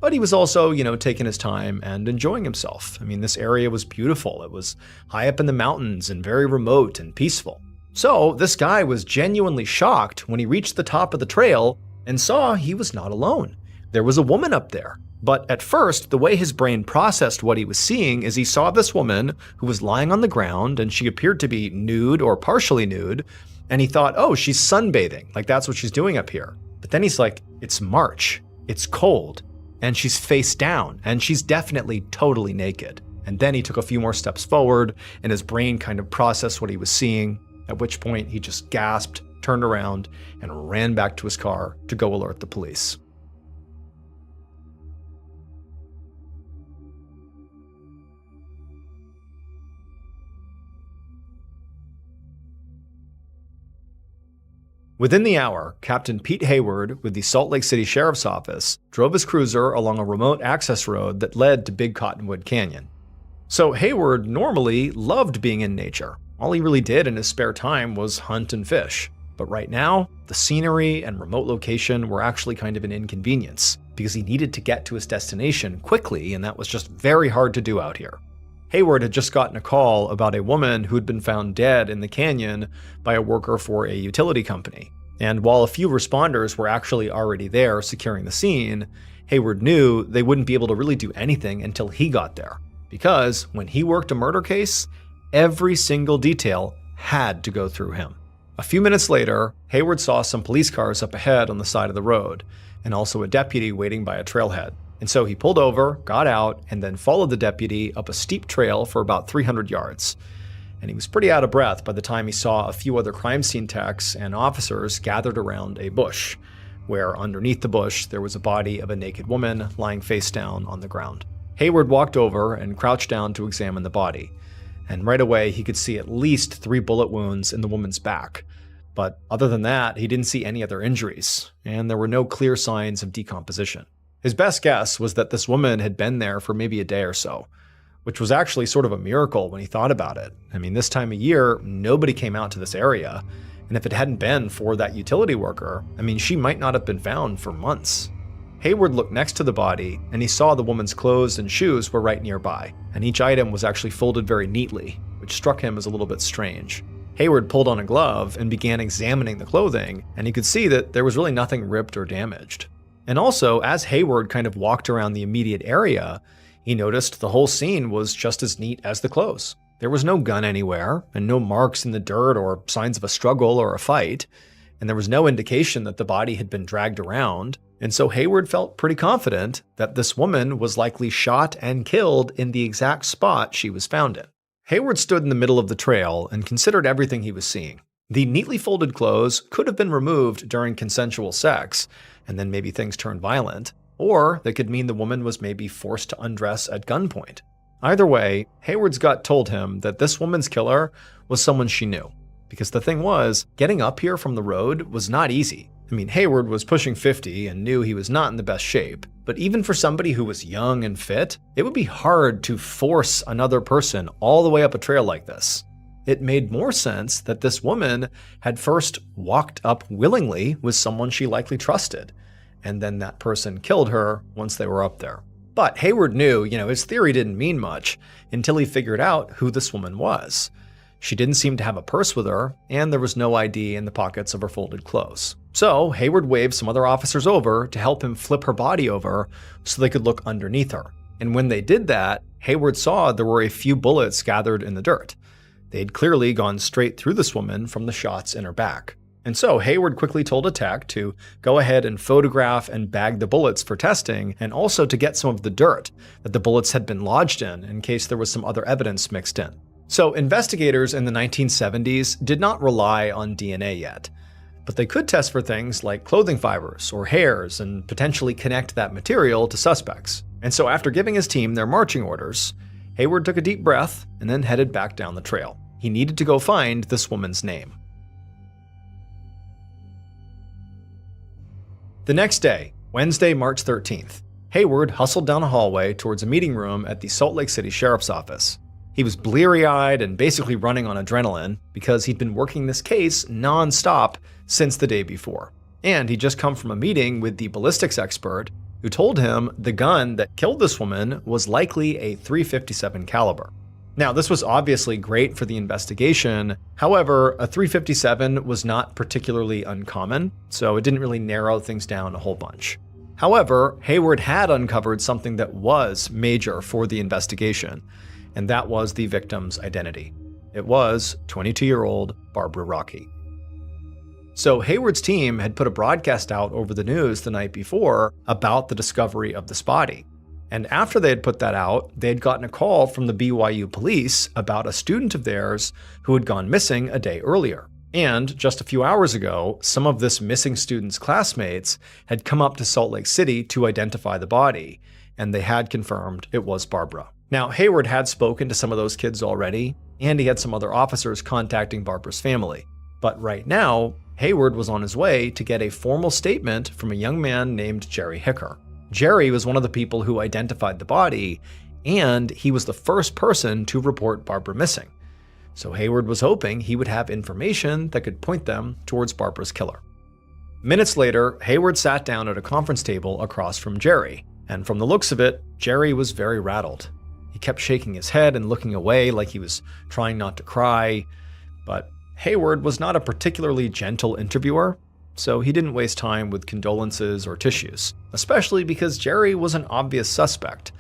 But he was also, taking his time and enjoying himself. I mean, this area was beautiful. It was high up in the mountains and very remote and peaceful. So this guy was genuinely shocked when he reached the top of the trail and saw he was not alone. There was a woman up there. But at first, the way his brain processed what he was seeing is he saw this woman who was lying on the ground and she appeared to be nude or partially nude. And he thought, oh, she's sunbathing. Like that's what she's doing up here. But then he's like, it's March. It's cold. And she's face down, and she's definitely totally naked. And then he took a few more steps forward, and his brain kind of processed what he was seeing, at which point he just gasped, turned around, and ran back to his car to go alert the police. Within the hour, Captain Pete Hayward with the Salt Lake City Sheriff's Office drove his cruiser along a remote access road that led to Big Cottonwood Canyon. So Hayward normally loved being in nature. All he really did in his spare time was hunt and fish. But right now, the scenery and remote location were actually kind of an inconvenience because he needed to get to his destination quickly, and that was just very hard to do out here. Hayward had just gotten a call about a woman who had been found dead in the canyon by a worker for a utility company. And while a few responders were actually already there securing the scene, Hayward knew they wouldn't be able to really do anything until he got there. Because when he worked a murder case, every single detail had to go through him. A few minutes later, Hayward saw some police cars up ahead on the side of the road, and also a deputy waiting by a trailhead. And so he pulled over, got out, and then followed the deputy up a steep trail for about 300 yards. And he was pretty out of breath by the time he saw a few other crime scene techs and officers gathered around a bush, where underneath the bush there was a body of a naked woman lying face down on the ground. Hayward walked over and crouched down to examine the body, and right away he could see at least 3 bullet wounds in the woman's back. But other than that, he didn't see any other injuries, and there were no clear signs of decomposition. His best guess was that this woman had been there for maybe a day or so, which was actually sort of a miracle when he thought about it. I mean, this time of year, nobody came out to this area, and if it hadn't been for that utility worker, I mean, she might not have been found for months. Hayward looked next to the body, and he saw the woman's clothes and shoes were right nearby, and each item was actually folded very neatly, which struck him as a little bit strange. Hayward pulled on a glove and began examining the clothing, and he could see that there was really nothing ripped or damaged. And also, as Hayward kind of walked around the immediate area, he noticed the whole scene was just as neat as the clothes. There was no gun anywhere, and no marks in the dirt or signs of a struggle or a fight, and there was no indication that the body had been dragged around, and so Hayward felt pretty confident that this woman was likely shot and killed in the exact spot she was found in. Hayward stood in the middle of the trail and considered everything he was seeing. The neatly folded clothes could have been removed during consensual sex, and then maybe things turned violent, or they could mean the woman was maybe forced to undress at gunpoint. Either way, Hayward's gut told him that this woman's killer was someone she knew, because the thing was, getting up here from the road was not easy. I mean, Hayward was pushing 50 and knew he was not in the best shape, but even for somebody who was young and fit, it would be hard to force another person all the way up a trail like this. It made more sense that this woman had first walked up willingly with someone she likely trusted, and then that person killed her once they were up there. But Hayward knew, his theory didn't mean much until he figured out who this woman was. She didn't seem to have a purse with her, and there was no ID in the pockets of her folded clothes. So Hayward waved some other officers over to help him flip her body over so they could look underneath her. And when they did that, Hayward saw there were a few bullets gathered in the dirt. They'd clearly gone straight through this woman from the shots in her back. And so Hayward quickly told a tech to go ahead and photograph and bag the bullets for testing, and also to get some of the dirt that the bullets had been lodged in case there was some other evidence mixed in. So investigators in the 1970s did not rely on DNA yet, but they could test for things like clothing fibers or hairs and potentially connect that material to suspects. And so after giving his team their marching orders, Hayward took a deep breath and then headed back down the trail. He needed to go find this woman's name. The next day, Wednesday, March 13th, Hayward hustled down a hallway towards a meeting room at the Salt Lake City Sheriff's Office. He was bleary-eyed and basically running on adrenaline because he'd been working this case non-stop since the day before. And he'd just come from a meeting with the ballistics expert who told him the gun that killed this woman was likely a .357 caliber. Now, this was obviously great for the investigation. However, a .357 was not particularly uncommon, so it didn't really narrow things down a whole bunch. However, Hayward had uncovered something that was major for the investigation, and that was the victim's identity. It was 22-year-old Barbara Rockey. So Hayward's team had put a broadcast out over the news the night before about the discovery of this body. And after they had put that out, they had gotten a call from the BYU police about a student of theirs who had gone missing a day earlier. And just a few hours ago, some of this missing student's classmates had come up to Salt Lake City to identify the body, and they had confirmed it was Barbara. Now, Hayward had spoken to some of those kids already, and he had some other officers contacting Barbara's family. But right now, Hayward was on his way to get a formal statement from a young man named Jerry Hicker. Jerry was one of the people who identified the body, and he was the first person to report Barbara missing. So Hayward was hoping he would have information that could point them towards Barbara's killer. Minutes later, Hayward sat down at a conference table across from Jerry, and from the looks of it, Jerry was very rattled. He kept shaking his head and looking away like he was trying not to cry, but Hayward was not a particularly gentle interviewer, so he didn't waste time with condolences or tissues, especially because Jerry was an obvious suspect.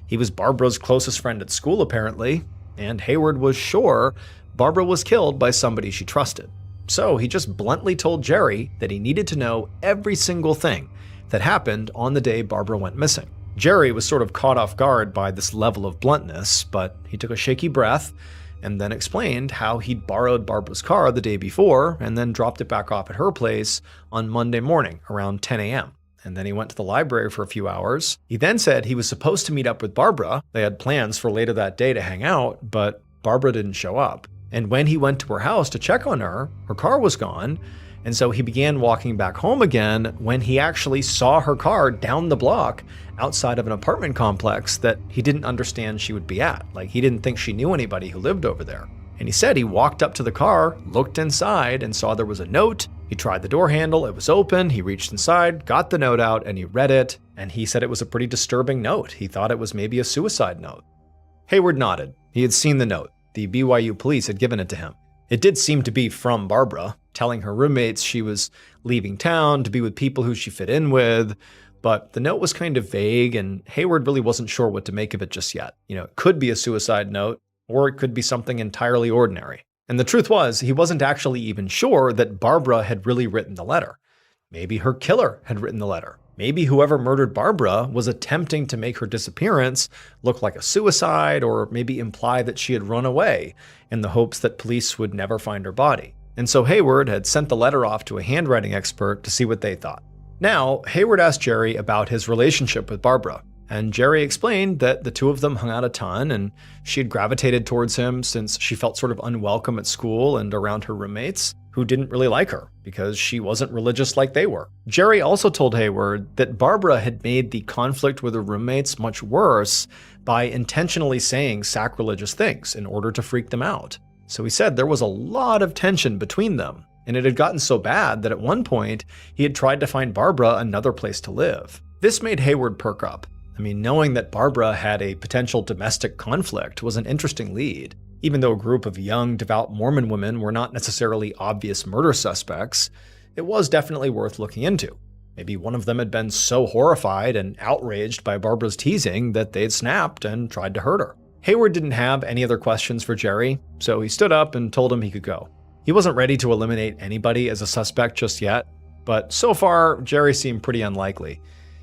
He was Barbara's closest friend at school, apparently, and Hayward was sure Barbara was killed by somebody she trusted. So he just bluntly told Jerry that he needed to know every single thing that happened on the day Barbara went missing. Jerry was sort of caught off guard by this level of bluntness, but he took a shaky breath and then explained how he'd borrowed Barbara's car the day before and then dropped it back off at her place on Monday morning around 10 a.m. And then he went to the library for a few hours. He then said he was supposed to meet up with Barbara. They had plans for later that day to hang out, but Barbara didn't show up. And when he went to her house to check on her car was gone. And so he began walking back home again when he actually saw her car down the block outside of an apartment complex that he didn't understand she would be at. Like, he didn't think she knew anybody who lived over there. And he said he walked up to the car, looked inside, and saw there was a note. He tried the door handle, it was open, he reached inside, got the note out, and he read it. And he said it was a pretty disturbing note. He thought it was maybe a suicide note. Hayward nodded. He had seen the note. The BYU police had given it to him. It did seem to be from Barbara, telling her roommates she was leaving town to be with people who she fit in with, but the note was kind of vague, and Hayward really wasn't sure what to make of it just yet. It could be a suicide note, or it could be something entirely ordinary. And the truth was, he wasn't actually even sure that Barbara had really written the letter. Maybe her killer had written the letter. Maybe whoever murdered Barbara was attempting to make her disappearance look like a suicide, or maybe imply that she had run away in the hopes that police would never find her body. And so Hayward had sent the letter off to a handwriting expert to see what they thought. Now, Hayward asked Jerry about his relationship with Barbara, and Jerry explained that the two of them hung out a ton, and she had gravitated towards him since she felt sort of unwelcome at school and around her roommates, who didn't really like her because she wasn't religious like they were. Jerry also told Hayward that Barbara had made the conflict with her roommates much worse by intentionally saying sacrilegious things in order to freak them out. So he said there was a lot of tension between them, and it had gotten so bad that at one point he had tried to find Barbara another place to live. This made Hayward perk up. Knowing that Barbara had a potential domestic conflict was an interesting lead. Even though a group of young, devout Mormon women were not necessarily obvious murder suspects, it was definitely worth looking into. Maybe one of them had been so horrified and outraged by Barbara's teasing that they'd snapped and tried to hurt her. Hayward didn't have any other questions for Jerry, so he stood up and told him he could go. He wasn't ready to eliminate anybody as a suspect just yet, but so far, Jerry seemed pretty unlikely.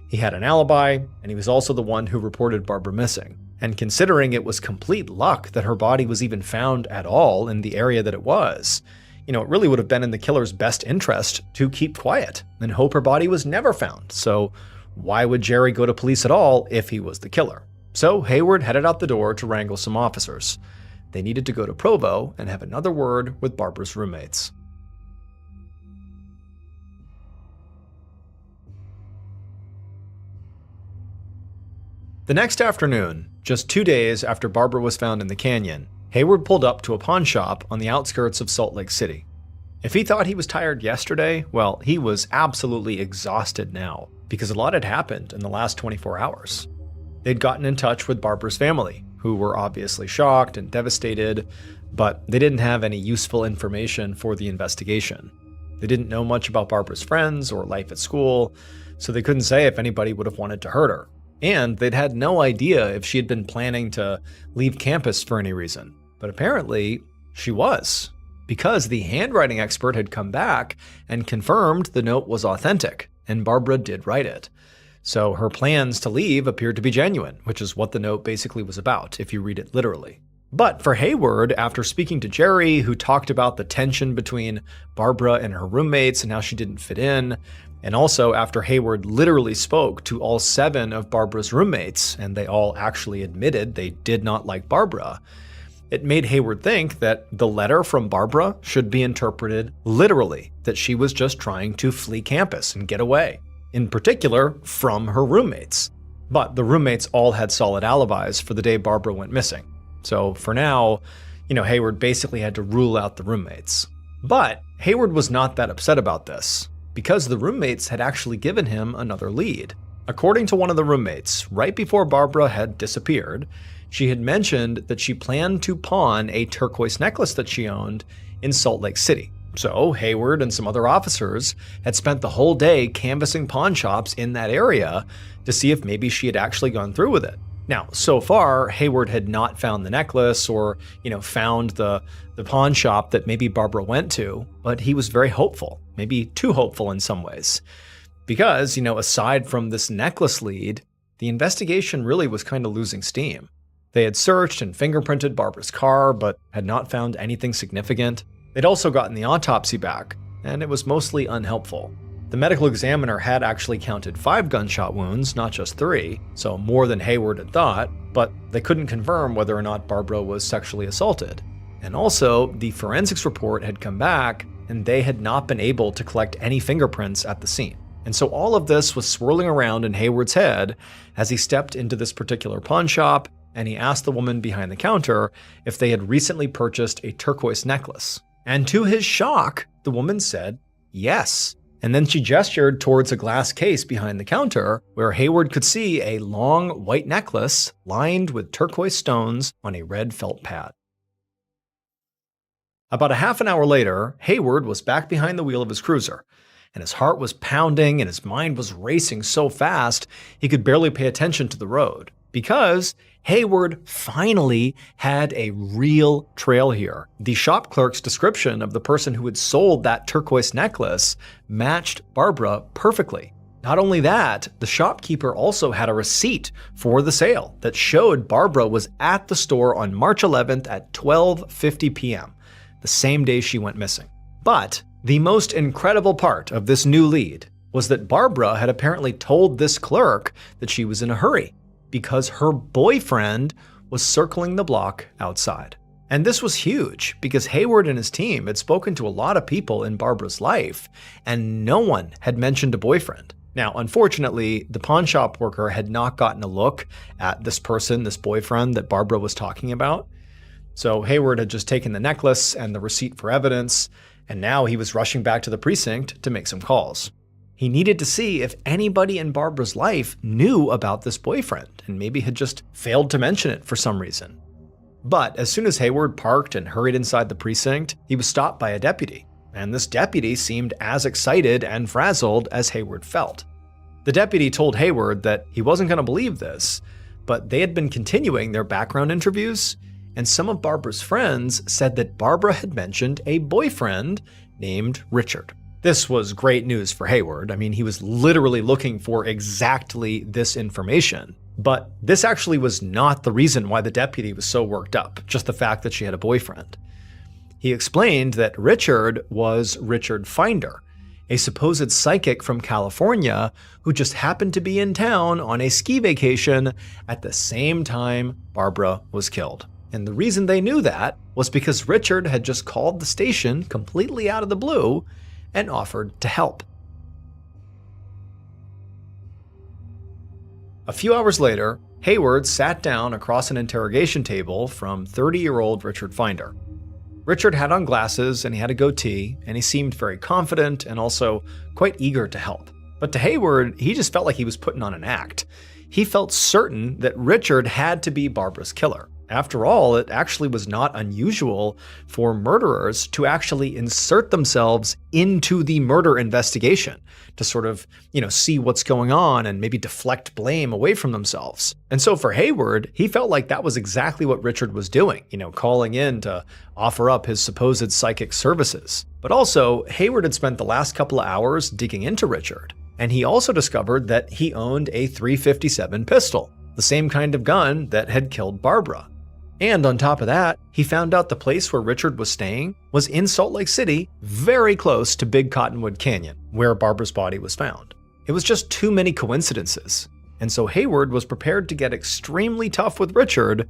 He had an alibi, and he was also the one who reported Barbara missing. And considering it was complete luck that her body was even found at all in the area that it was, it really would have been in the killer's best interest to keep quiet and hope her body was never found. So why would Jerry go to police at all if he was the killer? So Hayward headed out the door to wrangle some officers. They needed to go to Provo and have another word with Barbara's roommates. The next afternoon, just 2 days after Barbara was found in the canyon, Hayward pulled up to a pawn shop on the outskirts of Salt Lake City. If he thought he was tired yesterday, well, he was absolutely exhausted now, because a lot had happened in the last 24 hours. They'd gotten in touch with Barbara's family, who were obviously shocked and devastated, but they didn't have any useful information for the investigation. They didn't know much about Barbara's friends or life at school, so they couldn't say if anybody would have wanted to hurt her. And they'd had no idea if she had been planning to leave campus for any reason. But apparently, she was, because the handwriting expert had come back and confirmed the note was authentic, and Barbara did write it. So her plans to leave appeared to be genuine, which is what the note basically was about, if you read it literally. But for Hayward, after speaking to Jerry, who talked about the tension between Barbara and her roommates and how she didn't fit in, and also after Hayward literally spoke to all 7 of Barbara's roommates, and they all actually admitted they did not like Barbara, it made Hayward think that the letter from Barbara should be interpreted literally, that she was just trying to flee campus and get away, in particular from her roommates. But the roommates all had solid alibis for the day Barbara went missing. So for now, Hayward basically had to rule out the roommates. But Hayward was not that upset about this, because the roommates had actually given him another lead. According to one of the roommates, right before Barbara had disappeared, she had mentioned that she planned to pawn a turquoise necklace that she owned in Salt Lake City. So Hayward and some other officers had spent the whole day canvassing pawn shops in that area to see if maybe she had actually gone through with it. Now, so far, Hayward had not found the necklace or, found the pawn shop that maybe Barbara went to, but he was very hopeful, maybe too hopeful in some ways. Because, aside from this necklace lead, the investigation really was kind of losing steam. They had searched and fingerprinted Barbara's car, but had not found anything significant. They'd also gotten the autopsy back, and it was mostly unhelpful. The medical examiner had actually counted 5 gunshot wounds, not just 3, so more than Hayward had thought, but they couldn't confirm whether or not Barbara was sexually assaulted. And also, the forensics report had come back, and they had not been able to collect any fingerprints at the scene. And so all of this was swirling around in Hayward's head as he stepped into this particular pawn shop, and he asked the woman behind the counter if they had recently purchased a turquoise necklace. And to his shock, the woman said yes. And then she gestured towards a glass case behind the counter where Hayward could see a long white necklace lined with turquoise stones on a red felt pad. About a half an hour later, Hayward was back behind the wheel of his cruiser, and his heart was pounding and his mind was racing so fast he could barely pay attention to the road, because Hayward finally had a real trail here. The shop clerk's description of the person who had sold that turquoise necklace matched Barbara perfectly. Not only that, the shopkeeper also had a receipt for the sale that showed Barbara was at the store on March 11th at 12:50 p.m., the same day she went missing. But the most incredible part of this new lead was that Barbara had apparently told this clerk that she was in a hurry, because her boyfriend was circling the block outside. And this was huge because Hayward and his team had spoken to a lot of people in Barbara's life, and no one had mentioned a boyfriend. Now, unfortunately, the pawn shop worker had not gotten a look at this person, this boyfriend that Barbara was talking about. So Hayward had just taken the necklace and the receipt for evidence, and now he was rushing back to the precinct to make some calls. He needed to see if anybody in Barbara's life knew about this boyfriend and maybe had just failed to mention it for some reason. But as soon as Hayward parked and hurried inside the precinct, he was stopped by a deputy, and this deputy seemed as excited and frazzled as Hayward felt. The deputy told Hayward that he wasn't going to believe this, but they had been continuing their background interviews, and some of Barbara's friends said that Barbara had mentioned a boyfriend named Richard. This was great news for Hayward. I mean, he was literally looking for exactly this information. But this actually was not the reason why the deputy was so worked up, just the fact that she had a boyfriend. He explained that Richard was Richard Finder, a supposed psychic from California who just happened to be in town on a ski vacation at the same time Barbara was killed. And the reason they knew that was because Richard had just called the station completely out of the blue and offered to help. A few hours later, Hayward sat down across an interrogation table from 30-year-old Richard Finder. Richard had on glasses and he had a goatee, and he seemed very confident and also quite eager to help. But to Hayward, he just felt like he was putting on an act. He felt certain that Richard had to be Barbara's killer. After all, it actually was not unusual for murderers to actually insert themselves into the murder investigation to sort of, see what's going on and maybe deflect blame away from themselves. And so for Hayward, he felt like that was exactly what Richard was doing, calling in to offer up his supposed psychic services. But also, Hayward had spent the last couple of hours digging into Richard, and he also discovered that he owned a .357 pistol, the same kind of gun that had killed Barbara. And on top of that, he found out the place where Richard was staying was in Salt Lake City, very close to Big Cottonwood Canyon, where Barbara's body was found. It was just too many coincidences, and so Hayward was prepared to get extremely tough with Richard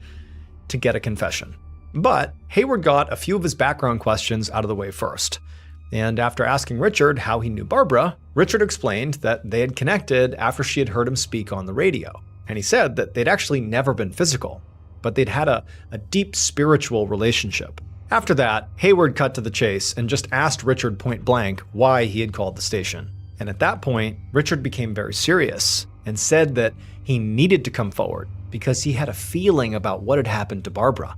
to get a confession. But Hayward got a few of his background questions out of the way first. And after asking Richard how he knew Barbara, Richard explained that they had connected after she had heard him speak on the radio. And he said that they'd actually never been physical, but they'd had a deep spiritual relationship. After that, Hayward cut to the chase and just asked Richard point blank why he had called the station. And at that point, Richard became very serious and said that he needed to come forward because he had a feeling about what had happened to Barbara.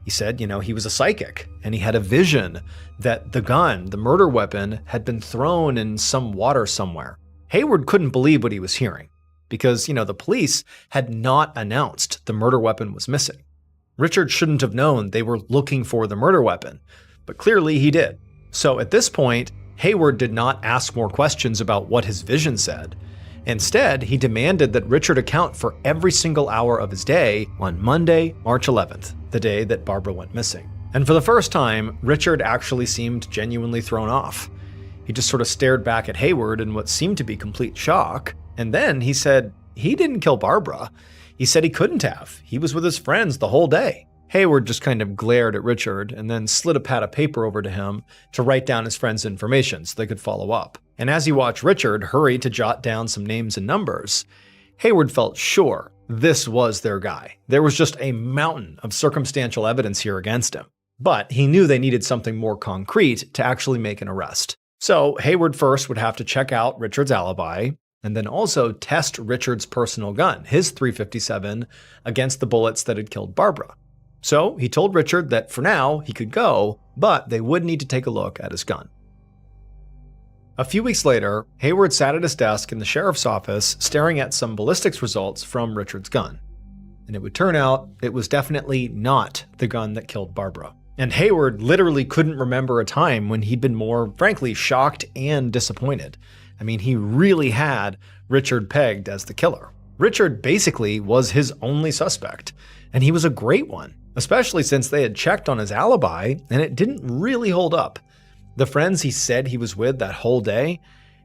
He said, he was a psychic, and he had a vision that the gun, the murder weapon, had been thrown in some water somewhere. Hayward couldn't believe what he was hearing, because, the police had not announced the murder weapon was missing. Richard shouldn't have known they were looking for the murder weapon, but clearly he did. So at this point, Hayward did not ask more questions about what his vision said. Instead, he demanded that Richard account for every single hour of his day on Monday, March 11th, the day that Barbara went missing. And for the first time, Richard actually seemed genuinely thrown off. He just sort of stared back at Hayward in what seemed to be complete shock, and then he said he didn't kill Barbara. He said he couldn't have. He was with his friends the whole day. Hayward just kind of glared at Richard and then slid a pad of paper over to him to write down his friend's information so they could follow up. And as he watched Richard hurry to jot down some names and numbers, Hayward felt sure this was their guy. There was just a mountain of circumstantial evidence here against him. But he knew they needed something more concrete to actually make an arrest. So Hayward first would have to check out Richard's alibi, and then also test Richard's personal gun, his .357, against the bullets that had killed Barbara. So he told Richard that for now he could go, but they would need to take a look at his gun. A few weeks later, Hayward sat at his desk in the sheriff's office staring at some ballistics results from Richard's gun. And it would turn out it was definitely not the gun that killed Barbara. And Hayward literally couldn't remember a time when he'd been more, frankly, shocked and disappointed. I mean, he really had Richard pegged as the killer. Richard basically was his only suspect, and he was a great one, especially since they had checked on his alibi and it didn't really hold up. The friends he said he was with that whole day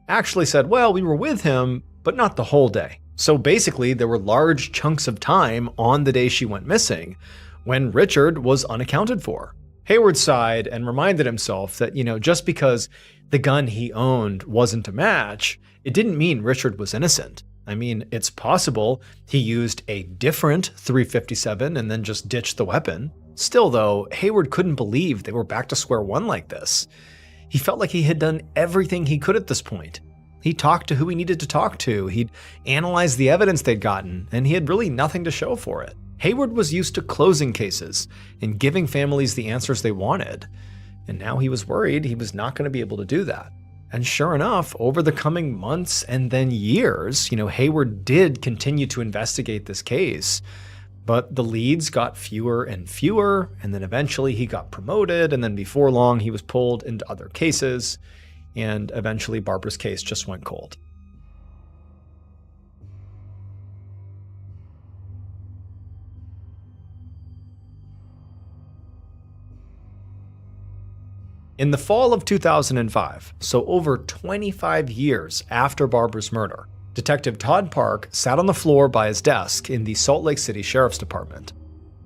actually said, well, we were with him, but not the whole day. So basically, there were large chunks of time on the day she went missing when Richard was unaccounted for. Hayward sighed and reminded himself that, just because the gun he owned wasn't a match, it didn't mean Richard was innocent. I mean, it's possible he used a different .357 and then just ditched the weapon. Still, though, Hayward couldn't believe they were back to square one like this. He felt like he had done everything he could at this point. He talked to who he needed to talk to, he'd analyzed the evidence they'd gotten, and he had really nothing to show for it. Hayward was used to closing cases and giving families the answers they wanted, and now he was worried he was not going to be able to do that. And sure enough, over the coming months and then years, Hayward did continue to investigate this case, but the leads got fewer and fewer, and then eventually he got promoted, and then before long he was pulled into other cases, and eventually Barbara's case just went cold. In the fall of 2005, so over 25 years after Barbara's murder, Detective Todd Park sat on the floor by his desk in the Salt Lake City Sheriff's Department.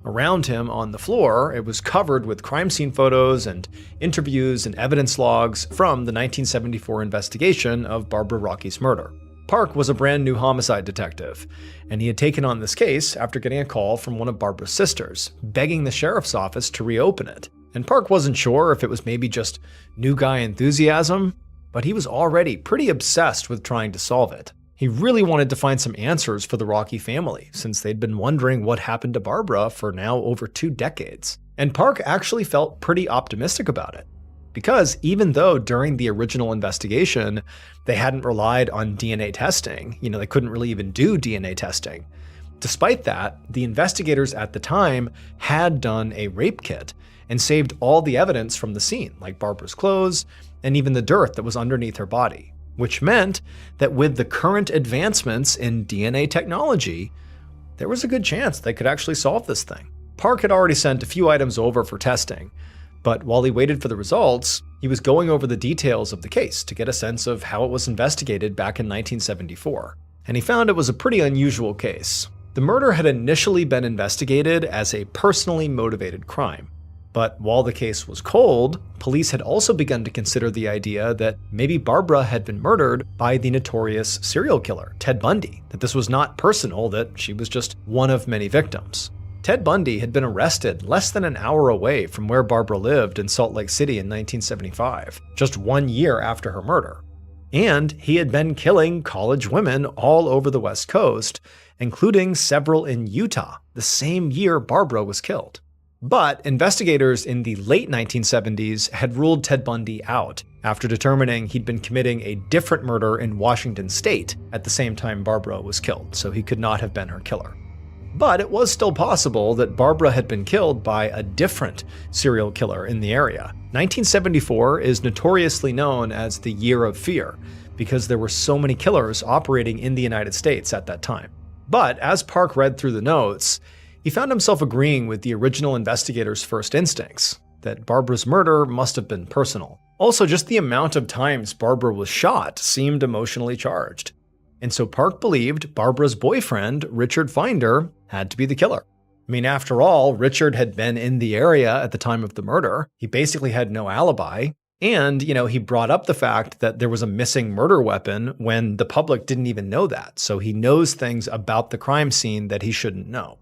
Around him on the floor, it was covered with crime scene photos and interviews and evidence logs from the 1974 investigation of Barbara Rocky's murder. Park was a brand new homicide detective, and he had taken on this case after getting a call from one of Barbara's sisters, begging the sheriff's office to reopen it. And Park wasn't sure if it was maybe just new guy enthusiasm, but he was already pretty obsessed with trying to solve it. He really wanted to find some answers for the Rocky family, since they'd been wondering what happened to Barbara for now over 2 decades. And Park actually felt pretty optimistic about it. Because even though during the original investigation, they hadn't relied on DNA testing, they couldn't really even do DNA testing. Despite that, the investigators at the time had done a rape kit and saved all the evidence from the scene, like Barbara's clothes and even the dirt that was underneath her body, which meant that with the current advancements in DNA technology, there was a good chance they could actually solve this thing. Park had already sent a few items over for testing, but while he waited for the results, he was going over the details of the case to get a sense of how it was investigated back in 1974. And he found it was a pretty unusual case. The murder had initially been investigated as a personally motivated crime. But while the case was cold, police had also begun to consider the idea that maybe Barbara had been murdered by the notorious serial killer, Ted Bundy, that this was not personal, that she was just one of many victims. Ted Bundy had been arrested less than an hour away from where Barbara lived in Salt Lake City in 1975, just 1 year after her murder. And he had been killing college women all over the West Coast, including several in Utah, the same year Barbara was killed. But investigators in the late 1970s had ruled Ted Bundy out after determining he'd been committing a different murder in Washington state at the same time Barbara was killed, so he could not have been her killer. But it was still possible that Barbara had been killed by a different serial killer in the area. 1974 is notoriously known as the Year of Fear because there were so many killers operating in the United States at that time. But as Park read through the notes, he found himself agreeing with the original investigators' first instincts, that Barbara's murder must have been personal. Also, just the amount of times Barbara was shot seemed emotionally charged. And so Park believed Barbara's boyfriend, Richard Finder, had to be the killer. I mean, after all, Richard had been in the area at the time of the murder. He basically had no alibi. And, he brought up the fact that there was a missing murder weapon when the public didn't even know that. So he knows things about the crime scene that he shouldn't know.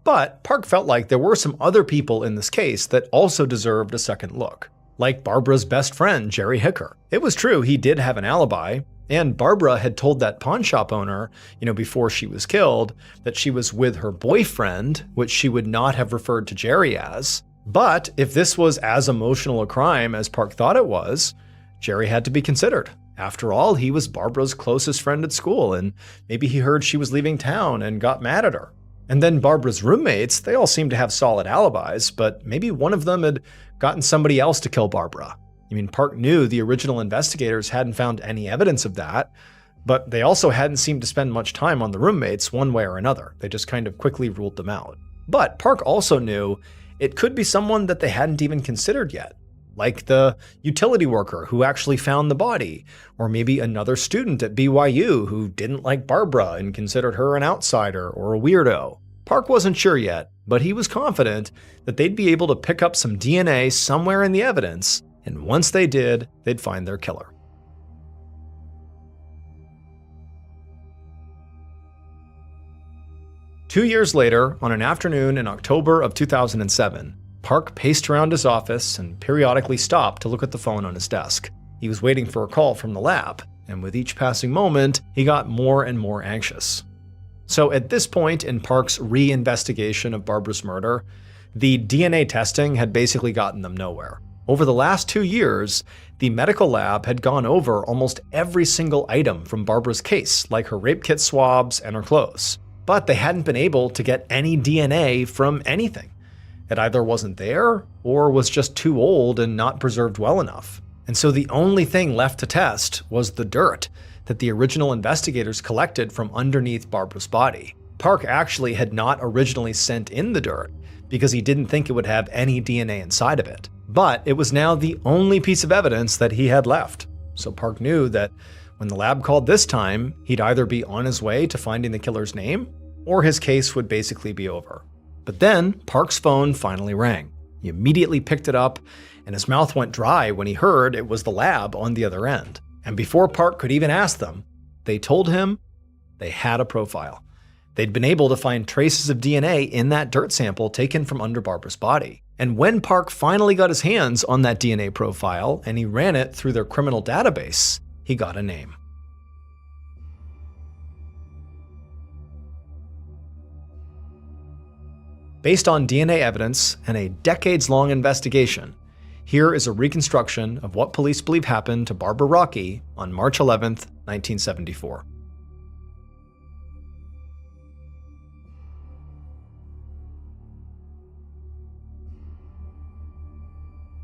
But Park felt like there were some other people in this case that also deserved a second look, like Barbara's best friend, Jerry Hicker. It was true he did have an alibi, and Barbara had told that pawn shop owner, before she was killed, that she was with her boyfriend, which she would not have referred to Jerry as. But if this was as emotional a crime as Park thought it was, Jerry had to be considered. After all, he was Barbara's closest friend at school, and maybe he heard she was leaving town and got mad at her. And then Barbara's roommates, they all seemed to have solid alibis, but maybe one of them had gotten somebody else to kill Barbara. Park knew the original investigators hadn't found any evidence of that, but they also hadn't seemed to spend much time on the roommates one way or another. They just kind of quickly ruled them out. But Park also knew it could be someone that they hadn't even considered yet, like the utility worker who actually found the body, or maybe another student at BYU who didn't like Barbara and considered her an outsider or a weirdo. Park wasn't sure yet, but he was confident that they'd be able to pick up some DNA somewhere in the evidence, and once they did, they'd find their killer. Two years later, on an afternoon in October of 2007, Park paced around his office and periodically stopped to look at the phone on his desk. He was waiting for a call from the lab, and with each passing moment, he got more and more anxious. So at this point in Park's re-investigation of Barbara's murder, the DNA testing had basically gotten them nowhere. Over the last 2 years, the medical lab had gone over almost every single item from Barbara's case, like her rape kit swabs and her clothes. But they hadn't been able to get any DNA from anything. It either wasn't there or was just too old and not preserved well enough. And so the only thing left to test was the dirt that the original investigators collected from underneath Barbara's body. Park actually had not originally sent in the dirt because he didn't think it would have any DNA inside of it. But it was now the only piece of evidence that he had left. So Park knew that when the lab called this time, he'd either be on his way to finding the killer's name, or his case would basically be over. But then Park's phone finally rang. He immediately picked it up, and his mouth went dry when he heard it was the lab on the other end. And before Park could even ask them, they told him they had a profile. They'd been able to find traces of DNA in that dirt sample taken from under Barbara's body. And when Park finally got his hands on that DNA profile and he ran it through their criminal database, he got a name. Based on DNA evidence and a decades-long investigation, here is a reconstruction of what police believe happened to Barbara Rockey on March 11th, 1974.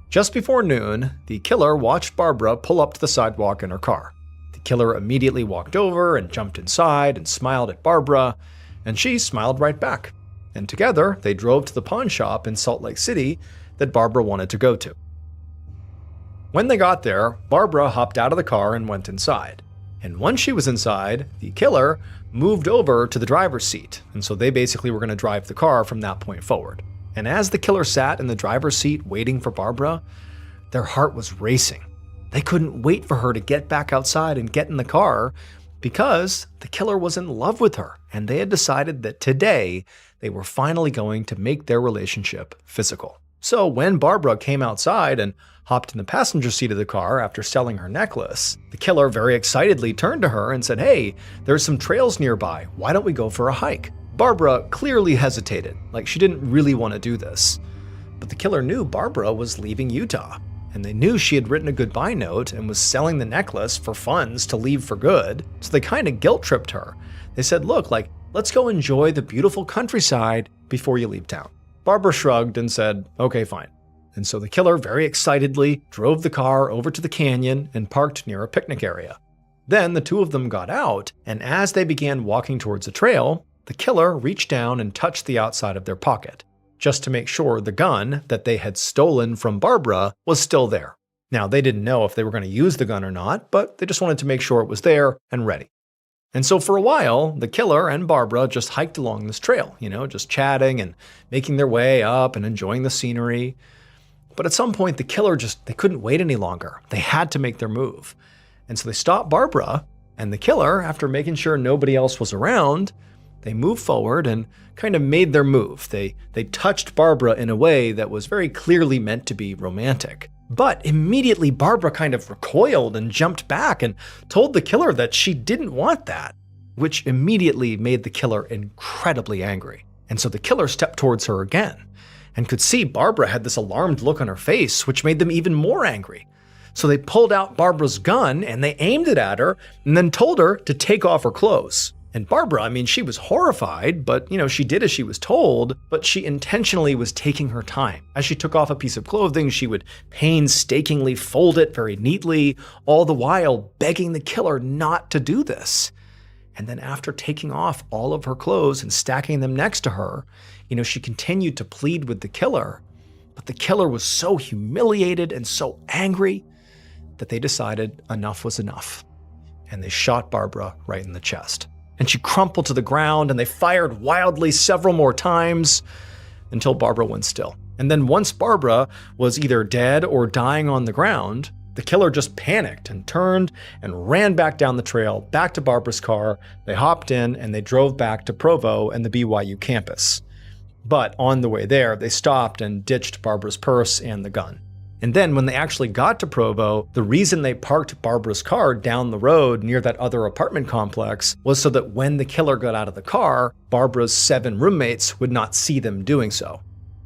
Just before noon, the killer watched Barbara pull up to the sidewalk in her car. The killer immediately walked over and jumped inside and smiled at Barbara, and she smiled right back. And together, they drove to the pawn shop in Salt Lake City that Barbara wanted to go to. When they got there, Barbara hopped out of the car and went inside. And once she was inside, the killer moved over to the driver's seat, and so they basically were going to drive the car from that point forward. And as the killer sat in the driver's seat waiting for Barbara, their heart was racing. They couldn't wait for her to get back outside and get in the car because the killer was in love with her, and they had decided that today they were finally going to make their relationship physical. So when Barbara came outside and hopped in the passenger seat of the car after selling her necklace, the killer very excitedly turned to her and said, "Hey, there's some trails nearby. Why don't we go for a hike?" Barbara clearly hesitated, like she didn't really want to do this. But the killer knew Barbara was leaving Utah, and they knew she had written a goodbye note and was selling the necklace for funds to leave for good, so they kind of guilt-tripped her. They said, look, let's go enjoy the beautiful countryside before you leave town. Barbara shrugged and said, okay, fine. And so the killer very excitedly drove the car over to the canyon and parked near a picnic area. Then the two of them got out, and as they began walking towards the trail, the killer reached down and touched the outside of their pocket, just to make sure the gun that they had stolen from Barbara was still there. Now, they didn't know if they were going to use the gun or not, but they just wanted to make sure it was there and ready. And so for a while, the killer and Barbara just hiked along this trail, just chatting and making their way up and enjoying the scenery. But at some point, the killer they couldn't wait any longer. They had to make their move. And so they stopped Barbara, and the killer, after making sure nobody else was around, they moved forward and kind of made their move. They touched Barbara in a way that was very clearly meant to be romantic. But immediately Barbara kind of recoiled and jumped back and told the killer that she didn't want that, which immediately made the killer incredibly angry. And so the killer stepped towards her again and could see Barbara had this alarmed look on her face, which made them even more angry. So they pulled out Barbara's gun and they aimed it at her and then told her to take off her clothes. And Barbara, she was horrified, but, she did as she was told, but she intentionally was taking her time. As she took off a piece of clothing, she would painstakingly fold it very neatly, all the while begging the killer not to do this. And then after taking off all of her clothes and stacking them next to her, she continued to plead with the killer. But the killer was so humiliated and so angry that they decided enough was enough. And they shot Barbara right in the chest. And she crumpled to the ground, and they fired wildly several more times until Barbara went still. And then once Barbara was either dead or dying on the ground, the killer just panicked and turned and ran back down the trail, back to Barbara's car. They hopped in and they drove back to Provo and the BYU campus. But on the way there, they stopped and ditched Barbara's purse and the gun. And then when they actually got to Provo, the reason they parked Barbara's car down the road near that other apartment complex was so that when the killer got out of the car, Barbara's 7 roommates would not see them doing so.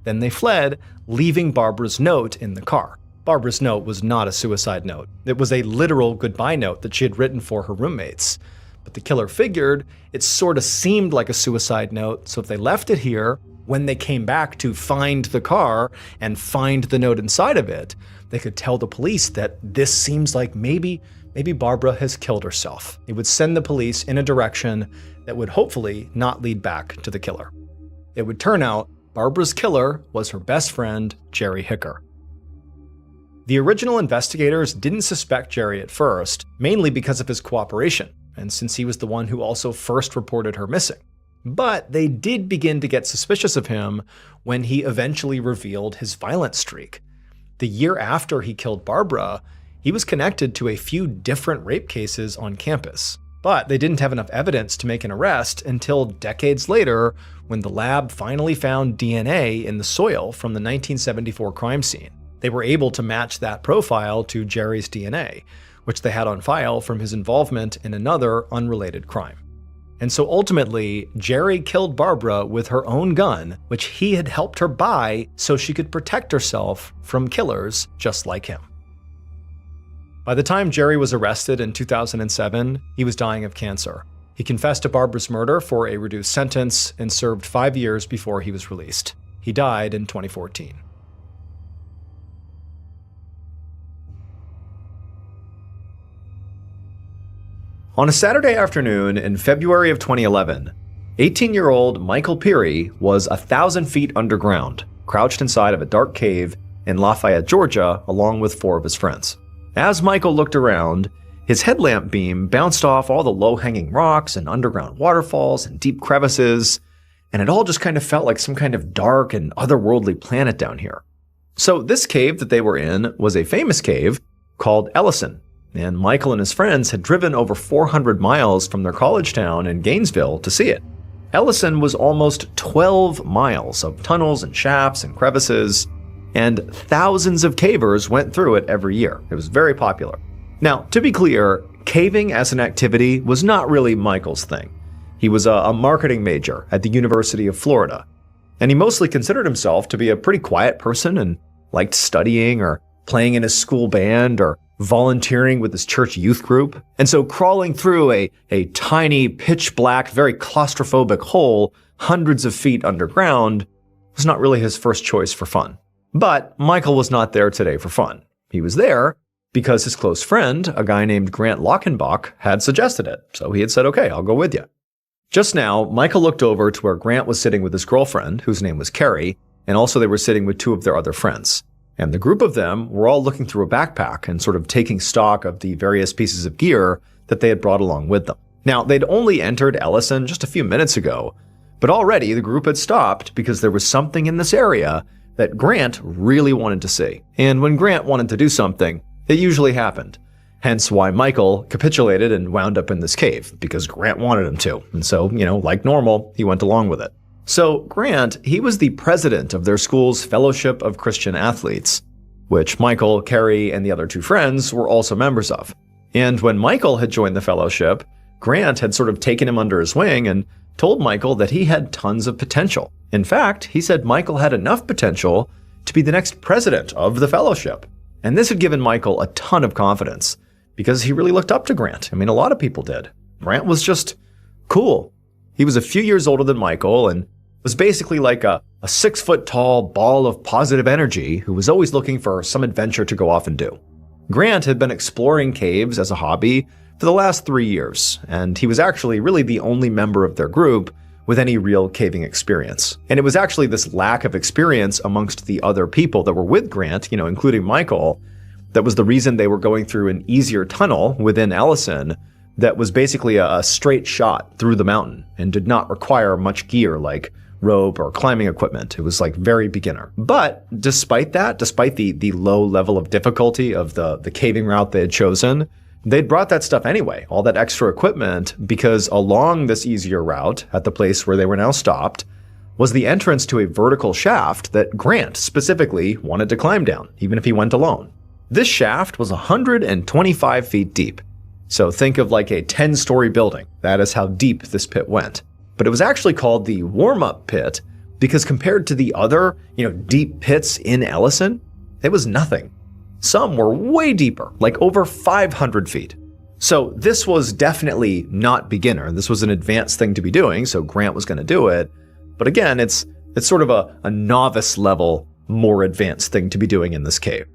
Then they fled, leaving Barbara's note in the car. Barbara's note was not a suicide note. It was a literal goodbye note that she had written for her roommates. But the killer figured it sort of seemed like a suicide note, so if they left it here, when they came back to find the car and find the note inside of it, they could tell the police that this seems like maybe Barbara has killed herself. It would send the police in a direction that would hopefully not lead back to the killer. It would turn out Barbara's killer was her best friend, Jerry Hicker. The original investigators didn't suspect Jerry at first, mainly because of his cooperation, and since he was the one who also first reported her missing. But they did begin to get suspicious of him when he eventually revealed his violent streak. The year after he killed Barbara, he was connected to a few different rape cases on campus. But they didn't have enough evidence to make an arrest until decades later when the lab finally found DNA in the soil from the 1974 crime scene. They were able to match that profile to Jerry's DNA, which they had on file from his involvement in another unrelated crime. And so ultimately, Jerry killed Barbara with her own gun, which he had helped her buy so she could protect herself from killers just like him. By the time Jerry was arrested in 2007, he was dying of cancer. He confessed to Barbara's murder for a reduced sentence and served 5 years before he was released. He died in 2014. On a Saturday afternoon in February of 2011, 18-year-old Michael Peary was 1,000 feet underground, crouched inside of a dark cave in Lafayette, Georgia, along with 4 of his friends. As Michael looked around, his headlamp beam bounced off all the low-hanging rocks and underground waterfalls and deep crevices, and it all just kind of felt like some kind of dark and otherworldly planet down here. So this cave that they were in was a famous cave called Ellison, and Michael and his friends had driven over 400 miles from their college town in Gainesville to see it. Ellison was almost 12 miles of tunnels and shafts and crevices, and thousands of cavers went through it every year. It was very popular. Now, to be clear, caving as an activity was not really Michael's thing. He was a marketing major at the University of Florida. And he mostly considered himself to be a pretty quiet person and liked studying or playing in his school band or volunteering with his church youth group. And so crawling through a tiny, pitch black, very claustrophobic hole hundreds of feet underground was not really his first choice for fun. But Michael was not there today for fun. He was there because his close friend, a guy named Grant Lockenbach, had suggested it. So he had said, okay, I'll go with you. Just now, Michael looked over to where Grant was sitting with his girlfriend, whose name was Carrie, and also they were sitting with two of their other friends. And the group of them were all looking through a backpack and sort of taking stock of the various pieces of gear that they had brought along with them. Now, they'd only entered Ellison just a few minutes ago, but already the group had stopped because there was something in this area that Grant really wanted to see. And when Grant wanted to do something, it usually happened. Hence why Michael capitulated and wound up in this cave, because Grant wanted him to. And so, like normal, he went along with it. So Grant, he was the president of their school's Fellowship of Christian Athletes, which Michael, Carrie, and the other two friends were also members of. And when Michael had joined the fellowship, Grant had sort of taken him under his wing and told Michael that he had tons of potential. In fact, he said Michael had enough potential to be the next president of the fellowship. And this had given Michael a ton of confidence because he really looked up to Grant. I mean, a lot of people did. Grant was just cool. He was a few years older than Michael and was basically like a 6-foot-tall ball of positive energy who was always looking for some adventure to go off and do. Grant had been exploring caves as a hobby for the last 3 years, and he was actually really the only member of their group with any real caving experience. And it was actually this lack of experience amongst the other people that were with Grant, including Michael, that was the reason they were going through an easier tunnel within Ellison that was basically a straight shot through the mountain and did not require much gear like rope or climbing equipment. It was like very beginner. But despite that, despite the low level of difficulty of the caving route they had chosen, they'd brought that stuff anyway, all that extra equipment, because along this easier route, at the place where they were now stopped, was the entrance to a vertical shaft that Grant specifically wanted to climb down, even if he went alone. This shaft was 125 feet deep. So think of like a 10-story building. That is how deep this pit went. But it was actually called the warm-up pit because compared to the other, deep pits in Ellison, it was nothing. Some were way deeper, like over 500 feet. So this was definitely not beginner. This was an advanced thing to be doing, so Grant was going to do it. But again, it's sort of a novice level, more advanced thing to be doing in this cave.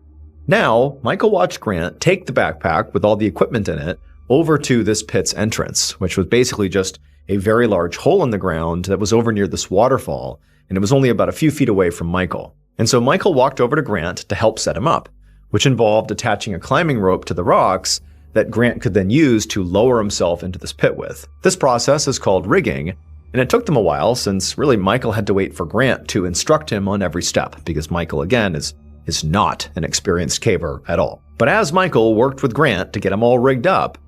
Now, Michael watched Grant take the backpack with all the equipment in it over to this pit's entrance, which was basically just a very large hole in the ground that was over near this waterfall, and it was only about a few feet away from Michael. And so Michael walked over to Grant to help set him up, which involved attaching a climbing rope to the rocks that Grant could then use to lower himself into this pit with. This process is called rigging, and it took them a while since really Michael had to wait for Grant to instruct him on every step, because Michael, again, is not an experienced caver at all. But as Michael worked with Grant to get him all rigged up,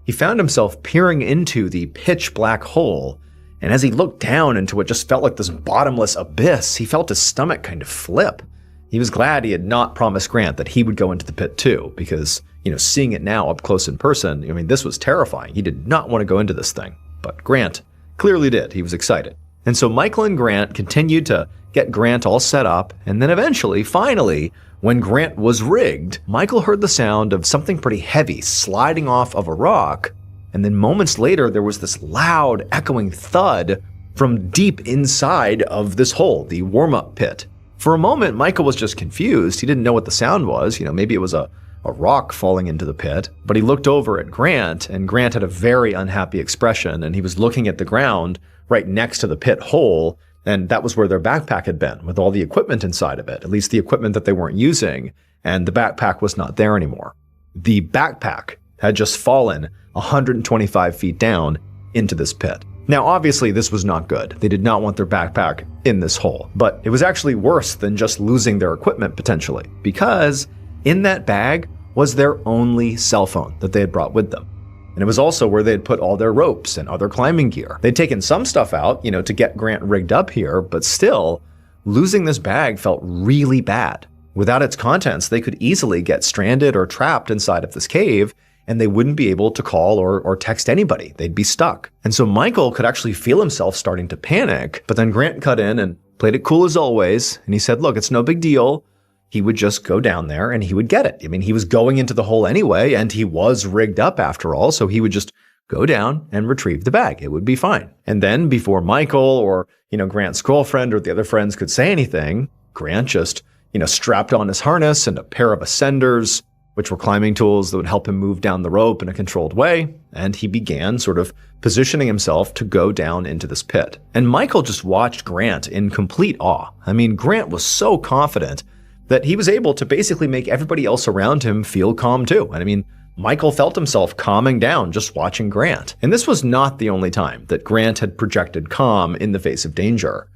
he found himself peering into the pitch black hole, and as he looked down into what just felt like this bottomless abyss, he felt his stomach kind of flip. He was glad he had not promised Grant that he would go into the pit too, because, seeing it now up close in person, this was terrifying. He did not want to go into this thing, but Grant clearly did. He was excited. And so Michael and Grant continued to get Grant all set up, and then eventually, finally, when Grant was rigged, Michael heard the sound of something pretty heavy sliding off of a rock, and then moments later there was this loud, echoing thud from deep inside of this hole, the warm-up pit. For a moment, Michael was just confused. He didn't know what the sound was. Maybe it was a rock falling into the pit, but he looked over at Grant, and Grant had a very unhappy expression, and he was looking at the ground right next to the pit hole, and that was where their backpack had been, with all the equipment inside of it, at least the equipment that they weren't using, and the backpack was not there anymore. The backpack had just fallen 125 feet down into this pit. Now, obviously, this was not good. They did not want their backpack in this hole, but it was actually worse than just losing their equipment potentially, because in that bag was their only cell phone that they had brought with them. And it was also where they had put all their ropes and other climbing gear. They'd taken some stuff out, to get Grant rigged up here, but still, losing this bag felt really bad. Without its contents, they could easily get stranded or trapped inside of this cave, and they wouldn't be able to call or text anybody. They'd be stuck. And so Michael could actually feel himself starting to panic, but then Grant cut in and played it cool as always. And he said, look, it's no big deal. He would just go down there and he would get it. I mean, he was going into the hole anyway, and he was rigged up after all. So he would just go down and retrieve the bag. It would be fine. And then before Michael or, Grant's girlfriend or the other friends could say anything, Grant just, strapped on his harness and a pair of ascenders, which were climbing tools that would help him move down the rope in a controlled way. And he began sort of positioning himself to go down into this pit. And Michael just watched Grant in complete awe. I mean, Grant was so confident that he was able to basically make everybody else around him feel calm too. And I mean, Michael felt himself calming down just watching Grant. And this was not the only time that Grant had projected calm in the face of danger.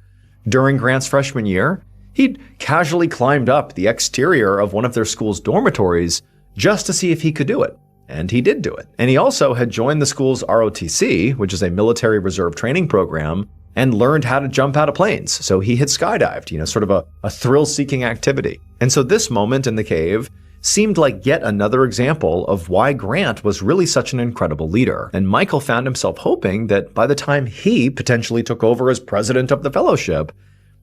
During Grant's freshman year, he'd casually climbed up the exterior of one of their school's dormitories just to see if he could do it. And he did do it. And he also had joined the school's ROTC, which is a military reserve training program, and learned how to jump out of planes. So he had skydived, sort of a thrill-seeking activity. And so this moment in the cave seemed like yet another example of why Grant was really such an incredible leader. And Michael found himself hoping that by the time he potentially took over as president of the fellowship,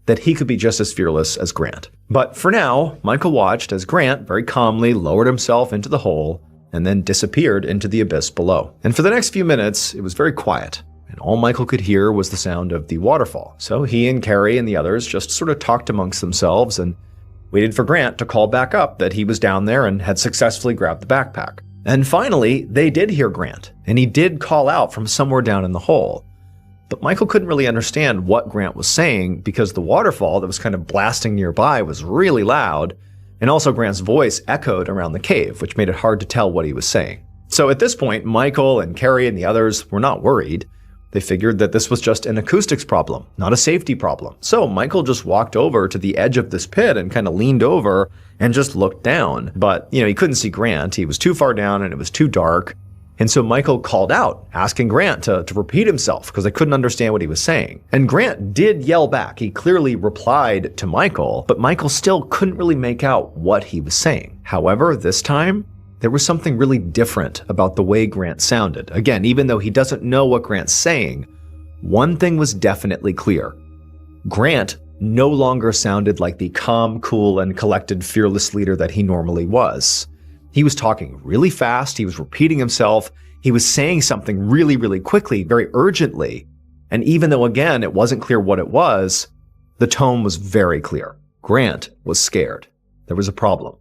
that he could be just as fearless as Grant. But for now, Michael watched as Grant very calmly lowered himself into the hole and then disappeared into the abyss below. And for the next few minutes, it was very quiet, and all Michael could hear was the sound of the waterfall. So he and Carrie and the others just sort of talked amongst themselves and waited for Grant to call back up that he was down there and had successfully grabbed the backpack. And finally, they did hear Grant, and he did call out from somewhere down in the hole. But Michael couldn't really understand what Grant was saying because the waterfall that was kind of blasting nearby was really loud, and also Grant's voice echoed around the cave, which made it hard to tell what he was saying. So at this point, Michael and Carrie and the others were not worried. They figured that this was just an acoustics problem, not a safety problem. So Michael just walked over to the edge of this pit and kind of leaned over and just looked down. But, he couldn't see Grant. He was too far down and it was too dark. And so Michael called out, asking Grant to repeat himself because they couldn't understand what he was saying. And Grant did yell back. He clearly replied to Michael, but Michael still couldn't really make out what he was saying. However, this time, there was something really different about the way Grant sounded. Again, even though he doesn't know what Grant's saying, one thing was definitely clear. Grant no longer sounded like the calm, cool, and collected, fearless leader that he normally was. He was talking really fast, he was repeating himself, he was saying something really, really quickly, very urgently. And even though, again, it wasn't clear what it was, the tone was very clear. Grant was scared. There was a problem.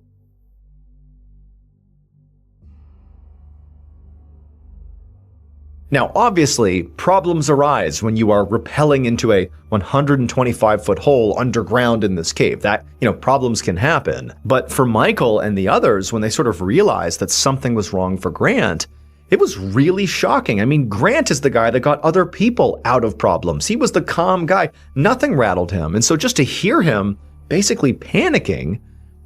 Now, obviously, problems arise when you are rappelling into a 125-foot hole underground in this cave. That, problems can happen. But for Michael and the others, when they sort of realized that something was wrong for Grant, it was really shocking. I mean, Grant is the guy that got other people out of problems. He was the calm guy. Nothing rattled him. And so just to hear him basically panicking,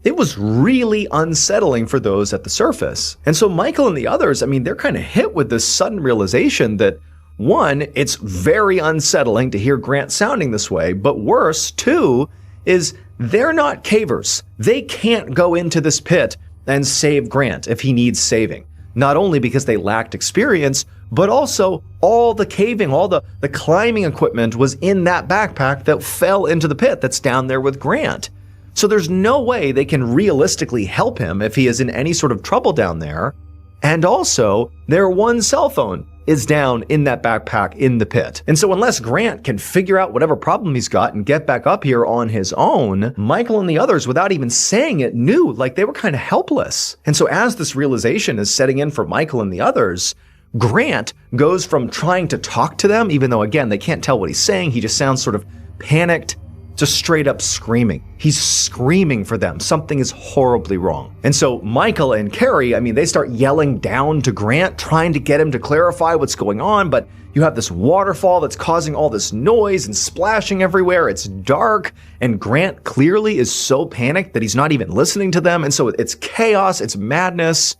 it was really unsettling for those at the surface. And so Michael and the others, they're kind of hit with this sudden realization that, one, it's very unsettling to hear Grant sounding this way, but worse, two, is they're not cavers. They can't go into this pit and save Grant if he needs saving. Not only because they lacked experience, but also all the caving, all the climbing equipment was in that backpack that fell into the pit that's down there with Grant. So there's no way they can realistically help him if he is in any sort of trouble down there. And also, their one cell phone is down in that backpack in the pit. And so unless Grant can figure out whatever problem he's got and get back up here on his own, Michael and the others, without even saying it, knew like they were kind of helpless. And so as this realization is setting in for Michael and the others, Grant goes from trying to talk to them, even though, again, they can't tell what he's saying, he just sounds sort of panicked, just straight up screaming. He's screaming for them. Something is horribly wrong. And so Michael and Carrie, they start yelling down to Grant, trying to get him to clarify what's going on, but you have this waterfall that's causing all this noise and splashing everywhere. It's dark, and Grant clearly is so panicked that he's not even listening to them, and so it's chaos, it's madness.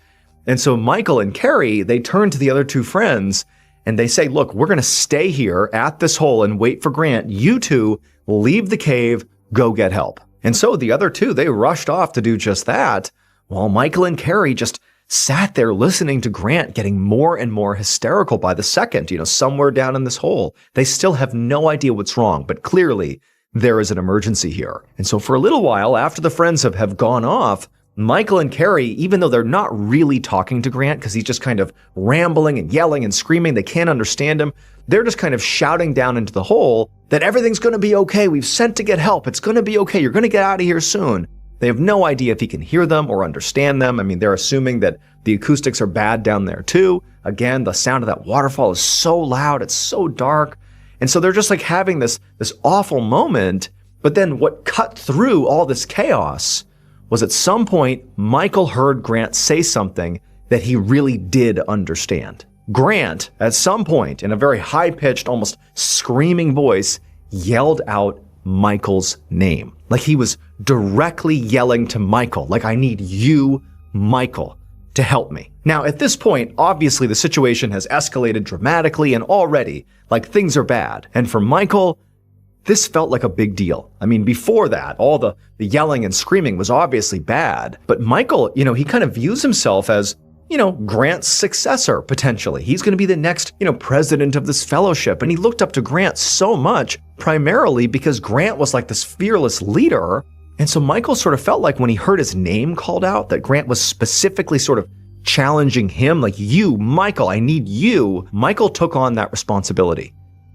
And so Michael and Carrie, they turn to the other two friends, and they say, look, we're gonna stay here at this hole and wait for Grant. You two leave the cave, go get help. And so the other two, they rushed off to do just that, while Michael and Carrie just sat there listening to Grant getting more and more hysterical by the second, somewhere down in this hole. They still have no idea what's wrong, but clearly there is an emergency here. And so for a little while, after the friends have gone off, Michael and Carrie, even though they're not really talking to Grant because he's just kind of rambling and yelling and screaming, they can't understand him, they're just kind of shouting down into the hole that everything's going to be okay. We've sent to get help. It's going to be okay. You're going to get out of here soon. They have no idea if he can hear them or understand them. I mean, they're assuming that the acoustics are bad down there too. Again, the sound of that waterfall is so loud. It's so dark. And so they're just like having this awful moment. But then what cut through all this chaos was at some point, Michael heard Grant say something that he really did understand. Grant, at some point, in a very high-pitched, almost screaming voice, yelled out Michael's name. Like he was directly yelling to Michael, like, I need you, Michael, to help me. Now, at this point, obviously the situation has escalated dramatically and already, like, things are bad. And for Michael, this felt like a big deal. I mean, before that, all the yelling and screaming was obviously bad. But Michael, he kind of views himself as, Grant's successor, potentially. He's going to be the next, president of this fellowship. And he looked up to Grant so much, primarily because Grant was like this fearless leader. And so Michael sort of felt like when he heard his name called out, that Grant was specifically sort of challenging him, like, you, Michael, I need you. Michael took on that responsibility.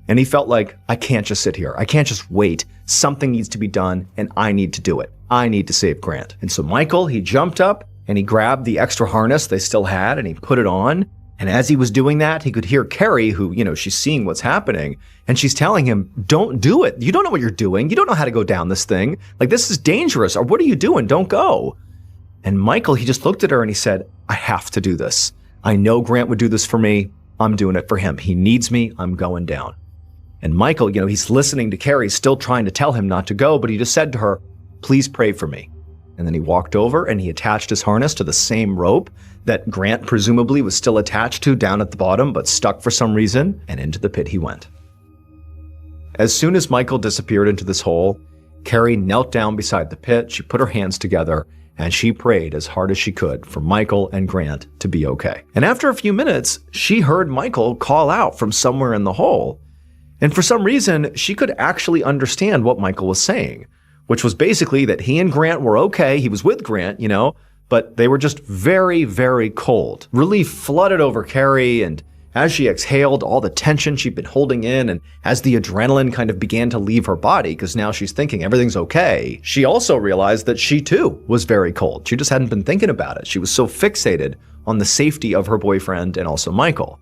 And he felt like, I can't just sit here. I can't just wait. Something needs to be done, and I need to do it. I need to save Grant. And so Michael, he jumped up, and he grabbed the extra harness they still had, and he put it on. And as he was doing that, he could hear Carrie, who, she's seeing what's happening, and she's telling him, don't do it. You don't know what you're doing. You don't know how to go down this thing. Like, this is dangerous. Or what are you doing? Don't go. And Michael, he just looked at her and he said, I have to do this. I know Grant would do this for me. I'm doing it for him. He needs me. I'm going down. And Michael, he's listening to Carrie, still trying to tell him not to go, but he just said to her, please pray for me. And then he walked over and he attached his harness to the same rope that Grant presumably was still attached to down at the bottom, but stuck for some reason, and into the pit he went. As soon as Michael disappeared into this hole, Carrie knelt down beside the pit, she put her hands together, and she prayed as hard as she could for Michael and Grant to be okay. And after a few minutes, she heard Michael call out from somewhere in the hole. And for some reason, she could actually understand what Michael was saying, which was basically that he and Grant were okay. He was with Grant, but they were just very, very cold. Relief flooded over Carrie, and as she exhaled all the tension she'd been holding in, and as the adrenaline kind of began to leave her body, because now she's thinking everything's okay, she also realized that she too was very cold. She just hadn't been thinking about it. She was so fixated on the safety of her boyfriend and also Michael.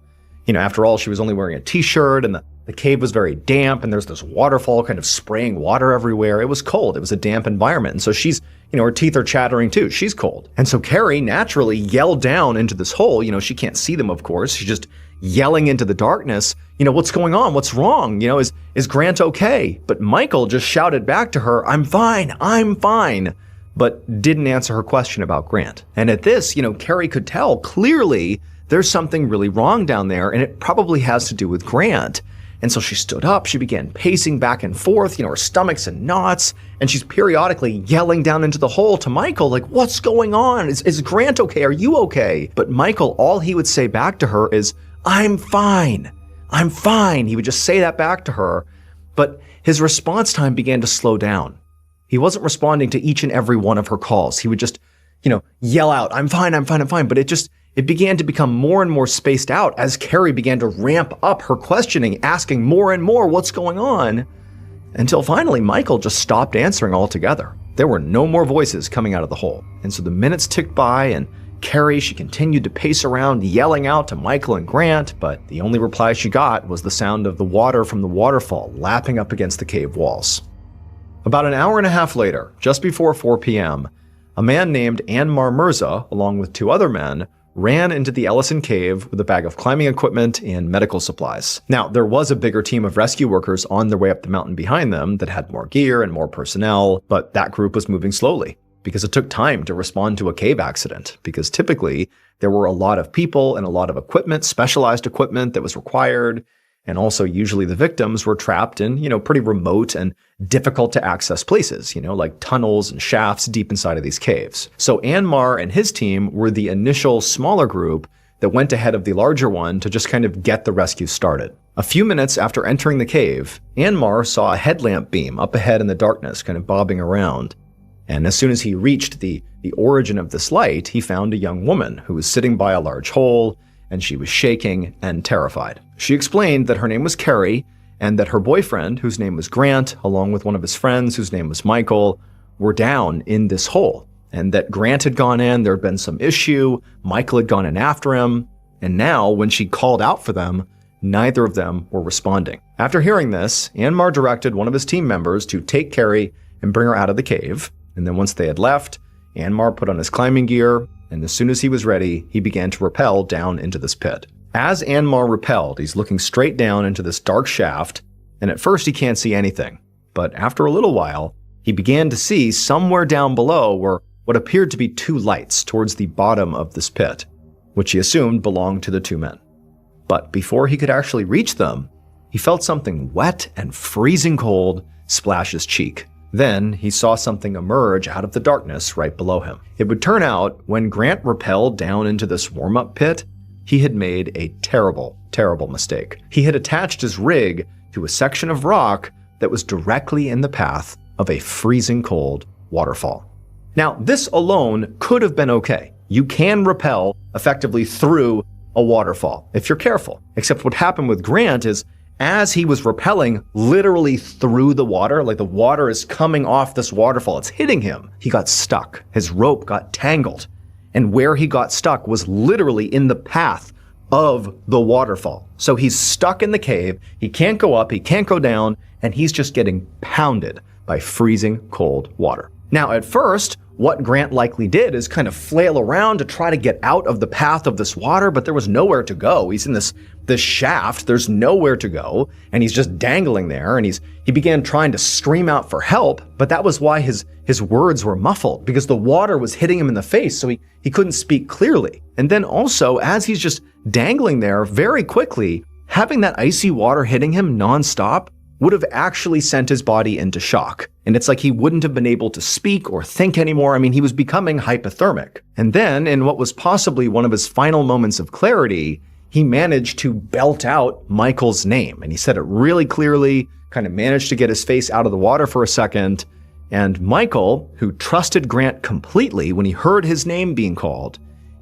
After all, she was only wearing a t-shirt, and the cave was very damp, and there's this waterfall kind of spraying water everywhere. It was cold. It was a damp environment. And so she's, her teeth are chattering too. She's cold. And so Carrie naturally yelled down into this hole. She can't see them, of course. She's just yelling into the darkness. What's going on? What's wrong? Is Grant okay? But Michael just shouted back to her, I'm fine, but didn't answer her question about Grant. And at this, Carrie could tell clearly there's something really wrong down there, and it probably has to do with Grant. And so she stood up, she began pacing back and forth, her stomach's in knots, and she's periodically yelling down into the hole to Michael, like, what's going on? Is Grant okay? Are you okay? But Michael, all he would say back to her is, I'm fine. He would just say that back to her. But his response time began to slow down. He wasn't responding to each and every one of her calls. He would just, yell out, I'm fine. But it began to become more and more spaced out as Carrie began to ramp up her questioning, asking more and more what's going on, until finally Michael just stopped answering altogether. There were no more voices coming out of the hole. And so the minutes ticked by, and Carrie, she continued to pace around, yelling out to Michael and Grant, but the only reply she got was the sound of the water from the waterfall lapping up against the cave walls. About an hour and a half later, just before 4 p.m., a man named Anmar Mirza, along with 2 other men, ran into the Ellison Cave with a bag of climbing equipment and medical supplies. Now, there was a bigger team of rescue workers on their way up the mountain behind them that had more gear and more personnel, but that group was moving slowly because it took time to respond to a cave accident, because typically there were a lot of people and a lot of equipment, specialized equipment that was required, And also usually the victims were trapped in, pretty remote and difficult to access places, like tunnels and shafts deep inside of these caves. So Anmar and his team were the initial smaller group that went ahead of the larger one to just kind of get the rescue started. A few minutes after entering the cave, Anmar saw a headlamp beam up ahead in the darkness, kind of bobbing around. And as soon as he reached the origin of this light, he found a young woman who was sitting by a large hole, and she was shaking and terrified. She explained that her name was Carrie, and that her boyfriend, whose name was Grant, along with one of his friends, whose name was Michael, were down in this hole. And that Grant had gone in, there had been some issue, Michael had gone in after him, and now, when she called out for them, neither of them were responding. After hearing this, Anmar directed one of his team members to take Carrie and bring her out of the cave, and then once they had left, Anmar put on his climbing gear, and as soon as he was ready, he began to rappel down into this pit. As Anmar rappelled, he's looking straight down into this dark shaft, and at first he can't see anything. But after a little while, he began to see somewhere down below were what appeared to be two lights towards the bottom of this pit, which he assumed belonged to the two men. But before he could actually reach them, he felt something wet and freezing cold splash his cheek. Then he saw something emerge out of the darkness right below him. It would turn out, when Grant rappelled down into this warm-up pit, he had made a terrible, terrible mistake. He had attached his rig to a section of rock that was directly in the path of a freezing cold waterfall. Now, this alone could have been okay. You can rappel effectively through a waterfall if you're careful. Except what happened with Grant is, as he was rappelling literally through the water, like the water is coming off this waterfall, it's hitting him, he got stuck. His rope got tangled. And where he got stuck was literally in the path of the waterfall. So he's stuck in the cave, he can't go up, he can't go down, and he's just getting pounded by freezing cold water. Now, at first, what Grant likely did is kind of flail around to try to get out of the path of this water, but there was nowhere to go. He's in this shaft, there's nowhere to go, and he's just dangling there, and he began trying to scream out for help, but that was why his words were muffled, because the water was hitting him in the face, so he couldn't speak clearly. And then also, as he's just dangling there, very quickly, having that icy water hitting him nonstop would have actually sent his body into shock. And it's like he wouldn't have been able to speak or think anymore. I mean, he was becoming hypothermic. And then, in what was possibly one of his final moments of clarity, he managed to belt out Michael's name. And he said it really clearly, kind of managed to get his face out of the water for a second. And Michael, who trusted Grant completely when he heard his name being called,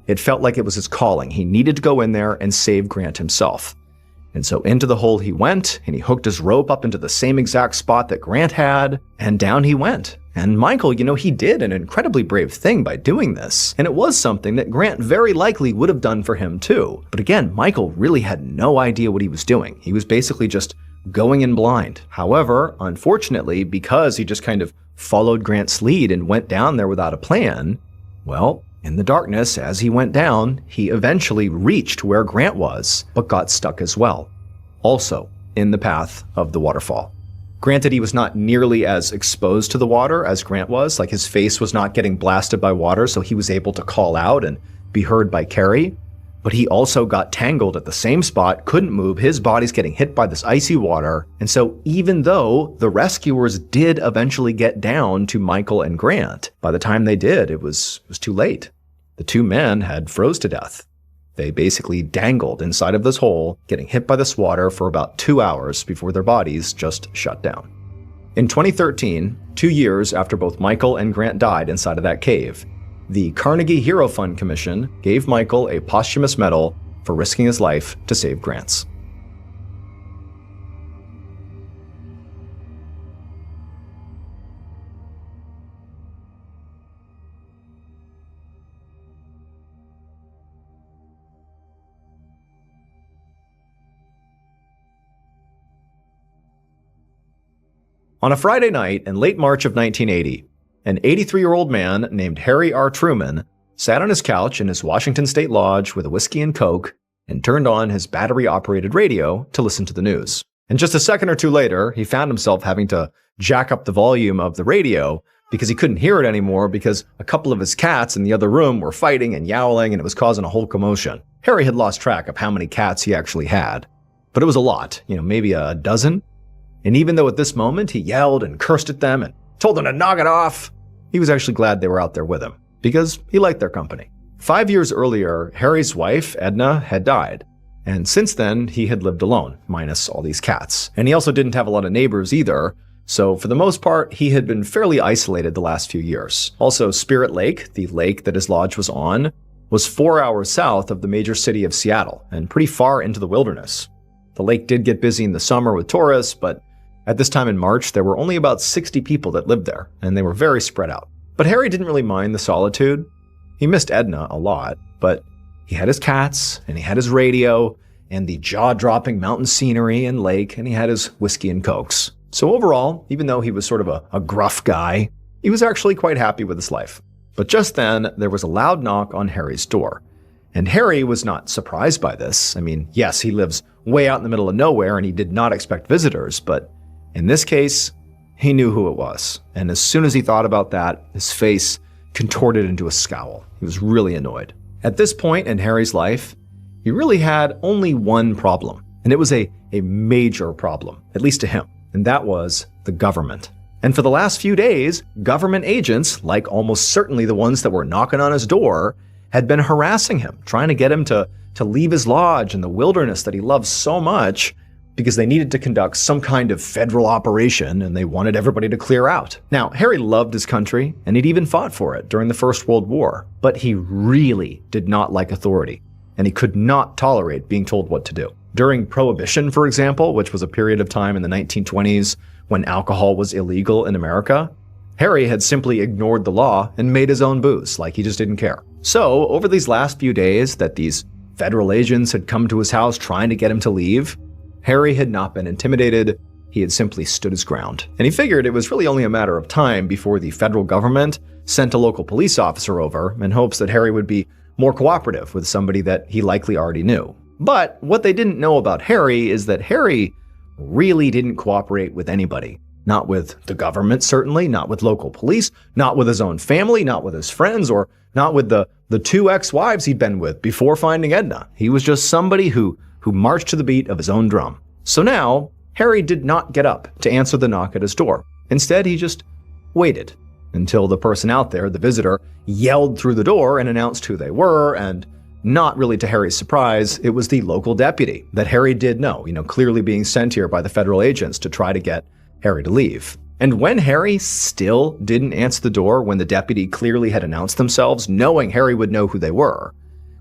it felt like it was his calling. He needed to go in there and save Grant himself. And so into the hole he went, and he hooked his rope up into the same exact spot that Grant had, and down he went. And Michael, he did an incredibly brave thing by doing this. And it was something that Grant very likely would have done for him too. But again, Michael really had no idea what he was doing. He was basically just going in blind. However, unfortunately, because he just kind of followed Grant's lead and went down there without a plan, well, in the darkness, as he went down, he eventually reached where Grant was, but got stuck as well, also in the path of the waterfall. Granted, he was not nearly as exposed to the water as Grant was, like his face was not getting blasted by water, so he was able to call out and be heard by Carrie, but he also got tangled at the same spot, couldn't move, his body's getting hit by this icy water, and so even though the rescuers did eventually get down to Michael and Grant, by the time they did, it was too late. The two men had froze to death. They basically dangled inside of this hole, getting hit by this water for about 2 hours before their bodies just shut down. In 2013, 2 years after both Michael and Grant died inside of that cave, the Carnegie Hero Fund Commission gave Michael a posthumous medal for risking his life to save Grant's. On a Friday night in late March of 1980, an 83-year-old man named Harry R. Truman sat on his couch in his Washington State Lodge with a whiskey and Coke and turned on his battery-operated radio to listen to the news. And just a second or two later, he found himself having to jack up the volume of the radio because he couldn't hear it anymore because a couple of his cats in the other room were fighting and yowling and it was causing a whole commotion. Harry had lost track of how many cats he actually had. but it was a lot, maybe a dozen. And even though at this moment he yelled and cursed at them and told them to knock it off, he was actually glad they were out there with him because he liked their company. 5 years earlier, Harry's wife, Edna, had died. And since then, he had lived alone, minus all these cats. And he also didn't have a lot of neighbors either, so for the most part, he had been fairly isolated the last few years. Also, Spirit Lake, the lake that his lodge was on, was 4 hours south of the major city of Seattle and pretty far into the wilderness. The lake did get busy in the summer with tourists, but at this time in March, there were only about 60 people that lived there, and they were very spread out. But Harry didn't really mind the solitude. He missed Edna a lot, but he had his cats, and he had his radio, and the jaw-dropping mountain scenery and lake, and he had his whiskey and cokes. So overall, even though he was sort of a gruff guy, he was actually quite happy with his life. But just then, there was a loud knock on Harry's door. And Harry was not surprised by this. I mean, yes, he lives way out in the middle of nowhere, and he did not expect visitors, but in this case, he knew who it was. And as soon as he thought about that, his face contorted into a scowl. He was really annoyed. At this point in Harry's life, he really had only one problem, and it was a major problem, at least to him, and that was the government. And for the last few days, government agents, like almost certainly the ones that were knocking on his door, had been harassing him, trying to get him to leave his lodge in the wilderness that he loves so much, because they needed to conduct some kind of federal operation and they wanted everybody to clear out. Now, Harry loved his country and he'd even fought for it during the First World War, but he really did not like authority and he could not tolerate being told what to do. During Prohibition, for example, which was a period of time in the 1920s when alcohol was illegal in America, Harry had simply ignored the law and made his own booze, like he just didn't care. So, over these last few days that these federal agents had come to his house trying to get him to leave, Harry had not been intimidated, he had simply stood his ground. And he figured it was really only a matter of time before the federal government sent a local police officer over in hopes that Harry would be more cooperative with somebody that he likely already knew. But what they didn't know about Harry is that Harry really didn't cooperate with anybody. Not with the government, certainly, not with local police, not with his own family, not with his friends, or not with the two ex-wives he'd been with before finding Edna. He was just somebody who marched to the beat of his own drum. So now, Harry did not get up to answer the knock at his door. Instead, he just waited until the person out there, the visitor, yelled through the door and announced who they were, and not really to Harry's surprise, it was the local deputy that Harry did know, clearly being sent here by the federal agents to try to get Harry to leave. And when Harry still didn't answer the door when the deputy clearly had announced themselves, knowing Harry would know who they were,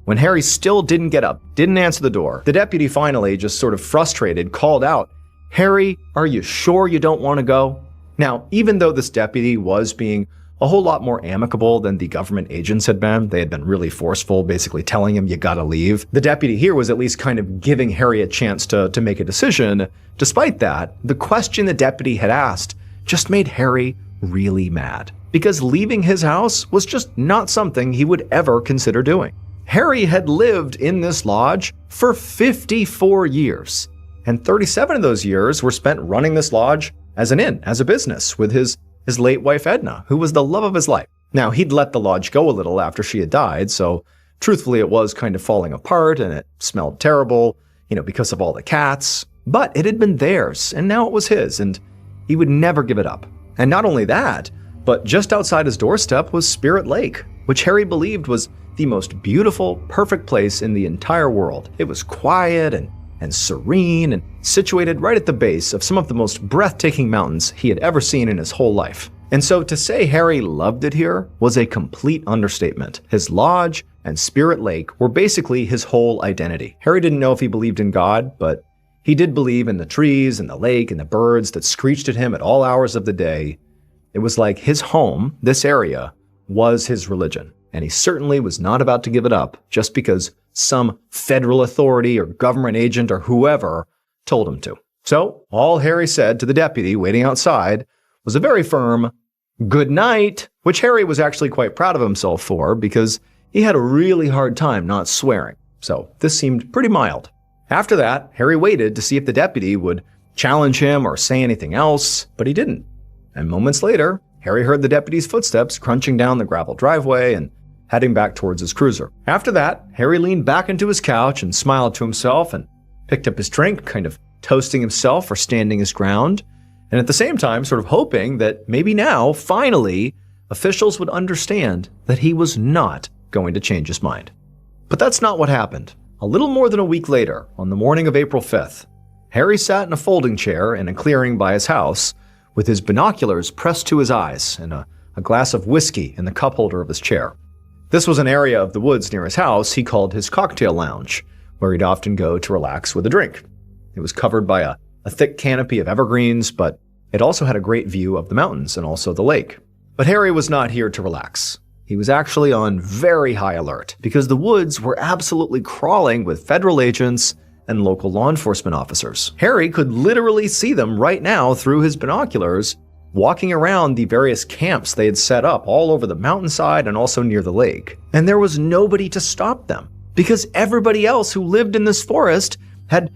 when Harry still didn't get up, didn't answer the door, the deputy finally, just sort of frustrated, called out, "Harry, are you sure you don't want to go?" Now, even though this deputy was being a whole lot more amicable than the government agents had been, they had been really forceful, basically telling him you gotta leave, the deputy here was at least kind of giving Harry a chance to make a decision. Despite that, the question the deputy had asked just made Harry really mad, because leaving his house was just not something he would ever consider doing. Harry had lived in this lodge for 54 years, and 37 of those years were spent running this lodge as an inn, as a business, with his late wife Edna, who was the love of his life. Now, he'd let the lodge go a little after she had died, so truthfully it was kind of falling apart and it smelled terrible, because of all the cats, but it had been theirs, and now it was his, and he would never give it up. And not only that, but just outside his doorstep was Spirit Lake, which Harry believed was the most beautiful, perfect place in the entire world. It was quiet and serene and situated right at the base of some of the most breathtaking mountains he had ever seen in his whole life. And so to say Harry loved it here was a complete understatement. His lodge and Spirit Lake were basically his whole identity. Harry didn't know if he believed in God, but he did believe in the trees and the lake and the birds that screeched at him at all hours of the day. It was like his home, this area, was his religion. And he certainly was not about to give it up just because some federal authority or government agent or whoever told him to. So all Harry said to the deputy waiting outside was a very firm "good night," which Harry was actually quite proud of himself for because he had a really hard time not swearing. So this seemed pretty mild. After that, Harry waited to see if the deputy would challenge him or say anything else, but he didn't. And moments later, Harry heard the deputy's footsteps crunching down the gravel driveway and heading back towards his cruiser. After that, Harry leaned back into his couch and smiled to himself and picked up his drink, kind of toasting himself for standing his ground, and at the same time sort of hoping that maybe now, finally, officials would understand that he was not going to change his mind. But that's not what happened. A little more than a week later, on the morning of April 5th, Harry sat in a folding chair in a clearing by his house with his binoculars pressed to his eyes and a glass of whiskey in the cup holder of his chair. This was an area of the woods near his house he called his cocktail lounge, where he'd often go to relax with a drink. It was covered by a thick canopy of evergreens, but it also had a great view of the mountains and also the lake. But Harry was not here to relax. He was actually on very high alert because the woods were absolutely crawling with federal agents and local law enforcement officers. Harry could literally see them right now through his binoculars, walking around the various camps they had set up all over the mountainside and also near the lake. And there was nobody to stop them because everybody else who lived in this forest had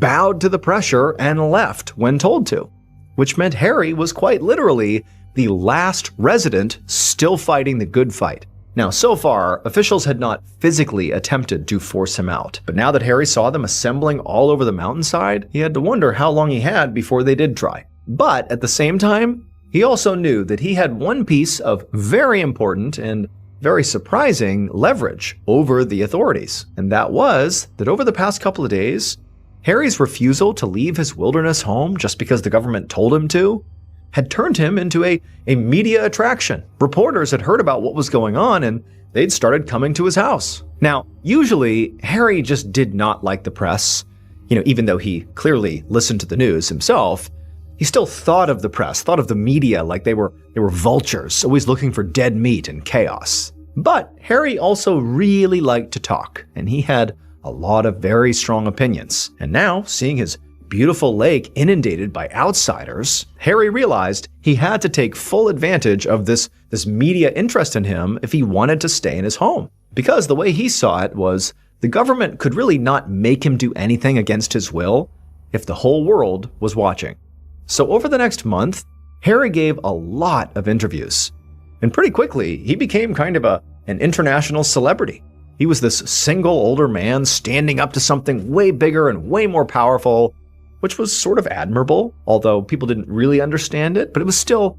bowed to the pressure and left when told to, which meant Harry was quite literally the last resident still fighting the good fight. Now, so far, officials had not physically attempted to force him out, but now that Harry saw them assembling all over the mountainside, he had to wonder how long he had before they did try. But at the same time, he also knew that he had one piece of very important and very surprising leverage over the authorities, and that was that over the past couple of days, Harry's refusal to leave his wilderness home just because the government told him to had turned him into a media attraction. Reporters had heard about what was going on and they'd started coming to his house. Now, usually, Harry just did not like the press. Even though he clearly listened to the news himself, he still thought of the press, thought of the media like they were vultures, always looking for dead meat and chaos. But Harry also really liked to talk, and he had a lot of very strong opinions. And now, seeing his beautiful lake inundated by outsiders, Harry realized he had to take full advantage of this media interest in him if he wanted to stay in his home. Because the way he saw it was the government could really not make him do anything against his will if the whole world was watching. So over the next month, Harry gave a lot of interviews. And pretty quickly, he became kind of an international celebrity. He was this single older man standing up to something way bigger and way more powerful, which was sort of admirable, although people didn't really understand it, but it was still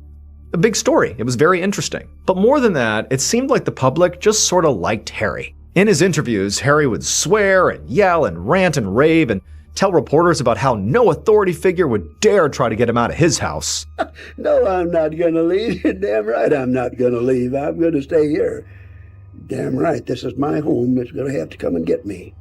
a big story. It was very interesting. But more than that, it seemed like the public just sort of liked Harry. In his interviews, Harry would swear and yell and rant and rave and tell reporters about how no authority figure would dare try to get him out of his house.
No, I'm not going to leave. Damn right I'm not going to leave. I'm going to stay here. Damn right, this is my home. It's going to have to come and get me.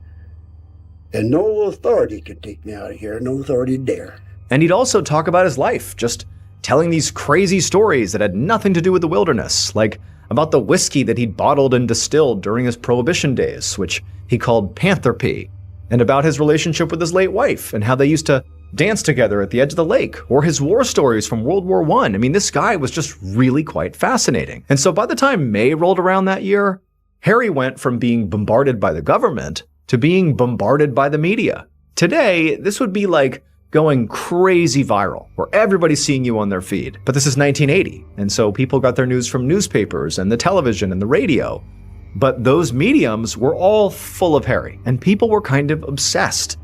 And no authority could take me out of here. No authority dare.
And he'd also talk about his life, just telling these crazy stories that had nothing to do with the wilderness, like about the whiskey that he'd bottled and distilled during his Prohibition days, which he called Panther Pee, and about his relationship with his late wife and how they used to dance together at the edge of the lake, or his war stories from World War I. I mean, this guy was just really quite fascinating. And so by the time May rolled around that year, Harry went from being bombarded by the government to being bombarded by the media. Today, this would be like going crazy viral, where everybody's seeing you on their feed. But this is 1980, and so people got their news from newspapers and the television and the radio. But those mediums were all full of Harry, and people were kind of obsessed.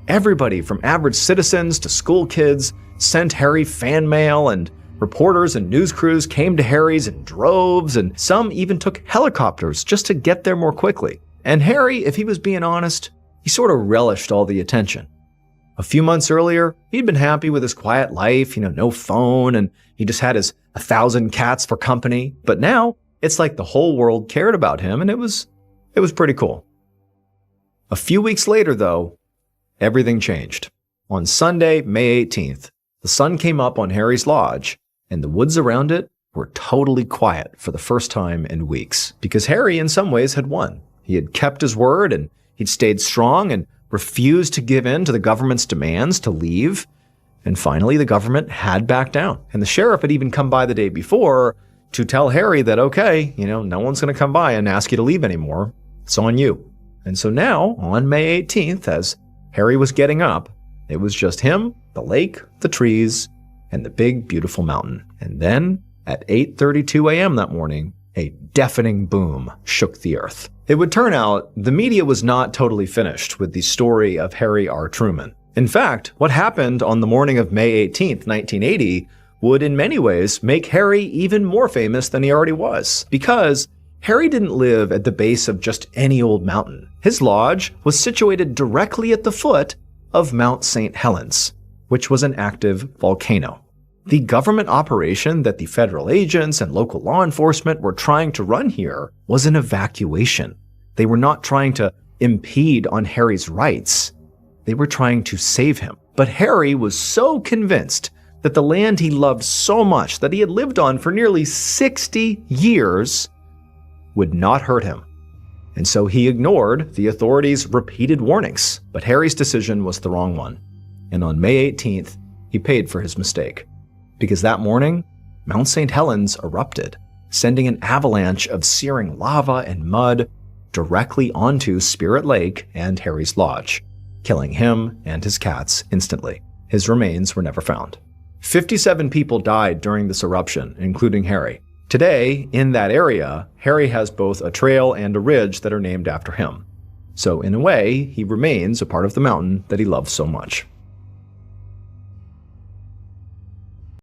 Everybody from average citizens to school kids sent Harry fan mail, and reporters and news crews came to Harry's in droves, and some even took helicopters just to get there more quickly. And Harry, if he was being honest, he sort of relished all the attention. A few months earlier, he'd been happy with his quiet life, no phone, and he just had his 1,000 cats for company. But now, it's like the whole world cared about him, and it was pretty cool. A few weeks later, though, everything changed. On Sunday, May 18th, the sun came up on Harry's lodge, and the woods around it were totally quiet for the first time in weeks, because Harry, in some ways, had won. He had kept his word, and he'd stayed strong and refused to give in to the government's demands to leave. And finally, the government had backed down. And the sheriff had even come by the day before to tell Harry that, okay, no one's going to come by and ask you to leave anymore. It's on you. And so now, on May 18th, as Harry was getting up, it was just him, the lake, the trees, and the big, beautiful mountain. And then, at 8:32 a.m. that morning, a deafening boom shook the earth. It would turn out the media was not totally finished with the story of Harry R. Truman. In fact, what happened on the morning of May 18, 1980, would in many ways make Harry even more famous than he already was, because Harry didn't live at the base of just any old mountain. His lodge was situated directly at the foot of Mount St. Helens, which was an active volcano. The government operation that the federal agents and local law enforcement were trying to run here was an evacuation. They were not trying to impede on Harry's rights. They were trying to save him. But Harry was so convinced that the land he loved so much, that he had lived on for nearly 60 years, would not hurt him. And so he ignored the authorities' repeated warnings. But Harry's decision was the wrong one. And on May 18th, he paid for his mistake. Because that morning, Mount St. Helens erupted, sending an avalanche of searing lava and mud directly onto Spirit Lake and Harry's lodge, killing him and his cats instantly. His remains were never found. 57 people died during this eruption, including Harry. Today, in that area, Harry has both a trail and a ridge that are named after him. So in a way, he remains a part of the mountain that he loves so much.